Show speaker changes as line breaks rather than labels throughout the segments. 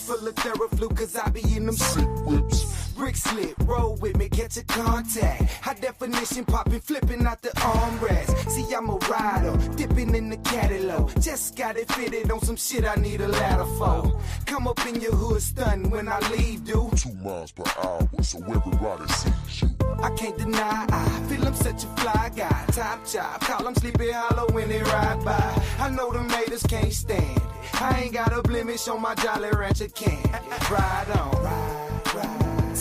full of Theraflu, cause I be in them shit whips. Brick slip, roll with me, catch a contact. High definition, popping, flipping out the armrest. See, I'm a rider, dipping in the catalog. Just got it fitted on some shit I need a ladder for. Come up in your hood, stunting when I leave, dude.
2 miles per hour, so everybody sees you.
I can't deny, I feel I'm such a fly guy. Top chop, call 'em Sleepy Hollow when they ride by. I know them haters can't stand it. I ain't got a blemish on my Jolly Rancher can. Ride on, ride.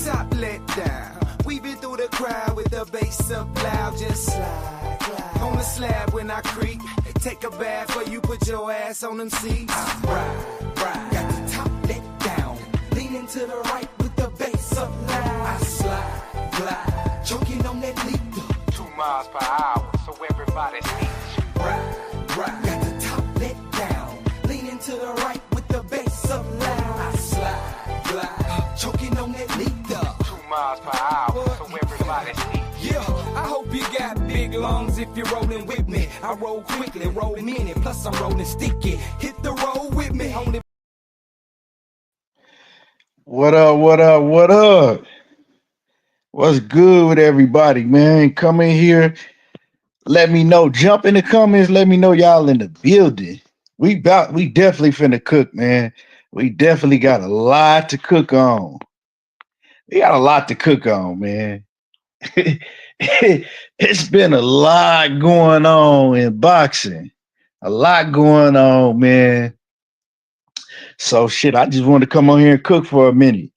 Top let down. Weaving through the crowd with the bass up loud. Just slide on the slab when I creep. Take a bath where you put your ass on them seats. Ride. Got the top let down. Leaning to the right with the bass up loud. I slide, choking on that leader.
2 miles per hour, so everybody sees you.
Ride. Got the top let down. Leaning to the right with the bass up loud. I slide, choking on that leader.
2 miles per hour, so everybody sees you.
Yeah, I hope you got big lungs if you're rolling with me. I roll quickly, roll many, plus I'm rolling sticky. Hit the road with me. Only
What up? What's good with everybody, man? Come in here. Let me know. Jump in the comments. Let me know y'all in the building. We definitely finna cook, man. We definitely got a lot to cook on. We got a lot to cook on, man. It's been a lot going on in boxing. A lot going on, man. So shit, I just wanted to come on here and cook for a minute.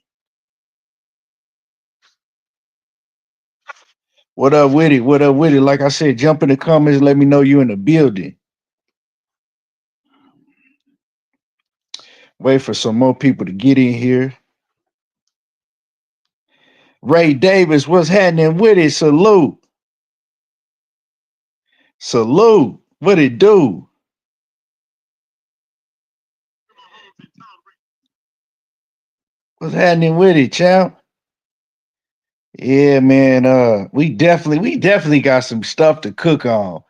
What up with it? Like I said, jump in the comments. Let me know you in the building. Wait for some more people to get in here. Ray Davis, what's happening with it? Salute. What it do? What's happening with it, champ? Yeah, man. We definitely got some stuff to cook on.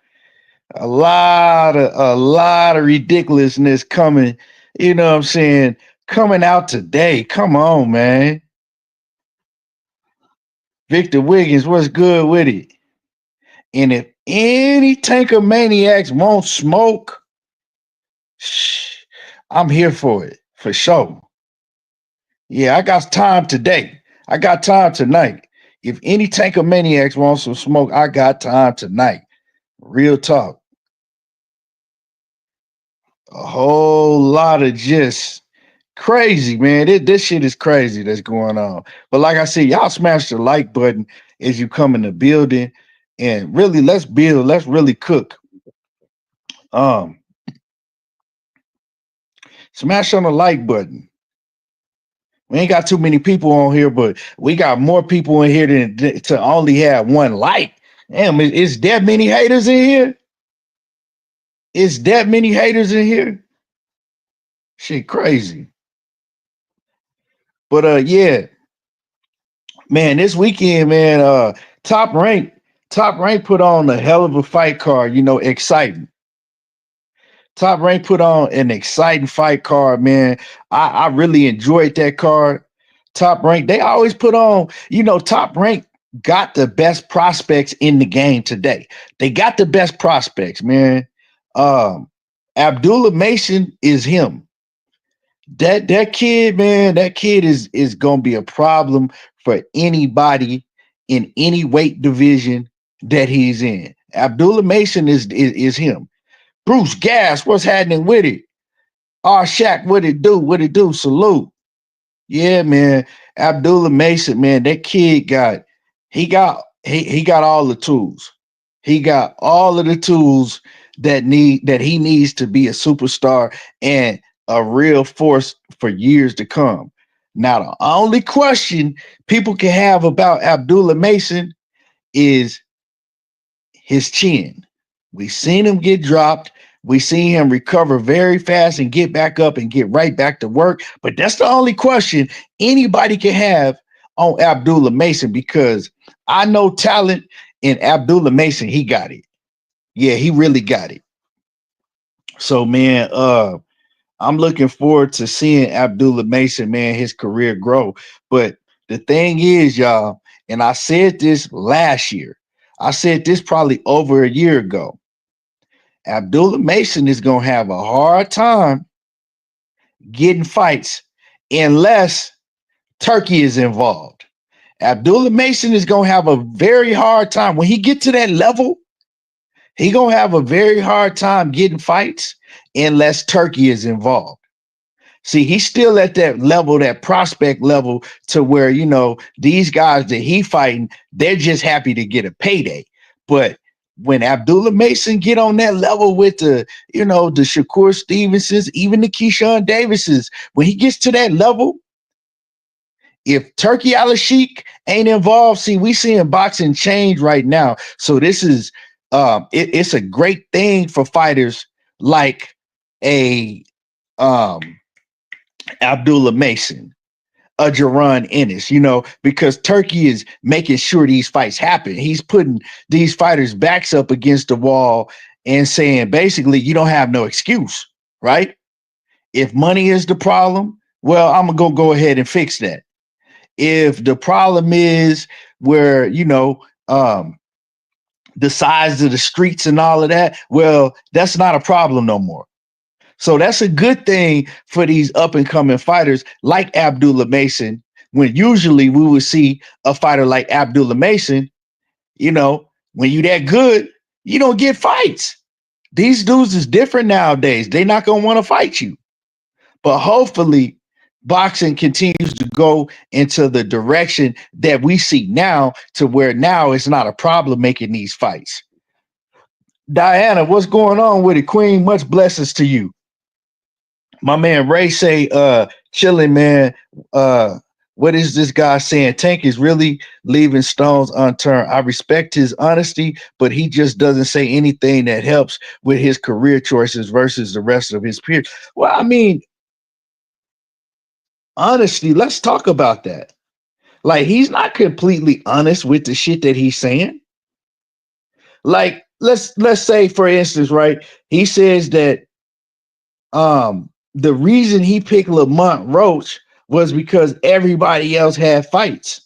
A lot of ridiculousness coming. You know what I'm saying? Coming out today. Come on, man. Victor Wiggins, what's good with it? And if any tanker maniacs won't smoke, I'm here for it, for sure. Yeah, I got time today. I got time tonight. If any tanker maniacs want some smoke, I got time tonight. Real talk. A whole lot of just crazy, man. This shit is crazy that's going on. But like I said, y'all smash the like button as you come in the building. And really, let's build. Let's really cook. Smash on the like button. We ain't got too many people on here, but we got more people in here than to only have one like. Damn, is that many haters in here? Is that many haters in here? Shit crazy. But yeah. Man, this weekend, man, Top Rank put on a hell of a fight card, exciting. Top Rank put on an exciting fight card, man. I really enjoyed that card. Top Rank, they always put on, Top Rank got the best prospects in the game today. They got the best prospects, man. Abdullah Mason is him. That kid, man, that kid is gonna be a problem for anybody in any weight division that he's in. Abdullah Mason is him. Bruce Gas, what's happening with it? Shaq, what it do? Salute. Yeah, man. Abdullah Mason, man, that kid got all the tools. He got all of the tools that he needs to be a superstar and a real force for years to come. Now, the only question people can have about Abdullah Mason is his chin. We seen him get dropped. We seen him recover very fast and get back up and get right back to work. But that's the only question anybody can have on Abdullah Mason, because I know talent in Abdullah Mason. He got it. Yeah, he really got it. So, man, I'm looking forward to seeing Abdullah Mason, man, his career grow. But the thing is, y'all, and I said this last year, I said this probably over a year ago. Abdullah Mason is going to have a hard time getting fights unless Turkey is involved. Abdullah Mason is going to have a very hard time when he get to that level. He going to have a very hard time getting fights unless Turkey is involved. See, he's still at that level, that prospect level, to where, you know, these guys that he fighting, they're just happy to get a payday. But when Abdullah Mason get on that level with the, you know, the Shakur Stevensons, even the Keyshawn Davises, when he gets to that level, if Turkey Al-Sheikh ain't involved, see, we seeing boxing change right now. So this is it's a great thing for fighters like a Abdullah Mason, a Jaron Ennis, you know, because Turkey is making sure these fights happen. He's putting these fighters' backs up against the wall and saying, basically, you don't have no excuse, right? If money is the problem, well, I'm going to go ahead and fix that. If the problem is where, you know, the size of the streets and all of that, well, that's not a problem no more. So that's a good thing for these up and coming fighters like Abdullah Mason, when usually we would see a fighter like Abdullah Mason, you know, when you that good, you don't get fights. These dudes is different nowadays. They're not going to want to fight you. But hopefully boxing continues to go into the direction that we see now, to where now it's not a problem making these fights. Diana, what's going on with it, Queen? Much blessings to you. My man Ray say, chilling, man. What is this guy saying? Tank is really leaving stones unturned. I respect his honesty, but he just doesn't say anything that helps with his career choices versus the rest of his peers. Well, I mean, honestly, let's talk about that. Like, he's not completely honest with the shit that he's saying. Like, let's say, for instance, right? He says that the reason he picked Lamont Roach was because everybody else had fights.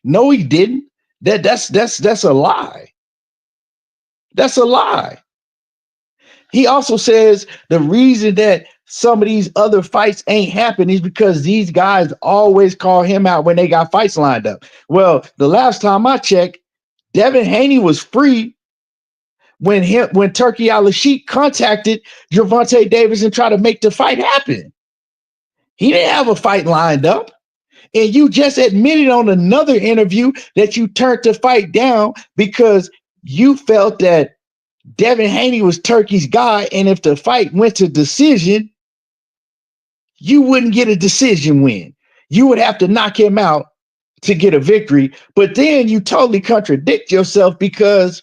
No, he didn't. That's a lie. That's a lie. He also says the reason that some of these other fights ain't happening is because these guys always call him out when they got fights lined up. Well, the last time I checked, Devin Haney was free when Turkey Al-Sheikh contacted Gervonta Davis and tried to make the fight happen. He didn't have a fight lined up. And you just admitted on another interview that you turned the fight down because you felt that Devin Haney was Turkey's guy, and if the fight went to decision, you wouldn't get a decision win. You would have to knock him out to get a victory. But then you totally contradict yourself, because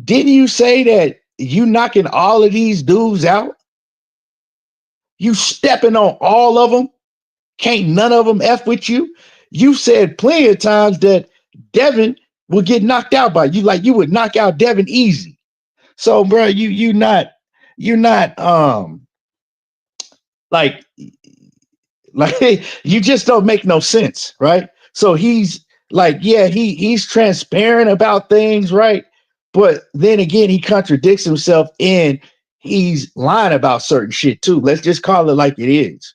didn't you say that you knocking all of these dudes out? You stepping on all of them? Can't none of them F with you? You said plenty of times that Devin would get knocked out by you, like you would knock out Devin easy. So, bro, you're not like you just don't make no sense, right? So he's like, yeah, he's transparent about things, right? But then again, he contradicts himself and he's lying about certain shit too. Let's just call it like it is.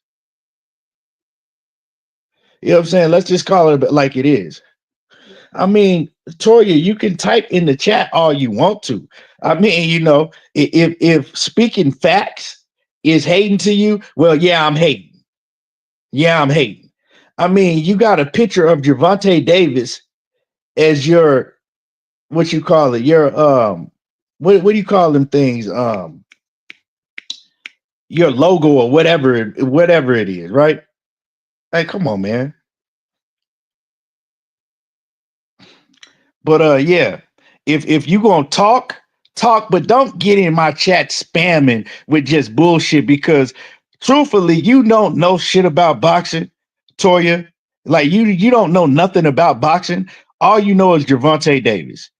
You know what I'm saying? Let's just call it like it is. I mean, Toya, you can type in the chat all you want to. I mean, you know, if speaking facts is hating to you, well, yeah, I'm hating. Yeah, I'm hating. I mean, you got a picture of Gervonta Davis as your, what you call it, your what do you call them things? Your logo or whatever it is, right? Hey, come on, man. But yeah, if you gonna talk, but don't get in my chat spamming with just bullshit, because truthfully, you don't know shit about boxing, Toya. Like you don't know nothing about boxing. All you know is Gervonta Davis.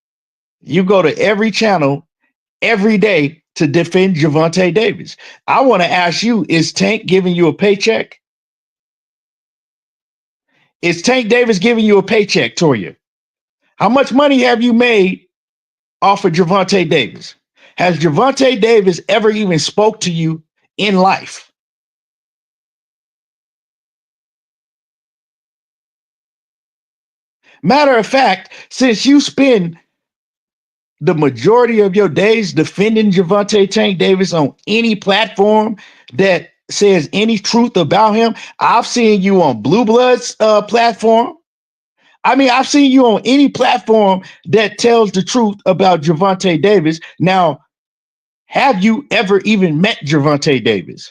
You go to every channel every day to defend Gervonta Davis. I want to ask you, is Tank giving you a paycheck? Is Tank Davis giving you a paycheck, Toya? How much money have you made off of Gervonta Davis? Has Gervonta Davis ever even spoke to you in life? Matter of fact, since you spend the majority of your days defending Gervonta Tank Davis on any platform that says any truth about him, I've seen you on Blue Bloods platform. I mean, I've seen you on any platform that tells the truth about Gervonta Davis. Now, have you ever even met Gervonta Davis?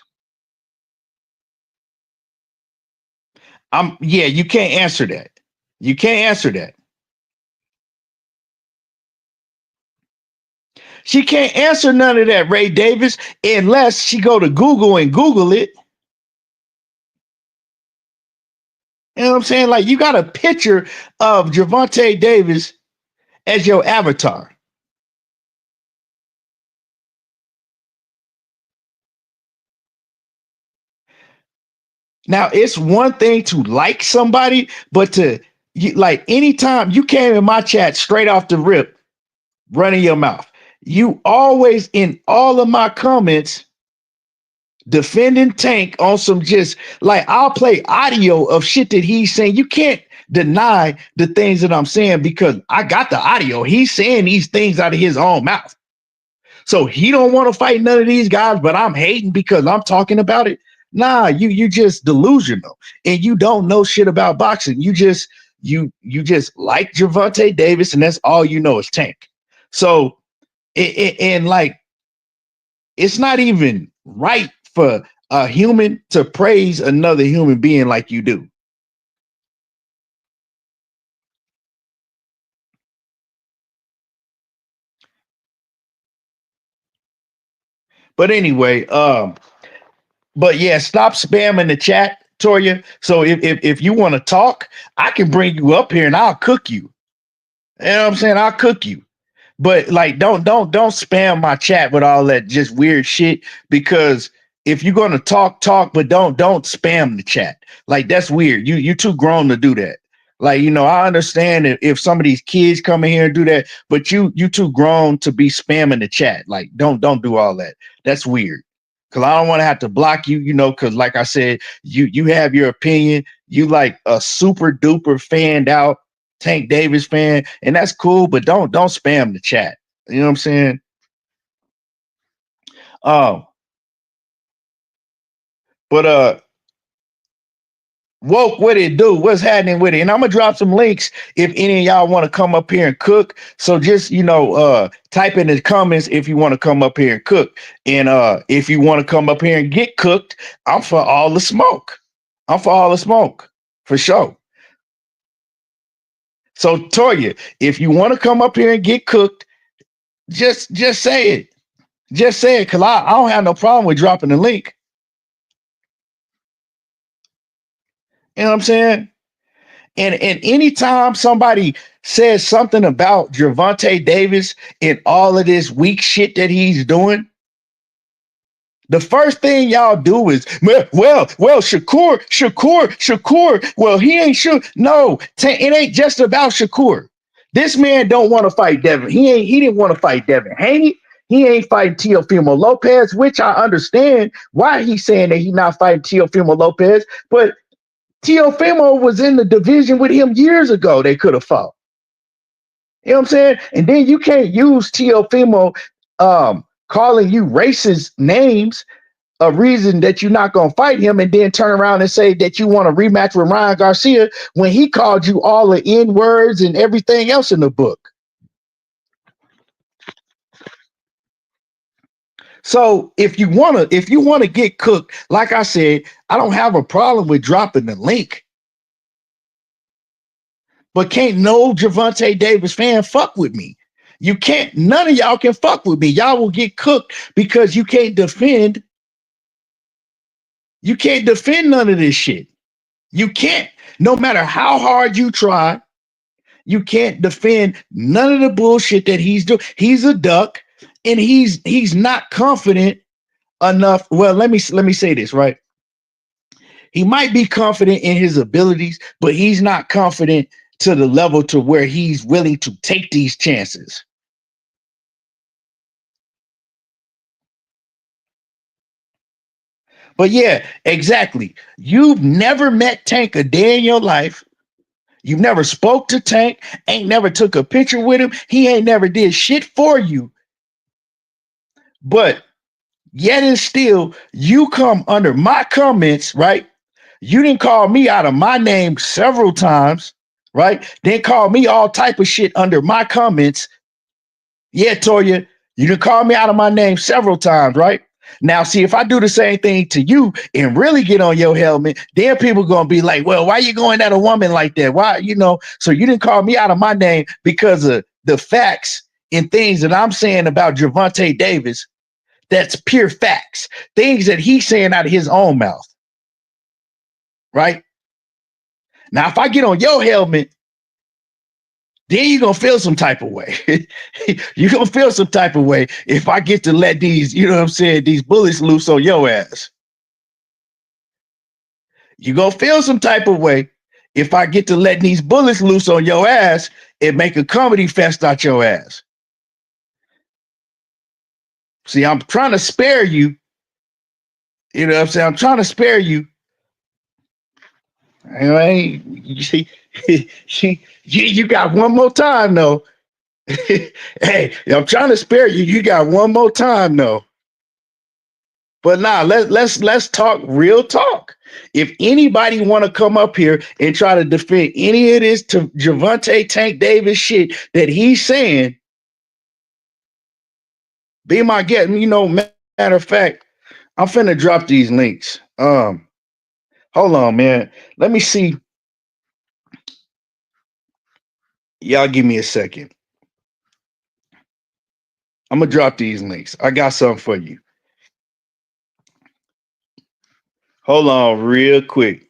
Yeah, you can't answer that. You can't answer that. She can't answer none of that, Ray Davis, unless she go to Google and Google it. You know what I'm saying? Like, you got a picture of Gervonta Davis as your avatar. Now, it's one thing to like somebody, but like anytime you came in my chat straight off the rip, running your mouth, you always in all of my comments defending Tank on some just like I'll play audio of shit that he's saying. You can't deny the things that I'm saying because I got the audio. He's saying these things out of his own mouth. So he don't want to fight none of these guys, but I'm hating because I'm talking about it. Nah, you just delusional and you don't know shit about boxing. You just like Gervonta Davis, and that's all you know is Tank. So and like it's not even right for a human to praise another human being like you do. But anyway, but yeah, stop spamming the chat, Toya. So if you want to talk, I can bring you up here and I'll cook you. You know what I'm saying? I'll cook you. But like don't spam my chat with all that just weird shit, because if you're gonna talk, but don't spam the chat. Like that's weird. You too grown to do that. Like, you know, I understand if some of these kids come in here and do that, but you too grown to be spamming the chat. Like don't do all that. That's weird. Cause I don't want to have to block you, you know, because like I said, you have your opinion. You like a super duper fanned out Tank Davis fan, and that's cool, but don't spam the chat. You know what I'm saying? Oh, but woke, what it do? What's happening with it? And I'm gonna drop some links if any of y'all want to come up here and cook. So just type in the comments if you want to come up here and cook. And if you want to come up here and get cooked, I'm for all the smoke. I'm for all the smoke for sure. So Toya, if you want to come up here and get cooked, just say it. Just say it, because I don't have no problem with dropping the link. You know what I'm saying? And anytime somebody says something about Gervonta Davis and all of this weak shit that he's doing, the first thing y'all do is, well, Shakur, well, he ain't sure. No, it ain't just about Shakur. This man don't want to fight Devin. He didn't want to fight Devin Haney. He ain't fighting Teofimo Lopez, which I understand why he's saying that he's not fighting Teofimo Lopez, but Teofimo was in the division with him years ago. They could have fought. You know what I'm saying? And then you can't use Teofimo calling you racist names a reason that you're not going to fight him, and then turn around and say that you want a rematch with Ryan Garcia when he called you all the N-words and everything else in the book. So if you want to get cooked, like I said, I don't have a problem with dropping the link. But can't no Gervonta Davis fan fuck with me. You can't, none of y'all can fuck with me. Y'all will get cooked because you can't defend none of this shit. You can't, no matter how hard you try, you can't defend none of the bullshit that he's doing. He's a duck. and he's not confident enough. Well, let me say this, right? He might be confident in his abilities, but he's not confident to the level to where he's willing to take these chances. But yeah, exactly. You've never met Tank a day in your life. You've never spoke to Tank, ain't never took a picture with him. He ain't never did shit for you. But yet and still, you come under my comments, right? You didn't call me out of my name several times, right? Then call me all type of shit under my comments. Yeah, Toya, you done call me out of my name several times, right? Now, see, if I do the same thing to you and really get on your helmet, then people gonna be like, well, why you going at a woman like that? Why, so you didn't call me out of my name because of the facts and things that I'm saying about Gervonta Davis. That's pure facts. Things that he's saying out of his own mouth, right? Now, if I get on your helmet, then you're gonna feel some type of way. You're gonna feel some type of way if I get to let these, you know what I'm saying, these bullets loose on your ass. You're gonna feel some type of way if I get to letting these bullets loose on your ass and make a comedy fest out your ass. See, I'm trying to spare you. You know what I'm saying? I'm trying to spare you. Anyway, you see, you got one more time though. Hey, I'm trying to spare you. You got one more time though. But nah, let's talk real talk. If anybody want to come up here and try to defend any of this to Gervonta Tank Davis shit that he's saying, be my guest. Matter of fact, I'm finna drop these links. Hold on, man. Let me see. Y'all give me a second. I'm gonna drop these links. I got something for you. Hold on, real quick.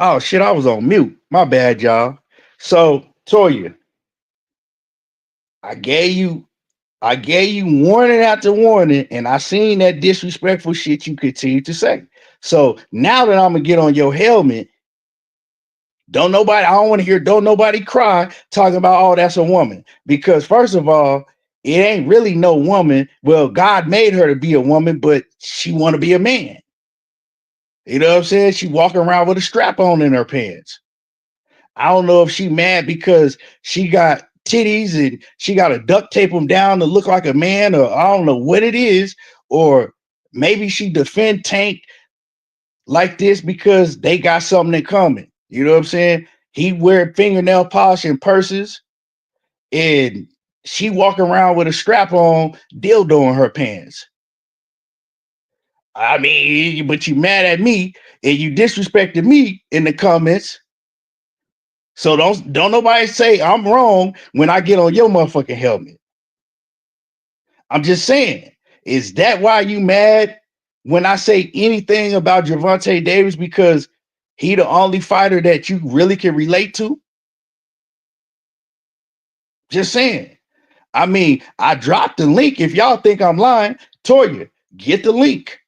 Oh shit, I was on mute. My bad, y'all. So Toya, I gave you I gave you warning after warning, and I seen that disrespectful shit you continue to say. So now that I'm gonna get on your helmet, I don't want to hear don't nobody cry talking about, oh, that's a woman. Because first of all, it ain't really no woman. Well, God made her to be a woman, but she want to be a man. You know what I'm saying? She walking around with a strap on in her pants. I don't know if she mad because she got titties and she got to duct tape them down to look like a man, or I don't know what it is, or maybe she defend Tank like this because they got something in common. You know what I'm saying? He wear fingernail polish and purses, and she walking around with a strap on dildo in her pants. I mean, but you mad at me and you disrespected me in the comments. So don't nobody say I'm wrong when I get on your motherfucking helmet. I'm just saying, is that why you mad when I say anything about Gervonta Davis because he the only fighter that you really can relate to? Just saying. I mean, I dropped the link. If y'all think I'm lying, Toya, get the link.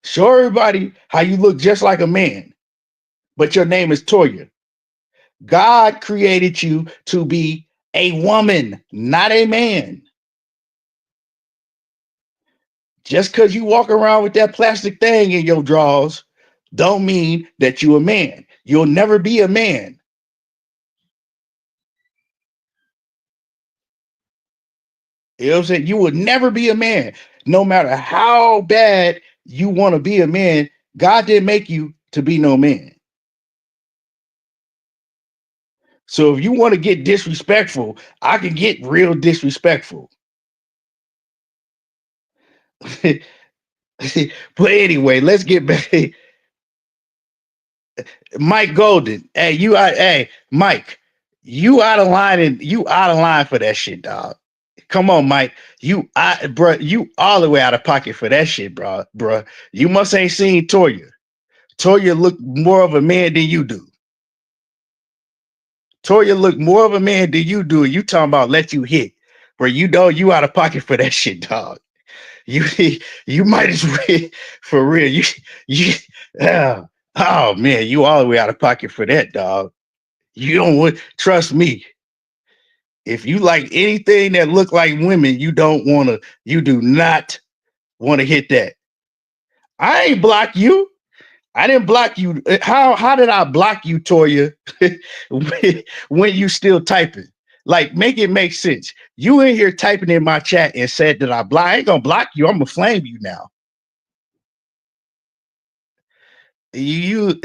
Show everybody how you look just like a man, but your name is Toya. God created you to be a woman, not a man. Just because you walk around with that plastic thing in your drawers, don't mean that you a man. You'll never be a man. You know what I'm saying? You will never be a man. No matter how bad you want to be a man, God didn't make you to be no man. So if you want to get disrespectful, I can get real disrespectful. But anyway, let's get back. Mike Golden. Hey, Mike, you out of line for that shit, dog. Come on, Mike. You all the way out of pocket for that shit, bro. You must ain't seen Toya. Toya look more of a man than you do. Toya look more of a man than you do. You talking about let you hit, bro? You know you out of pocket for that shit, dog. You you might as well for real. You oh man, you all the way out of pocket for that, dog. You don't want trust me. If you like anything that look like women, you do not want to hit that. I ain't block you. I didn't block you. How did I block you, Toya, when you still typing? Like, make it make sense. You in here typing in my chat and said that I ain't gonna block you. I'm gonna flame you now. You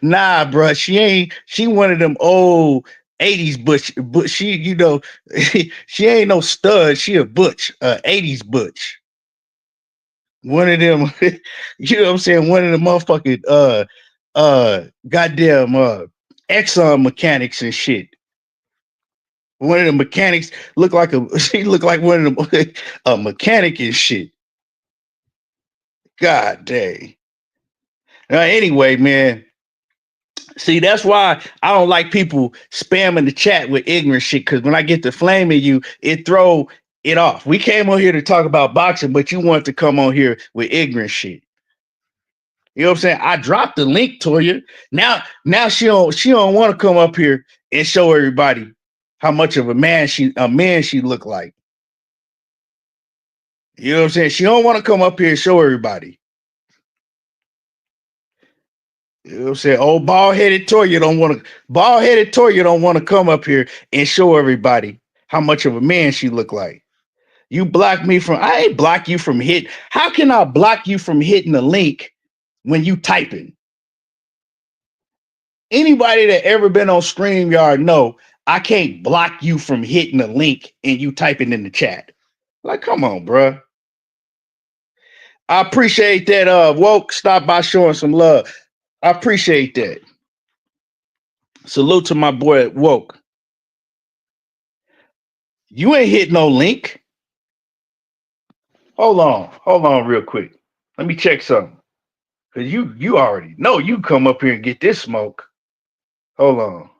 nah, bro. She one of them old 80s but she, she ain't no stud. She a butch, 80s butch. One of them, you know what I'm saying? One of the motherfucking goddamn Exxon mechanics and shit. One of the mechanics look like she look like one of them a mechanic and shit. God dang. Anyway, man. See, that's why I don't like people spamming the chat with ignorant shit. Because when I get to flaming you, it throw it off. We came on here to talk about boxing, but you want to come on here with ignorant shit. You know what I'm saying? I dropped the link to you. Now she don't want to come up here and show everybody how much of a man she look like. You know what I'm saying? She don't want to come up here and show everybody. You know what I'm saying? Old bald-headed Toya don't want to come up here and show everybody how much of a man she look like. You block me from I ain't block you from hit. How can I block you from hitting the link when you typing? Anybody that ever been on StreamYard know I can't block you from hitting the link and you typing in the chat. Like, come on, bro. I appreciate that. Woke, stop by showing some love. I appreciate that. Salute to my boy Woke. You ain't hit no link. Hold on, real quick. Let me check something. Cause you already know you come up here and get this smoke. Hold on.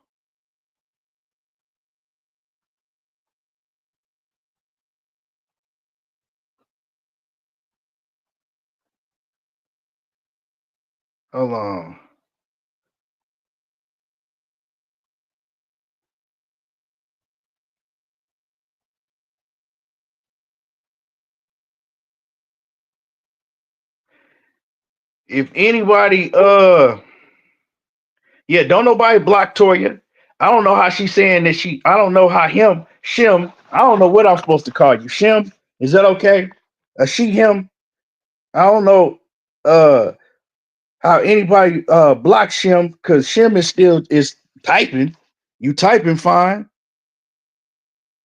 Hold on. If anybody, yeah, don't nobody block Toya. I don't know how she's saying that she. I don't know how Shim. I don't know what I'm supposed to call you. Shim, is that okay? She, him. I don't know. How anybody blocks Shim because Shim is typing. You typing fine.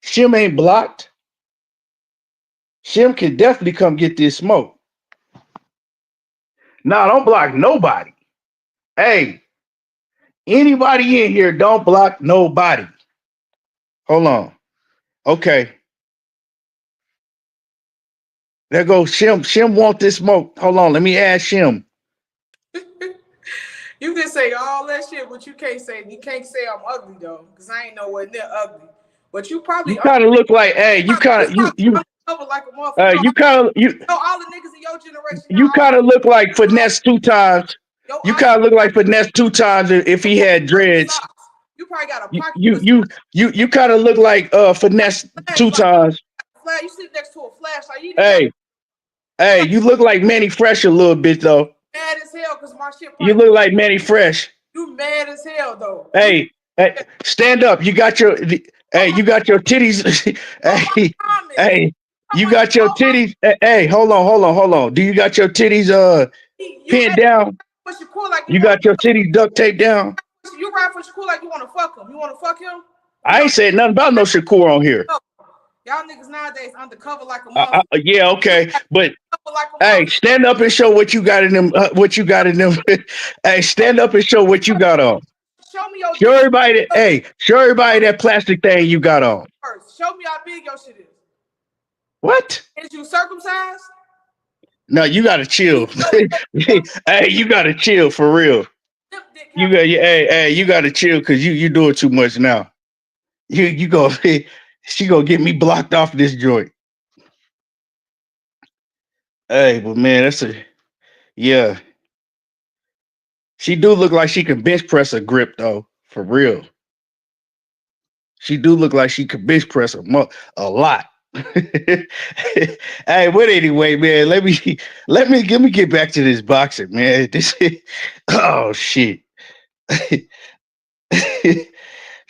Shim ain't blocked. Shim can definitely come get this smoke. Nah, don't block nobody. Hey, anybody in here, don't block nobody. Hold on. Okay. There goes Shim. Shim want this smoke. Hold on. Let me add Shim.
You can say all that shit, but you can't say I'm ugly though, because I ain't nowhere near ugly. But you probably
You kind of look like, hey, you kind of
like a motherfucker.
you kind of
all the niggas in your generation.
You kind of look like Finesse 2 times. You kind of look like Finesse 2 times if he had dreads.
You probably got a pocket.
You kind of look like Finesse 2 times.
You sit next to a flashlight.
Hey, you look like Manny Fresh a little bit though.
Mad as hell because my shit.
You look like Manny Fresh.
You mad as hell though.
Hey, stand up. You got your you got your titties. hey, you got your titties. Hey, hold on. Do you got your titties pinned down? You got your titties duct taped down?
You ride for Shakur like you want to fuck him. You want to fuck him?
I ain't saying nothing about no Shakur on here.
Y'all niggas nowadays undercover like a motherfucker.
Yeah, okay, but hey, stand up and show what you got in them. Hey, stand up and show what you got on.
Show me your.
Show everybody that. Show everybody that plastic thing you got on.
First, show me how big your shit is.
What?
Is you circumcised?
No, you gotta chill. Hey, you gotta chill for real. You gotta chill because you doing too much now. You go. She gonna get me blocked off this joint. Hey, but man, yeah. She do look like she can bench press a grip though, for real. She do look like she could bench press a lot. Hey, but anyway, man, let me get back to this boxing, man. Oh shit.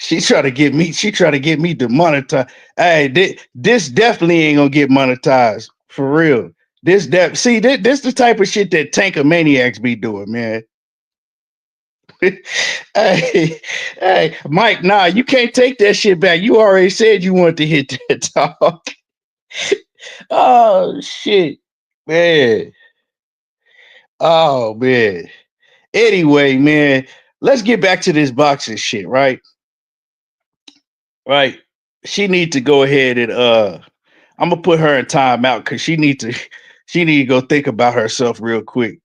She try to get me demonetized. Hey, this definitely ain't gonna get monetized for real. This the type of shit that tanker maniacs be doing, man. hey, Mike, nah, you can't take that shit back. You already said you wanted to hit that talk. Oh shit, man. Oh man. Anyway, man, let's get back to this boxing shit, right? Right. She need to go ahead and I'm gonna put her in timeout because she need to go think about herself real quick.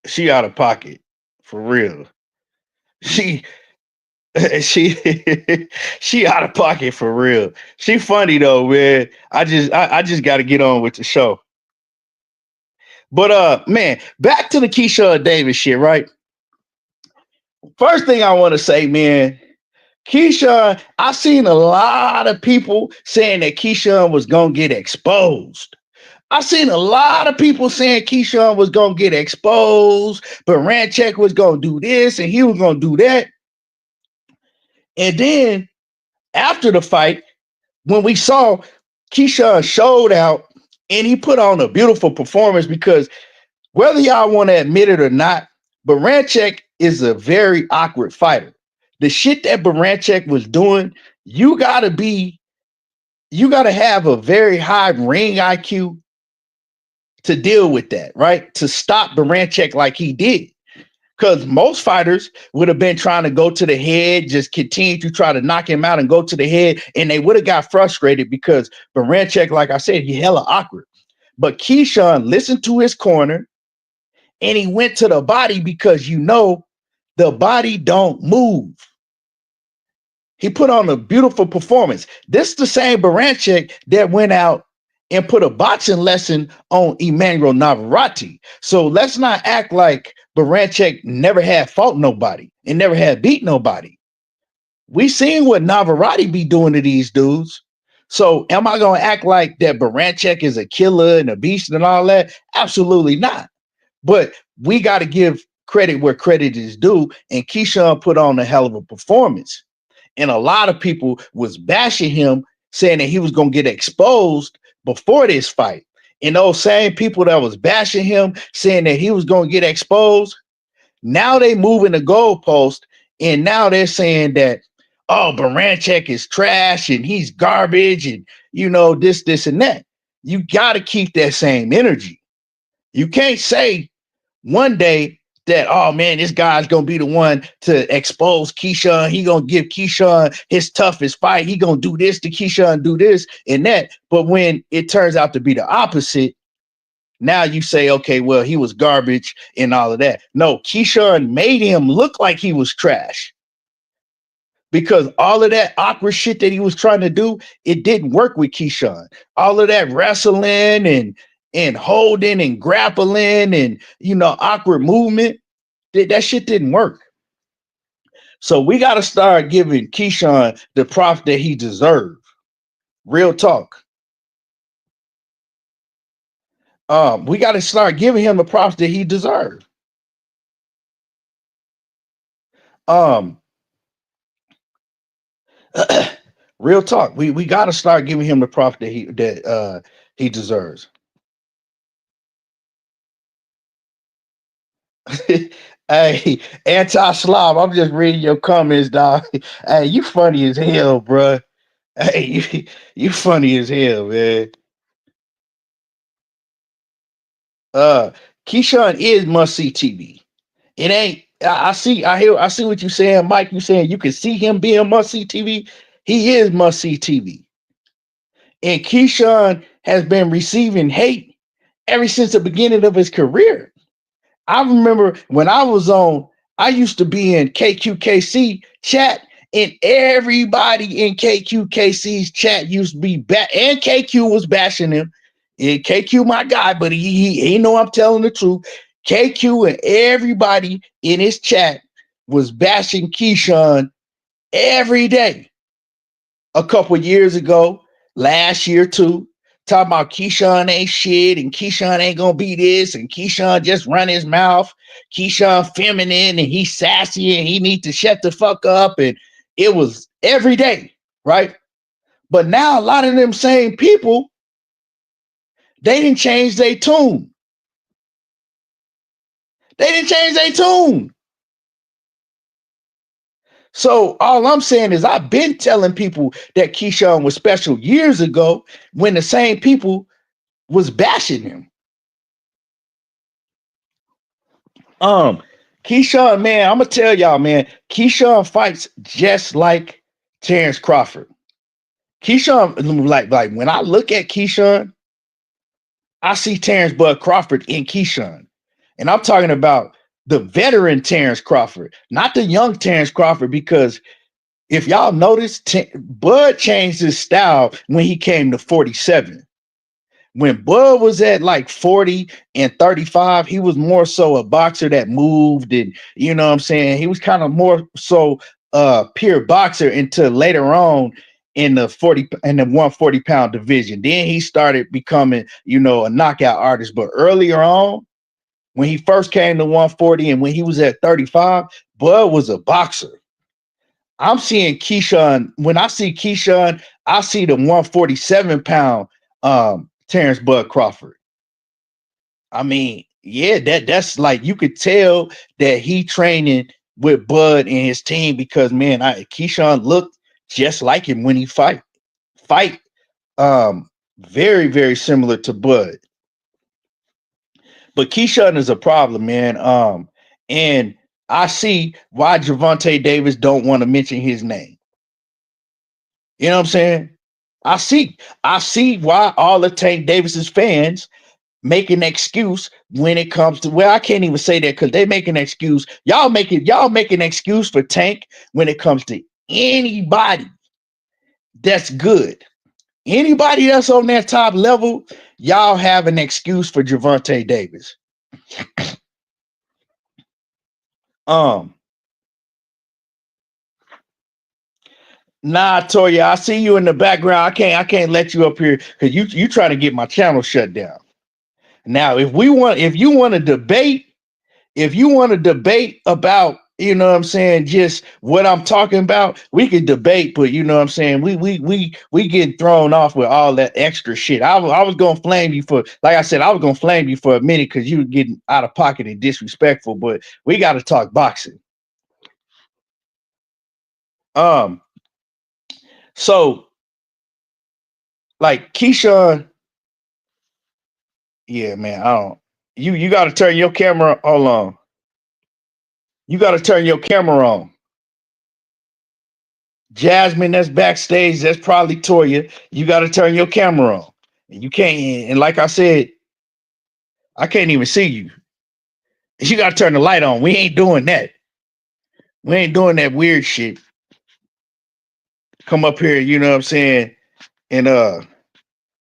She out of pocket for real. She she out of pocket for real. She funny though, man. I just got to get on with the show. But man, back to the Keyshawn Davis shit, right? First thing I want to say, man, Keyshawn, I seen a lot of people saying that Keyshawn was gonna get exposed. I seen a lot of people saying Keyshawn was gonna get exposed, but Ranchek was gonna do this and he was gonna do that. And then after the fight, when we saw Keyshawn showed out and he put on a beautiful performance, because whether y'all want to admit it or not, Baranchek is a very awkward fighter. The shit that Baranchek was doing, you gotta have a very high ring IQ to deal with that, right? To stop Baranchek like he did. Because most fighters would have been trying to go to the head, just continue to try to knock him out and go to the head, and they would have got frustrated because Baranchek, like I said, he hella awkward. But Keyshawn listened to his corner, and he went to the body because The body don't move. He put on a beautiful performance. This is the same Baranchek that went out and put a boxing lesson on Emmanuel Navarrete. So let's not act like Baranchek never had fought nobody and never had beat nobody. We seen what Navarrete be doing to these dudes. So am I going to act like that Baranchek is a killer and a beast and all that? Absolutely not. But we got to give credit where credit is due. And Keshon put on a hell of a performance. And a lot of people was bashing him, saying that he was going to get exposed before this fight. And those same people that was bashing him, saying that he was going to get exposed, now they moving the goalpost, and now they're saying that, oh, Baranchek is trash and he's garbage and, this, and that. You got to keep that same energy. You can't say one day that, oh man, this guy's gonna be the one to expose Keshon. He gonna give Keshon his toughest fight. He gonna do this to Keshon, do this and that. But when it turns out to be the opposite, now you say, okay, well, he was garbage and all of that. No, Keshon made him look like he was trash. Because all of that awkward shit that he was trying to do, it didn't work with Keshon. All of that wrestling and holding and grappling and, awkward movement, that shit didn't work. So we got to start giving Keshon the props that he deserves. Real talk. We got to start giving him the props that he deserves. Real talk. We got to start giving him the props that he deserves. Hey, anti-slob, I'm just reading your comments, dog. Hey, you funny as hell, bro. Hey, you funny as hell, man. Keshon is must-see TV. It ain't. I see what you're saying, Mike. You saying you can see him being must-see TV. He is must-see TV. And Keshon has been receiving hate ever since the beginning of his career. I remember when I used to be in KQKC chat, and everybody in KQKC's chat used to be and KQ was bashing him. And KQ, my guy, but he know I'm telling the truth. KQ and everybody in his chat was bashing Keshon every day. A couple years ago, last year too, talking about Keshon ain't shit and Keshon ain't gonna be this and Keshon just run his mouth. Keshon feminine and he's sassy and he need to shut the fuck up. And it was every day, right? But now a lot of them same people, they didn't change their tune. So all I'm saying is I've been telling people that Keshon was special years ago when the same people was bashing him. Keshon, man, I'm gonna tell y'all, man, Keshon fights just like Terrence Crawford. Keshon, like when I look at Keshon, I see Terrence Bud Crawford in Keshon. And I'm talking about the veteran Terrence Crawford, not the young Terrence Crawford, because if y'all notice, Bud changed his style when he came to 47. When Bud was at like 40 and 35, he was more so a boxer that moved, and you know what I'm saying? He was kind of more so pure boxer until later on in the 140-pound division. Then he started becoming, a knockout artist. But earlier on, when he first came to 140 and when he was at 35, Bud was a boxer. I'm seeing Keshon. When I see Keshon, I see the 147-pound Terrence Bud Crawford. I mean, yeah, that's like you could tell that he training with Bud and his team because man, Keshon looked just like him when he fight. Very, very similar to Bud. But Keshon is a problem, man. And I see why Gervonta Davis don't want to mention his name. You know what I'm saying? I see why all of Tank Davis's fans make an excuse when it comes to, well, I can't even say that because they make an excuse. Y'all make an excuse for Tank when it comes to anybody that's good. Anybody that's on that top level, y'all have an excuse for Gervonta Davis. Nah, Toya, I see you in the background. I can't let you up here because you trying to get my channel shut down. Now, if you want to debate, about, you know what I'm saying, just what I'm talking about, we could debate, but you know what I'm saying, we getting thrown off with all that extra shit. I was gonna flame you for, like I said, I was gonna flame you for a minute because you were getting out of pocket and disrespectful, but we gotta talk boxing. So like Keyshawn, yeah, man, I don't, you gotta turn your camera, hold on. You gotta turn your camera on. Jasmine, that's backstage. That's probably Toya. You got to turn your camera on. And you can't. And like I said, I can't even see you. You got to turn the light on. We ain't doing that. We ain't doing that weird shit. Come up here, you know what I'm saying, and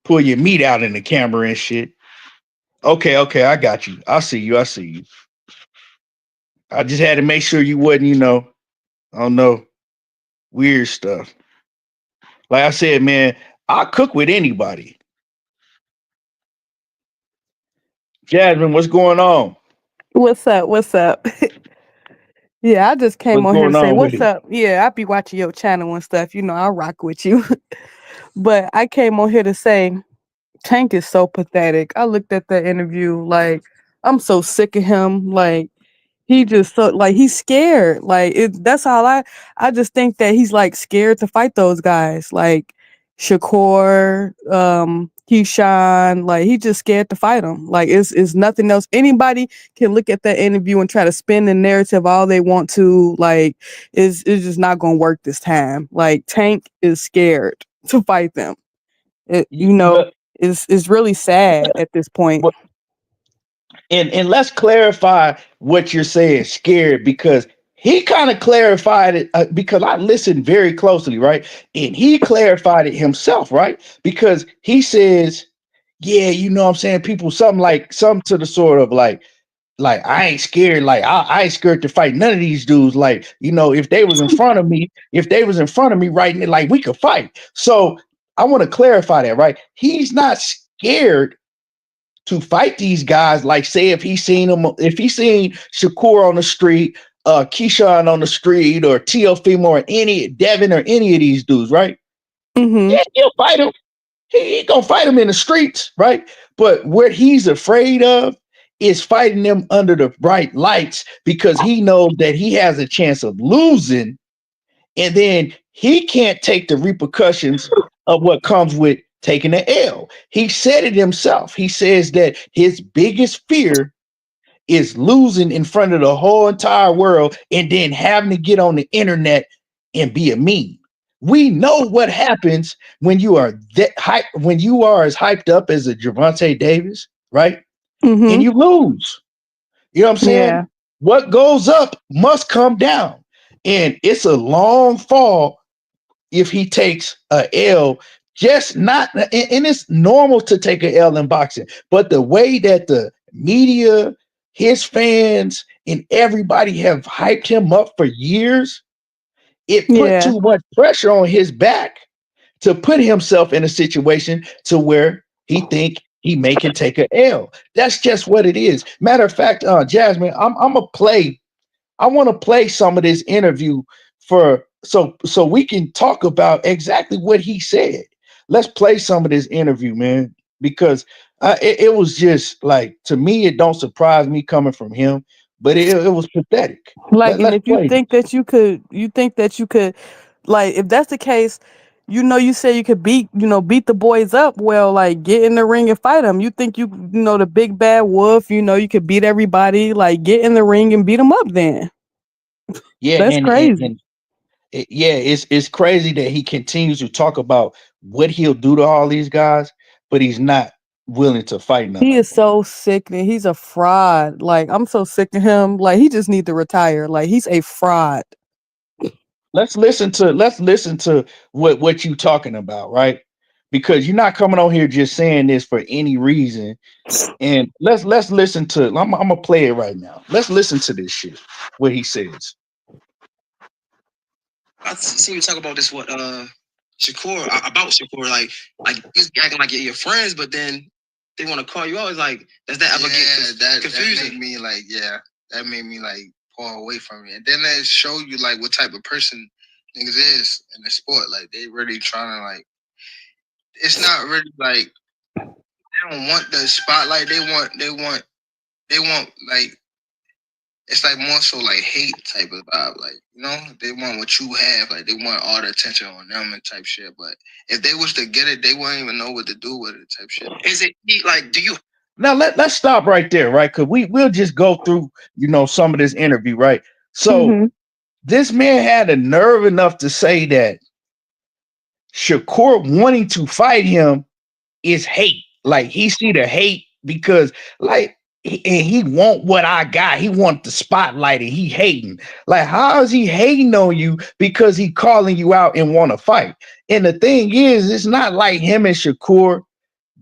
pull your meat out in the camera and shit. Okay, I got you. I see you. I just had to make sure you wasn't, I don't know, weird stuff. Like I said, man, I cook with anybody. Jasmine, what's going on?
What's up? What's up? Yeah, I just came
What's
on here to
going
say
on with
what's
it?
up. Yeah, I be watching your channel and stuff. I rock with you. But I came on here to say Tank is so pathetic. I looked at the interview like I'm so sick of him. Like he just so like he's scared. Like that's all I just think that he's like scared to fight those guys. Like Shakur, Keyshawn, like he just scared to fight them. Like it's nothing else. Anybody can look at that interview and try to spin the narrative all they want to. Like it's just not gonna work this time. Like Tank is scared to fight them. It,
You,
you know,
but
it's really sad at this point.
and let's clarify what you're saying, scared, because he kind of clarified it, because I listened very closely, right? And he clarified it himself, right? Because he says, yeah, you know what I'm saying, people, something to the sort of like I ain't scared, like I ain't scared to fight none of these dudes. Like, if they was in front of me, right, like we could fight. So I want to clarify that, right? He's not scared to fight these guys. Like, say if he seen Shakur on the street, Keyshawn on the street, or Teofimo, or any Devin, or any of these dudes, right?
Mm-hmm.
Yeah, he'll fight him. He gonna fight him in the streets, right? But what he's afraid of is fighting them under the bright lights, because he knows that he has a chance of losing, and then he can't take the repercussions of what comes with taking an L. He said it himself. He says that his biggest fear is losing in front of the whole entire world and then having to get on the internet and be a meme. We know what happens when you are when you are as hyped up as a Gervonta Davis, right? And
Mm-hmm.
you lose. You know what I'm saying?
Yeah.
What goes up must come down. And it's a long fall if he takes a L. Just not, and it's normal to take a L in boxing, but the way that the media, his fans, and everybody have hyped him up for years, it put
Yeah.
too much pressure on his back to put himself in a situation to where he think he may can take a L. That's just what it is. Matter of fact, Jasmine, I'm gonna play. I want to play some of this interview for so we can talk about exactly what he said. Let's play some of this interview, man, because it was just like, to me, it don't surprise me coming from him, but it was pathetic.
Like, and
Let's
if you
play
think
this.
that you could, like, if that's the case, you say you could beat the boys up. Well, like, get in the ring and fight them. You think the big bad wolf, you could beat everybody. Like, get in the ring and beat them up. Then
Yeah,
that's crazy.
yeah, it's crazy that he continues to talk about what he'll do to all these guys, but he's not willing to fight none
He
of
is
them.
so sickening. He's a fraud. Like, I'm so sick of him. Like, he just need to retire. Like, he's a fraud.
Let's listen to what you talking about, right? Because you're not coming on here just saying this for any reason. And let's listen to. I'm gonna play it right now. Let's listen to this shit. What he says.
I see you talk about this Shakur about Shakur like you acting like you're your friends, but then they want to call you out. It's like does that ever get confusing?
That made me like pull away from it, and then that show you like what type of person niggas is in the sport. Like they really trying to like. It's not really like they don't want the spotlight. They want like. It's like more so like hate type of vibe, like they want what you have, like they want all the attention on them and type shit. But if they was to get it, they wouldn't even know what to do with it type shit.
Is it like do you?
Now let's stop right there, right? Because we'll just go through some of this interview, right? So this man had the nerve enough to say that Shakur wanting to fight him is hate. Like he see the hate because like. And he want what I got. He want the spotlight and he hating. Like, how is he hating on you because he calling you out and want to fight? And the thing is, it's not like him and Shakur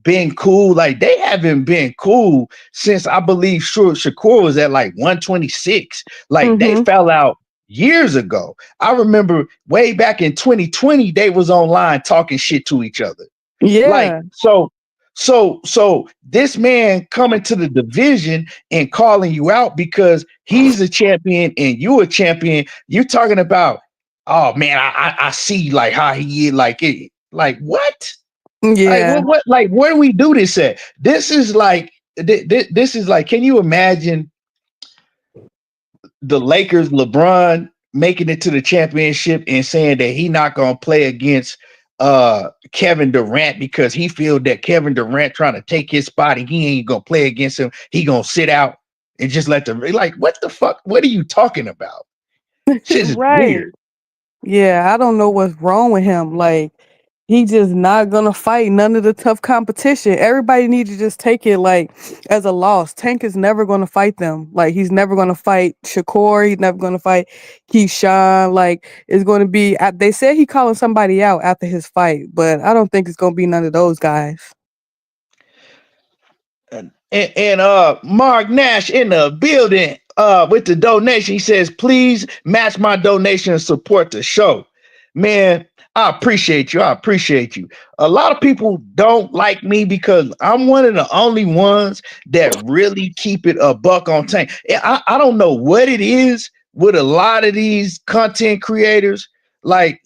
been cool. Like, they haven't been cool since I believe Shakur was at like 126. Like, they fell out years ago. I remember way back in 2020, they was online talking shit to each other.
Yeah.
Like, so this man coming to the division and calling you out because he's a champion and you a champion. You're talking about, oh man, I see like how he is, like it, like what?
Yeah.
Like what like where do we do this at? This is like this is like, can you imagine the Lakers, LeBron making it to the championship and saying that he not gonna play against Kevin Durant because he feel that Kevin Durant trying to take his spot and he ain't gonna play against him. He gonna sit out and just let them like, what the fuck? What are you talking about? Shit is weird.
Yeah, I don't know what's wrong with him. Like, he just not gonna fight none of the tough competition. Everybody needs to just take it like as a loss. Tank is never gonna fight them. Like, he's never gonna fight Shakur. He's never gonna fight Keyshawn. Like, it's gonna be. They said he calling somebody out after his fight, but I don't think it's gonna be none of those guys.
And Mark Nash in the building with the donation. He says, please match my donation and support the show. Man, I appreciate you. I appreciate you. A lot of people don't like me because I'm one of the only ones that really keep it a buck on Tank. I don't know what it is with a lot of these content creators. Like,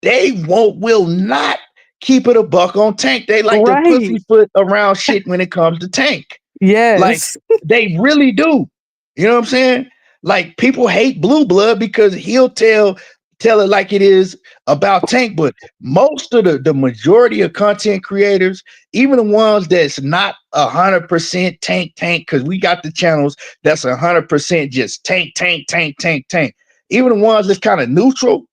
they will not keep it a buck on Tank. They like to pussyfoot around shit when it comes to Tank.
Yes.
Like, they really do. You know what I'm saying? Like, people hate Blue Blood because he'll tell it like it is about Tank. But most of the majority of content creators, even the ones that's not 100% Tank, because we got the channels that's 100% just Tank. Even the ones that's kind of neutral,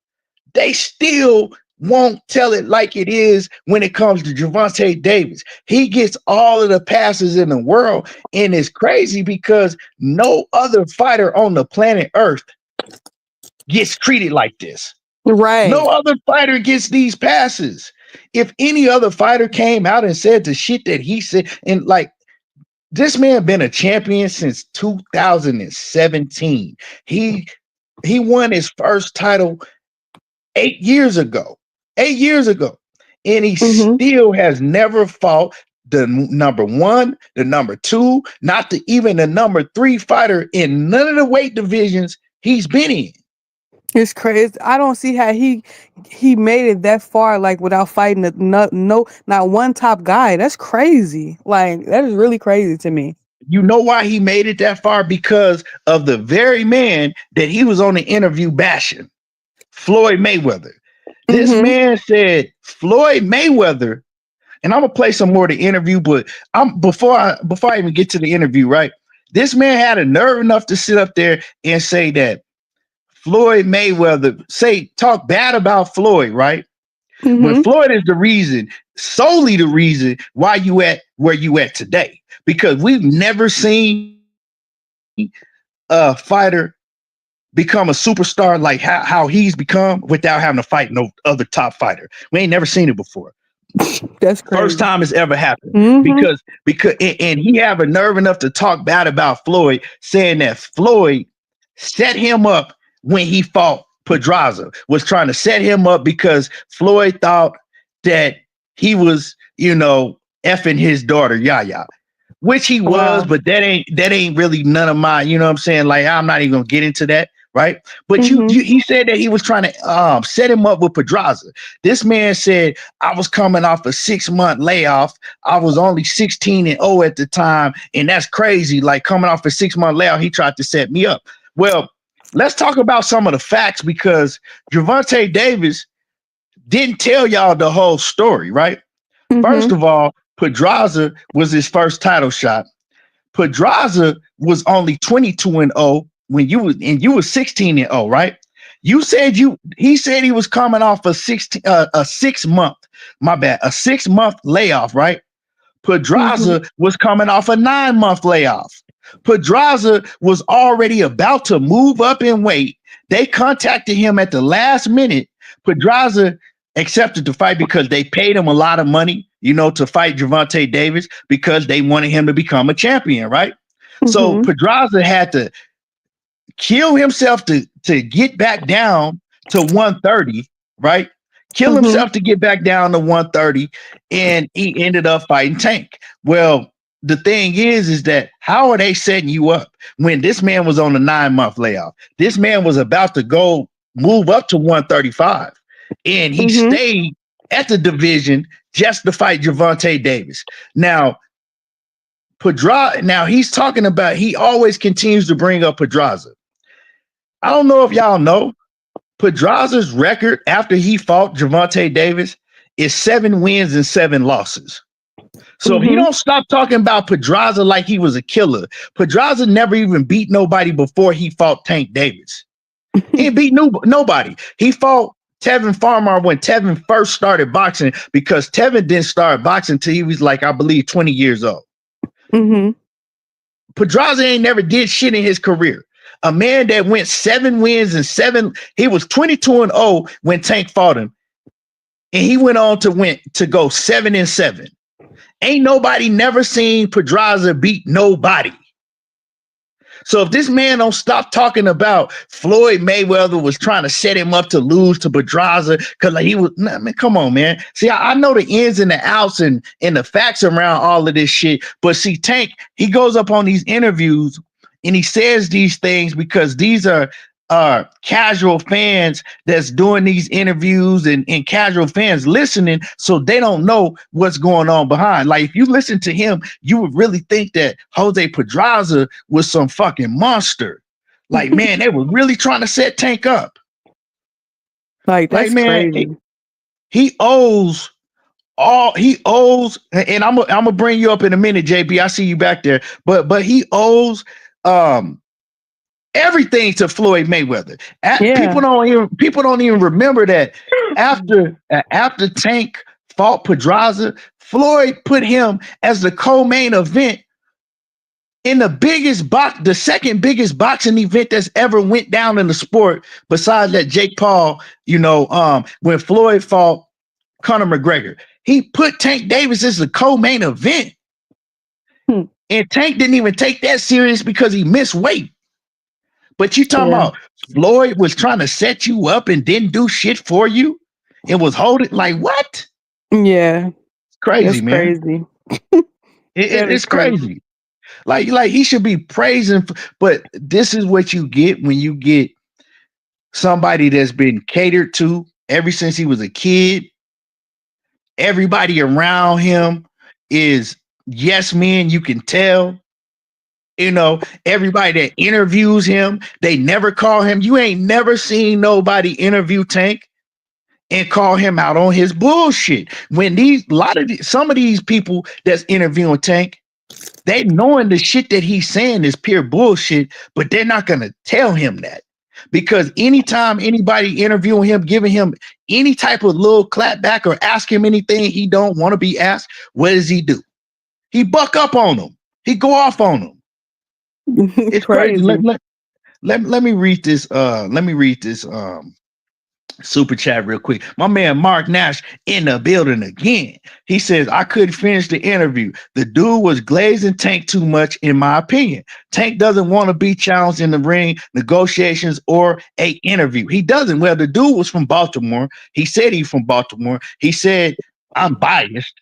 they still won't tell it like it is when it comes to Gervonta Davis. He gets all of the passes in the world, and it's crazy because no other fighter on the planet Earth gets treated like this.
Right.
No other fighter gets these passes. If any other fighter came out and said the shit that he said, and like, this man been a champion since 2017. He won his first title 8 years ago. 8 years ago. And he still has never fought the number 1, the number 2, not even the number 3 fighter in none of the weight divisions he's been in.
It's crazy. I don't see how he made it that far, like, without fighting not one top guy. That's crazy. Like, that is really crazy to me.
You know why he made it that far? Because of the very man that he was on the interview bashing, Floyd Mayweather. This man said Floyd Mayweather, and I'm gonna play some more of the interview, but before I even get to the interview, right? This man had a nerve enough to sit up there and say that Floyd Mayweather talk bad about Floyd, right? When Floyd is the reason, solely the reason why you at where you at today. Because we've never seen a fighter become a superstar like how he's become without having to fight no other top fighter. We ain't never seen it before.
That's crazy.
First time it's ever happened. Because and he have a nerve enough to talk bad about Floyd, saying that Floyd set him up when he fought Pedraza, was trying to set him up because Floyd thought that he was, effing his daughter, Yaya. Which he was, but that ain't really none of my, you know what I'm saying? Like, I'm not even gonna get into that, right? But he said that he was trying to set him up with Pedraza. This man said, I was coming off a 6-month layoff. I was only 16-0 at the time, and that's crazy. Like, coming off a 6-month layoff, he tried to set me up. Well, let's talk about some of the facts, because Gervonta Davis didn't tell y'all the whole story, right? First of all, Pedraza was his first title shot. Pedraza was only 22-0 when you was 16-0, right? He said he was coming off a 6-month layoff, right? Pedraza was coming off a 9-month layoff. Pedraza was already about to move up in weight. They contacted him at the last minute. Pedraza accepted the fight because they paid him a lot of money, to fight Gervonta Davis, because they wanted him to become a champion, right? So Pedraza had to kill himself to get back down to 130, right? Kill himself to get back down to 130, and he ended up fighting Tank. Well, the thing is that how are they setting you up when this man was on a 9-month layoff? This man was about to move up to 135, and he stayed at the division just to fight Gervonta Davis. Now, he's talking about, he always continues to bring up Pedraza. I don't know if y'all know, Pedraza's record after he fought Gervonta Davis is 7 wins and 7 losses. So he don't stop talking about Pedraza like he was a killer. Pedraza never even beat nobody before he fought Tank Davis. He didn't beat nobody. He fought Tevin Farmer when Tevin first started boxing, because Tevin didn't start boxing until he was like, I believe, 20 years old. Pedraza ain't never did shit in his career. A man that went 7 wins and 7, he was 22-0 when Tank fought him, and he went on to go 7-7. Ain't nobody never seen Pedraza beat nobody. So if this man don't stop talking about Floyd Mayweather was trying to set him up to lose to Pedraza, because come on, man. See, I know the ins and the outs and the facts around all of this shit. But see, Tank, he goes up on these interviews and he says these things because these are casual fans that's doing these interviews and casual fans listening, so they don't know what's going on behind. Like, if you listen to him, you would really think that Jose Pedraza was some fucking monster. Like, man, they were really trying to set Tank up.
Like, that's
man,
crazy.
He owes, and I'm gonna bring you up in a minute, JB. I see you back there, but he owes everything to Floyd Mayweather. People don't even remember that after Tank fought Pedraza, Floyd put him as the co-main event in the second biggest boxing event that's ever went down in the sport, besides that Jake Paul, when Floyd fought Conor McGregor. He put Tank Davis as the co-main event. And Tank didn't even take that serious because he missed weight. But you talking about Floyd was trying to set you up and didn't do shit for you and was holding, like, what?
Yeah.
It's crazy,
That's
man.
Crazy.
It's crazy. Like he should be praising, but this is what you get when you get somebody that's been catered to ever since he was a kid. Everybody around him is yes men, you can tell. Everybody that interviews him, they never call him. You ain't never seen nobody interview Tank and call him out on his bullshit. When some of these people that's interviewing Tank, they knowing the shit that he's saying is pure bullshit, but they're not gonna tell him that. because anytime anybody interviewing him, giving him any type of little clap back or ask him anything he don't want to be asked, what does he do? He buck up on them. He go off on them. It's crazy. Let me read this. Let me read this super chat real quick. My man Mark Nash in the building again. He says, I couldn't finish the interview. The dude was glazing Tank too much, in my opinion. Tank doesn't want to be challenged in the ring, negotiations, or a interview. He doesn't. Well, the dude was from Baltimore. He said he's from Baltimore. He said, I'm biased.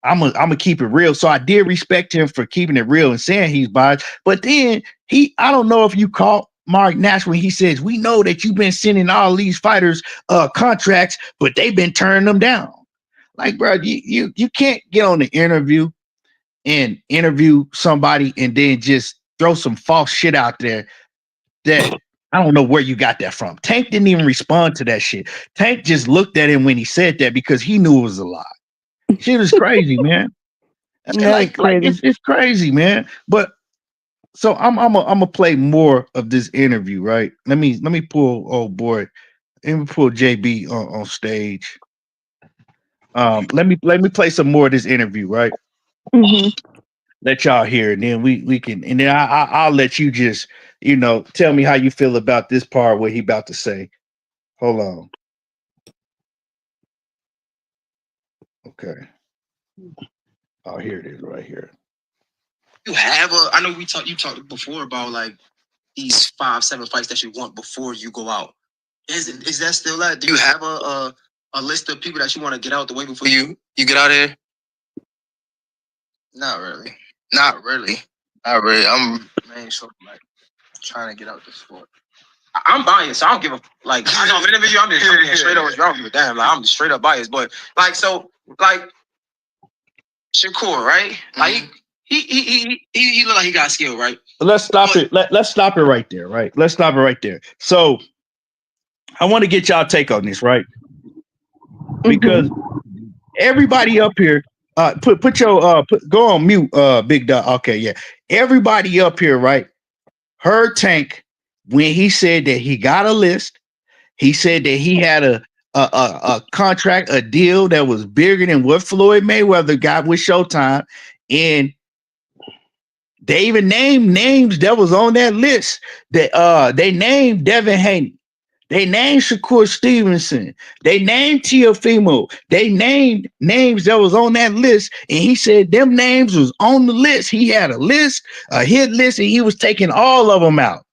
I'm gonna keep it real. So I did respect him for keeping it real and saying he's biased. But then I don't know if you caught Mark Nash when he says, we know that you've been sending all these fighters contracts, but they've been turning them down. Like, bro, you can't get on the interview and interview somebody and then just throw some false shit out there that I don't know where you got that from. Tank didn't even respond to that shit. Tank just looked at him when he said that because he knew it was a lie. Shit is crazy, man. It's crazy, man. But so I'm gonna play more of this interview, right? Let me pull let me pull JB on stage. Let me play some more of this interview, right?
Mm-hmm.
Let y'all hear, and then we can, and then I'll let you just tell me how you feel about this part, what he about to say. Hold on. Okay. Oh, here it is, right here.
You have I know you talked before about like these 5-7 fights that you want before you go out. Is that still that? Do you have a list of people that you want to get out the way before you get out of here?
Not really. I'm like trying to get out the sport.
I'm biased, so I don't give a like. I know I'm interviewing you. I'm just straight up. I don't give a damn. Like I'm just straight up biased. But like Shakur, right? Like he look like he got skill, right?
Let's stop it. Let's stop it right there, right? Let's stop it right there. So I want to get y'all take on this, right? Because everybody up here, put your go on mute, Big Dog. Okay, yeah. Everybody up here, right? Heard Tank when he said that he got a list. He said that he had a contract, a deal that was bigger than what Floyd Mayweather got with Showtime, and they even named names that was on that list. They named Devin Haney. They named Shakur Stevenson. They named Teofimo. They named names that was on that list. And he said them names was on the list. He had a list, a hit list, and he was taking all of them out.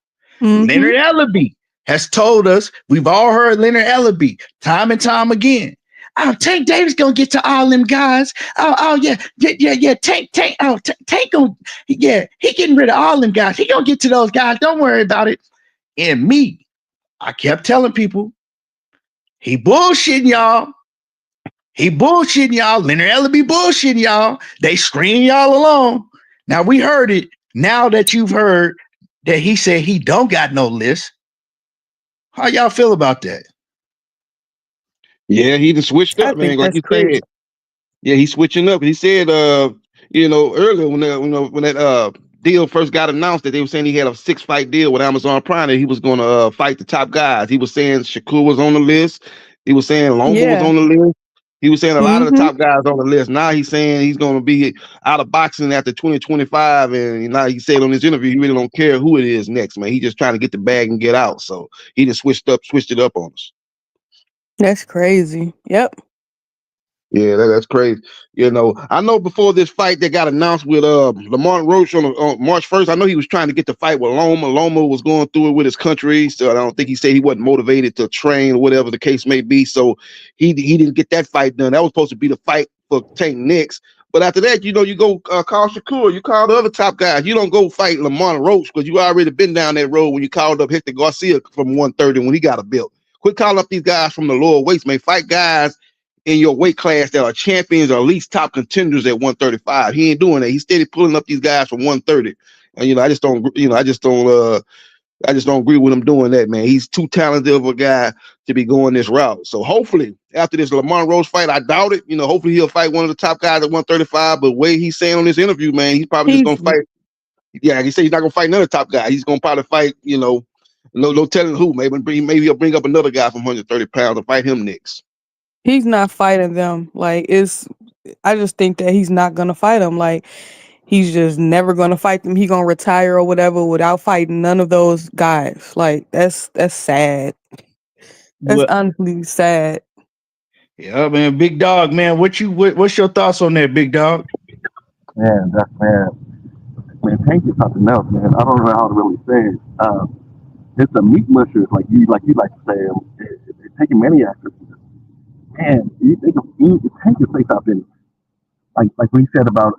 Leonard Ellaby has told us, we've all heard Leonard Ellaby time and time again. Oh, Tank Davis gonna get to all them guys. Yeah. Tank. Tank gonna, he getting rid of all them guys. He gonna get to those guys. Don't worry about it. And me, I kept telling people, he bullshitting y'all. Leonard Ellaby bullshitting y'all. They string y'all along. Now we heard it. Now that you've heard that he said he don't got no list, how y'all feel about that?
Yeah, he just switched up, man. Like you said, yeah, he's switching up. He said, earlier when that deal first got announced, that they were saying he had a 6-fight deal with Amazon Prime, that he was going to fight the top guys. He was saying Shakur was on the list. He was saying Loma was on the list. He was saying a lot of the top guys on the list. Now he's saying he's going to be out of boxing after 2025, and now he said on this interview he really don't care who it is next, man. He's just trying to get the bag and get out. So he just switched it up on us.
That's crazy. Yep.
Yeah, that's crazy. I know before this fight that got announced with Lamont Roach on March 1st, I know he was trying to get the fight with Loma. Loma was going through it with his country, so I don't think he said he wasn't motivated to train or whatever the case may be. So he didn't get that fight done. That was supposed to be the fight for Tank next. But after that, you go call Shakur. You call the other top guys. You don't go fight Lamont Roach because you already been down that road when you called up Hector Garcia from 130 when he got a belt. Quit calling up these guys from the lower weights, man. Fight guys in your weight class that are champions or at least top contenders at 135. He ain't doing that. He's steady pulling up these guys from 130. And I just don't agree with him doing that, man. He's too talented of a guy to be going this route. So hopefully after this Lamont Roach fight, I doubt it. Hopefully he'll fight one of the top guys at 135. But the way he's saying on this interview, man, he's probably just gonna fight. Yeah, he said he's not gonna fight another top guy. He's gonna probably fight, No telling who. Maybe he'll bring up another guy from 130 pounds to fight him next.
He's not fighting them. Like I just think that he's not gonna fight them. Like he's just never gonna fight them. He gonna retire or whatever without fighting none of those guys. Like that's sad. That's
Well,
honestly sad.
yeah, man, big dog, man. What's your thoughts on that, big dog?
Man, man, Tank is something else, man. I don't know how to really say it. It's the meat mushers, like you like to say, they're taking maniacs. Man, Tank is face out there. Like when he said about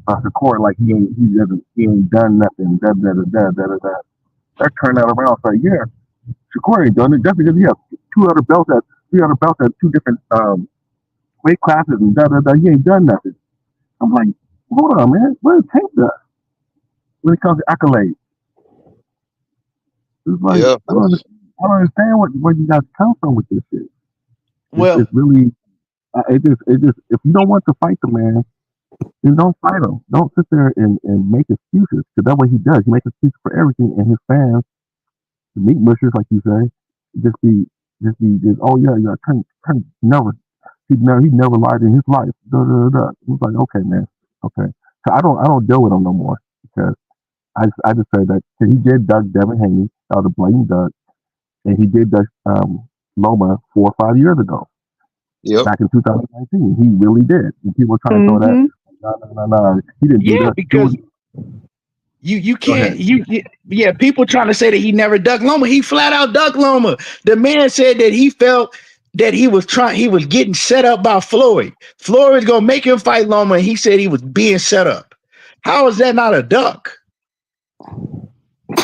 Shakur, like he ain't done nothing. Da da da da da da. That turned that around. So yeah, Shakur ain't done it just because he has three other belts at two different weight classes and da da da. He ain't done nothing. I'm like, hold on, man. What does Tank do when it comes to accolades? It's like
Yeah.
I don't understand where you guys come from with this shit.
Well,
It's really it just if you don't want to fight the man, then don't fight him. Don't sit there and make excuses, because that's what he does. He makes excuses for everything, and his fans, the meat mushers, like you say, just oh yeah, never. He never lied in his life. Da, da, da, da. It was like, okay, man, okay. So I don't deal with him no more, because I just say that he did duck Devin Haney, out of blatant duck, and he did duck Loma 4 or 5 years ago.
Yep.
Back in 2019, he really did. And people were trying to throw that. No. He didn't do that.
Because you can't people trying to say that he never ducked Loma. He flat out ducked Loma. The man said that he felt that he was getting set up by Floyd. Floyd was gonna make him fight Loma, and he said he was being set up. How is that not a duck?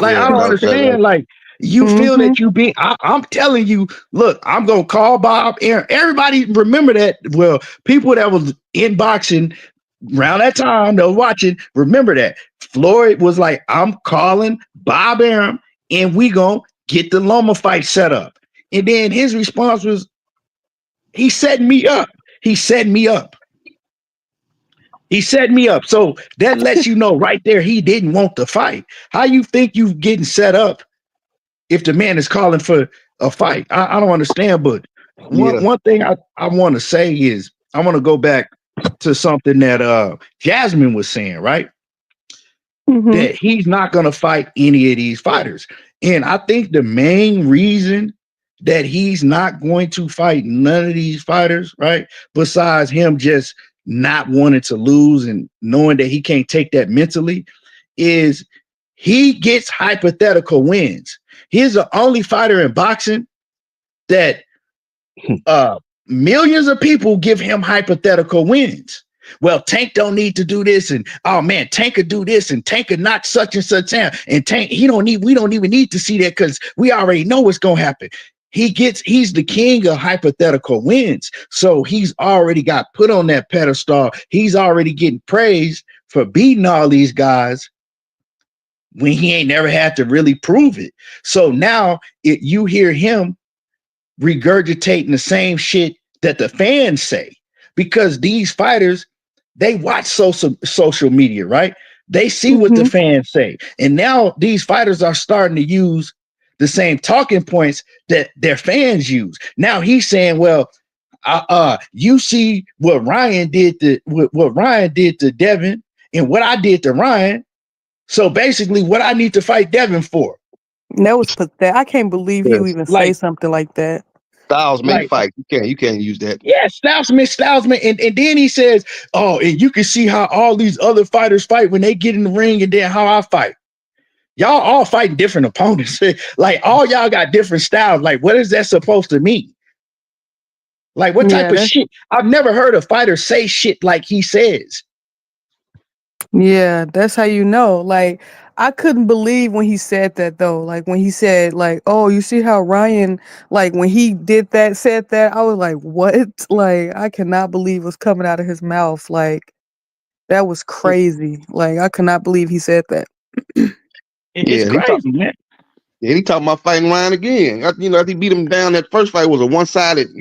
Like, I don't understand. Like, you feel that you being, I'm telling you, look, I'm gonna call Bob Aaron. Everybody remember that. Well, people that was in boxing around that time, that was watching, remember that. Floyd was like, I'm calling Bob Aaron, and we gonna get the Loma fight set up. And then his response was, he set me up. He set me up. He set me up. So that lets you know right there he didn't want the fight. How you think you getting set up if the man is calling for a fight? I don't understand. But one thing I want to say is, I want to go back to something that Jasmine was saying, right? That he's not going to fight any of these fighters. And I think the main reason that he's not going to fight none of these fighters, right, besides him just not wanting to lose and knowing that he can't take that mentally, is he gets hypothetical wins. He's the only fighter in boxing that millions of people give him hypothetical wins. Well, Tank don't need to do this, and oh man, Tank could do this, and Tank could knock such and such down, and Tank we don't even need to see that, because we already know what's gonna happen. He's the king of hypothetical wins. So he's already got put on that pedestal. He's already getting praised for beating all these guys when he ain't never had to really prove it. So now you hear him regurgitating the same shit that the fans say, because these fighters, they watch social media, right? They see what the fans say. And now these fighters are starting to use the same talking points that their fans use. Now he's saying, well, you see what Ryan did to Devin and what I did to Ryan. So basically what I need to fight Devin for.
That was pathetic. I can't believe you even say something like that.
Styles make fight. You can't use that.
Yeah, Styles. And then he says, oh, and you can see how all these other fighters fight when they get in the ring, and then how I fight. Y'all all fighting different opponents. Like, all y'all got different styles. Like, what is that supposed to mean? Like, what type of shit? I've never heard a fighter say shit like he says.
Yeah, that's how you know. Like, I couldn't believe when he said that, though. Like, when he said, like, oh, you see how Ryan, like, when he said that, I was like, what? Like, I cannot believe what's coming out of his mouth. Like, that was crazy. Like, I cannot believe he said that.
It's crazy, man.
Yeah, he talking about fighting Ryan again. After he beat him down. That first fight was a one-sided,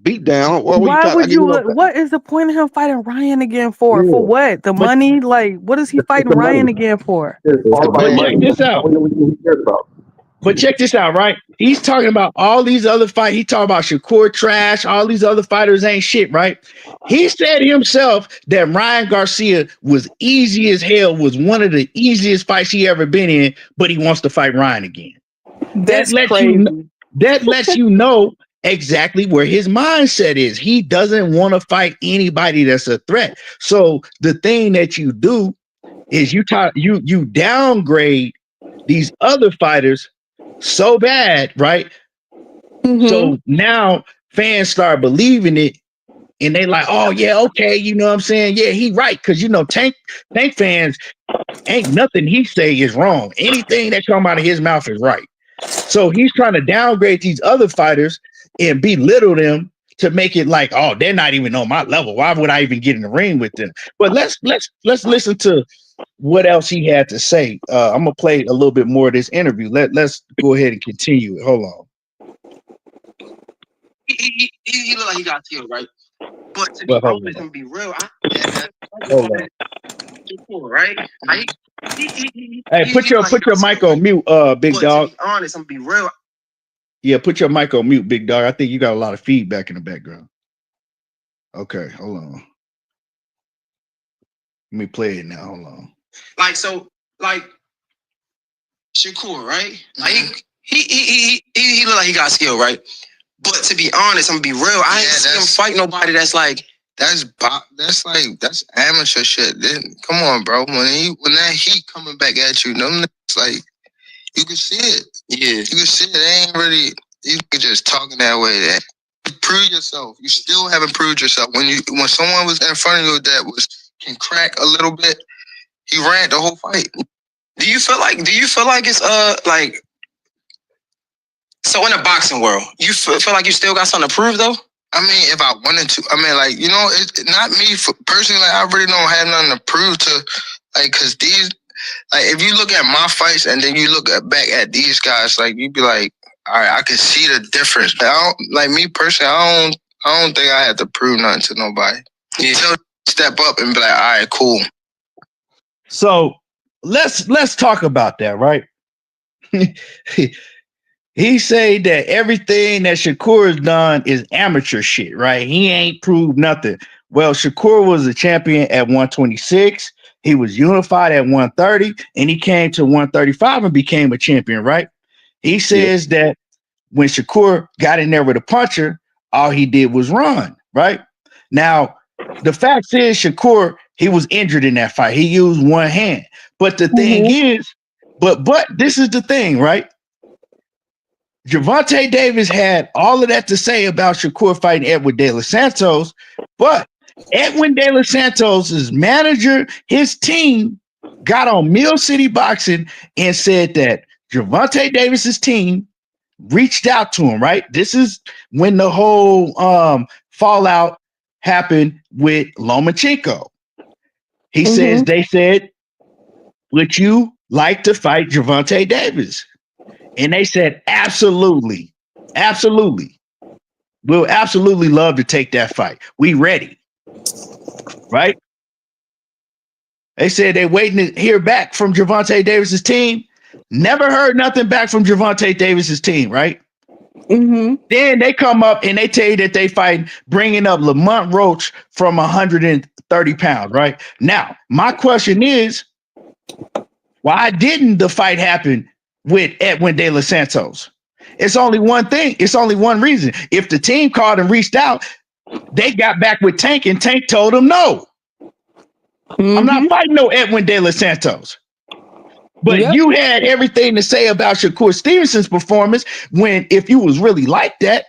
beat down.
Why would you? What is the point of him fighting Ryan again for? Yeah. For what? The money? Like, what is he fighting Ryan again for?
Check this out. But check this out, right? He's talking about all these other fights. He talking about Shakur trash. All these other fighters ain't shit, right? He said himself that Ryan Garcia was easy as hell, was one of the easiest fights he ever been in, but he wants to fight Ryan again.
That's
That
crazy.
lets you know exactly where his mindset is. He doesn't want to fight anybody that's a threat. So the thing that you do is you downgrade these other fighters so bad, right? So now fans start believing it, and they like, oh yeah, okay, you know what I'm saying? Yeah, he right, because Tank fans ain't nothing he say is wrong. Anything that come out of his mouth is right. So he's trying to downgrade these other fighters and belittle them to make it like, oh, they're not even on my level. Why would I even get in the ring with them? But let's listen to what else he had to say. I'm gonna play a little bit more of this interview. Let's go ahead and continue it. Hold on.
He look like he got killed, right? But to be honest and be real, right?
Hey, put your mic on mute, big dog.
To be honest, I'm be real.
Yeah, put your mic on mute, big dog. I think you got a lot of feedback in the background. Okay, hold on. Let me play it now. Hold on.
Like Shakur, right? Like he look like he got skill, right? But to be honest, I'm gonna be real. I ain't see him fight nobody that's like that's amateur shit. Then come on, bro. When that heat coming back at you, them niggas, like you can see it. Yeah, you can see it. They ain't really. You can just talking that way. That prove yourself. You still haven't proved yourself. When someone was in front of you that can crack a little bit, he ran the whole fight. Do you feel like it's like? So in the boxing world, you feel like you still got something to prove, though? I mean, if I wanted to. I mean, like, it's not me personally. Like, I really don't have nothing to prove to, like, because these, like, if you look at my fights and then you look back at these guys, like, you'd be like, all right, I can see the difference. Like me personally, I don't think I have to prove nothing to nobody. Yeah. So step up and be like, all right, cool.
So let's talk about that, right? He say that everything that Shakur has done is amateur shit, right? He ain't proved nothing. Well, Shakur was a champion at 126. He was unified at 130, and he came to 135 and became a champion, right? He says that when Shakur got in there with a puncher, all he did was run, right? Now, the fact is, Shakur, he was injured in that fight. He used one hand. But the thing is, but this is the thing, right? Gervonta Davis had all of that to say about Shakur fighting Edwin De Los Santos, but Edwin De Los Santos' manager, his team, got on Mill City Boxing and said that Gervonta Davis's team reached out to him, right? This is when the whole fallout happened with Lomachenko. He says they said, would you like to fight Gervonta Davis? And they said, absolutely. We'll absolutely love to take that fight. We ready. Right? They said they're waiting to hear back from Gervonta Davis's team. Never heard nothing back from Gervonta Davis's team, right? Then they come up and they tell you that they fight, bringing up Lamont Roach from 130 pounds, right? Now, my question is, why didn't the fight happen with Edwin De Los Santos? It's only one thing. It's only one reason. If the team called and reached out, they got back with Tank and Tank told them no. I'm not fighting no Edwin De Los Santos. But you had everything to say about Shakur Stevenson's performance when if you was really like that,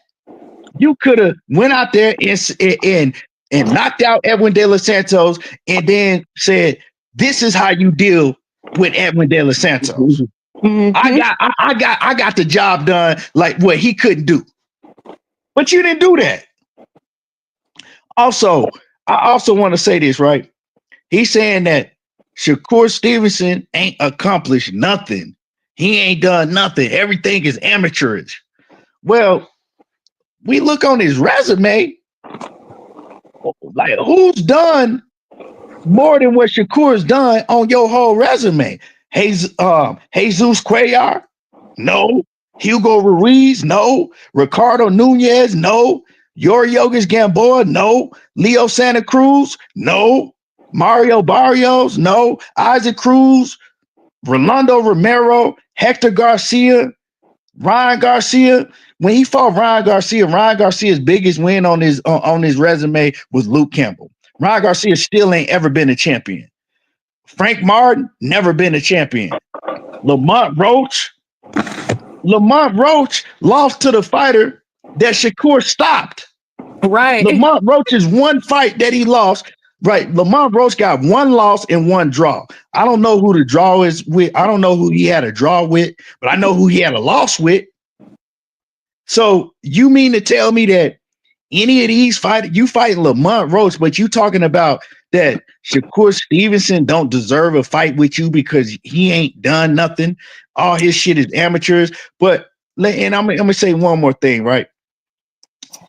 you could have went out there and knocked out Edwin De Los Santos and then said, this is how you deal with Edwin De Los Santos. I got the job done like what he couldn't do. But you didn't do that. Also, I also want to say this, right? He's saying that Shakur Stevenson ain't accomplished nothing. He ain't done nothing. Everything is amateurish. Well, we look on his resume. Like, who's done more than what Shakur's done on your whole resume? Jesus Cuellar, No. Hugo Ruiz? No. Ricardo Nunez? No. Yorgis Gamboa? No. Leo Santa Cruz? No. Mario Barrios? No. Isaac Cruz? Rolando Romero? Hector Garcia? Ryan Garcia? When he fought Ryan Garcia's biggest win on his resume was Luke Campbell. Ryan Garcia still ain't ever been a champion. Frank Martin, never been a champion. Lamont Roach lost to the fighter that Shakur stopped.
Right.
Lamont Roach's one fight that he lost. Right. Lamont Roach got one loss and one draw. I don't know who the draw is with. I don't know who he had a draw with, but I know who he had a loss with. So you mean to tell me that any of these fighters, you fight Lamont Roach, but you talking about that Shakur Stevenson don't deserve a fight with you because he ain't done nothing. All his shit is amateurs. And I'm gonna say one more thing, right? I'm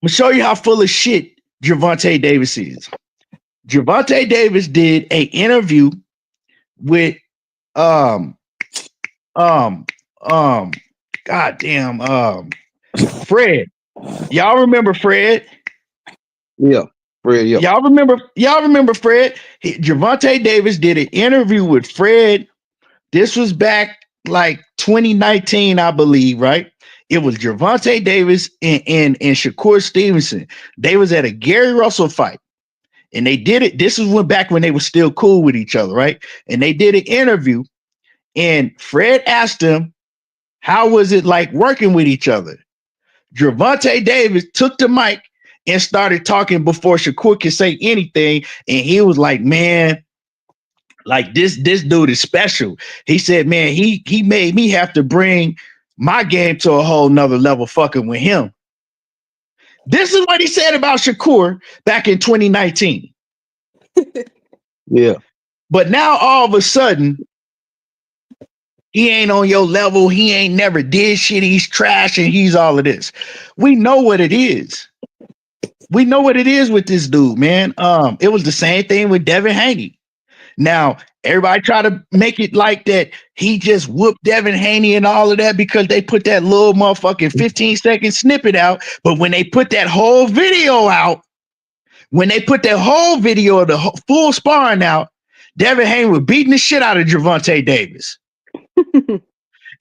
gonna show you how full of shit Gervonta Davis is. Gervonta Davis did an interview with Fred. Y'all remember Fred?
Yeah. Fred, yeah.
Y'all remember Fred? Gervonta Davis did an interview with Fred. This was back like 2019, I believe, right? It was Gervonta Davis and Shakur Stevenson. They was at a Gary Russell fight. And they did it. This was back when they were still cool with each other, right? And they did an interview. And Fred asked him, how was it like working with each other? Gervonta Davis took the mic and started talking before Shakur could say anything. And he was like, man, like this dude is special. He said, man, he made me have to bring my game to a whole nother level fucking with him. This is what he said about Shakur back in 2019.
Yeah.
But now all of a sudden, he ain't on your level. He ain't never did shit. He's trash and he's all of this. We know what it is. We know what it is with this dude, man. It was the same thing with Devin Haney. Now, everybody try to make it like that he just whooped Devin Haney and all of that because they put that little motherfucking 15-second snippet out. But when they put that whole video out, when they put that whole video of the full sparring out, Devin Haney was beating the shit out of Gervonta Davis.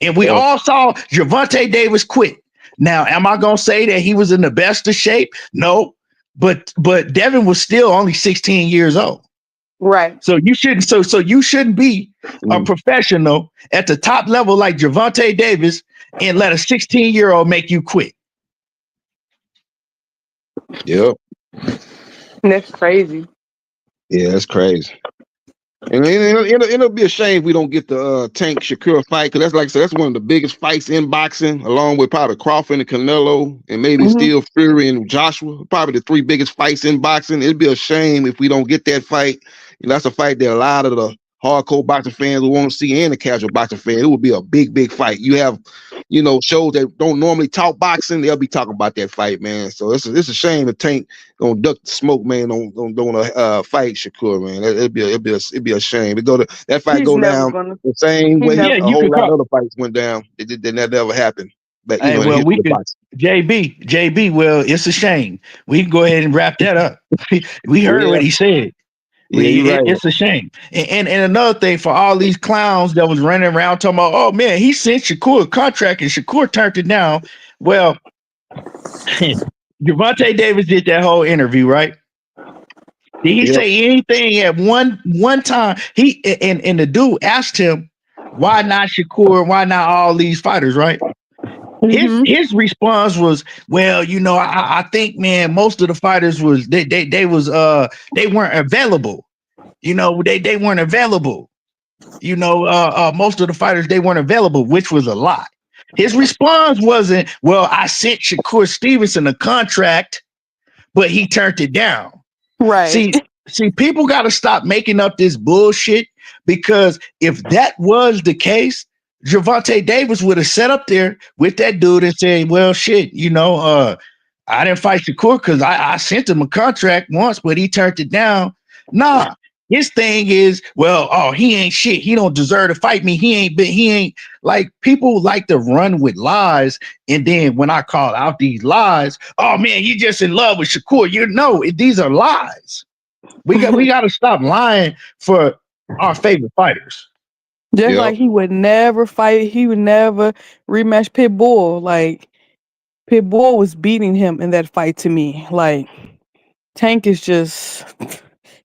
And we all saw Gervonta Davis quit. Now, am I going to say that he was in the best of shape? No, but Devin was still only 16 years old.
Right.
So you shouldn't. So you shouldn't be a professional at the top level like Gervonta Davis and let a 16-year-old make you quit.
Yep.
That's crazy.
Yeah, that's crazy. And it'll be a shame if we don't get the Tank Shakur fight, because that's like I said, that's one of the biggest fights in boxing, along with probably Crawford and Canelo, and maybe still Fury and Joshua. Probably the three biggest fights in boxing. It'd be a shame if we don't get that fight. You know, that's a fight that a lot of the hardcore boxing fans will want to see, and the casual boxing fan. It would be a big fight. You have, you know, shows that don't normally talk boxing, they'll be talking about that fight, man. So it's a shame if Tank gonna duck the smoke, man. Don't fight Shakur, man. It'd be a shame. That fight go down the same way a whole lot of other fights went down. That never happened. But
hey, well, we could JB. Well, it's a shame. We can go ahead and wrap that up. We heard what he said.
Yeah, right.
It's a shame. And another thing for all these clowns that was running around talking about, oh man, he sent Shakur a contract and Shakur turned it down. Well, Gervonta Davis did that whole interview, right? Did he say anything at one time? He and the dude asked him, why not Shakur? Why not all these fighters, right? His response was, well, you know, I think, man, most of the fighters was they weren't available. You know, they weren't available. You know, most of the fighters, they weren't available, which was a lie. His response wasn't, well, I sent Shakur Stevenson a contract, but he turned it down.
Right.
See, people got to stop making up this bullshit, because if that was the case, Gervonta Davis would have sat up there with that dude and said, well, shit, you know, I didn't fight Shakur because I sent him a contract once, but he turned it down. Nah, his thing is, well, oh, he ain't shit. He don't deserve to fight me. He ain't like people like to run with lies. And then when I call out these lies, oh man, you just in love with Shakur. These are lies. We got to stop lying for our favorite fighters.
Just like he would never fight, he would never rematch Pitbull. Like Pitbull was beating him in that fight to me. Like Tank is just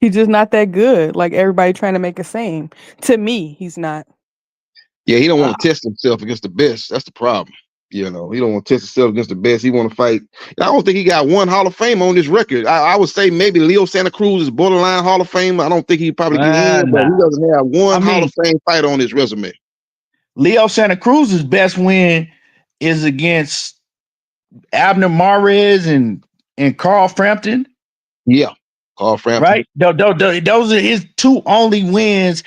he's just not that good. Like everybody trying to make it seem. To me, he's not.
Yeah, he don't want to test himself against the best. That's the problem. He don't want to test himself against the best. He want to fight. I don't think he got one Hall of Fame on this record. I would say maybe Leo Santa Cruz is borderline Hall of Fame. I don't think he probably get in, but he doesn't have one Hall of Fame fight on his resume.
Leo Santa Cruz's best win is against Abner Mares and Carl Frampton.
Yeah, Carl Frampton.
Right? Those are his two only wins.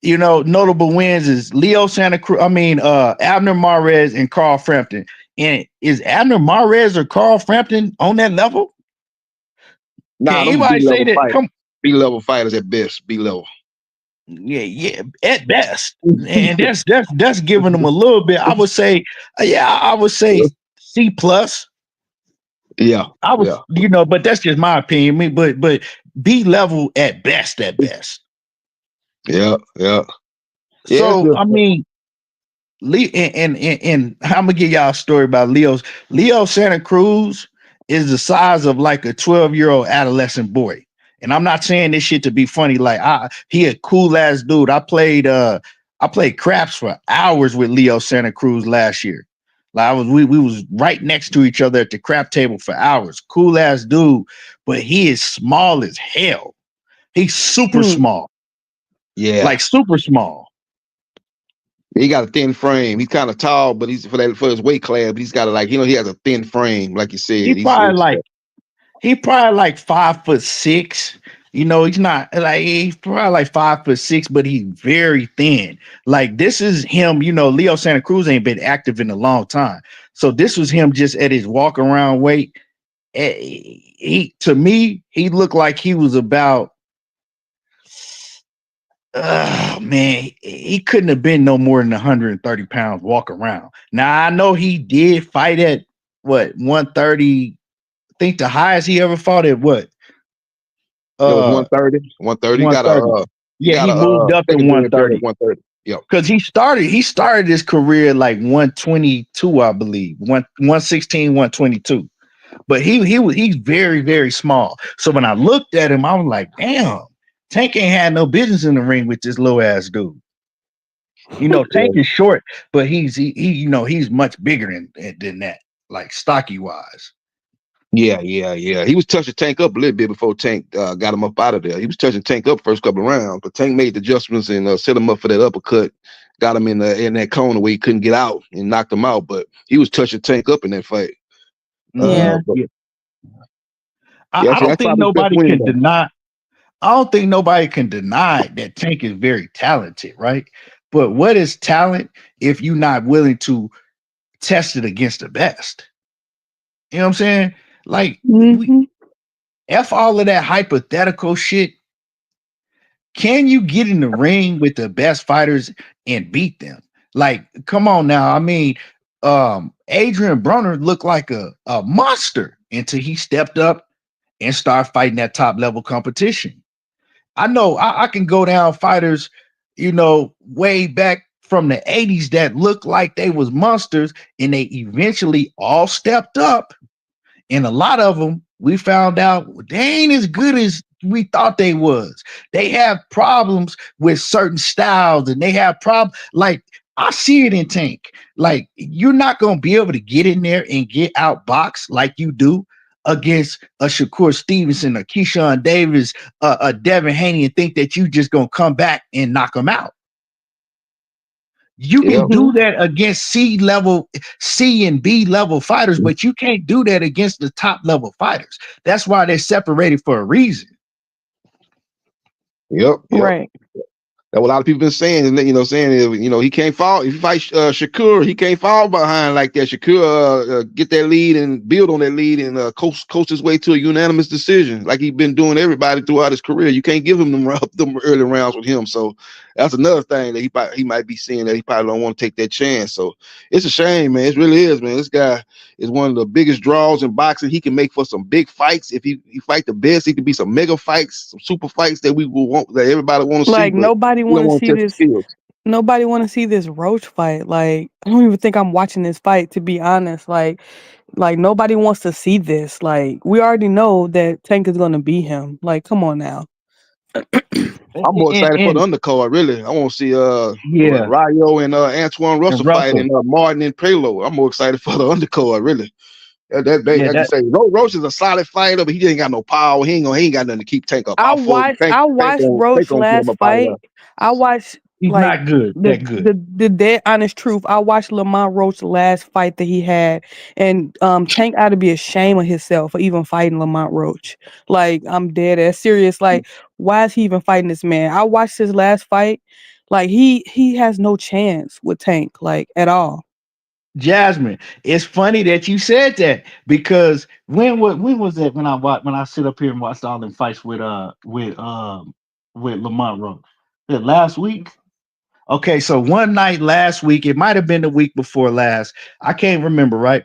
Notable wins is Leo Santa Cruz. Abner Mares and Carl Frampton. And is Abner Mares or Carl Frampton on that level?
Nah, anybody say that? B level fighters at best. B level.
Yeah, at best. And that's giving them a little bit. I would say C plus.
Yeah,
I was, but that's just my opinion. But B level at best.
Yeah.
So I mean, and I'm gonna give y'all a story about Leo Santa Cruz is the size of like a 12-year-old adolescent boy. And I'm not saying this shit to be funny. Like he a cool ass dude. I played craps for hours with Leo Santa Cruz last year. Like we was right next to each other at the crap table for hours. Cool ass dude, but he is small as hell. He's super small.
Yeah,
like super small.
He got a thin frame. He's kind of tall, but he's for his weight class. But he's got he has a thin frame, like you said.
He probably like 5'6". He's not like he's probably like 5'6", but he's very thin. Like this is him. Leo Santa Cruz ain't been active in a long time, so this was him just at his walk around weight. To me, he looked like he was about. Man, he couldn't have been no more than 130 pounds walk around. Now I know he did fight at 130. I think the highest he ever fought at what?
It was 130. 130.
He moved up to 130.
130. Yeah.
Because he started his career like 122, I believe. 116, 122. But he's very, very small. So when I looked at him, I was like, damn, Tank ain't had no business in the ring with this low ass dude. Tank is short, but he's much bigger than that, like stocky wise.
Yeah. He was touching Tank up a little bit before Tank got him up out of there. He was touching Tank up first couple of rounds, but Tank made the adjustments and set him up for that uppercut. Got him in that corner where he couldn't get out and knocked him out. But he was touching Tank up in that fight.
I don't think nobody can deny. I don't think nobody can deny that Tank is very talented, right? But what is talent if you're not willing to test it against the best? You know what I'm saying? Like, F all of that hypothetical shit. Can you get in the ring with the best fighters and beat them? Like, come on now. I mean, Adrian Broner looked like a monster until he stepped up and started fighting that top level competition. I know I can go down fighters, way back from the 80s that looked like they was monsters, and they eventually all stepped up. And a lot of them, we found out they ain't as good as we thought they was. They have problems with certain styles, and they have problems. Like, I see it in Tank. Like, you're not going to be able to get in there and get outboxed like you do against a Shakur Stevenson, a Keyshawn Davis, a Devin Haney, and think that you just going to come back and knock them out. You can do that against C and B level fighters, but you can't do that against the top level fighters. That's why they're separated for a reason.
Yep.
Right.
That's what a lot of people been saying, and he can't fall. If you fight Shakur, he can't fall behind like that. Shakur get that lead and build on that lead and coast his way to a unanimous decision, like he's been doing everybody throughout his career. You can't give him them early rounds with him. So that's another thing that he might be seeing, that he probably don't want to take that chance. So it's a shame, man. It really is, man. This guy is one of the biggest draws in boxing. He can make for some big fights. If he fight the best, he could be some mega fights, some super fights that we will want, that everybody want to see.
Like nobody
We don't
want to
want
see
to test the
this.
skills.
Nobody want to see this Roach fight. Like I don't even think I'm watching this fight, to be honest. Like nobody wants to see this. Like we already know that Tank is gonna beat him. Like come on now.
I'm more excited for the undercard, really. I want to see
Yeah.
Rayo and Antoine Russell fight, and Martin and Palo. I'm more excited for the undercard, really. Like you say, Roach is a solid fighter, but he ain't got no power. He ain't got nothing to keep Tank up.
I watched Roach's last fight. I watched
He's not good. That good.
The dead honest truth. I watched Lamont Roach's last fight that he had, and Tank ought to be ashamed of himself for even fighting Lamont Roach. Like I'm dead ass serious. Like why is he even fighting this man? I watched his last fight. Like he has no chance with Tank, like at all.
Jasmine, it's funny that you said that, because when was that when I sit up here and watched all them fights with Lamont Roach? Last week? Okay, so one night last week, it might have been the week before last. I can't remember, right?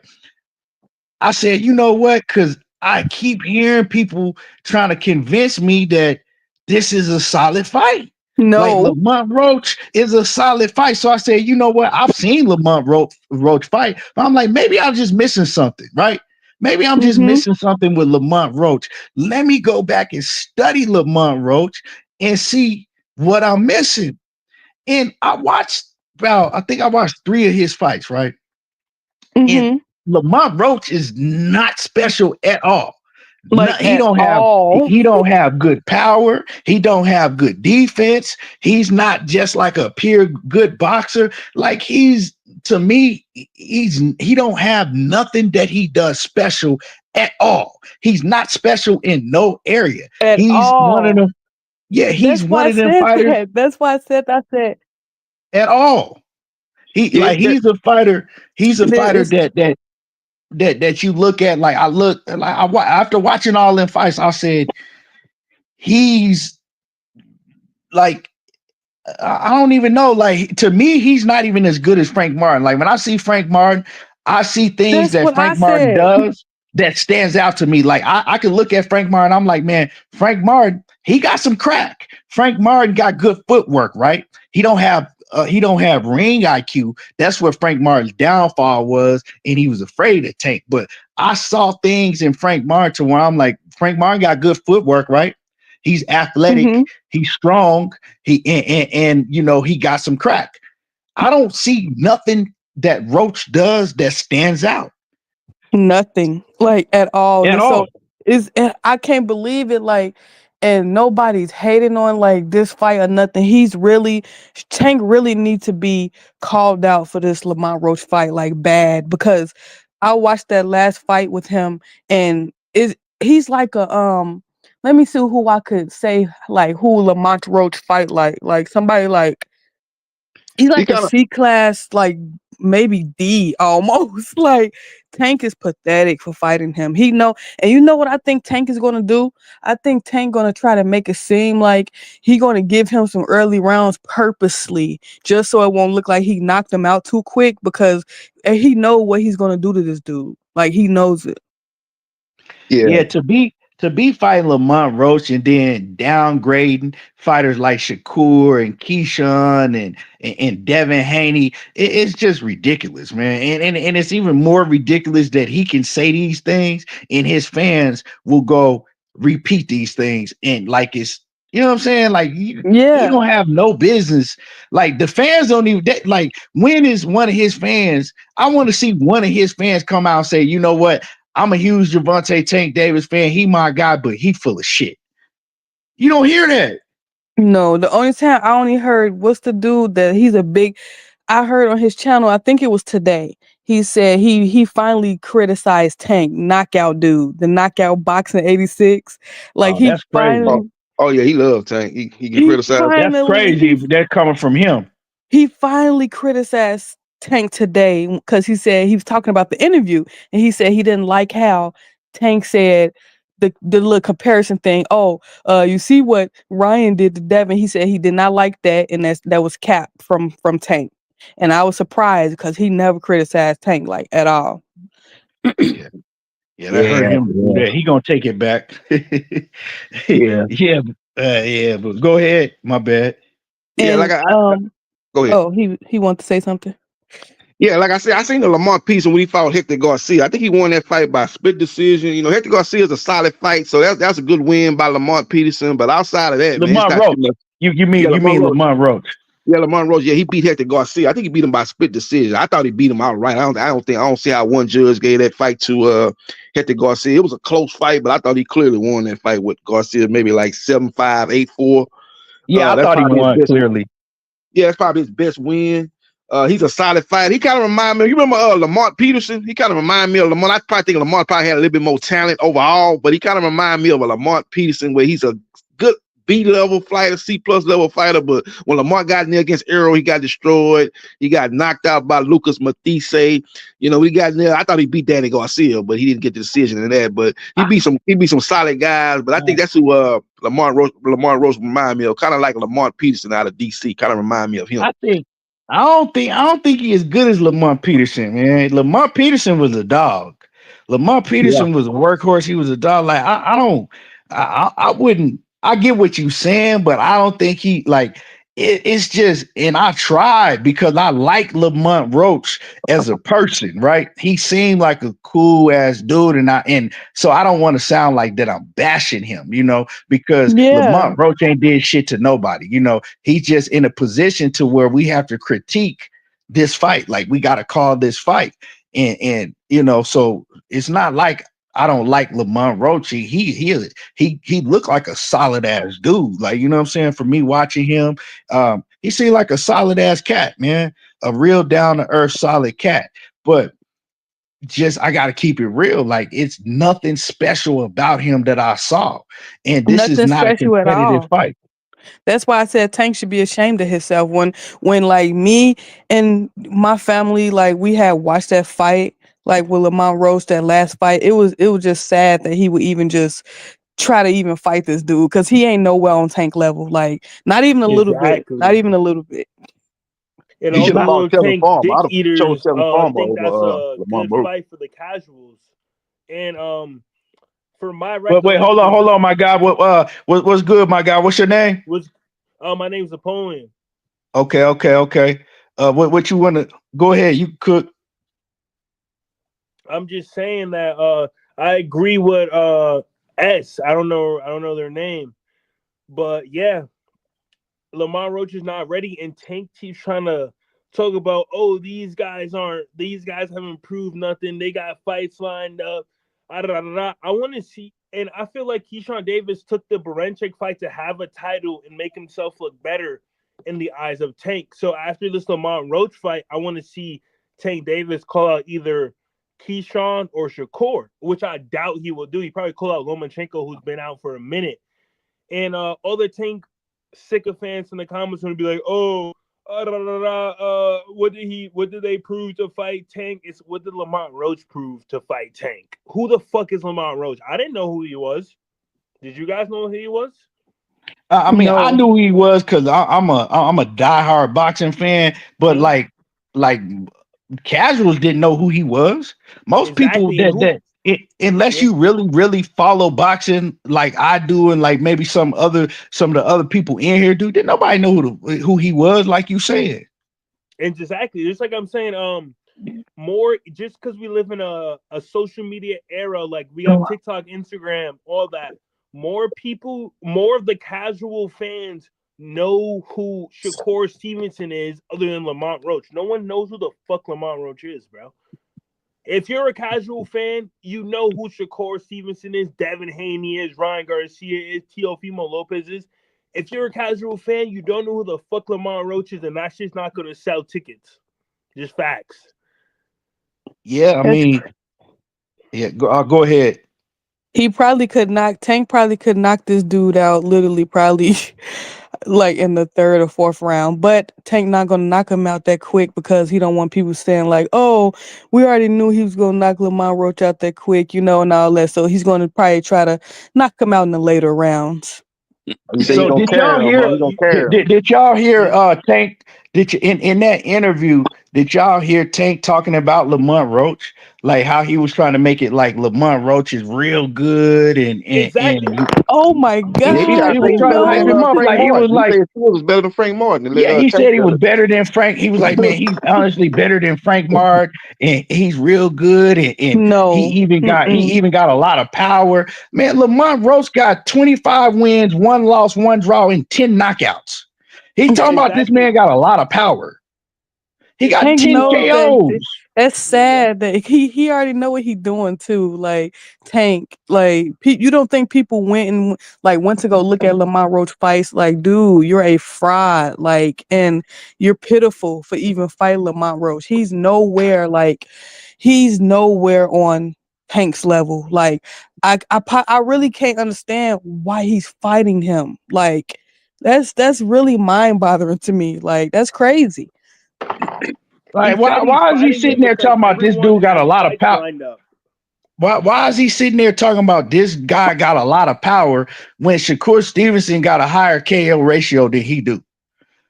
I said, you know what? Because I keep hearing people trying to convince me that this is a solid fight.
No,
like Lamont Roach is a solid fight. So I said, you know what? I've seen Lamont Roach fight, but I'm like, maybe I'm just missing something, right? Maybe I'm just missing something with Lamont Roach. Let me go back and study Lamont Roach and see what I'm missing. And I watched I think I watched 3 of his fights, right? And Lamont Roach is not special at all.
Like
he don't have good power. He don't have good defense. He's not just like a pure good boxer. Like to me, he don't have nothing that he does special at all. He's not special in no area. He's one of them. Yeah, he's one of them fighters.
That's why I said
at all. He's a fighter. He's a fighter that you look at. Like after watching all them fights, I said he's like, I don't even know. Like to me, he's not even as good as Frank Martin. Like when I see Frank Martin, I see things that Frank Martin does that stands out to me. Like I can look at Frank Martin. I'm like, man, Frank Martin, he got some crack. Frank Martin got good footwork, right? He don't have ring IQ. That's what Frank Martin's downfall was, and he was afraid of Tank. But I saw things in Frank Martin to where I'm like, Frank Martin got good footwork, right? He's athletic, he's strong, he got some crack. I don't see nothing that Roach does that stands out.
Nothing, like at all. So I can't believe it. Like, and nobody's hating on like this fight or nothing. Tank really needs to be called out for this Lamont Roach fight, like bad, because I watched that last fight with him, and he's like a let me see who I could say like who Lamont Roach fight like somebody like he's like a C class, like maybe D almost. Like Tank is pathetic for fighting him. And you know what I think Tank is gonna do? I think Tank gonna try to make it seem like he gonna give him some early rounds purposely, just so it won't look like he knocked him out too quick, because he know what he's gonna do to this dude. Like he knows it.
Yeah, to be fighting Lamont Roach and then downgrading fighters like Shakur and Keshon and Devin Haney, it's just ridiculous, man. And it's even more ridiculous that he can say these things and his fans will go repeat these things, and like it's, you know what I'm saying? Like you don't have no business. Like the fans don't even like, when is one of his fans? I want to see one of his fans come out and say, you know what? I'm a huge Gervonta Tank Davis fan. He my guy, but he full of shit. You don't hear that.
No, the only time I only heard what's the dude that I heard on his channel, I think it was today. He said he finally criticized Tank, knockout dude, the knockout boxing 86. Like he
that's crazy.
finally
Oh yeah, he loves Tank. He can
He
criticize.
That's crazy.
finally
That coming from him.
he finally criticized Tank today because he said he was talking about the interview and he said he didn't like how Tank said the little comparison thing. Oh, you see what Ryan did to Devin? He said he did not like that, and that was cap from Tank. And I was surprised because he never criticized Tank like at all.
Yeah, yeah, that hurt
Yeah,
him to do
yeah,
that. He gonna take it back.
yeah,
Yeah, yeah. But go ahead. My bad.
yeah. Like
And
I go ahead.
oh, he wanted to say something.
Yeah, like I said, I seen the Lamont Peterson when he fought Hector Garcia. I think he won that fight by split decision. You know, Hector Garcia is a solid fight, so that's a good win by Lamont Peterson. But outside of that, man, it's
Lamont
not too
Roach.
much.
You
Yeah, Lamont
mean
Roach.
Lamont Roach?
Yeah, Lamont Roach. Yeah, he beat Hector Garcia. I think he beat him by split decision. I thought he beat him outright. I don't see how one judge gave that fight to Hector Garcia. It was a close fight, but I thought he clearly won that fight with Garcia, maybe like 7-5, 8-4.
Yeah, I
That's
thought he
probably his
won
best.
clearly.
Yeah, it's probably his best win. He's a solid fighter. He kind of remind me. You remember Lamont Peterson? He kind of remind me of Lamont. I probably think Lamont probably had a little bit more talent overall, but he kind of remind me of a Lamont Peterson, where he's a good B level fighter, C+ level fighter. But when Lamont got in there against Arrow, he got destroyed. He got knocked out by Lucas Matisse. You know, he got in there. I thought he beat Danny Garcia, but he didn't get the decision in that. But he beat some solid guys. But I think that's who Lamont Roach remind me of. Kind of like Lamont Peterson out of DC. Kind of remind me of him.
I don't think he as good as Lamont Peterson, man. Lamont Peterson was a dog. Lamont
Yeah.
Peterson was a workhorse. He was a dog. Like I wouldn't. I get what you saying, but I don't think he like. It's just, and I tried because I like Lamont Roach as a person, right? He seemed like a cool ass dude, and so I don't want to sound like that I'm bashing him, because
Yeah.
Lamont Roach ain't did shit to nobody, He's just in a position to where we have to critique this fight, like we got to call this fight, and so it's not like I don't like Lamont Roach. He looked like a solid ass dude. Like, you know what I'm saying? For me watching him, he seemed like a solid ass cat, man. A real down to earth solid cat. But just I gotta keep it real. Like, it's nothing special about him that I saw. And this is
Nothing
not a
special at
competitive
all.
fight.
That's why I said Tank should be ashamed of himself when like me and my family, like we had watched that fight, like with Lamont Roach, that last fight. It was just sad that he would even just try to even fight this dude because he ain't nowhere on Tank level. Like not even a little bit. Not
Exactly.
even a little bit.
And
He
all
should
the
have
little
fought Kevin
Tank
Farmer.
dick
I'd have chose
eaters
Kevin Farmer
think that's
over
a
Lamont
good
Roach.
fight for the casuals. And for my
But wait, hold
recollection,
on, my guy. What's good, my guy? What's your name?
was my name's Napoleon.
Okay. What you want to go ahead? You cook.
I'm just saying that I agree with S. I don't know their name. But yeah, Lamont Roach is not ready, and Tank keeps trying to talk about, oh, these guys haven't proved nothing. They got fights lined up. I want to see, and I feel like Keyshawn Davis took the Baranchyk fight to have a title and make himself look better in the eyes of Tank. So after this Lamont Roach fight, I want to see Tank Davis call out either Keyshawn or Shakur, which I doubt he will do. He probably call out Lomachenko, who's been out for a minute. And other Tank sycophants in the comments going to be like, oh, what did they prove to fight Tank? It's what did Lamont Roach prove to fight Tank? Who the fuck is Lamont Roach? I didn't know who he was. Did you guys know who he was?
I mean, I
No.
knew who he was because I'm a diehard boxing fan, but like casuals didn't know who he was. Most people unless you really follow boxing like I do, and like maybe some of the other people in here do, didn't nobody know who he was, like you said.
And exactly, just like I'm saying, more just because we live in a social media era, like we have TikTok, Instagram, all that. More of the casual fans know who Shakur Stevenson is other than Lamont Roach. No one knows who the fuck Lamont Roach is, bro. If you're a casual fan, you know who Shakur Stevenson is, Devin Haney is, Ryan Garcia is, Teofimo Lopez is. If you're a casual fan, you don't know who the fuck Lamont Roach is, and that's just not going to sell tickets. Just facts.
Yeah, I mean, yeah, go ahead.
He probably could knock Tank probably could knock this dude out literally probably like in the third or fourth round. But Tank not gonna knock him out that quick because he don't want people saying like, oh, we already knew he was gonna knock Lamont Roach out that quick, and all that. So he's gonna probably try to knock him out in the later rounds.
You say he
So
gonna
did y'all
carry him,
hear?
bro. He gonna carry him.
Did y'all hear? Tank. Did you in that interview? Did y'all hear Tank talking about Lamont Roach? Like how he was trying to make it like Lamont Roach is real good,
Exactly.
Oh my
Yeah, he
god,
tried
he
to
was
say he was
trying
better
to hype
than
him
no.
up.
Frank
Like he was
Martin. He
like,
said Floyd was better than Frank Martin.
yeah, he
Tank
said he was
better.
better than Frank. He was like, man, he's honestly better than Frank Martin, and he's real good, and he
No.
even got a lot of power. Man, Lamont Roach got 25 wins, 1 loss, 1 draw, and 10 knockouts. He talking about this
Exactly.
man got a lot of power. He got
Tank
10
knows that
KOs.
that's sad that he already know what he doing too. Like Tank, like you don't think people went to go look at Lamont Roach fights? Like, dude, you're a fraud. Like, and you're pitiful for even fighting Lamont Roach. He's nowhere on Tank's level. Like, I really can't understand why he's fighting him. Like, that's really mind bothering to me. Like, that's crazy.
Like,
He said he's
why is he
fighting him
sitting there
because
talking about this
everyone
dude got a
has
lot of
fights
power?
lined up.
Why is he sitting there talking about this guy got a lot of power when Shakur Stevenson got a higher KO ratio than he do?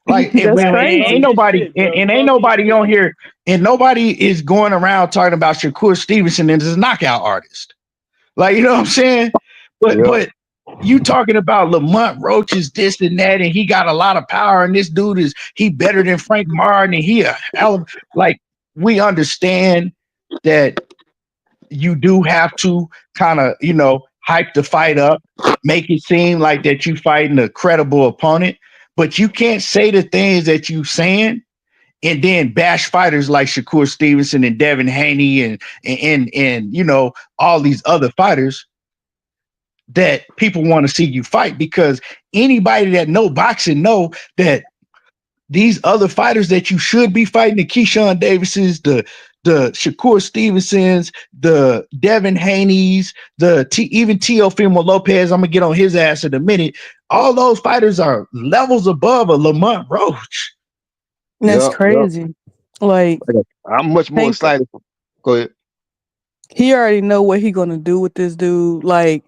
Like,
That's
ain't
crazy.
nobody
Shit, bro.
and ain't
Talking
nobody
shit.
on here, and nobody is going around talking about Shakur Stevenson as a knockout artist. Like, you know what I'm saying?
Yeah.
But you talking about Lamont Roach is this and that, and he got a lot of power, and this dude he better than Frank Martin, and like we understand that you do have to kind of, hype the fight up, make it seem like that you fighting a credible opponent, but you can't say the things that you saying and then bash fighters like Shakur Stevenson and Devin Haney and all these other fighters that people want to see you fight, because anybody that know boxing know that these other fighters that you should be fighting, the Keshon Davises, the Shakur Stevensons, the Devin Haney's, even Teofimo Lopez, I'm gonna get on his ass in a minute. All those fighters are levels above a Lamont Roach.
That's
Yep.
crazy. Like,
I'm much more
Tank,
excited. Go ahead.
he already know what he gonna do with this dude. Like,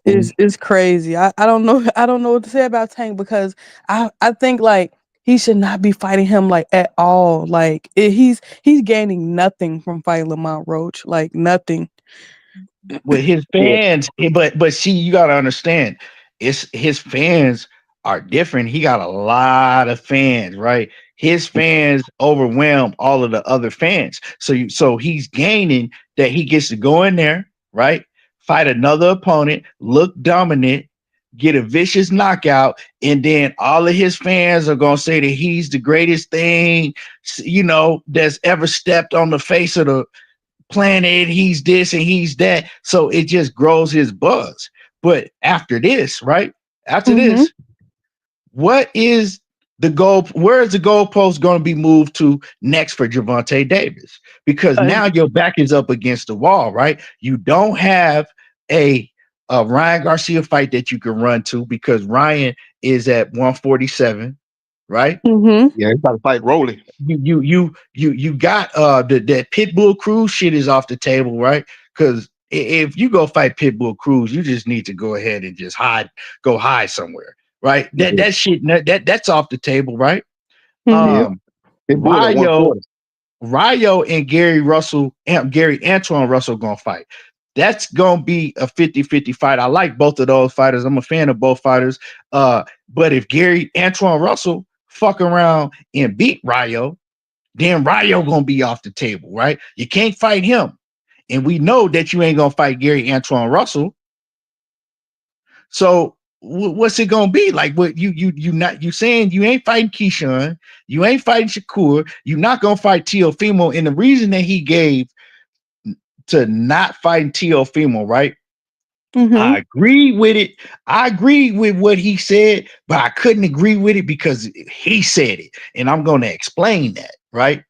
it's crazy. I don't know. I don't know what to say about Tank because I think like he should not be fighting him like at all. Like he's gaining nothing from fighting Lamont Roach. Like nothing.
With his
Yeah.
fans, but see, you gotta understand, it's his fans are different. He got a lot of fans, right? His fans overwhelm all of the other fans. So he's gaining that he gets to go in there, right? Fight another opponent, look dominant, get a vicious knockout, and then all of his fans are gonna say that he's the greatest thing, that's ever stepped on the face of the planet. He's this and he's that. So it just grows his buzz. But after this, right? After this, what is the goal? Where is the goalpost going to be moved to next for Gervonta Davis? Because now your back is up against the wall, right? You don't have a Ryan Garcia fight that you can run to because Ryan is at 147, right?
Mm-hmm.
Yeah, he's about to fight Rolly.
You got that Pitbull Cruz shit is off the table, right? Because if you go fight Pitbull Cruz, you just need to go ahead and just go hide somewhere, right? That shit that's off the table, right?
Yeah. Pitbull at 140.
Rayo and Gary Antoine Russell gonna fight. That's gonna be a 50-50 fight. I like both of those fighters. I'm a fan of both fighters. But if Gary Antoine Russell fuck around and beat Rayo, then Rayo gonna be off the table, right? You can't fight him, and we know that you ain't gonna fight Gary Antoine Russell. So what's it gonna be like? What you saying you ain't fighting Keshon, you ain't fighting Shakur, you're not gonna fight Teofimo, and the reason that he gave to not fighting Teofimo, right? I agree with it. I agree with what he said, but I couldn't agree with it because he said it, and I'm going to explain that, right?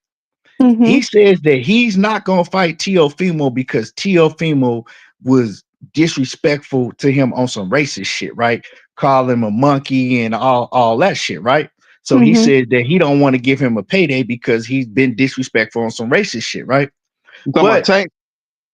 He says that he's not going to fight Teofimo because Teofimo was disrespectful to him on some racist shit, right? Call him a monkey and all that shit, right? So he said that he don't want to give him a payday because he's been disrespectful on some racist shit, right?
You talking about
But
Tank?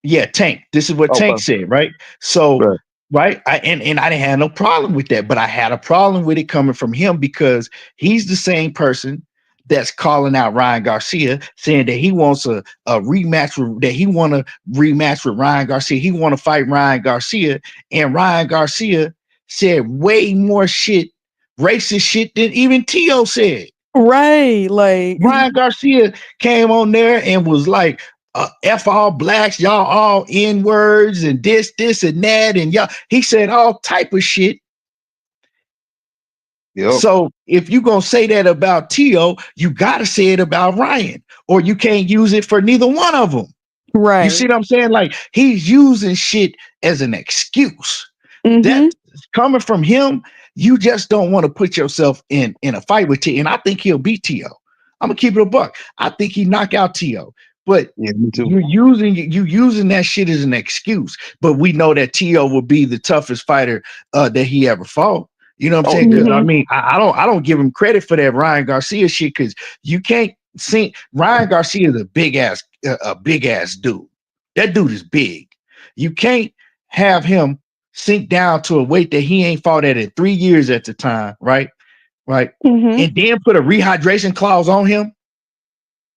yeah, Tank. This is what Tank
Okay.
said, right? So,
Right.
right, and I didn't have no problem with that, but I had a problem with it coming from him because he's the same person that's calling out Ryan Garcia, saying that he wants a rematch, that he want to rematch with Ryan Garcia. He want to fight Ryan Garcia, and Ryan Garcia said way more shit, racist shit than even Tio said.
Right. Like,
Ryan Garcia came on there and was like, F all blacks, y'all all N words and this and that. And y'all, he said all type of shit.
Yep.
So if you're going to say that about Tio, you got to say it about Ryan, or you can't use it for neither one of them.
right.
You see what I'm saying? Like he's using shit as an excuse. That coming from him, you just don't want to put yourself in a fight with Tio. And I think he'll beat Tio. I'm gonna keep it a buck. I think he knock out Tio. But
Yeah, me too.
you're using that shit as an excuse. But we know that Tio will be the toughest fighter that he ever fought. You know what I'm saying? Because I mean, I don't give him credit for that Ryan Garcia shit, because you can't see Ryan Garcia is a big ass dude. That dude is big. You can't have him sink down to a weight that he ain't fought at in 3 years at the time, right? Right. And then put a rehydration clause on him.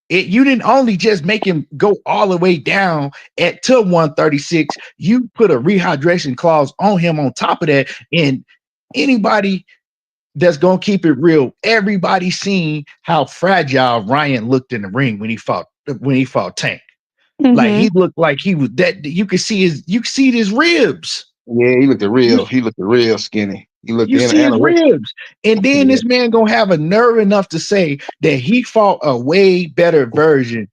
You didn't only just make him go all the way down to 136, you put a rehydration clause on him on top of that. And anybody that's gonna keep it real, everybody seen how fragile Ryan looked in the ring when he fought Tank. Like he looked like he was that you could see his ribs.
Yeah, he looked real skinny. He looked
You see his ribs. And then
Yeah.
this man gonna have a nerve enough to say that he fought a way better version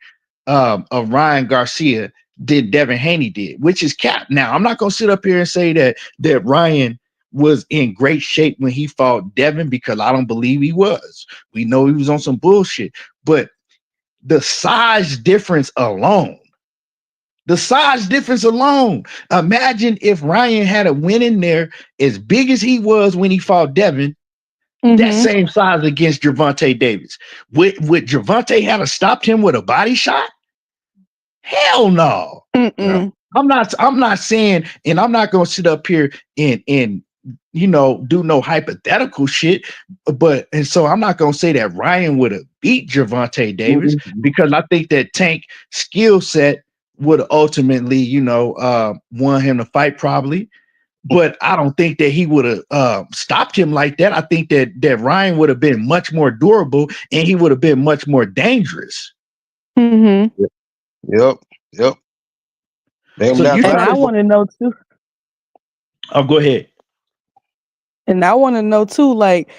of Ryan Garcia than Devin Haney did, which is cap. Now, I'm not gonna sit up here and say that Ryan was in great shape when he fought Devin, because I don't believe he was. We know he was on some bullshit, but the size difference alone. Imagine if Ryan had a win in there as big as he was when he fought Devin, that same size against Gervonta Davis. Would Gervonta have stopped him with a body shot? Hell no.
Yeah.
I'm not saying, and I'm not gonna sit up here and do no hypothetical shit, and so I'm not gonna say that Ryan would have beat Gervonta Davis, because I think that Tank skill set would ultimately, won him the fight probably. But I don't think that he would have stopped him like that. I think that Ryan would have been much more durable, and he would have been much more dangerous.
Yep.
And I want to know too.
Oh, go ahead.
And I want to know too, like,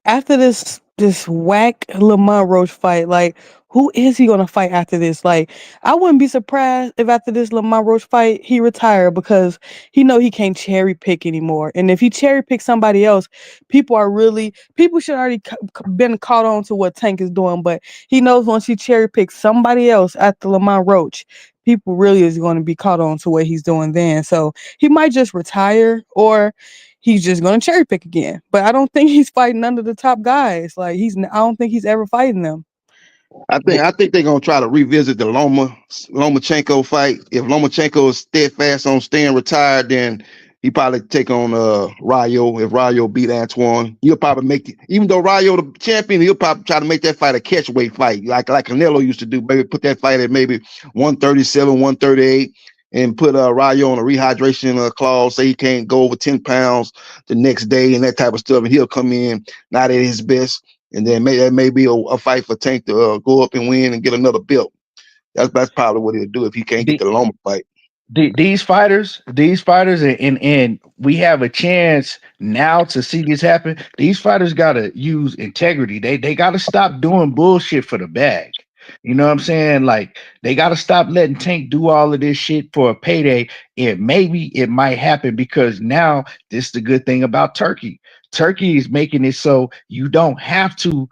after this whack Lamont Roach fight, like, who is he gonna fight after this? Like, I wouldn't be surprised if after this Lamont Roach fight he retired, because he know he can't cherry pick anymore. And if he cherry pick somebody else, people should already been caught on to what Tank is doing. But he knows once he cherry picks somebody else after Lamont Roach, people really is going to be caught on to what he's doing then. So he might just retire, or he's just gonna cherry pick again. But I don't think he's fighting none of the top guys. Like, I don't think he's ever fighting them.
I think they're gonna try to revisit the Lomachenko fight. If Lomachenko is steadfast on staying retired, then he probably take on Rayo. If Rayo beat Antoine, he'll probably even though Rayo the champion, he'll probably try to make that fight a catchweight fight, like Canelo used to do. Maybe put that fight at maybe 137, 138. And put Rayo on a rehydration clause, say he can't go over 10 pounds the next day and that type of stuff. And he'll come in not at his best. And then that may be a fight for Tank to go up and win and get another belt. That's probably what he'll do if he can't get the Loma fight.
These fighters, and we have a chance now to see this happen. These fighters gotta use integrity. They gotta stop doing bullshit for the bag. You know what I'm saying? Like, they gotta stop letting Tank do all of this shit for a payday. And maybe it might happen, because now this is the good thing about Turkey. Turkey is making it so you don't have to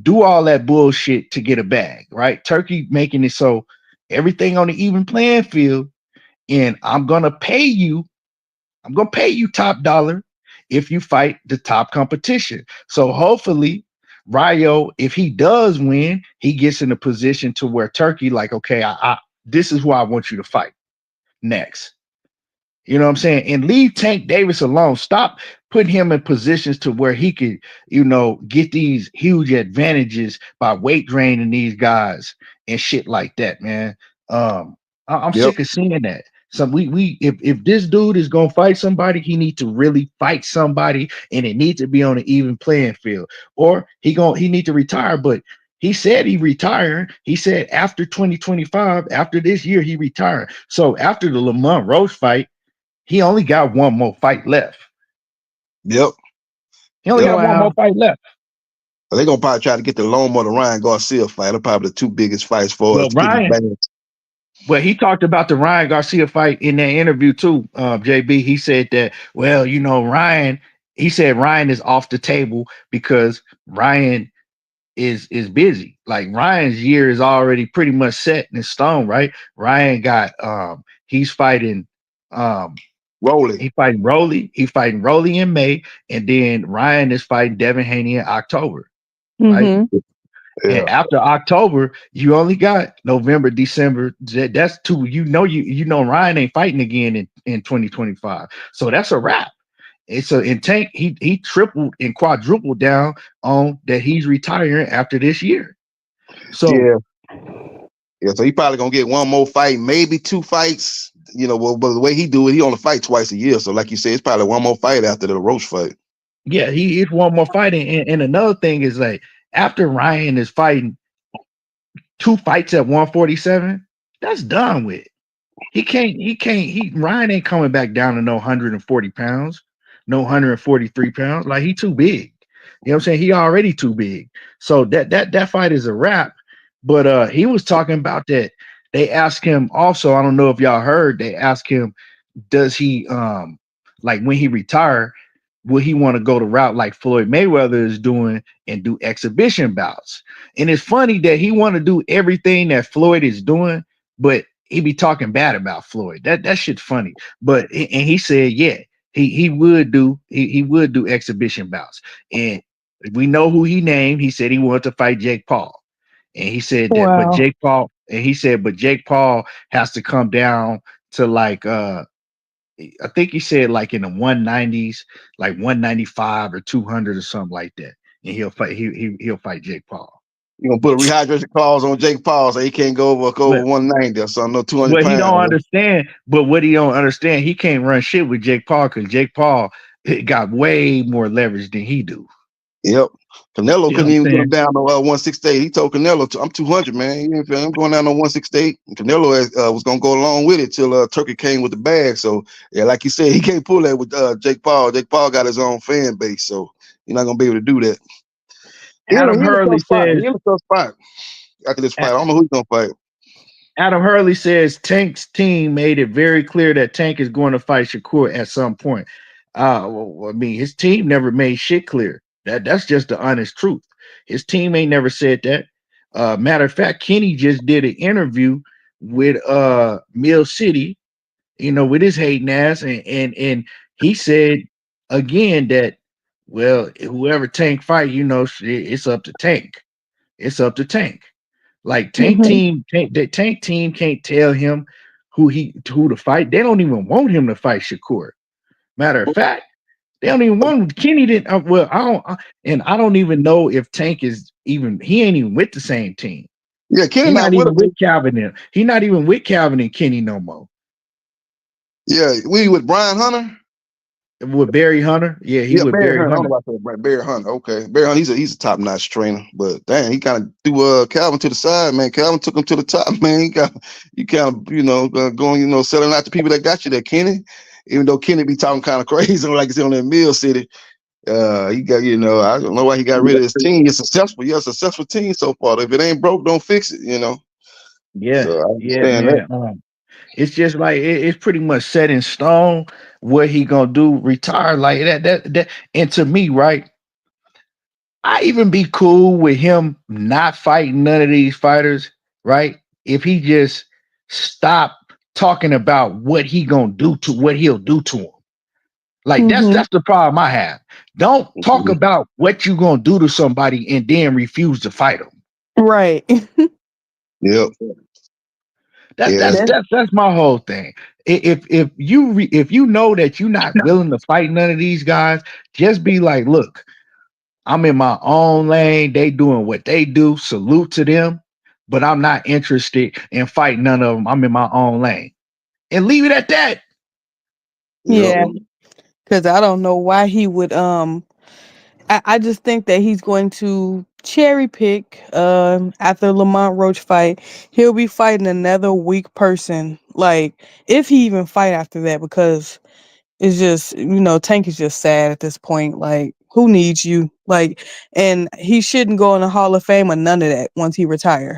do all that bullshit to get a bag, right? Turkey making it so everything on the even playing field. And I'm gonna pay you I'm gonna pay you top dollar if you fight the top competition. So hopefully, Ryo, if he does win, he gets in a position to where Turkey, like, okay, I this is who I want you to fight next. You know what I'm saying? And leave Tank Davis alone. Stop putting him in positions to where he could, get these huge advantages by weight draining these guys and shit like that, man. I'm
Yep.
sick of seeing that. So if this dude is gonna fight somebody, he needs to really fight somebody, and it needs to be on an even playing field. Or he need to retire, but he said he retiring. He said after 2025, after this year, he retiring. So after the Lamont Roach fight, he only got one more fight left.
Yep.
He only got one more fight left.
They're gonna probably try to get the Loma or the Ryan Garcia fight. They're probably the two biggest fights for us to get his bang.
Well, he talked about the Ryan Garcia fight in that interview too, JB. He said that, well, Ryan, he said Ryan is off the table because Ryan is busy. Like Ryan's year is already pretty much set in stone, right? Ryan got he's fighting
Rolly.
He fighting Rolly in May, and then Ryan is fighting Devin Haney in October. Right?
Yeah.
And after October, you only got November, December. That's two. Ryan ain't fighting again in 2025. So that's a wrap. And Tank, he tripled and quadrupled down on that he's retiring after this year. So
so he probably gonna get one more fight, maybe two fights. But the way he do it, he only fight twice a year. So like you said, it's probably one more fight after the Roach fight.
Yeah, he is one more fight. And another thing is, like, after Ryan is fighting 2 fights at 147, that's done with. Ryan ain't coming back down to no 140 pounds, no 143 pounds. Like, he too big. You know what I'm saying? He already too big. So that fight is a wrap. But he was talking about that. They asked him also, I don't know if y'all heard, they asked him, does he like when he retire, will he want to go the route like Floyd Mayweather is doing and do exhibition bouts? And it's funny that he want to do everything that Floyd is doing, but he be talking bad about Floyd. That shit's funny. But and he said, yeah, he would do exhibition bouts. And we know who he named. He said he wanted to fight Jake Paul. And he said that, but Jake Paul has to come down to like I think he said like in the 190s, like 195 or 200 or something like that. And he'll fight Jake Paul.
You gonna put a rehydration clause on Jake Paul so he can't go over 190 or something, no 200
But
pounds.
he don't understand. But what he don't understand, he can't run shit with Jake Paul because Jake Paul got way more leverage than he do.
Yep. Canelo couldn't even get him down to 168. He told Canelo, I'm 200, man. I'm going down to 168. And Canelo was going to go along with it till Turkey came with the bag. So, yeah, like you said, he can't pull that with Jake Paul. Jake Paul got his own fan base, so you're not going to be able to do that.
Adam Hurley says,
after this fight, I don't know who he's going to fight.
Adam Hurley says Tank's team made it very clear that Tank is going to fight Shakur at some point. I mean, his team never made shit clear. That's just the honest truth. His team ain't never said that. Matter of fact, Kenny just did an interview with Mill City, with his hating ass, and he said again that, well, whoever Tank fight, it's up to Tank. It's up to Tank. Like Tank team can't tell him who to fight. They don't even want him to fight Shakur. Matter of fact, they don't even want him. Kenny didn't. I don't even know if Tank is even. He ain't even with the same team.
Yeah, Kenny
not even with Calvin. He not even with Calvin and Kenny no more.
Yeah, we with Brian Hunter.
With Barry Hunter, he with Barry Hunter.
I don't know about Barry Hunter. Okay, Barry Hunter, he's a top notch trainer, but dang, he kind of threw Calvin to the side, man. Calvin took him to the top, man. You kind of going, selling out to people that got you there, Kenny. Even though Kenny be talking kind of crazy, like he's on that Mill City, he got, I don't know why he got rid of his team. It's successful, a successful team so far. If it ain't broke, don't fix it,
Yeah,
so I
understand that. It's just like it's pretty much set in stone what he gonna do. Retire like that. And to me, right, I even be cool with him not fighting none of these fighters, right? If he just stop talking about what he'll do to them. Like that's the problem I have. Don't talk
Mhm.
about what you gonna do to somebody and then refuse to fight them.
Right.
Yep.
That's
Yeah.
that's that's that's my whole thing. If you know that you're not willing to fight none of these guys, just be like, look, I'm in my own lane. They doing what they do. Salute to them, but I'm not interested in fighting none of them. I'm in my own lane, and leave it at that.
Yep.
Yeah. Because I don't know why he would I just think that he's going to cherry pick after Lamont Roach fight. He'll be fighting another weak person. Like if he even fight after that, because it's just, Tank is just sad at this point. Like, who needs you? Like, and he shouldn't go in the Hall of Fame or none of that once he retire.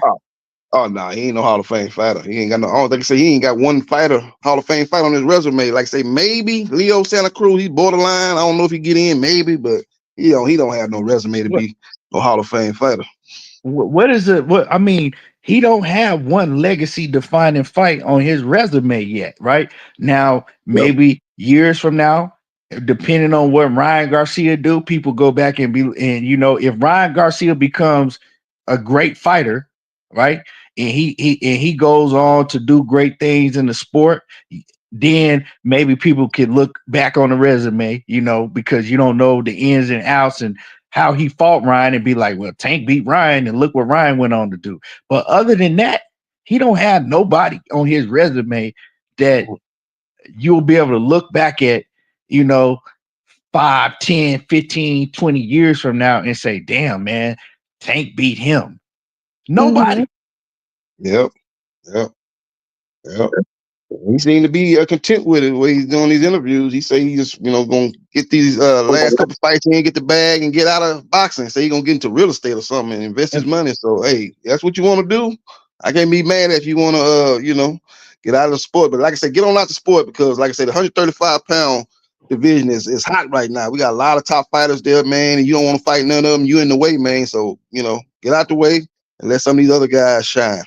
Oh no, he ain't no Hall of Fame fighter. He ain't got no. I don't think say he ain't got one fighter Hall of Fame fight on his resume. Like say maybe Leo Santa Cruz, he's borderline. I don't know if he get in, maybe, but he don't have no resume to
What
be no Hall of Fame fighter.
what is it? What I mean, he don't have one legacy defining fight on his resume yet, right? Now,
Yep.
maybe years from now, depending on what Ryan Garcia do, people go back and if Ryan Garcia becomes a great fighter, right? And he goes on to do great things in the sport, then maybe people can look back on the resume, because you don't know the ins and outs and how he fought Ryan and be like, well, Tank beat Ryan and look what Ryan went on to do. But other than that, he don't have nobody on his resume that you'll be able to look back at, you know, 5, 10, 15, 20 years from now and say, damn, man, Tank beat him. Nobody.
Yep. Yep. Yep. He seemed to be content with it the way he's doing these interviews. He say he's just, gonna get these last couple fights in, get the bag, and get out of boxing. Say he's gonna get into real estate or something and invest his money. So hey, that's what you want to do. I can't be mad if you want to, get out of the sport. But like I said, get on out the sport because, like I said, the 135-pound division is hot right now. We got a lot of top fighters there, man, and you don't want to fight none of them. You in the way, man. So get out the way and let some of these other guys shine.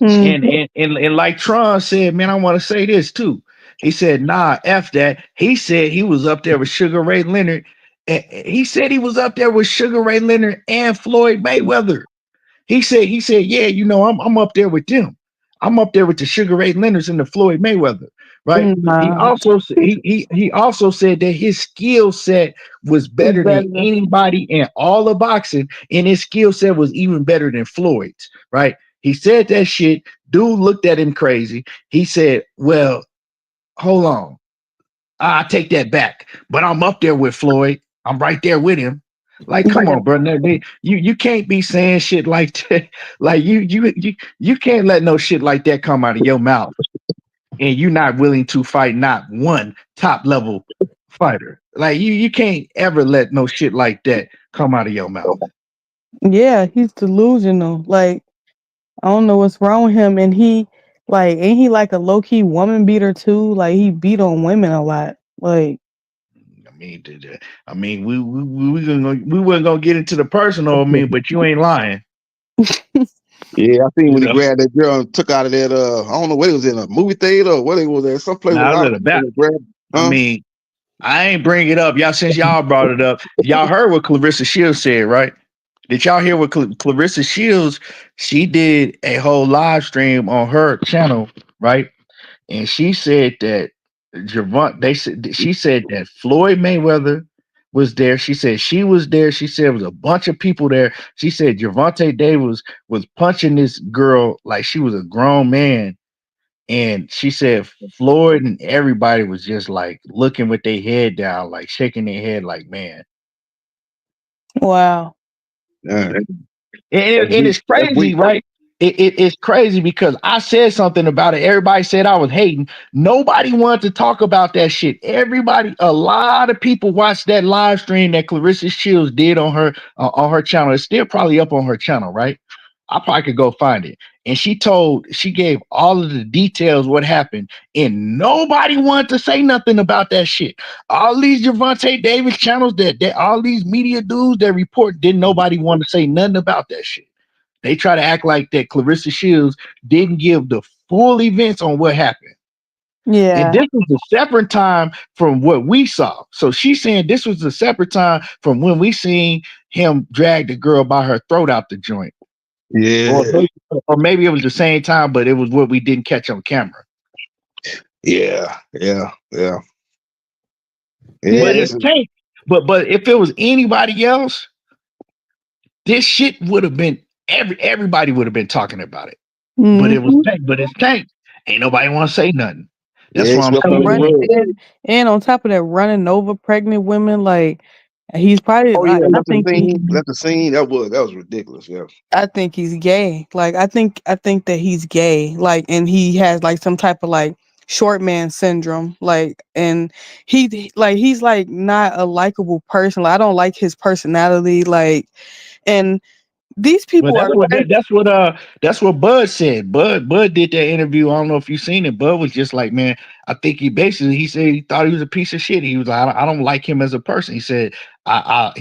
And like Tron said, man, I want to say this too. He said, nah, F that. He said he was up there with Sugar Ray Leonard. He said he was up there with Sugar Ray Leonard and Floyd Mayweather. He said, yeah, I'm up there with them. I'm up there with the Sugar Ray Leonards and the Floyd Mayweather, right? He
Nah.
also he also said that his skill set was better than anybody in all of boxing, and his skill set was even better than Floyd's, right? He said that shit. Dude looked at him crazy. He said, well, hold on. I take that back. But I'm up there with Floyd. I'm right there with him. Like, come on, bro. You can't be saying shit like that. Like you can't let no shit like that come out of your mouth. And you're not willing to fight not one top level fighter. Like you can't ever let no shit like that come out of your mouth.
Yeah, he's delusional. Like, I don't know what's wrong with him. And ain't he like a low key woman beater too? Like, he beat on women a lot. Like,
we weren't gonna get into the personal, but you ain't lying.
Yeah, I seen when he grabbed that girl and took out of that. I don't know what it was in, a movie theater or what it was at. Some place with a lot of people grabbed.
I ain't bring it up, y'all. Since y'all brought it up, y'all heard what Clarissa Shields said, right? Did y'all hear what Clarissa Shields? She did a whole live stream on her channel, right? And she said that she said that Floyd Mayweather was there. She said she was there. She said it was a bunch of people there. She said Gervonta Davis was punching this girl like she was a grown man. And she said Floyd and everybody was just like looking with their head down, like shaking their head like, man.
wow.
And it's crazy, right? It's crazy because I said something about it. Everybody said I was hating. Nobody wanted to talk about that shit. A lot of people watched that live stream that Clarissa Shields did on her channel. It's still probably up on her channel, right? I probably could go find it. And she gave all of the details what happened, and nobody wanted to say nothing about that shit. All these Gervonta Davis channels that all these media dudes that report, didn't nobody want to say nothing about that shit. They try to act like that Clarissa Shields didn't give the full events on what happened.
Yeah.
And this was a separate time from what we saw. So she's saying this was a separate time from when we seen him drag the girl by her throat out the joint.
Yeah,
Or maybe it was the same time, but it was what we didn't catch on camera.
yeah.
Yeah.
But it's Tank. But if it was anybody else, this shit would have been everybody would have been talking about it. But it was Tank. But it's Tank. Ain't nobody want to say nothing. That's why I'm saying.
And on top of that, running over pregnant women, like he's probably.
Oh yeah,
I
that's the
think
scene. That's the scene. That was ridiculous. Yeah.
I think he's gay. Like I think that he's gay. Like, and he has like some type of like short man syndrome. Like, and he's like not a likable person. Like, I don't like his personality. Like, and these people
that's what Bud said. Bud did that interview. I don't know if you've seen it. Bud was just like, man, I think he said he thought he was a piece of shit. He was like, I don't like him as a person. He said, I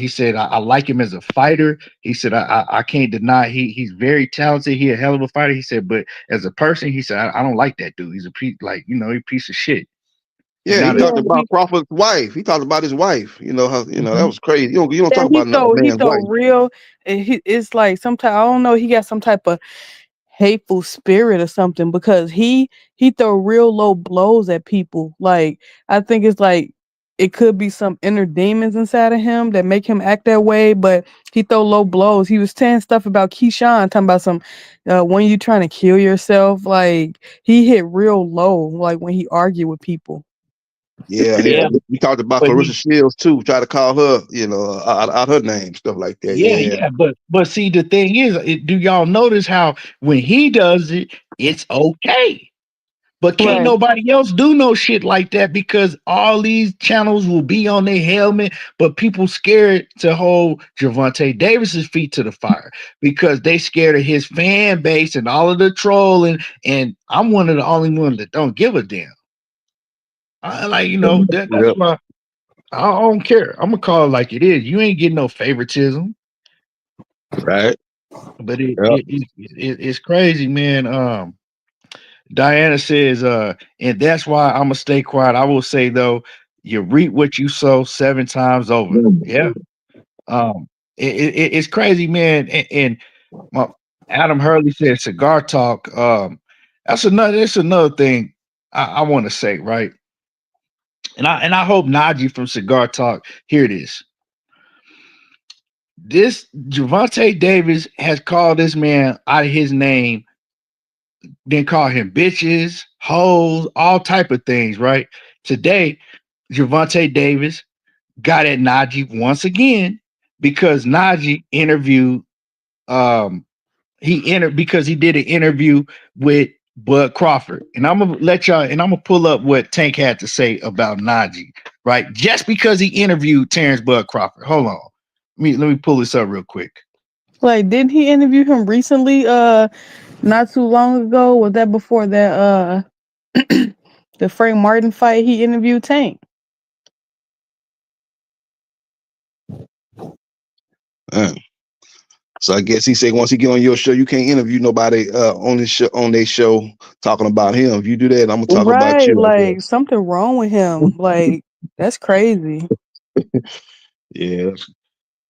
like him as a fighter. He said, I can't deny he's very talented. He a hell of a fighter. He said, but as a person, he said, I don't like that dude. He's a piece, like, he's a piece of shit.
Yeah, he talked about Crawford's wife. He talked about his wife. You know how that was crazy. You don't talk about another man's wife.
Real. It's like sometimes I don't know. He got some type of hateful spirit or something because he throw real low blows at people. Like I think it's like it could be some inner demons inside of him that make him act that way. But he throw low blows. He was saying stuff about Keyshawn, talking about some when you trying to kill yourself. Like he hit real low. Like when he argued with people.
Yeah. We talked about Clarissa Shields too. Try to call her, out her name, stuff like that.
Yeah. But see, the thing is, do y'all notice how when he does it, it's okay. But can't nobody else do no shit like that because all these channels will be on their helmet, but people scared to hold Gervonta Davis's feet to the fire because they scared of his fan base and all of the trolling. And I'm one of the only ones that don't give a damn. I like, that's why I don't care. I'm gonna call it like it is. You ain't getting no favoritism,
right?
But it's crazy, man. Diana says, and that's why I'm gonna stay quiet. I will say though, you reap what you sow 7 times over. Yeah. It's crazy, man. And Adam Hurley said cigar talk. That's another thing I want to say, right? And I hope Naji from Cigar Talk hear this. This Gervonta Davis has called this man out of his name, then call him bitches, hoes, all type of things, right? Today, Gervonta Davis got at Naji once again because Naji interviewed because he did an interview with Bud Crawford. And I'm gonna pull up what Tank had to say about Naji, right? Just because he interviewed Terrence Bud Crawford. Hold on. Let me pull this up real quick.
Like, didn't he interview him recently? Not too long ago. Was that before that the Frank Martin fight? He interviewed Tank.
So I guess he said once he get on your show, you can't interview nobody on their show talking about him. If you do that, I'm gonna talk about you.
Like something wrong with him. Like that's crazy.
Yeah,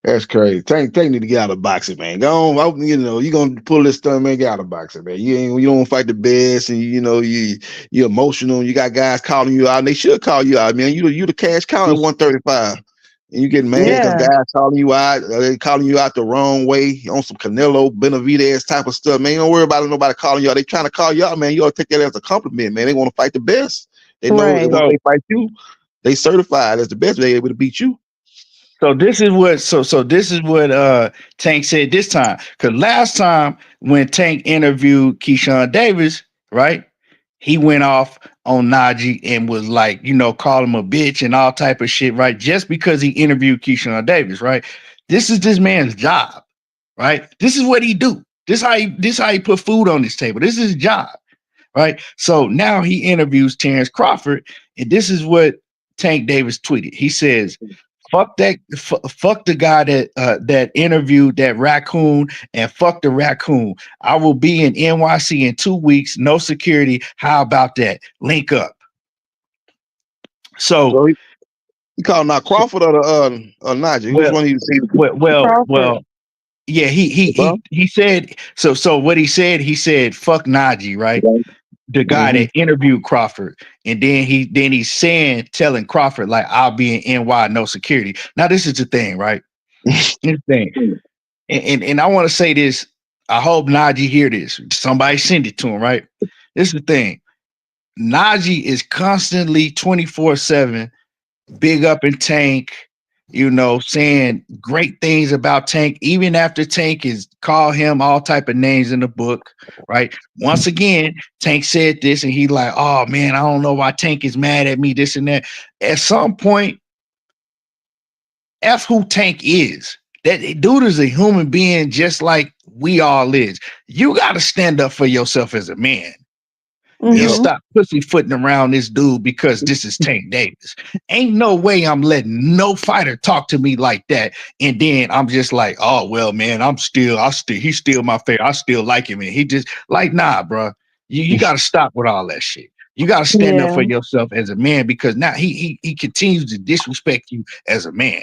that's crazy. Tank need to get out of boxing, man. Go on, you gonna pull this stuff, man. Get out of boxing, man. You don't fight the best, and you're emotional. You got guys calling you out, and they should call you out, man. You the cash cow at 135. And you get mad because guys calling you out, they calling you out the wrong way on some Canelo, Benavidez type of stuff, man. You don't worry about nobody calling you out. They trying to call you out, man. You ought to take that as a compliment, man. They want to fight the best. They know that when they fight you, they certified as the best. They're able to beat you.
So this is what Tank said this time. Because last time when Tank interviewed Keyshawn Davis, right? He went off on Naji and was like, call him a bitch and all type of shit, right? Just because he interviewed Keyshawn Davis, right? This is this man's job, right? This is what he do. This how he put food on his table. This is his job, right? So now he interviews Terrence Crawford, and this is what Tank Davis tweeted. He says, fuck the guy that interviewed that raccoon, and fuck the raccoon. I will be in NYC in 2 weeks, no security. How about that? Link up. So
he called not Crawford or Naji. Which one he said?
Well, yeah, he said so. So what he said, fuck Naji, right? The guy that interviewed Crawford, and then he's telling Crawford like, I'll be in NY, no security. Now this is the thing, right? This is the thing, and I want to say this. I hope Naji hear this. Somebody send it to him, right? This is the thing. Naji is constantly 24/7 big up in Tank, saying great things about Tank, even after Tank is call him all type of names in the book, right? Once again, Tank said this, and he like, oh man, I don't know why Tank is mad at me, this and that. At some point, F who Tank is. That dude is a human being just like we all is. You got to stand up for yourself as a man. You stop pussyfooting around this dude because this is Tank Davis. Ain't no way I'm letting no fighter talk to me like that. And then I'm just like, oh well, man, he's still my favorite. I still like him. And he just like, nah, bro. You got to stop with all that shit. You got to stand up for yourself as a man, because now he continues to disrespect you as a man.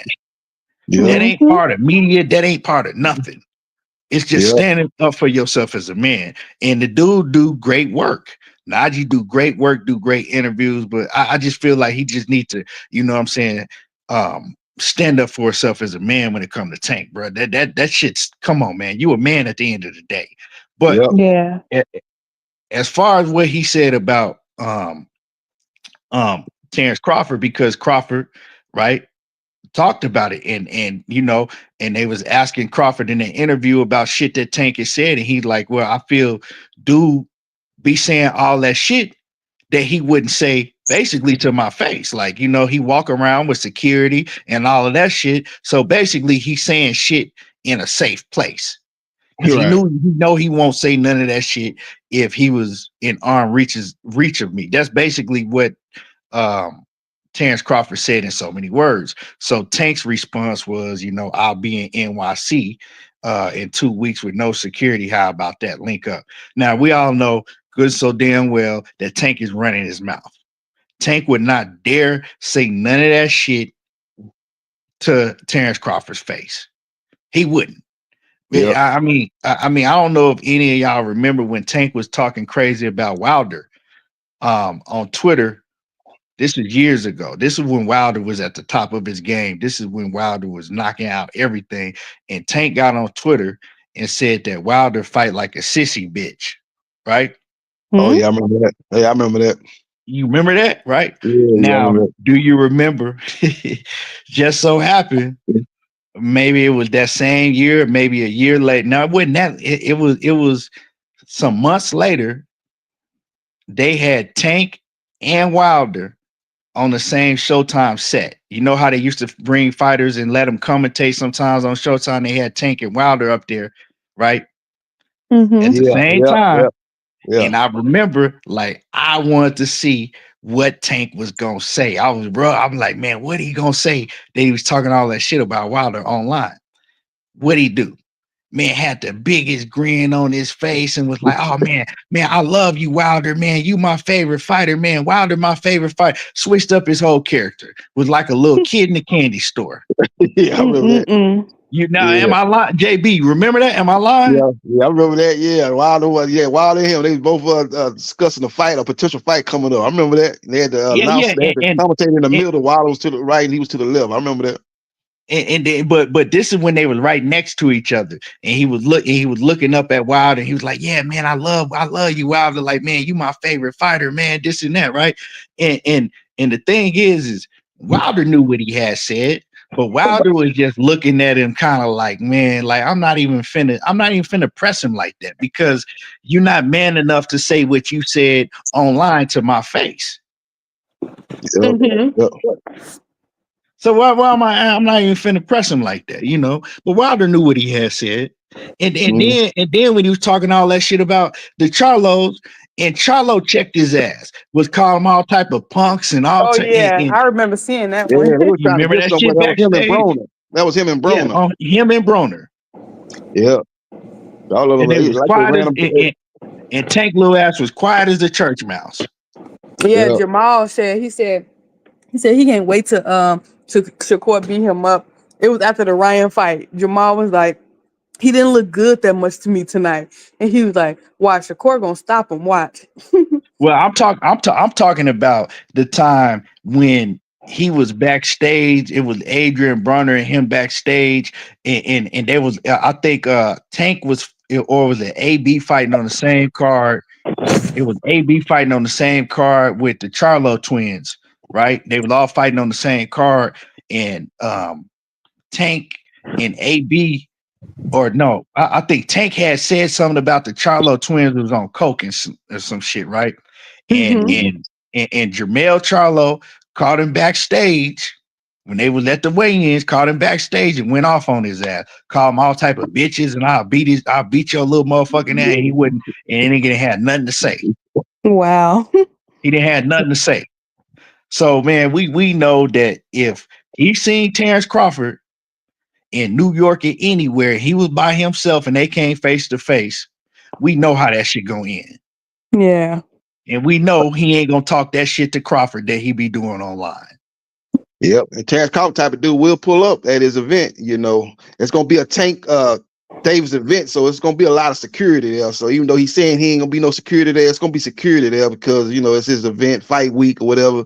That ain't part of media. That ain't part of nothing. It's just standing up for yourself as a man. And the dude do great work. Naji do great work, do great interviews, but I just feel like he just needs to, stand up for himself as a man when it comes to Tank, bro. That shit's, come on, man. You a man at the end of the day. But as far as what he said about Terrence Crawford, because Crawford, right, talked about it, and they was asking Crawford in an interview about shit that Tank has said, and he's like, well, I feel dude be saying all that shit that he wouldn't say basically to my face. Like, he walk around with security and all of that shit. So basically he's saying shit in a safe place. Because he won't say none of that shit if he was in reach of me. That's basically what Terrence Crawford said in so many words. So Tank's response was, I'll be in NYC in 2 weeks with no security. How about that? Link up. Now, we all know good so damn well that Tank is running his mouth. Tank would not dare say none of that shit to Terrence Crawford's face. He wouldn't. Yep. I mean, I don't know if any of y'all remember when Tank was talking crazy about Wilder on Twitter. This is years ago. This is when Wilder was at the top of his game. This is when Wilder was knocking out everything. And Tank got on Twitter and said that Wilder fight like a sissy bitch, right?
Oh, yeah, I remember that. Hey, I remember that.
You remember that, right?
Yeah,
now, do you remember? Just so happened, maybe it was that same year, maybe a year later. No, it wasn't that. It was some months later. They had Tank and Wilder on the same Showtime set. You know how they used to bring fighters and let them commentate sometimes on Showtime? They had Tank and Wilder up there, right? At the same time. Yeah. And I remember, like, I wanted to see what Tank was gonna say. I'm like, man, what he gonna say that he was talking all that shit about Wilder online? What'd he do? Man had the biggest grin on his face and was like, oh man, I love you, Wilder, man. You my favorite fighter, man. Wilder, my favorite fighter. Switched up his whole character. Was like a little kid in the candy store.
Yeah, I remember that.
Am I lying? JB, remember that? Am I lying?
Yeah, I remember that. Yeah, Wilder and him. They was both discussing a potential fight coming up. I remember that. They had the announcer, they had the commentator in the middle. Wilder was to the right and he was to the left. I remember that.
And then, but this is when they were right next to each other, and he was looking up at Wilder, and he was like, "Yeah, man, I love you, Wilder. Like, man, you my favorite fighter, man. This and that, right?" And the thing is Wilder knew what he had said, but Wilder was just looking at him kind of like, man, like I'm not even finna press him like that, because you're not man enough to say what you said online to my face. So why am I'm not even finna press him like that, But Wilder knew what he had said. And then when he was talking all that shit about the Charlos, and Charlo checked his ass, was calling him all type of punks and all.
I remember seeing that one.
They were trying to get that shit backstage. That was him and Broner.
Him and Broner.
Yeah.
And it was quiet and Tank little ass was quiet as a church mouse.
Yeah, Jamal said, he said, He said he can't wait to Shakur beat him up. It was after the Ryan fight. Jamal was like, he didn't look good that much to me tonight, and he was like, "Watch, Shakur gonna stop him. Watch."
Well, I'm talking about the time when he was backstage. It was Adrian Brunner and him backstage, and there was I think Tank was, or was it AB fighting on the same card? It was AB fighting on the same card with the Charlo twins, right? They were all fighting on the same card, and Tank and AB, or no, I think Tank had said something about the Charlo twins was on coke and some shit, right? And and Jermell Charlo caught him backstage when they was at the weigh-ins, caught him backstage and went off on his ass, called him all type of bitches, and I'll beat your little motherfucking ass. And he wouldn't, and he didn't have nothing to say.
Wow.
He didn't have nothing to say. So man, we know that if he seen Terrence Crawford in New York or anywhere, he was by himself and they came face to face, we know how that shit gonna end.
Yeah.
And we know he ain't gonna talk that shit to Crawford that he be doing online.
Yep. And Terrence Crawford type of dude will pull up at his event. You know, it's gonna be a Tank Davis event, so it's gonna be a lot of security there. So even though he's saying he ain't gonna be no security there, it's gonna be security there because you know it's his event, fight week or whatever.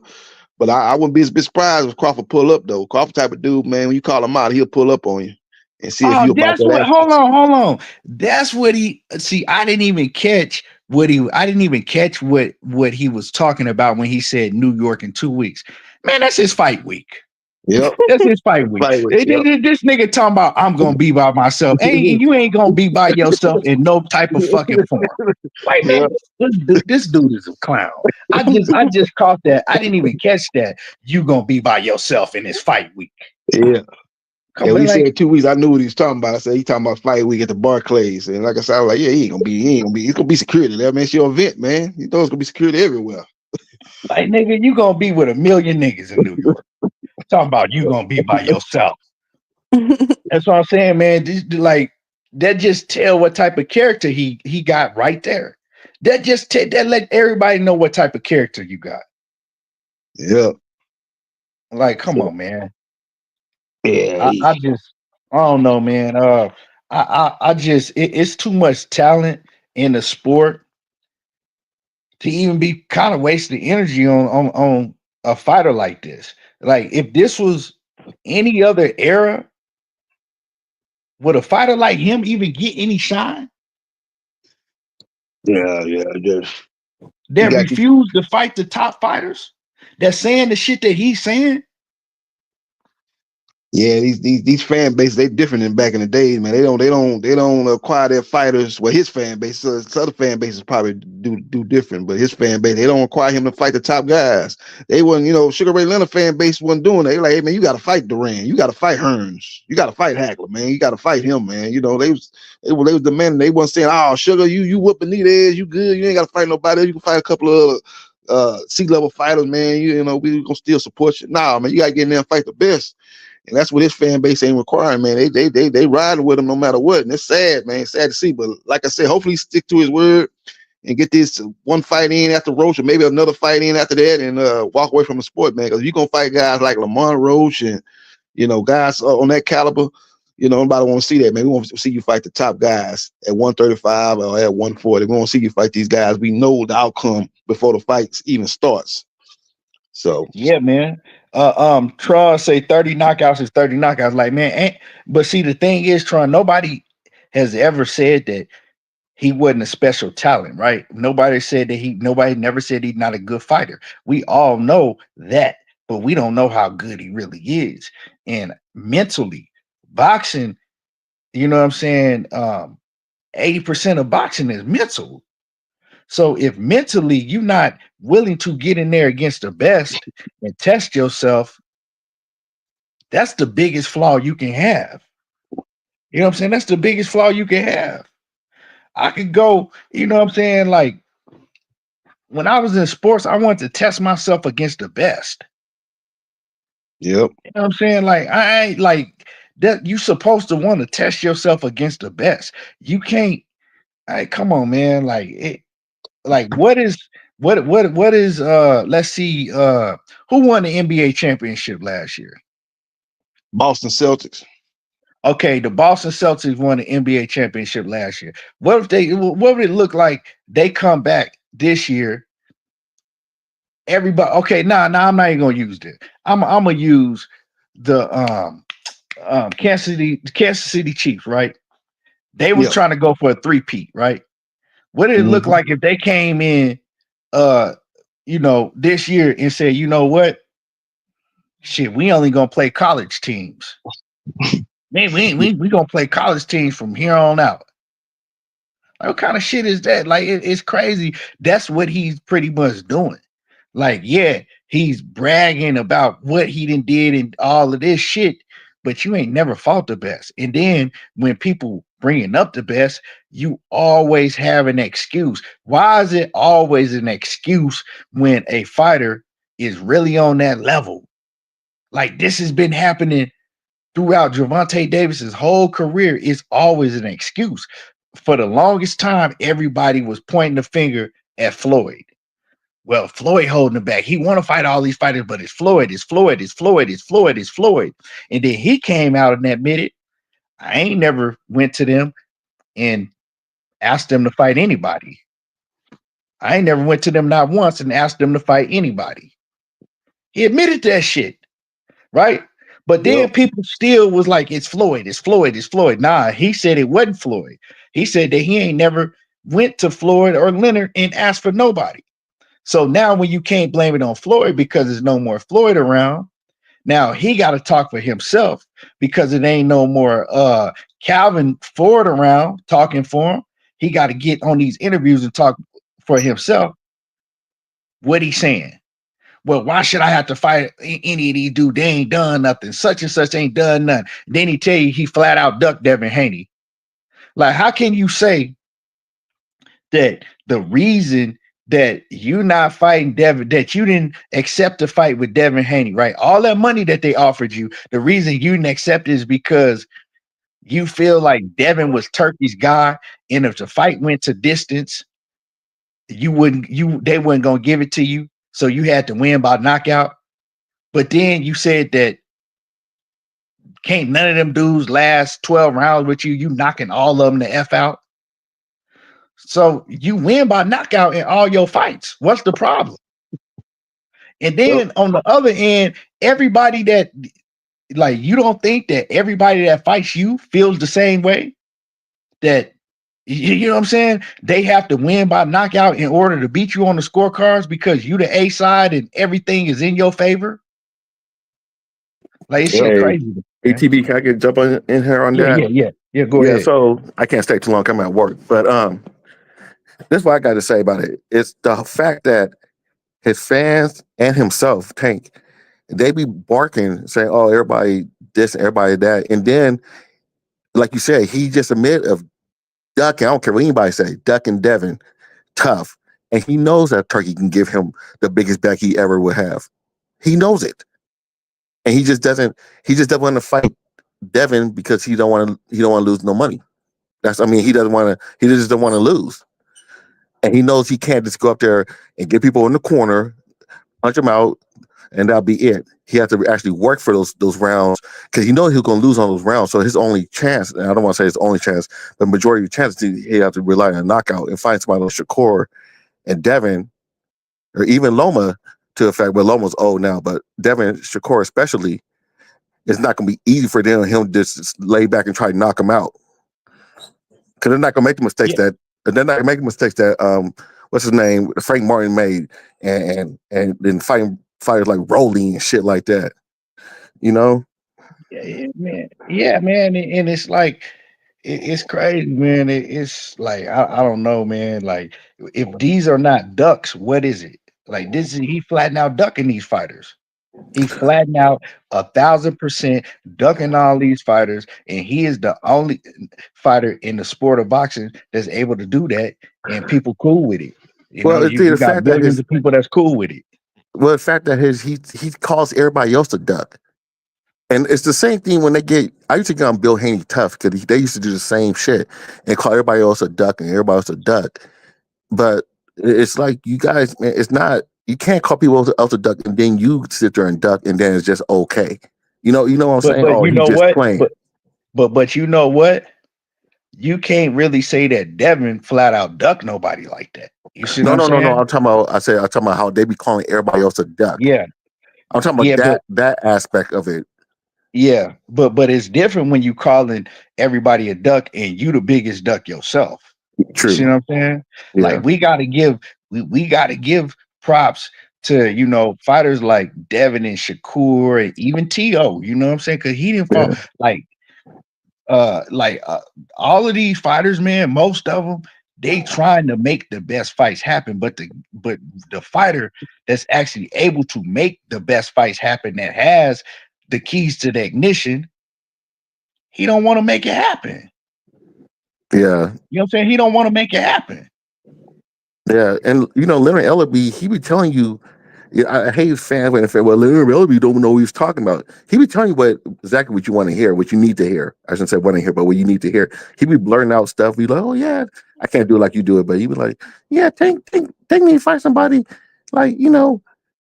But I wouldn't be a bit surprised if Crawford pull up though. Crawford type of dude, man, when you call him out, he'll pull up on you and see if you about
That's
that
what.
action.
Hold on. That's what he. See, I didn't even catch what he he was talking about when he said New York in 2 weeks. Man, that's his fight week.
Yep.
That's his fight week. This nigga talking about I'm gonna be by myself. You ain't gonna be by yourself in no type of fucking form. Like, man, this dude is a clown. I just caught that. I didn't even catch that. You gonna be by yourself in this fight week.
Yeah. Yeah, when he said 2 weeks, I knew what he was talking about. I said he talking about fight week at the Barclays, and like I said, I was like, yeah, he ain't gonna be. It's gonna be security there, man. It's your event, man. You know it's gonna be security everywhere.
Like, nigga, you gonna be with a million niggas in New York. Talking about you gonna be by yourself. That's what I'm saying, man. Like that just tell what type of character he got right there. That just that let everybody know what type of character you got.
Yeah.
Like, come on, man.
Yeah.
I don't know, man. I just it's too much talent in the sport to even be kind of wasting energy on a fighter like this. Like, if this was any other era, would a fighter like him even get any shine?
Yeah.
That refuse to fight the top fighters? That's saying the shit that he's saying?
Yeah, these fan bases, they different than back in the days, man. They don't acquire their fighters. Well, his fan base, so other fan bases probably do different, but his fan base, they don't require him to fight the top guys. They wasn't, Sugar Ray Leonard fan base wasn't doing that. They like, hey man, you got to fight Duran, you got to fight Hearns, you got to fight Hackler, man, you got to fight him, man. They was demanding. They wasn't saying, oh Sugar, you whooping these ass, you good, you ain't got to fight nobody. You can fight a couple of C-level fighters, man. We gonna still support you. Nah, man, you got to get in there and fight the best. And that's what his fan base ain't requiring, man. They riding with him no matter what. And it's sad, man. It's sad to see. But like I said, hopefully he stick to his word and get this one fight in after Roach, or maybe another fight in after that, and walk away from the sport, man. Because you're gonna fight guys like Lamont Roach and guys on that caliber. Nobody want to see that, man. We want to see you fight the top guys at 135 or at 140. We want to see you fight these guys. We know the outcome before the fight even starts. So
yeah, man. Tron say 30 knockouts is 30 knockouts. Like, man, but see, the thing is, Tron, nobody has ever said that he wasn't a special talent, right? Nobody never said he's not a good fighter. We all know that, but we don't know how good he really is. And mentally, boxing, you know what I'm saying? 80% of boxing is mental. So if mentally you're not willing to get in there against the best and test yourself, that's the biggest flaw you can have. You know what I'm saying? That's the biggest flaw you can have. I could go, you know what I'm saying? Like, when I was in sports, I wanted to test myself against the best.
Yep.
You know what I'm saying? Like, I ain't like that. You supposed to want to test yourself against the best. You can't. Come on, man. Like, what is What is let's see who won the NBA championship last year?
Boston Celtics.
Okay, the Boston Celtics won the NBA championship last year. What would it look like they come back this year? Everybody, okay, I'm not even gonna use this. I'm gonna use the Kansas City Chiefs, right? They was
Yeah.
trying to go for a three-peat, right? What did it look like if they came in this year and said, you know what? Shit, we only gonna play college teams. Man, we gonna play college teams from here on out. Like, what kind of shit is that? Like, it's crazy. That's what he's pretty much doing. Like, yeah, he's bragging about what he did and all of this shit, but you ain't never fought the best. And then when people bringing up the best, you always have an excuse. Why is it always an excuse when a fighter is really on that level? Like, this has been happening throughout Gervonta Davis's whole career. It's always an excuse. For the longest time, everybody was pointing the finger at Floyd. Well, Floyd holding him back. He want to fight all these fighters, but it's Floyd, it's Floyd, it's Floyd, it's Floyd, it's Floyd. And then he came out and admitted, I ain't never went to them and asked them to fight anybody. I ain't never went to them not once and asked them to fight anybody. He admitted that shit, right? But then people still was like, it's Floyd, it's Floyd, it's Floyd. Nah, he said it wasn't Floyd. He said that he ain't never went to Floyd or Leonard and asked for nobody. So now when you can't blame it on Floyd because there's no more Floyd around, now he got to talk for himself because it ain't no more Calvin Ford around talking for him. He got to get on these interviews and talk for himself. What he saying? Well, why should I have to fight any of these dudes? They ain't done nothing. Such and such ain't done nothing. Then he tell you he flat out ducked Devin Haney. Like, how can you say that the reason that you not fighting Devin, that you didn't accept the fight with Devin Haney, right? All that money that they offered you, the reason you didn't accept is because you feel like Devin was Turkey's guy, and if the fight went to distance, they weren't gonna give it to you, so you had to win by knockout. But then you said that can't none of them dudes last 12 rounds with you, you knocking all of them the F out. So you win by knockout in all your fights. What's the problem? And then on the other end, everybody that, like, you don't think that everybody that fights you feels the same way? That, you know what I'm saying? They have to win by knockout in order to beat you on the scorecards because you the A side and everything is in your favor? Like, it's shit crazy.
ATB, can I get jump in here on that?
Yeah, go ahead.
So I can't stay too long. I'm at work, but this is what I got to say about it. It's the fact that his fans and himself, Tank, they be barking, saying, "Oh, everybody this, everybody that," and then, like you said, he just admitted of ducking. I don't care what anybody say, ducking Devin tough, and he knows that Turkey can give him the biggest back he ever would have. He knows it, and he just doesn't. He just doesn't want to fight Devin because he don't want to. He don't want to lose no money. He doesn't want to. He just don't want to lose. And he knows he can't just go up there and get people in the corner, punch them out, and that'll be it. He has to actually work for those rounds because he knows he's going to lose on those rounds. So his only chance, and I don't want to say his only chance, but majority of the chances, he have to rely on a knockout and find somebody like Shakur and Devin, or even Loma to effect. But Loma's old now, but Devin, Shakur especially, it's not going to be easy for them him just lay back and try to knock him out because they're not going to make the mistakes that. And they're not making mistakes that what's his name, Frank Martin made, and then fighting fighters like Rolling and shit like that. You know?
Yeah, man. Yeah, man. And it's like it's crazy, man. It's like I don't know, man. Like, if these are not ducks, what is it? Like, this is he flattening out ducking these fighters. He's flattening out 1,000% ducking all these fighters, and he is the only fighter in the sport of boxing that's able to do that, and people cool with it. You got millions of people that's cool with it.
Well, the fact that he calls everybody else a duck, and it's the same thing when they get. I used to get on Bill Haney tough because they used to do the same shit and call everybody else a duck and everybody else a duck, but It's like you guys, man. It's not. You can't call people else a duck and then you sit there and duck and then it's just okay. You know what I'm saying?
But
Oh,
you
he's
know
just
what?
playing.
But you know what? You can't really say that Devin flat out duck nobody like that. You see what I'm
No.
saying?
I'm talking about. I'm talking about how they be calling everybody else a duck.
Yeah,
I'm talking
yeah,
about
but
that aspect of it.
yeah, but it's different when you calling everybody a duck and you the biggest duck yourself. You see
True.
what I'm saying?
Yeah.
Like we gotta give props to fighters like Devin and Shakur and even T.O. You know what I'm saying? Because he didn't fall
Yeah.
like all of these fighters, man. Most of them they trying to make the best fights happen, but the fighter that's actually able to make the best fights happen, that has the keys to the ignition, he don't want to make it happen.
Yeah.
You know what I'm saying? He don't want to make it happen.
Yeah. And Leonard Ellerby, he be telling you. Yeah, I hate his fans when they say, "Well, Leonard Ellerby don't know what he's talking about." He be telling you exactly what you want to hear, what you need to hear. I shouldn't say want to hear, but what you need to hear. He be blurting out stuff. Be like, "Oh yeah, I can't do it like you do it," but he be like, "Yeah, take me to fight somebody like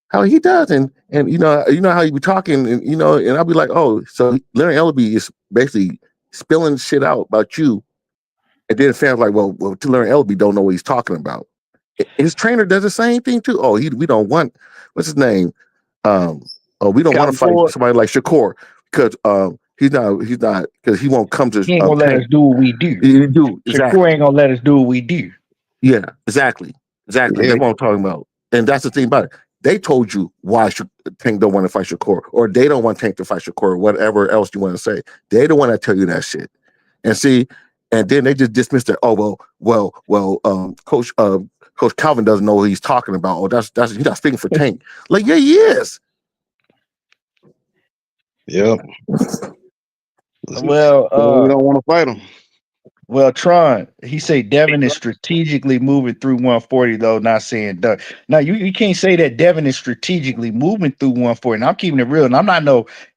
how he does," and how you be talking, and I'll be like, "Oh, so Leonard Ellerby is basically spilling shit out about you," and then fans like, "Well, Leonard Ellerby don't know what he's talking about." His trainer does the same thing too. Oh, we don't want what's his name. We don't want to
Calvin
fight
Ford,
somebody like Shakur because he's not because he won't come to
he ain't gonna let us
Tank.
do what we do.
You do
Shakur
exactly.
ain't gonna let us do what we do.
Yeah, exactly. That's
Yeah,
what I'm talking about. And that's the thing about it. They told you why Tank don't want to fight Shakur, or they don't want Tank to fight Shakur, or whatever else you want to say. They don't want to tell you that shit. And see, and then they just dismissed it. Oh Coach Calvin doesn't know what he's talking about. Oh, that's he's not speaking for Tank. Like, yeah, he is.
yep.
Well,
We don't want to fight him.
Well, Tron, he say Devin is strategically moving through 140, though, not saying duck. Now, you can't say that Devin is strategically moving through 140. And I'm keeping it real. And I'm not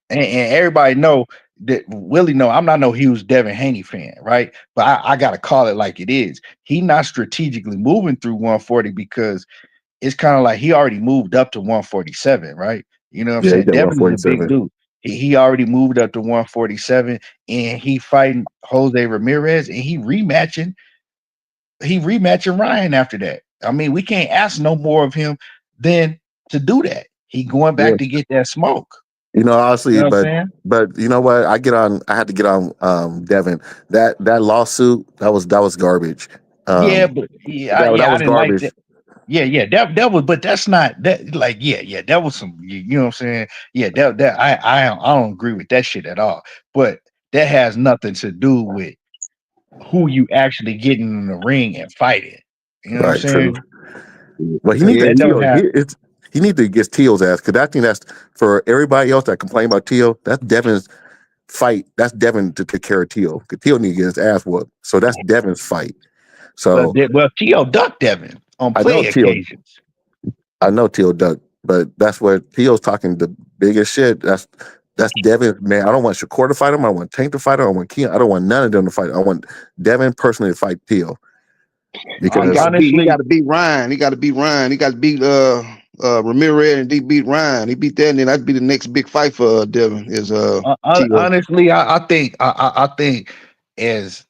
and everybody know that Willie know I'm not no huge Devin Haney fan, right? But I gotta call it like it is. He not strategically moving through 140 because it's kind of like he already moved up to 147, right? You know what I'm
Yeah, he
saying?
got
Devin is a big
147.
dude. He already moved up to 147 and he fighting Jose Ramirez and he rematching Ryan after that. I mean, we can't ask no more of him than to do that. He going
Yeah.
back to get that smoke. You
Honestly,
know what I'm
but
saying?
you know what? I had to get on Devin. That lawsuit, that was garbage.
Yeah,
Um
but
that
I
was
didn't like that.
garbage.
Yeah, that was, but that's not that. Like, that was some. You know what I'm saying? Yeah, that I don't agree with that shit at all. But that has nothing to do with who you actually getting in the ring and fighting. You know what I'm
Right, true.
saying?
But he need
Yeah,
to
That
he,
don't
Tio.
have.
He need to get Tio's ass because I think that's for everybody else that complain about Tio. That's Devin's fight. That's Devin to take care of Tio. Because Tio need to get his ass whooped. So that's Devin's fight. So
Well, Tio ducked Devin on
I know
play
Tio.
occasions.
I know Tio duck, but that's what Tio's talking the biggest shit. That's Devin, man. I don't want Shakur to fight him. I don't want Tank to fight him. I don't want Keon. I don't want none of them to fight. I want Devin personally to fight Tio
he
because
got to beat. He got
Honestly,
to beat Ryan. He got to beat Ryan. He got to beat Ramirez, and he beat Ryan. He beat that, and then that'd be the next big fight for Devin. Is Tio.
honestly, I think I think as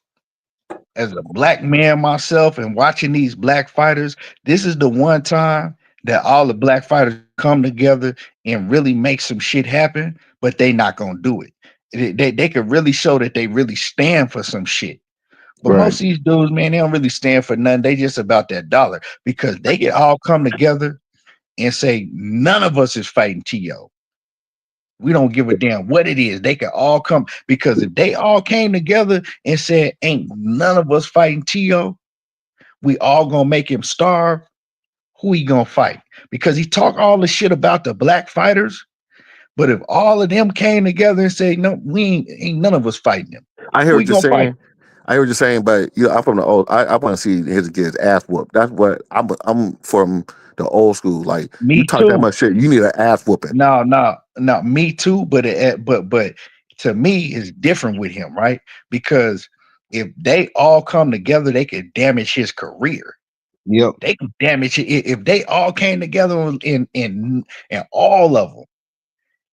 as a black man myself and watching these black fighters, this is the one time that all the black fighters come together and really make some shit happen, but they not gonna do it. They could really show that they really stand for some shit. But
right.
most of these dudes, man, they don't really stand for nothing. They just about that dollar because they can all come together and say, none of us is fighting TO. We don't give a damn what it is. They can all come because if they all came together and said, ain't none of us fighting TO, we all gonna make him starve. Who he gonna fight? Because he talk all the shit about the black fighters, but if all of them came together and say, no, we ain't none of us fighting them,
I hear
who he
what you're
gonna fight?
saying. I hear what you're saying, but I'm from the old. I want to see his get his ass whooped. That's what I'm from the old school. Like you
Me
talk that
too.
much shit, you need an ass whooping.
No, me too. But to me, it's different with him, right? Because if they all come together, they could damage his career.
Yep.
They can damage it if they all came together in all of them.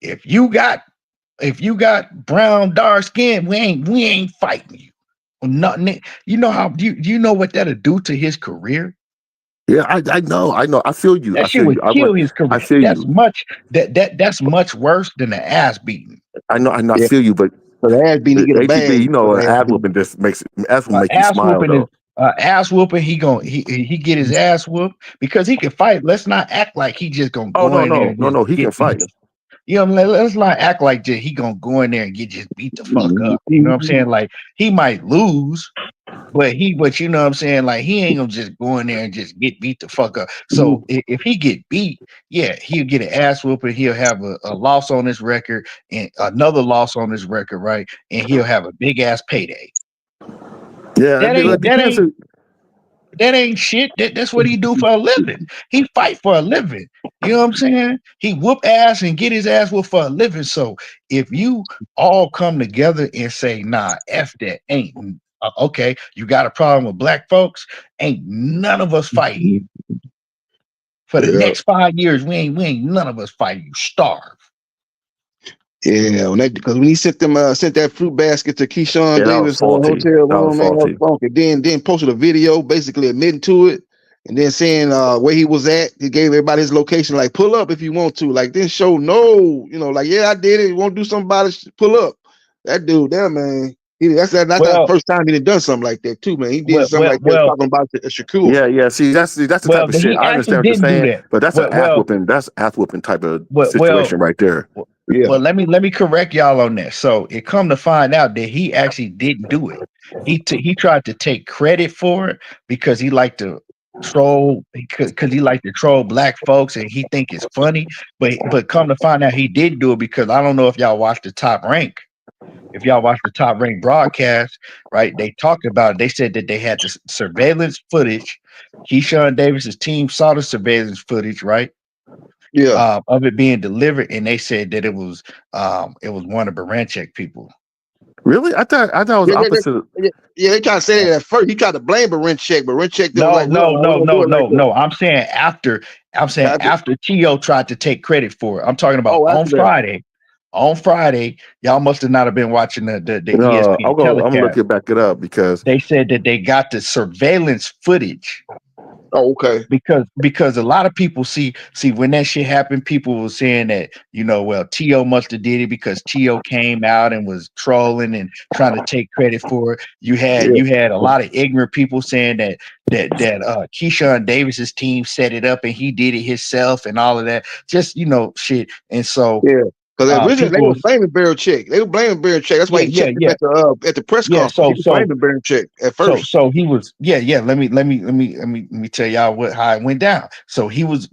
If you got brown dark skin, we ain't fighting you. Nothing. You know how you know what that'll do to his career?
Yeah, I know. I feel you.
That shit would kill his
I
career.
feel you.
That's much worse than the ass beating.
I know. I
Yeah.
feel you. But
So the ass beating, he get a
ATB,
bag.
you know,
So
an
the
ass
ass beating.
whooping just ass will make you
Ass
smile
whooping is
though.
ass whooping. He get his ass whooped because he can fight. Let's not act like he just gonna
Oh
go in there and just
no. He can
get beat.
fight.
You know, let's not act like he gonna go in there and get just beat the fuck up. You know what I'm saying? Like he might lose, but you know what I'm saying? Like he ain't gonna just go in there and just get beat the fuck up. So if he get beat, yeah, he'll get an ass whooping. He'll have a loss on his record and another loss on his record, right? And he'll have a big ass payday.
Yeah, it depends.
That ain't shit. That's what he do for a living. He fight for a living. You know what I'm saying? He whoop ass and get his ass whooped for a living. So if you all come together and say, nah, F that, ain't okay, you got a problem with black folks, ain't none of us fighting you. For the next 5 years, we ain't none of us fighting you. Starve.
Yeah, because when he sent that fruit basket to Keyshawn
that was
Davis
faulty.
hotel
That was
room, man, that was
faulty.
funky. Then posted a video basically admitting to it, and then saying where he was at. He gave everybody his location, like pull up if you want to. Like didn't show no, like yeah, I did it. You want to do something about it? Pull up. That dude, there, man. That's the first time he done something like that too, man. He did something like that talking about Shakur.
Yeah. See, that's the type of
but
shit.
he
I
actually
understand what you're
didn't do
saying,
that.
but that's an ass whooping. That's ass whooping type of situation right there.
Yeah.
Well, let me correct y'all on that. So it come to find out that he actually didn't do it. He tried to take credit for it because he liked to troll because he liked to troll black folks and he think it's funny. But come to find out he did do it because I don't know if y'all watched the Top Rank. If y'all watch the Top Rank broadcast, right? They talked about it. They said that they had the surveillance footage. Keyshawn Davis's team saw the surveillance footage, right?
Yeah.
Of it being delivered, and they said that it was one of Baranchek people.
Really? I thought it was opposite.
Yeah, they tried to say that at first. He tried to blame Baranchek, but Baranchek was like,
No. I'm saying after T.O. tried to take credit for it. I'm talking about on Friday. On Friday, y'all must have not have been watching the ESPN
I'm
telecast.
gonna look it back it up because
they said that they got the surveillance footage.
Oh, okay.
Because a lot of people see when that shit happened, people were saying that, well, T.O. must have did it because T.O. came out and was trolling and trying to take credit for it. You had a lot of ignorant people saying that Keyshawn Davis's team set it up and he did it himself and all of that. Just shit. And so
because originally they were blaming Belichick. They were blaming Belichick. That's why he checked him at the press conference.
So
he was blaming Belichick at first.
So he was Let me tell y'all how it went down. So he was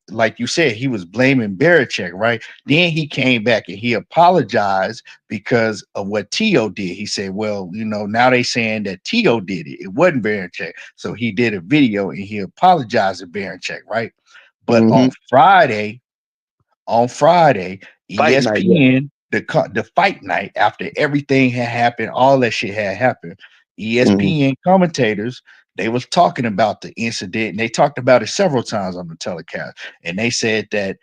like you said, he was blaming Belichick, right? Then he came back and he apologized because of what T.O. did. He said, well, now they saying that T.O. did it. It wasn't Belichick. So he did a video and he apologized to Belichick, right? But on Friday, ESPN, the fight night, after everything had happened, all that shit had happened, ESPN commentators, they was talking about the incident, and they talked about it several times on the telecast. And they said that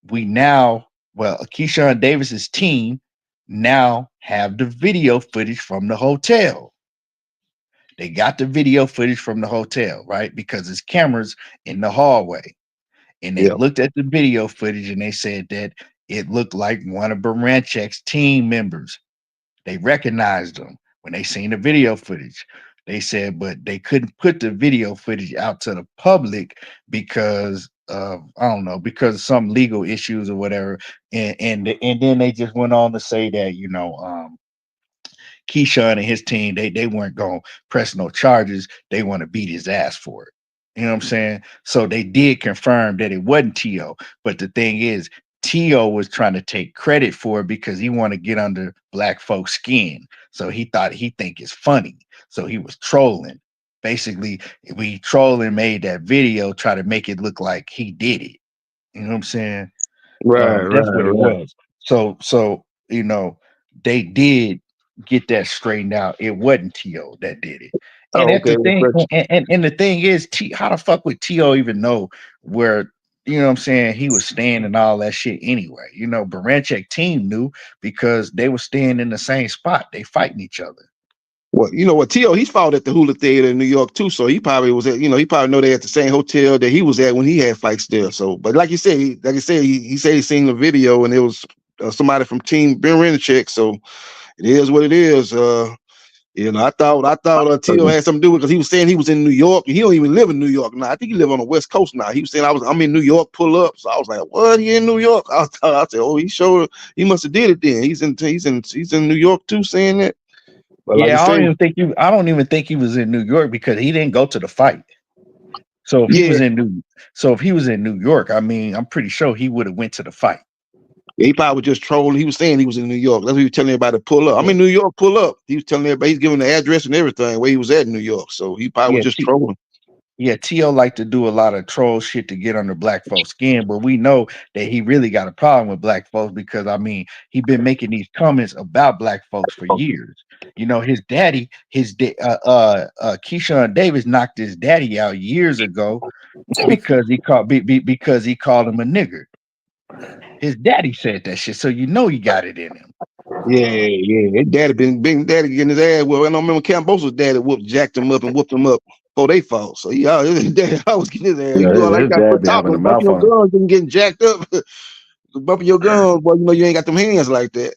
Keyshawn Davis's team now have the video footage from the hotel. They got the video footage from the hotel, right? Because it's cameras in the hallway. And they looked at the video footage and they said that it looked like one of Baranchek's team members. They recognized him when they seen the video footage. They said, but they couldn't put the video footage out to the public because of, I don't know, because of some legal issues or whatever. And then they just went on to say that, Keyshawn and his team, they weren't going to press no charges. They want to beat his ass for it. You know what I'm saying? So they did confirm that it wasn't T.O. But the thing is, T.O. was trying to take credit for it because he wanted to get under black folks' skin. So he think it's funny. So he was trolling. Basically, we trolling made that video, try to make it look like he did it. You know what I'm saying? That's what it was. So they did get that straightened out. It wasn't T.O. that did it. And
Oh,
that's the
okay.
thing. And the thing is, how the fuck would T.O. even know where, you know what I'm saying, he was staying and all that shit anyway? You know, Baranchek team knew because they were staying in the same spot. They fighting each other.
Well, you know what, T.O., he fought at the Hula Theater in New York too, so he probably was at, he probably know they at the same hotel that he was at when he had fights there. So, but like you said, he said he seen the video and it was somebody from Team Baranchek. So it is what it is. I thought T.O. had something to do with it because he was saying he was in New York and he don't even live in New York now. I think he live on the West Coast now. He was saying I'm in New York, pull up. So I was like, what? He in New York? I said, oh, he must have did it then. He's in New York too, saying that. But like
Yeah,
I say,
I don't even think he was in New York because he didn't go to the fight. So if he was in New York, I mean, I'm pretty sure he would have went to the fight.
Yeah, he probably was just trolling. He was saying he was in New York. That's what he was telling everybody to pull up. I'm in New York, pull up. He was telling everybody, he's giving the address and everything where he was at in New York. So he probably was just trolling.
Yeah, T.O. like to do a lot of troll shit to get under black folks' skin, but we know that he really got a problem with black folks because, I mean, he been making these comments about black folks for years. You know, his daddy, Keyshawn Davis knocked his daddy out years ago because he called him a nigger. His daddy said that shit, so you know he got it in him.
Yeah. His daddy been daddy getting his ass. Well, I don't remember Cambosa's daddy jacked him up and whooped him up before they fought. So his daddy always getting his ass. You do all like that for talking, bumping your guns and getting jacked up. Bumping your guns, boy, you ain't got them hands like that.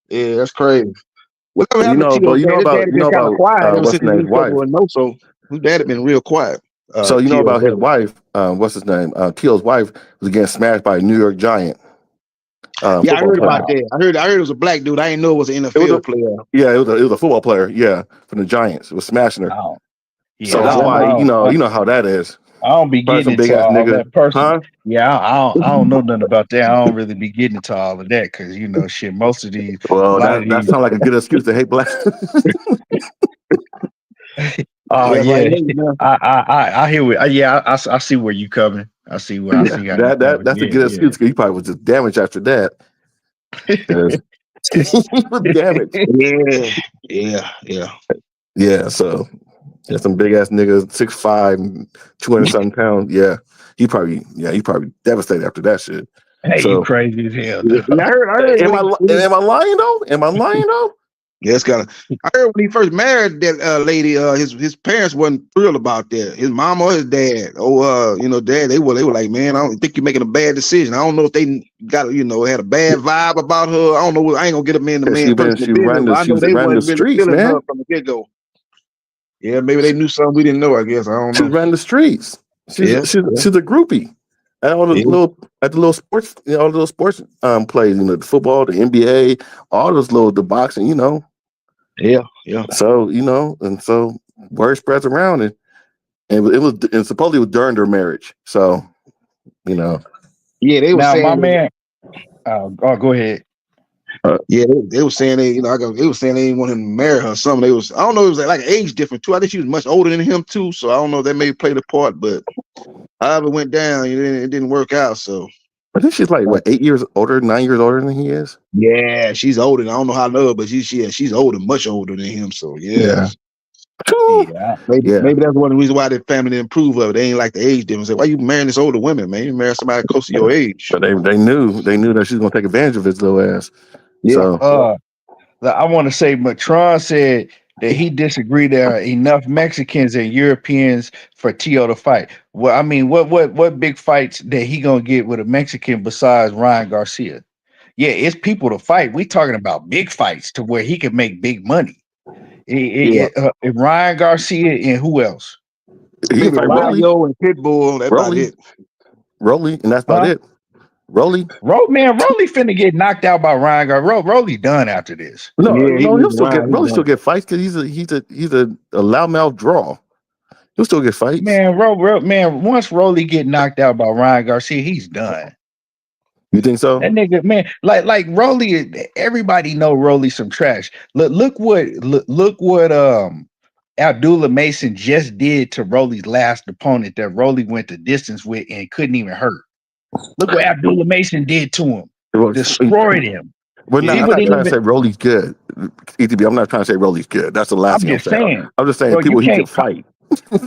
Yeah, that's crazy. Whatever happened to T.O. His daddy been kind of quiet ever since his wife. So his daddy been real quiet.
So you know about his wife, what's his name? T.O.'s wife was getting smashed by a New York Giant.
Yeah, I heard about that. I heard it was a black dude. I didn't know it was an NFL player.
Yeah, it was a football player. Yeah, from the Giants. It was smashing her.
Oh, yeah,
so that's why you know how that is.
I don't be getting into all that person.
Huh?
Yeah, I don't know nothing about that. I don't really be getting into all of that because shit. Most of these.
Well, that sounds like a good excuse to hate black.
Oh yeah, I hear it. Yeah, I see where you coming. I see where I see how
that's a good excuse. He probably was just damaged after that. He was damaged. Yeah. So some big ass niggas, 6'5", 200-something pounds. Yeah, he probably devastated after that shit.
Hey, you crazy as hell.
I heard.
Am I lying though?
Yeah, it's kind of. I heard when he first married that lady, his parents wasn't thrilled about that. His mom or his dad, dad, they were like, man, I don't think you're making a bad decision. I don't know if they got, had a bad vibe about her. I don't know. I ain't gonna get them in the man.
She ran the streets, man.
Her from the get go. Yeah, maybe they knew something we didn't know. I guess I don't know.
She ran the streets. She's a groupie. At all the little sports, all the little sports plays, the football, the NBA, all those the boxing,
Yeah.
So and so word spreads around, and it supposedly it was during their marriage. So,
Yeah, they were saying
my man. Go ahead.
They were saying they were saying they didn't want him to marry her. Something I don't know. It was like an age difference too. I think she was much older than him too. So I don't know. That may play the part, but however it went down, it didn't work out. So
I think she's like 9 years older than he is.
Yeah, she's older. I don't know how old, but she's older, much older than him. So yeah. Maybe that's one of the reasons why their family didn't approve of it. They ain't like the age difference. Why you marrying this older women, man? You marry somebody close to your age.
But they knew that she's gonna take advantage of his little ass.
Yeah.
So,
I want to say Matron said that he disagreed there are enough Mexicans and Europeans for T.O. to fight. Well, I mean, what big fights that he gonna get with a Mexican besides Ryan Garcia? Yeah, it's people to fight. We talking about big fights to where he can make big money. Ryan Garcia and who else?
Maybe Rolio and Pitbull. That's about it.
Rolly, and that's about it. Rolly
finna get knocked out by Ryan Garcia. Rolly done after this.
He'll still get fights because he's a loudmouth draw. He'll still get fights.
Man, once Rolly get knocked out by Ryan Garcia, he's done.
You think so?
That nigga, man, like Rolly, everybody know Rolly some trash. Look what Abdullah Mason just did to Rolly's last opponent that Rolly went the distance with and couldn't even hurt. Look what Abdullah Mason did to him. Destroyed him.
Well, no, I'm
People
not
didn't
trying to
even.
say Rolly's good. ETB, I'm not trying to say Rolly's good. That's the last
I'm
thing I'm
just
saying.
saying,
I'm just saying
bro. You
people he can
can't.
fight.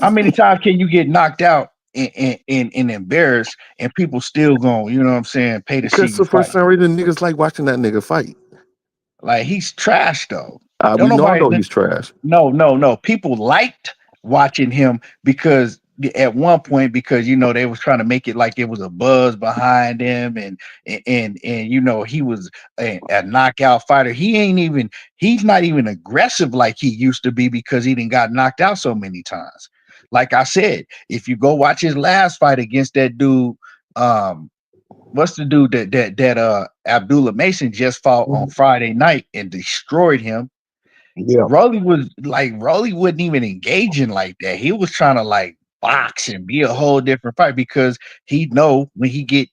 How many times can you get knocked out and embarrassed, and people still going? You know what I'm saying? Pay to see
Because
you
for
fight.
some reason niggas like watching that nigga fight.
Like he's trash though. Don't
We all
nobody.
know he's trash.
No. People liked watching him because at one point, because they was trying to make it like it was a buzz behind him, and he was a knockout fighter. He's not even aggressive like he used to be because he didn't got knocked out so many times. Like I said, if you go watch his last fight against that dude, what's the dude that Abdullah Mason just fought on Friday night and destroyed him.
Yeah.
Rolly wasn't even engaging like that. He was trying to like box and be a whole different fight because he know when he get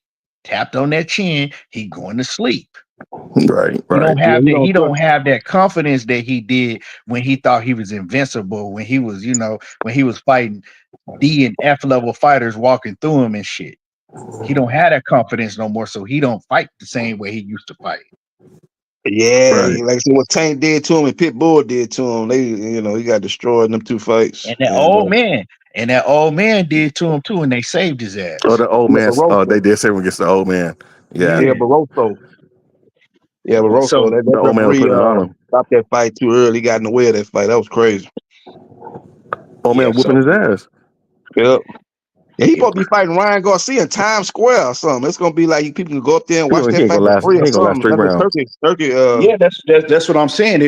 tapped on that chin, he going to sleep.
Right.
He don't
Yeah,
have
you
that.
don't
He don't
trust.
have that confidence that he did when he thought he was invincible. When he was, when he was fighting D and F level fighters walking through him and shit. He don't have that confidence no more, so he don't fight the same way he used to fight.
Yeah,
Right.
like what Tank did to him and Pitbull did to him. They, he got destroyed in them two fights.
And that old man did to him too, and they saved his
Oh,
ass.
the old
Yeah,
man.
Barroso.
They did say against the old man. Yeah.
Yeah,
Yeah.
Barroso. Yeah, Barroso.
So
That
The old man was
referee
putting it on him.
stopped that fight too early. He got in the way of that fight. That was crazy.
Old man whooping his ass.
Yep. Yeah, he supposed to be fighting Ryan Garcia in Times Square or something. It's gonna be like people can go up there and watch
He
that
ain't
fight
gonna
for
last.
free
He
or
ain't gonna last
something.
3
That's
rounds.
Turkey.
yeah, that's what I'm saying.